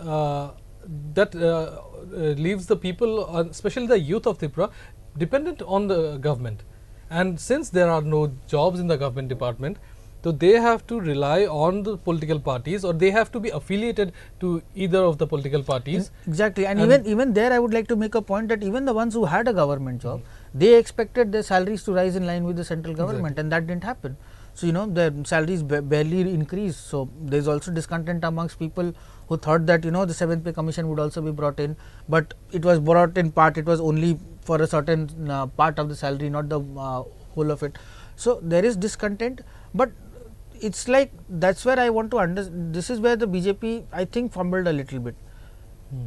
leaves the people, especially the youth of Tripura, dependent on the government. And since there are no jobs in the government department, so they have to rely on the political parties, or they have to be affiliated to either of the political parties. Exactly, and even there I would like to make a point that even the ones who had a government job, they expected their salaries to rise in line with the central government, and that didn't happen. So, you know, their salaries barely increased. So, there is also discontent amongst people who thought that, you know, the 7th pay commission would also be brought in, but it was brought in part, it was only for a certain part of the salary, not the whole of it. So, there is discontent, but it's like, that's where I want to understand, this is where the BJP I think fumbled a little bit.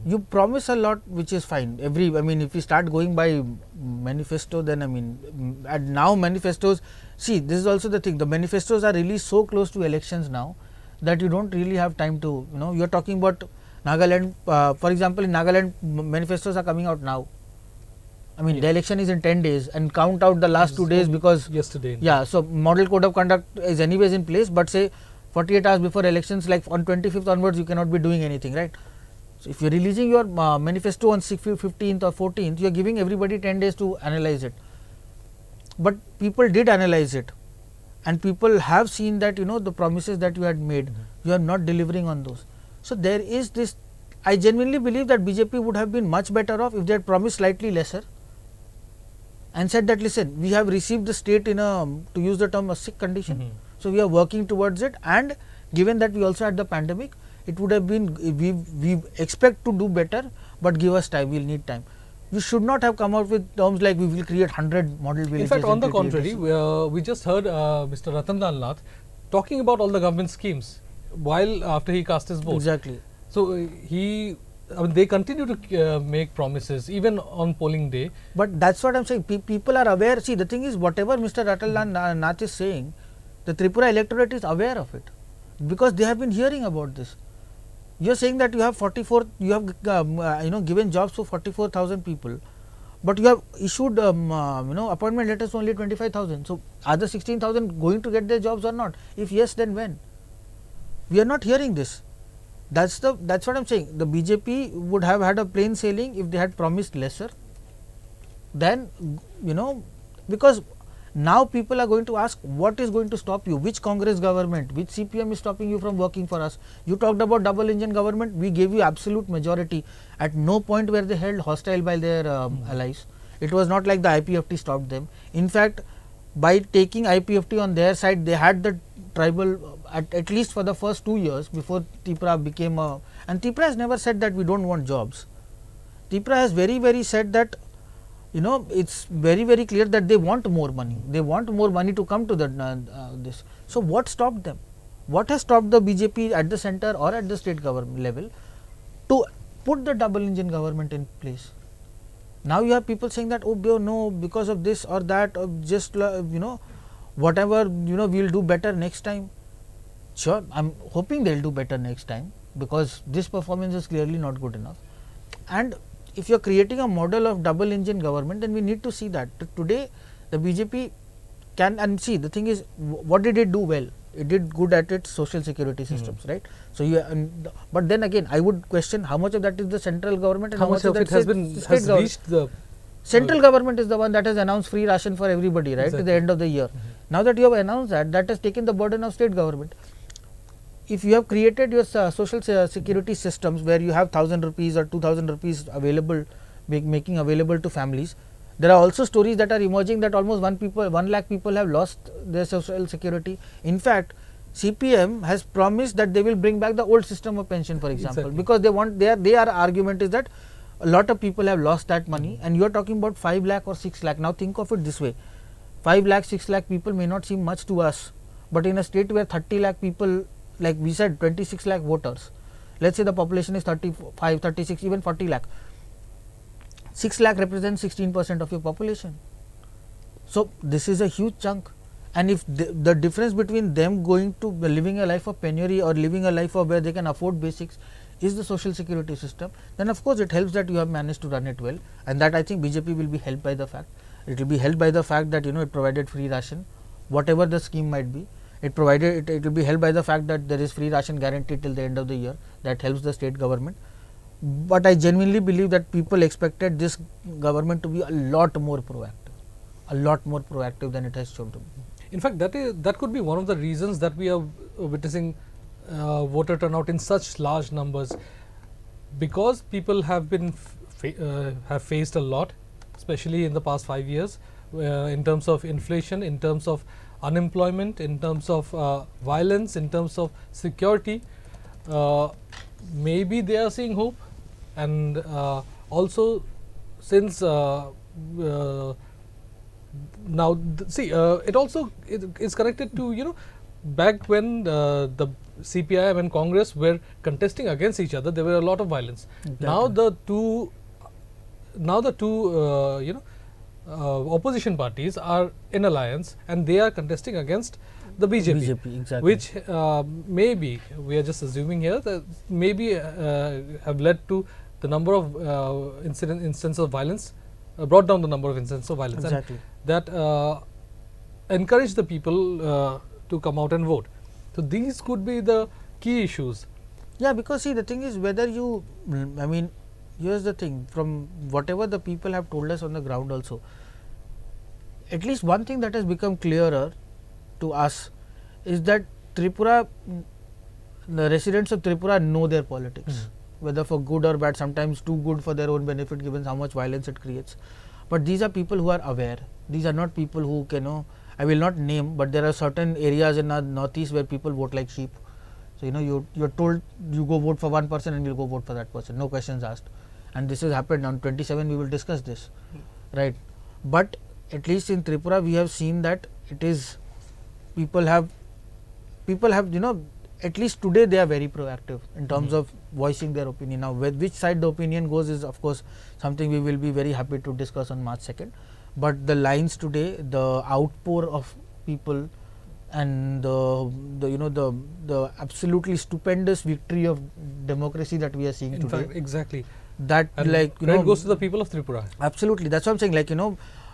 You promise a lot, which is fine. I mean, if we start going by manifesto, then I mean, and now manifestos, see, this is also the thing, the manifestos are really so close to elections now that you don't really have time to, you know, you are talking about Nagaland, for example, in Nagaland, manifestos are coming out now. I mean, the election is in 10 days, and count out the last 2 days, because yesterday. Yeah, so model code of conduct is anyways in place, but say 48 hours before elections, like on 25th onwards, you cannot be doing anything, right? So, if you are releasing your manifesto on 15th or 14th, you are giving everybody 10 days to analyze it. But people did analyze it, and people have seen that, you know, the promises that you had made, you are not delivering on those. So, there is this, I genuinely believe that BJP would have been much better off if they had promised slightly lesser and said that, listen, we have received the state in a, to use the term, a sick condition. So, we are working towards it, and given that we also had the pandemic, it would have been, we expect to do better, but give us time, we will need time. You should not have come out with terms like we will create 100 model villages. In fact, on the contrary, we just heard Mr. Ratan Lal Nath talking about all the government schemes while after he cast his vote. Exactly. So, they continue to make promises even on polling day. But that's what I'm saying, people are aware. See, the thing is, whatever Mr. Ratan Lal Nath is saying, the Tripura electorate is aware of it, because they have been hearing about this. You are saying that you have 44, you have you know, given jobs to 44,000 people, but you have issued you know, appointment letters to only 25,000. So, are the 16,000 going to get their jobs or not? If yes, then when? We are not hearing this. That's what I am saying. The BJP would have had a plain sailing if they had promised lesser. Then, you know, because now people are going to ask, what is going to stop you? Which Congress government, which CPM is stopping you from working for us? You talked about double engine government, we gave you absolute majority. At no point were they held hostile by their allies. It was not like the IPFT stopped them. In fact, by taking IPFT on their side, they had the tribal, at least for the first 2 years before TIPRA became a, and TIPRA has never said that we don't want jobs. TIPRA has very said that, you know, it's very clear that they want more money. They want more money to come to the this. So, what stopped them? What has stopped the BJP at the center or at the state government level to put the double engine government in place? Now, you have people saying that, oh no, because of this or that, or just you know, whatever, you know, we will do better next time. Sure, I am hoping they will do better next time, because this performance is clearly not good enough. And if you are creating a model of double engine government, then we need to see that. Today, the BJP can, and see, the thing is, what did it do well? It did good at its social security systems, right? So, but then again, I would question how much of that is the central government and how much of that has reached the central government is the one that has announced free ration for everybody, right, at the end of the year. Now that you have announced that, that has taken the burden of state government. If you have created your social security systems where you have 1,000 rupees or 2,000 rupees available, making available to families, there are also stories that are emerging that almost 1 lakh people have lost their social security. In fact, CPM has promised that they will bring back the old system of pension, for example, because they want, their argument is that a lot of people have lost that money, and you are talking about 5 lakh or 6 lakh. Now, think of it this way, 5 lakh, 6 lakh people may not seem much to us, but in a state where 30 lakh people, like we said, 26 lakh voters, let us say the population is 35, 36, even 40 lakh. 6 lakh represents 16% of your population. So this is a huge chunk, and if the difference between them going to living a life of penury or living a life of where they can afford basics is the social security system, then of course it helps that you have managed to run it well, and that I think BJP will be helped by the fact. It will be helped by the fact that it provided free ration, whatever the scheme might be. It provided it will be helped by the fact that there is free ration guaranteed till the end of the year. That helps the state government. But I genuinely believe that people expected this government to be a lot more proactive than it has shown to be. In fact, that could be one of the reasons that we are witnessing voter turnout in such large numbers, because people have been have faced a lot, especially in the past 5 years, in terms of inflation, in terms of unemployment, in terms of violence, in terms of security. Maybe they are seeing hope, and also since now it also is connected to back when the CPIM and Congress were contesting against each other, there were a lot of violence. Exactly. Now the two opposition parties are in alliance, and they are contesting against the BJP, exactly. which maybe, we are just assuming here, that maybe have led to the number of instances of violence, brought down the number of instances of violence, Exactly. and that encourage the people to come out and vote. So these could be the key issues. Yeah, because see, the thing is, whether you, I mean, here's the thing, from whatever the people have told us on the ground also, at least one thing that has become clearer to us is that Tripura, the residents of Tripura know their politics, whether for good or bad, sometimes too good for their own benefit given how much violence it creates. But these are people who are aware. These are not people who can, I will not name, but there are certain areas in our northeast where people vote like sheep. So you're told you go vote for one person and you'll go vote for that person, no questions asked. And this has happened on 27. We will discuss this, right? But at least in Tripura, we have seen that it is people have at least today they are very proactive in terms of voicing their opinion. Now, which side the opinion goes is of course something we will be very happy to discuss on March 2nd. But the lines today, the outpour of people, and the absolutely stupendous victory of democracy that we are seeing today. In fact, exactly. That, and like, credit goes to the people of Tripura. Absolutely, that's what I'm saying. Like,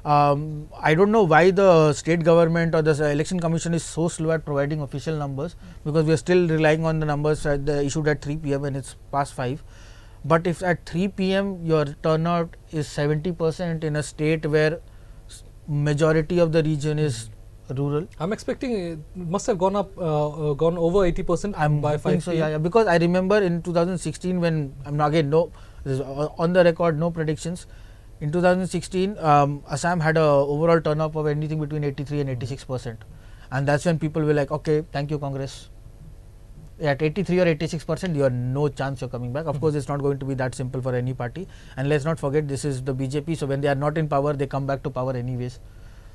I don't know why the state government or the election commission is so slow at providing official numbers, because we are still relying on the numbers issued at 3 p.m. and it's past 5. But if at 3 p.m. your turnout is 70% in a state where majority of the region is rural, I'm expecting it must have gone up, gone over 80% by 5 so, yeah, because I remember in 2016 when, again, no, this is on the record, no predictions. In 2016, Assam had a overall turnout of anything between 83 and 86%, and that's when people were like, okay, thank you Congress. At 83 or 86%, you have no chance you're coming back. Of course, it's not going to be that simple for any party, and let's not forget this is the BJP. So when they are not in power, they come back to power anyways.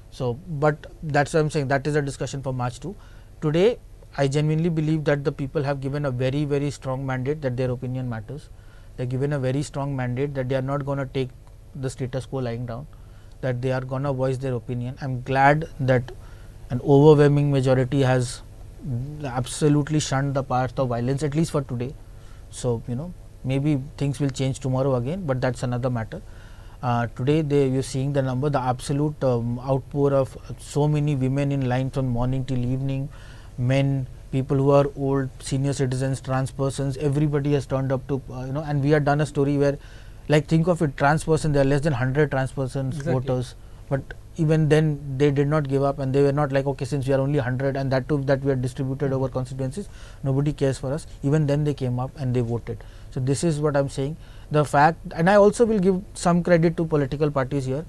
So, but that's what I'm saying. That is a discussion for March 2. Today, I genuinely believe that the people have given a very, very strong mandate that their opinion matters. They're given a very strong mandate that they are not going to take the status quo lying down, that they are going to voice their opinion. I'm glad that an overwhelming majority has absolutely shunned the path of violence, at least for today. So, maybe things will change tomorrow again, but that's another matter. Today, you're seeing the number, the absolute outpour of so many women in line from morning till evening, men, people who are old, senior citizens, trans persons, everybody has turned up to, and we had done a story where, like, think of it, trans person, there are less than 100 trans persons voters, but even then they did not give up, and they were not like, okay, since we are only 100 and that too that we are distributed over constituencies, nobody cares for us. Even then they came up and they voted. So this is what I'm saying. The fact, and I also will give some credit to political parties here,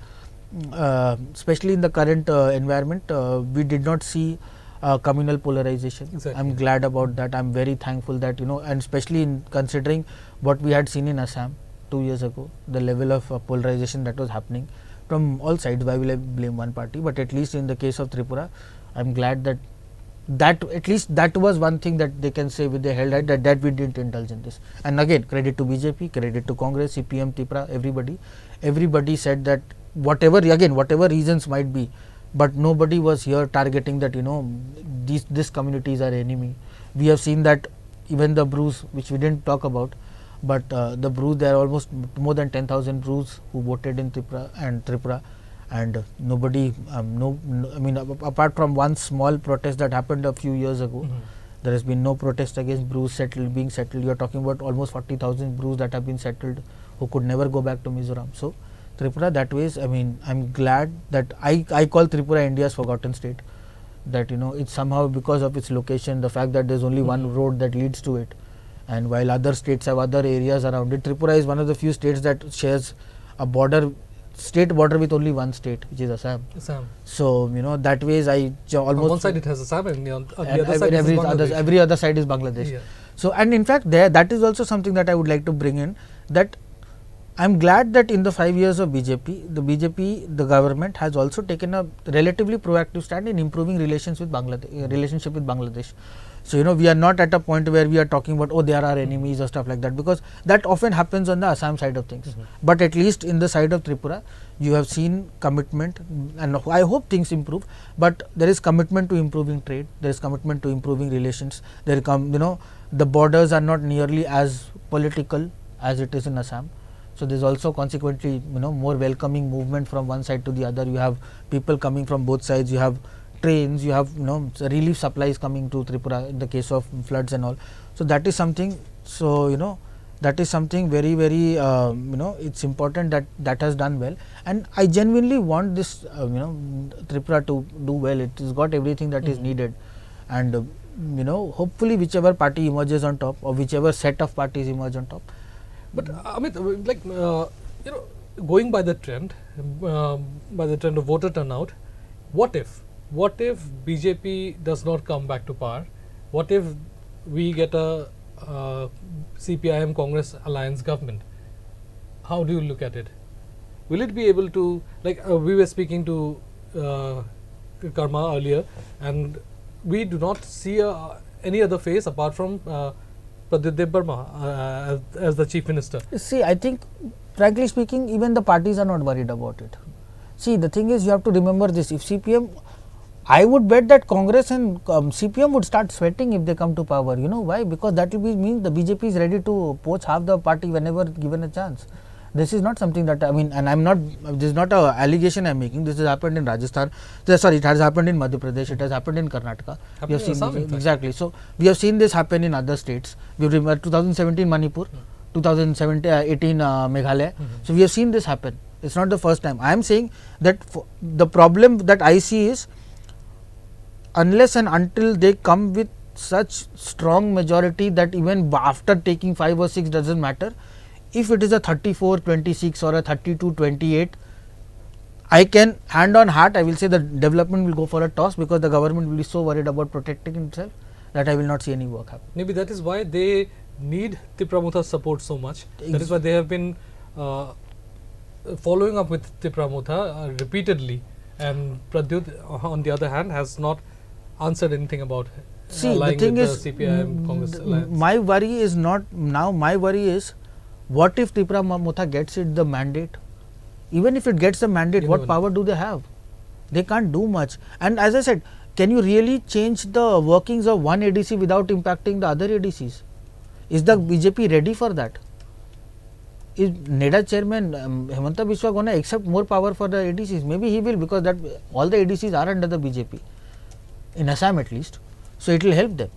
especially in the current environment, we did not see communal polarization. Exactly. I'm glad about that. I'm very thankful that, and especially in considering what we had seen in Assam 2 years ago, the level of polarization that was happening from all sides. Why will I blame one party? But at least in the case of Tripura, I'm glad that that at least that was one thing that they can say with their held head, that we didn't indulge in this. And again, credit to BJP, credit to Congress, CPM, TIPRA, everybody said that whatever reasons might be, but nobody was here targeting that, you know, this community is our enemy. We have seen that even the brews, which we didn't talk about, but the brews, there are almost more than 10,000 brews who voted in Tripura, and nobody, I mean, apart from one small protest that happened a few years ago, there has been no protest against brews being settled. You are talking about almost 40,000 brews that have been settled, who could never go back to Mizoram. So Tripura, that ways, I mean, I'm glad that I call Tripura India's forgotten state. That, you know, it's somehow because of its location, the fact that there's only one road that leads to it, and while other states have other areas around it, Tripura is one of the few states that shares a state border with only one state, which is Assam. So, you know, that ways almost on one side it has Assam, and on the other side every other side is Bangladesh. Yeah. So, and in fact, that is also something that I would like to bring in, that I'm glad that in the 5 years of BJP, the government has also taken a relatively proactive stand in improving relationship with Bangladesh. So, you know, we are not at a point where we are talking about, oh, they are our enemies or stuff like that, because that often happens on the Assam side of things. But at least in the side of Tripura, you have seen commitment, and I hope things improve, but there is commitment to improving trade, there is commitment to improving relations, you know, the borders are not nearly as political as it is in Assam. So, there is also consequently, you know, more welcoming movement from one side to the other. You have people coming from both sides, you have trains, you have, you know, relief supplies coming to Tripura in the case of floods and all. So, that is something, so, you know, that is something very, very, you know, it's important that has done well, and I genuinely want this, you know, Tripura to do well. It has got everything that is needed, and, you know, hopefully whichever party emerges on top, or whichever set of parties emerge on top. But Amit, like, you know, going by the trend of voter turnout, what if BJP does not come back to power? What if we get a CPIM Congress alliance government? How do you look at it? Will it be able to, like, we were speaking to Karma earlier, and we do not see any other face apart from Pradyut Burma as the chief minister. See, I think, frankly speaking, even the parties are not worried about it. See, the thing is, you have to remember this. If CPM, I would bet that Congress and CPM would start sweating if they come to power. You know why? Because that will mean the BJP is ready to poach half the party whenever given a chance. This is not something that, I mean, and I'm not, this is not an allegation I'm making. This has happened in Rajasthan. Sorry, it has happened in Madhya Pradesh. It has happened in Karnataka. We have seen this, exactly. So, we have seen this happen in other states. We remember 2017 Manipur, 2018 Meghalaya. So, we have seen this happen. It's not the first time. I am saying that the problem that I see is, unless and until they come with such strong majority that even after taking 5 or 6 doesn't matter, if it is a 34-26 or a 32-28, I can, hand on heart, I will say the development will go for a toss, because the government will be so worried about protecting itself that I will not see any work happen. Maybe that is why they need TIPRA Motha's support so much. That is why they have been following up with TIPRA Motha repeatedly, and Pradyut, on the other hand, has not answered anything about the thing is, the CPIM Congress alliance. My worry is not now. My worry is, what if TIPRA Motha gets it the mandate? Even if it gets the mandate, what power do they have? They can't do much. And as I said, can you really change the workings of one ADC without impacting the other ADCs? Is the BJP ready for that? Is NEDA chairman Hemanta Biswa going to accept more power for the ADCs? Maybe he will, because that all the ADCs are under the BJP, in Assam at least. So, it will help them.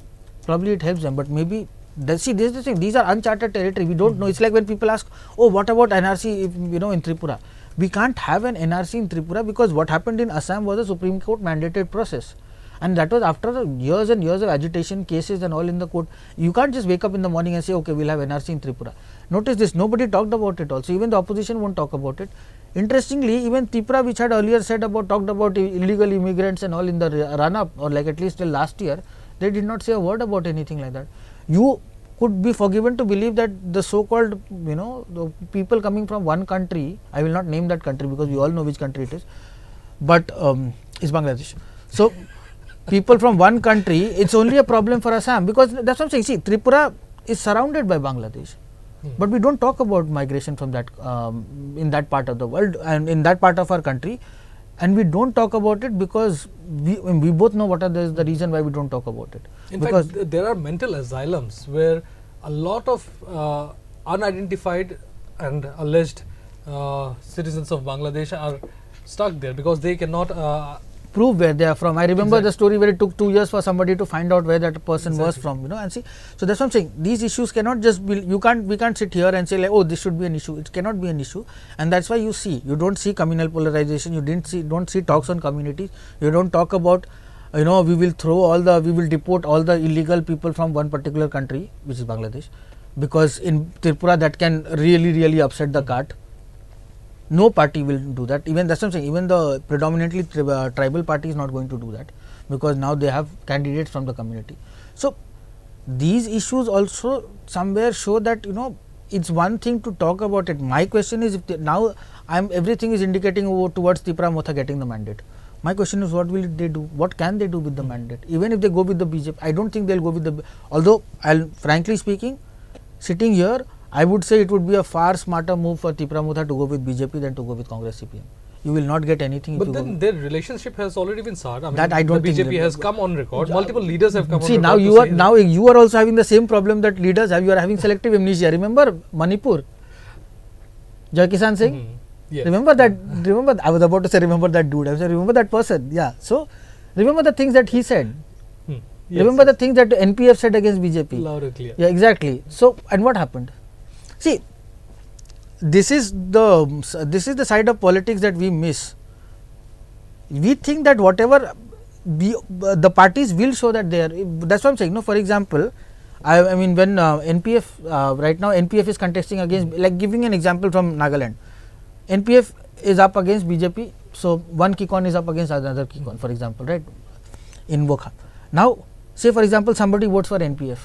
Probably it helps them, but maybe, see, this is the thing, these are uncharted territory. We don't know. It's like when people ask, oh, what about NRC, if, you know, in Tripura? We can't have an NRC in Tripura, because what happened in Assam was a Supreme Court mandated process. And that was after years and years of agitation, cases and all in the court. You can't just wake up in the morning and say, okay, we'll have NRC in Tripura. Notice this, nobody talked about it also. Even the opposition won't talk about it. Interestingly, even TIPRA, which had earlier talked about illegal immigrants and all in the run-up, or like at least till last year, they did not say a word about anything like that. You could be forgiven to believe that the so-called, you know, the people coming from one country, I will not name that country because we all know which country it is, but it's Bangladesh. So, people from one country, it's only a problem for Assam, because that's what I'm saying. See, Tripura is surrounded by Bangladesh, but we don't talk about migration from that in that part of the world and in that part of our country, and we don't talk about it because we both know what are the reason why we don't talk about it. In because fact, there are mental asylums where a lot of unidentified and alleged citizens of Bangladesh are stuck there because they cannot prove where they are from. I remember the story where it took 2 years for somebody to find out where that person was from, and see, so that's what I'm saying. These issues cannot just be, we can't sit here and say like, oh, this should be an issue. It cannot be an issue, and that's why you don't see communal polarization, you don't see talks on communities, you don't talk about, we will deport all the illegal people from one particular country, which is Bangladesh, because in Tripura that can really upset the cart. No party will do that. Even that's what I'm saying. Even the predominantly tribal party is not going to do that, because now they have candidates from the community. So these issues also somewhere show that it's one thing to talk about it. My question is, if now everything is indicating towards TIPRA Motha getting the mandate. My question is, what will they do? What can they do with the mandate? Even if they go with the BJP, I don't think they'll go with the. Although, frankly speaking, sitting here, I would say it would be a far smarter move for TIPRA Motha to go with BJP than to go with Congress CPM. You will not get anything. But then their relationship has already been soured. I mean, that I don't the think BJP has come on record. Multiple leaders have come on record. See, now you are also having the same problem that leaders have. You are having selective amnesia. Remember Manipur? Jai Kisan Singh? Yes. Remember that? I was about to say remember that dude. I was saying remember that person. Yeah. So remember the things that he said. Remember the things that NPF said against BJP. Loud and clear. Yeah, exactly. So, and what happened? See, this is the side of politics that we miss. We think that whatever the parties will show that they are. That's what I'm saying. For example, I mean when NPF right now NPF is contesting against, like giving an example from Nagaland, NPF is up against BJP. So one Kikon is up against another Kikon, for example, right? In Bokha. Now, say for example somebody votes for NPF.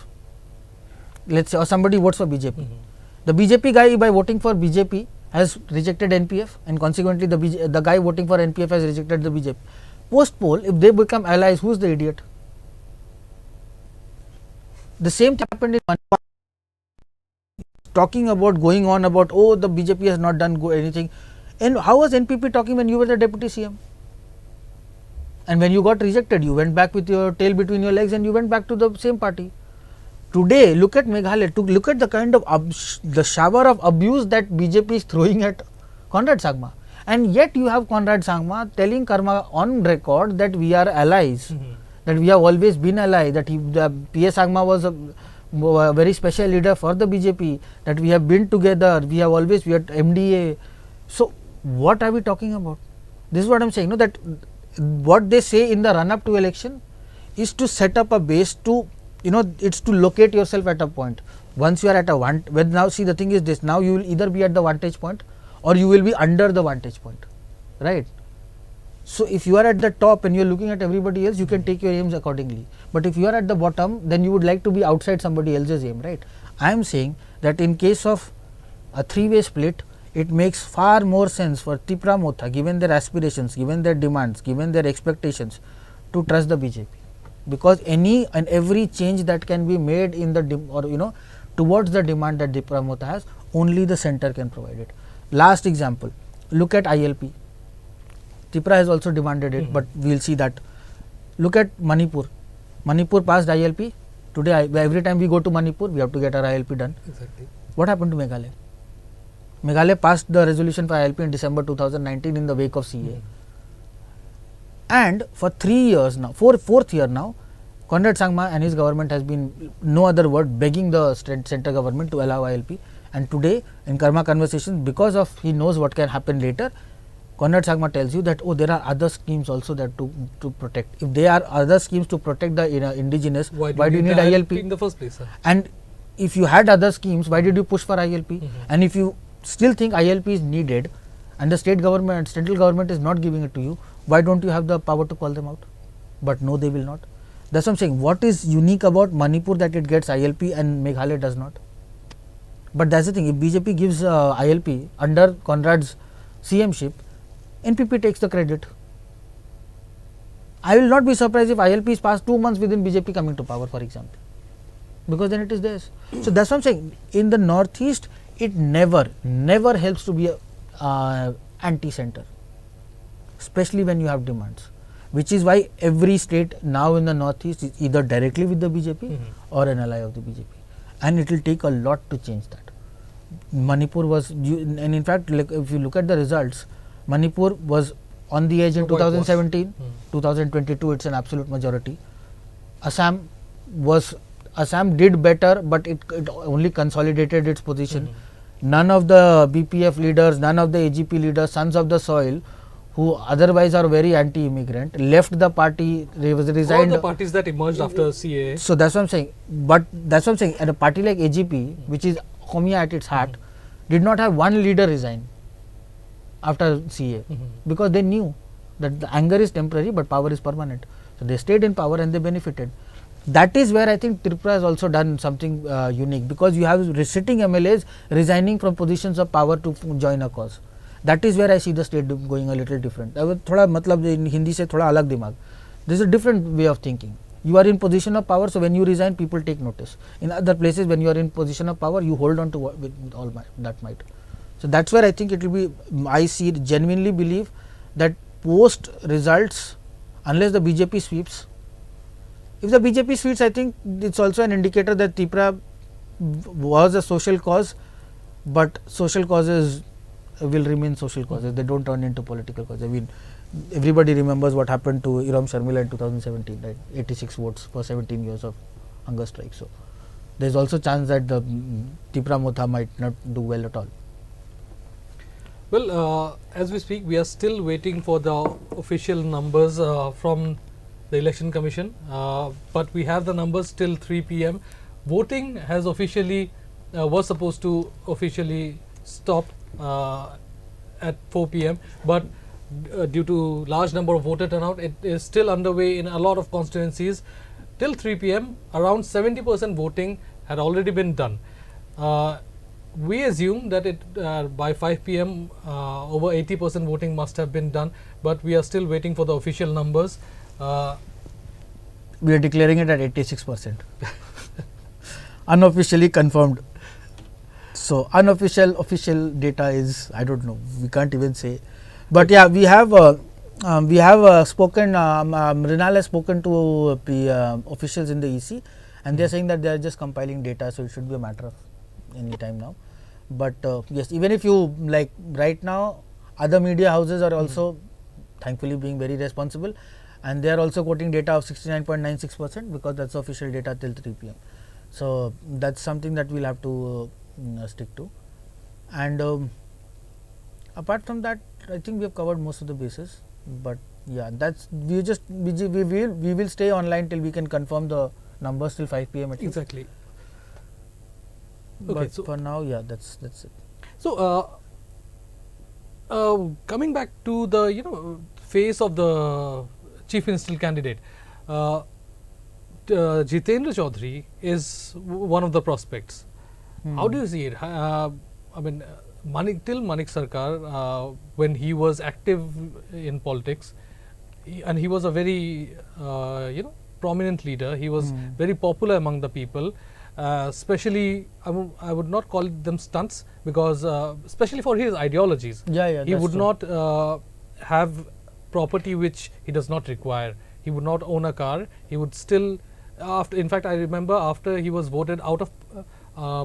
Let's say, or somebody votes for BJP. The BJP guy, by voting for BJP, has rejected NPF, and consequently the guy voting for NPF has rejected the BJP. Post poll, if they become allies, who's the idiot? The same thing happened in Manipur. Talking about going on about, oh, the BJP has not done anything. And how was NPP talking when you were the deputy CM? And when you got rejected, you went back with your tail between your legs and you went back to the same party. Today, look at Meghalaya, look at the kind of the shower of abuse that BJP is throwing at Conrad Sangma. And yet you have Conrad Sangma telling Karma on record that we are allies, that we have always been allies, that P.S. Sangma was a very special leader for the BJP, that we have been together, we are MDA. So, what are we talking about? This is what I am saying, that what they say in the run up to election is to set up a base to, it's to locate yourself at a point. Once you are at now see, the thing is this, now you will either be at the vantage point or you will be under the vantage point, right? So if you are at the top and you are looking at everybody else, you can take your aims accordingly. But if you are at the bottom, then you would like to be outside somebody else's aim, right? I am saying that in case of a three-way split, it makes far more sense for TIPRA Motha, given their aspirations, given their demands, given their expectations, to trust the BJP. Because any and every change that can be made in the towards the demand that TIPRA Motha has, only the center can provide it. Last example, look at ILP. TIPRA has also demanded it, but we will see that. Look at Manipur. Manipur passed ILP. Today, every time we go to Manipur, we have to get our ILP done. Exactly. What happened to Meghalaya? Meghalaya passed the resolution for ILP in December 2019 in the wake of CA. And for 3 years now, fourth year now, Conrad Sangma and his government has been, no other word, begging the center government to allow ILP. And today, in Karma conversations, because of he knows what can happen later, Conrad Sangma tells you that, oh, there are other schemes also that to protect. If there are other schemes to protect the indigenous, why do you need ILP in the first place, sir? And if you had other schemes, why did you push for ILP? And if you still think ILP is needed and the central government is not giving it to you, why don't you have the power to call them out? But no, they will not. That's what I'm saying. What is unique about Manipur that it gets ILP and Meghalaya does not? But that's the thing. If BJP gives ILP under Conrad's CM-ship, NPP takes the credit. I will not be surprised if ILP is passed 2 months within BJP coming to power, for example, because then it is theirs. So that's what I'm saying. In the northeast, it never helps to be a anti-center, especially when you have demands, which is why every state now in the northeast is either directly with the BJP or an ally of the BJP, and it will take a lot to change that. Manipur was, and in fact, like if you look at the results, Manipur was on the edge in 2017, 2022 it's an absolute majority. Assam did better, but it only consolidated its position. None of the BPF leaders, none of the AGP leaders, sons of the soil, who otherwise are very anti-immigrant, left the party, resigned. All the parties that emerged after CAA. So that's what I'm saying. But that's what I'm saying. And a party like AGP, which is Qawmiya at its heart, did not have one leader resign after CAA, because they knew that the anger is temporary but power is permanent. So they stayed in power and they benefited. That is where I think Tripura has also done something unique, because you have sitting MLAs resigning from positions of power to join a cause. That is where I see the state going a little different. थोड़ा मतलब in Hindi से थोड़ा अलग दिमाग. There is a different way of thinking. You are in position of power, so when you resign, people take notice. In other places, when you are in position of power, you hold on to with all that might. So that's where I think it will be. I genuinely believe that post results, unless the BJP sweeps, if the BJP sweeps, I think it's also an indicator that TIPRA was a social cause, but social causes will remain social causes. They don't turn into political causes. I mean, everybody remembers what happened to Iram Sharmila in 2017, right? 86 votes for 17 years of hunger strike. So there's also chance that the TIPRA Motha might not do well at all. Well, as we speak, we are still waiting for the official numbers from the Election Commission, but we have the numbers till 3 p.m. Voting has officially was supposed to officially stop at 4 p.m. but due to large number of voter turnout, it is still underway in a lot of constituencies. Till 3 p.m. around 70% voting had already been done. We assume that by 5 p.m. Over 80% voting must have been done, but we are still waiting for the official numbers. We are declaring it at 86%. Unofficially confirmed. So unofficial, official data is, I don't know, we can't even say. But yeah, we have spoken. Rinal has spoken to the officials in the EC, and they are saying that they are just compiling data, so it should be a matter of any time now. But yes, even if you like right now, other media houses are also thankfully being very responsible, and they are also quoting data of 69.96% because that's official data till 3 p.m. So that's something that we'll have to stick to. And apart from that, I think we have covered most of the bases. But yeah, that's we will stay online till we can confirm the numbers till 5 p.m. at least. Exactly. But so for now, yeah, that's it. So coming back to the face of the chief ministerial candidate, Jitendra Chaudhary is one of the prospects. How do you see it? I mean, till Manik Sarkar, when he was active in politics, and he was a very prominent leader. He was very popular among the people. Especially, I would not call them stunts, because especially for his ideologies, he would not have property which he does not require. He would not own a car. He would still, in fact, I remember after he was voted out of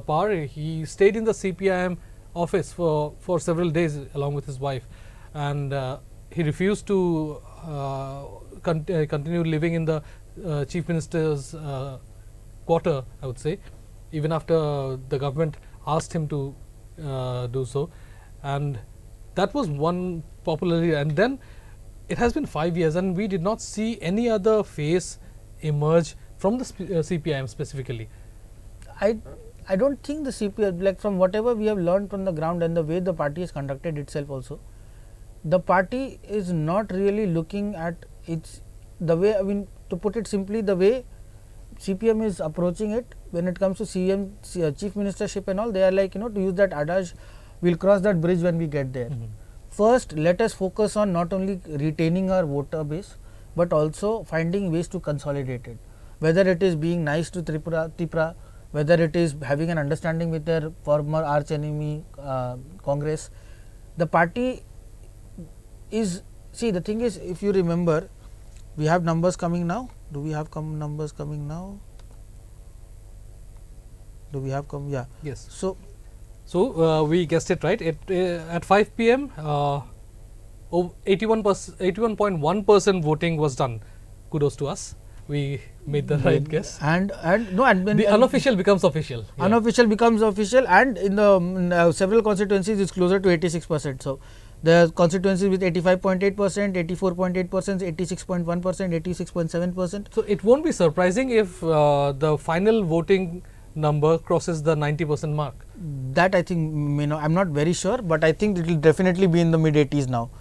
power, he stayed in the CPIM office for several days along with his wife, and he refused to continue living in the chief minister's quarter, I would say, even after the government asked him to do so. And that was one popularity. And then it has been 5 years and we did not see any other face emerge from the CPIM specifically. I don't think the CPIM, like from whatever we have learned from the ground and the way the party has conducted itself also, the party is not really looking at its, the way, I mean, to put it simply, the way CPM is approaching it when it comes to chief ministership and all, they are like, to use that adage, we'll cross that bridge when we get there. First, let us focus on not only retaining our voter base, but also finding ways to consolidate it. Whether it is being nice to TIPRA, whether it is having an understanding with their former arch enemy Congress, the party is, see, the thing is, if you remember, we have numbers coming now. Do we have numbers coming now? Do we have come? Yeah. Yes. So we guessed it right. At 5 p.m. 81.1% voting was done. Kudos to us. We made the right guess. And the unofficial becomes official. Yeah. Unofficial becomes official, and in the several constituencies it's closer to 86%. So the constituencies with 85.8%, 84.8%, 86.1%, 86.7%. So it won't be surprising if the final voting number crosses the 90% mark. That I think, I'm not very sure, but I think it will definitely be in the mid 80s now.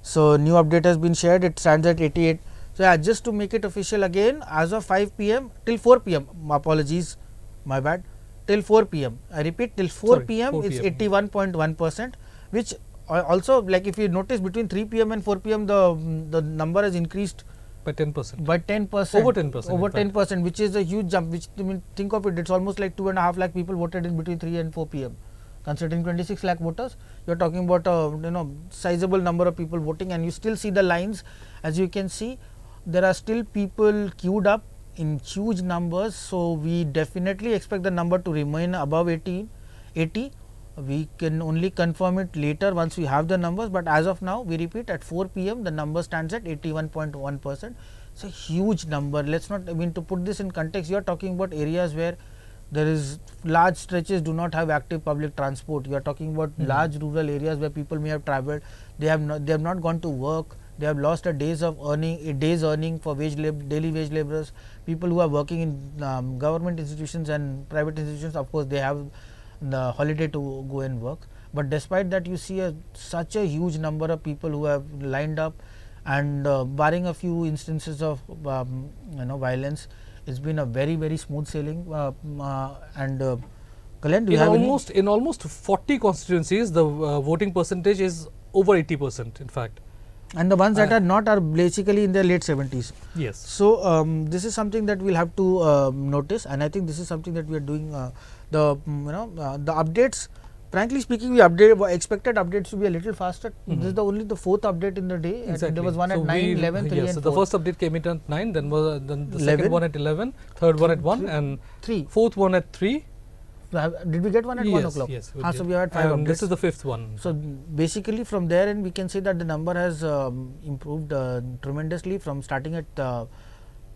So new update has been shared. It stands at 88. So yeah, just to make it official again, as of 5 p.m. till 4 p.m. Apologies, my bad. Till 4 p.m. I repeat, till 4 p.m. it's 81.1%, which also, like if you notice, between 3 p.m. and 4 p.m. the number has increased by 10%. By 10%. Over 10%. Over 10%, which is a huge jump. Which, think of it, it's almost like 2.5 lakh people voted in between 3 and 4 p.m. Considering 26 lakh voters, you're talking about a sizable number of people voting, and you still see the lines. As you can see, there are still people queued up in huge numbers. So we definitely expect the number to remain above 80. We can only confirm it later once we have the numbers, but as of now, we repeat, at 4 p.m. the number stands at 81.1%. It's a huge number. Let's not, to put this in context, you are talking about areas where there is large stretches do not have active public transport. You are talking about large rural areas where people may have travelled, they have not gone to work, they have lost a day's earning for daily wage labourers. People who are working in government institutions and private institutions, of course, they have the holiday to go and work, but despite that, you see such a huge number of people who have lined up, and barring a few instances of violence, it's been a very, very smooth sailing. And Kalyan, do you have in almost 40 constituencies, the voting percentage is over 80%, in fact. And the ones that are not are basically in their late 70s. Yes. So this is something that we'll have to notice, and I think this is something that we are doing. The updates, frankly speaking, we expected updates to be a little faster. This is only the fourth update in the day. Exactly. There was one at 9, 11, 3 and 4. So the first update came in at 9, then the second one at 11, third one at 1 and 3. Fourth one at 3. Did we get one at 1 o'clock? Yes. So we had 5 updates. This is the fifth one. So basically from there, and we can say that the number has improved tremendously from starting at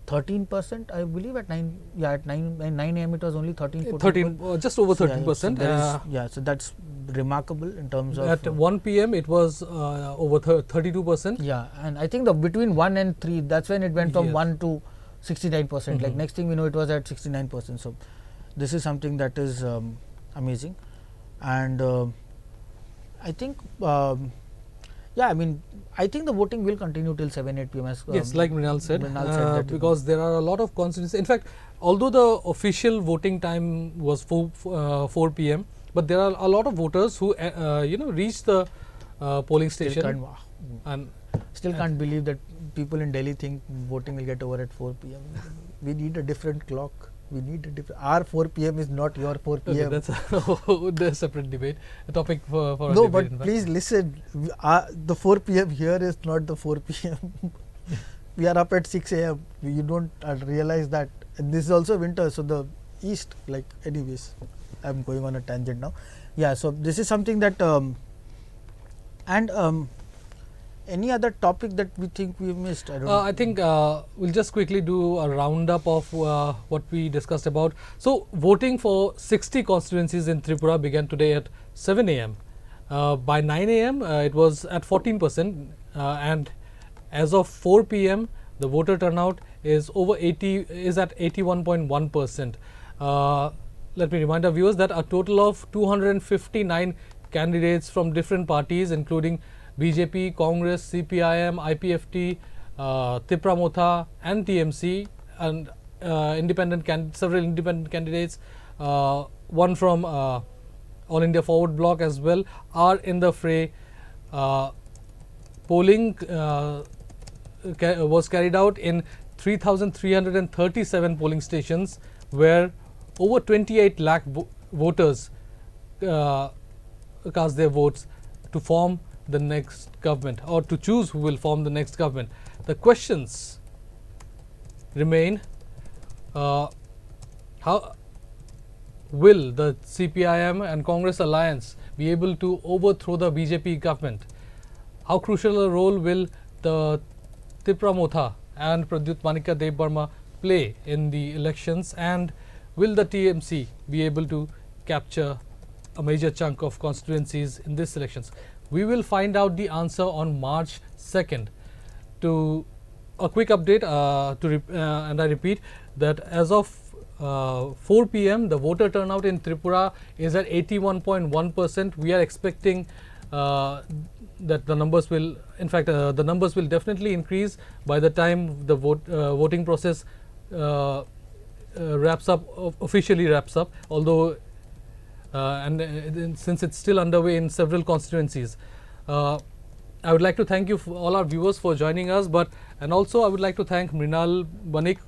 13%, I believe, at 9 a.m. it was only 13, just over 13%. So that's remarkable in terms of. At 1 p.m. it was over 32%. Yeah, and I think between 1 and 3, that's when it went from 1 to 69%. Like next thing we know, it was at 69%. So this is something that is amazing, and I think. I think the voting will continue till 7-8 p.m. Yes, like Mrinal said, because there are a lot of constituencies. In fact, although the official voting time was 4 p.m., but there are a lot of voters who reach the polling station. Still can't believe that people in Delhi think voting will get over at 4 p.m. We need a different clock. Our 4 p.m. is not your 4 p.m. Okay, that's a separate debate, a topic for no, a debate. But please listen, the 4 p.m. here is not the 4 p.m. We are up at 6 a.m. You don't realize that. And this is also winter, so the east, anyways, I'm going on a tangent now. Yeah, so this is something that, any other topic that we think we missed? I think we'll just quickly do a roundup of what we discussed about. So voting for 60 constituencies in Tripura began today at 7 a.m. By 9 a.m. It was at 14%, and as of 4 p.m. the voter turnout is at 81.1%. Let me remind our viewers that a total of 259 candidates from different parties, including BJP, Congress, CPIM, IPFT, TIPRA Motha and TMC, and several independent candidates, one from All India Forward Bloc as well, are in the fray. Polling was carried out in 3,337 polling stations, where over 28 lakh voters cast their votes to form the next government, or to choose who will form the next government. The questions remain: how will the CPIM and Congress alliance be able to overthrow the BJP government? How crucial a role will the TIPRA Motha and Pradyut Manika Debbarma play in the elections, and will the TMC be able to capture a major chunk of constituencies in these elections? We will find out the answer on March 2nd. To a quick update, and I repeat that as of 4 p.m. the voter turnout in Tripura is at 81.1%. We are expecting that the numbers will, in fact, the numbers will definitely increase by the time the voting process wraps up, officially wraps up, although since it's still underway in several constituencies. I would like to thank you, all our viewers, for joining us, and also I would like to thank Mrinal Banik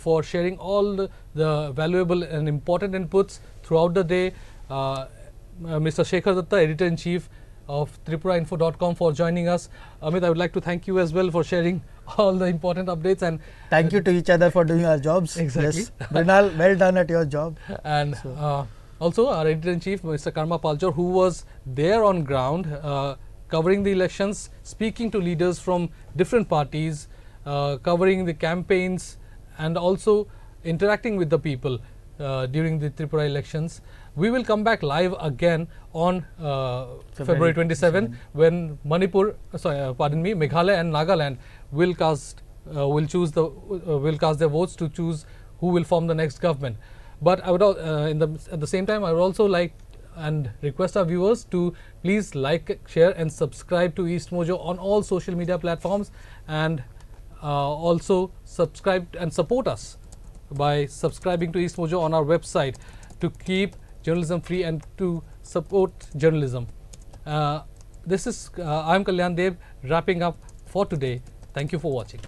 for sharing all the valuable and important inputs throughout the day. Mr. Shekhar Datta, Editor-in-Chief of TripuraInfo.com, for joining us. Amit, I would like to thank you as well for sharing all the important updates, and thank you to each other for doing our jobs. Exactly. Yes. Mrinal, well done at your job. And also our Editor-in-Chief, Mr. Karma Palchor, who was there on ground covering the elections, speaking to leaders from different parties, covering the campaigns, and also interacting with the people during the Tripura elections. We will come back live again on February 27, when Meghalaya and Nagaland will cast their votes to choose who will form the next government. But I would at the same time, I would also like and request our viewers to please like, share and subscribe to EastMojo on all social media platforms, and also subscribe and support us by subscribing to EastMojo on our website to keep journalism free and to support journalism. I'm Kalyan Dev, wrapping up for today. Thank you for watching.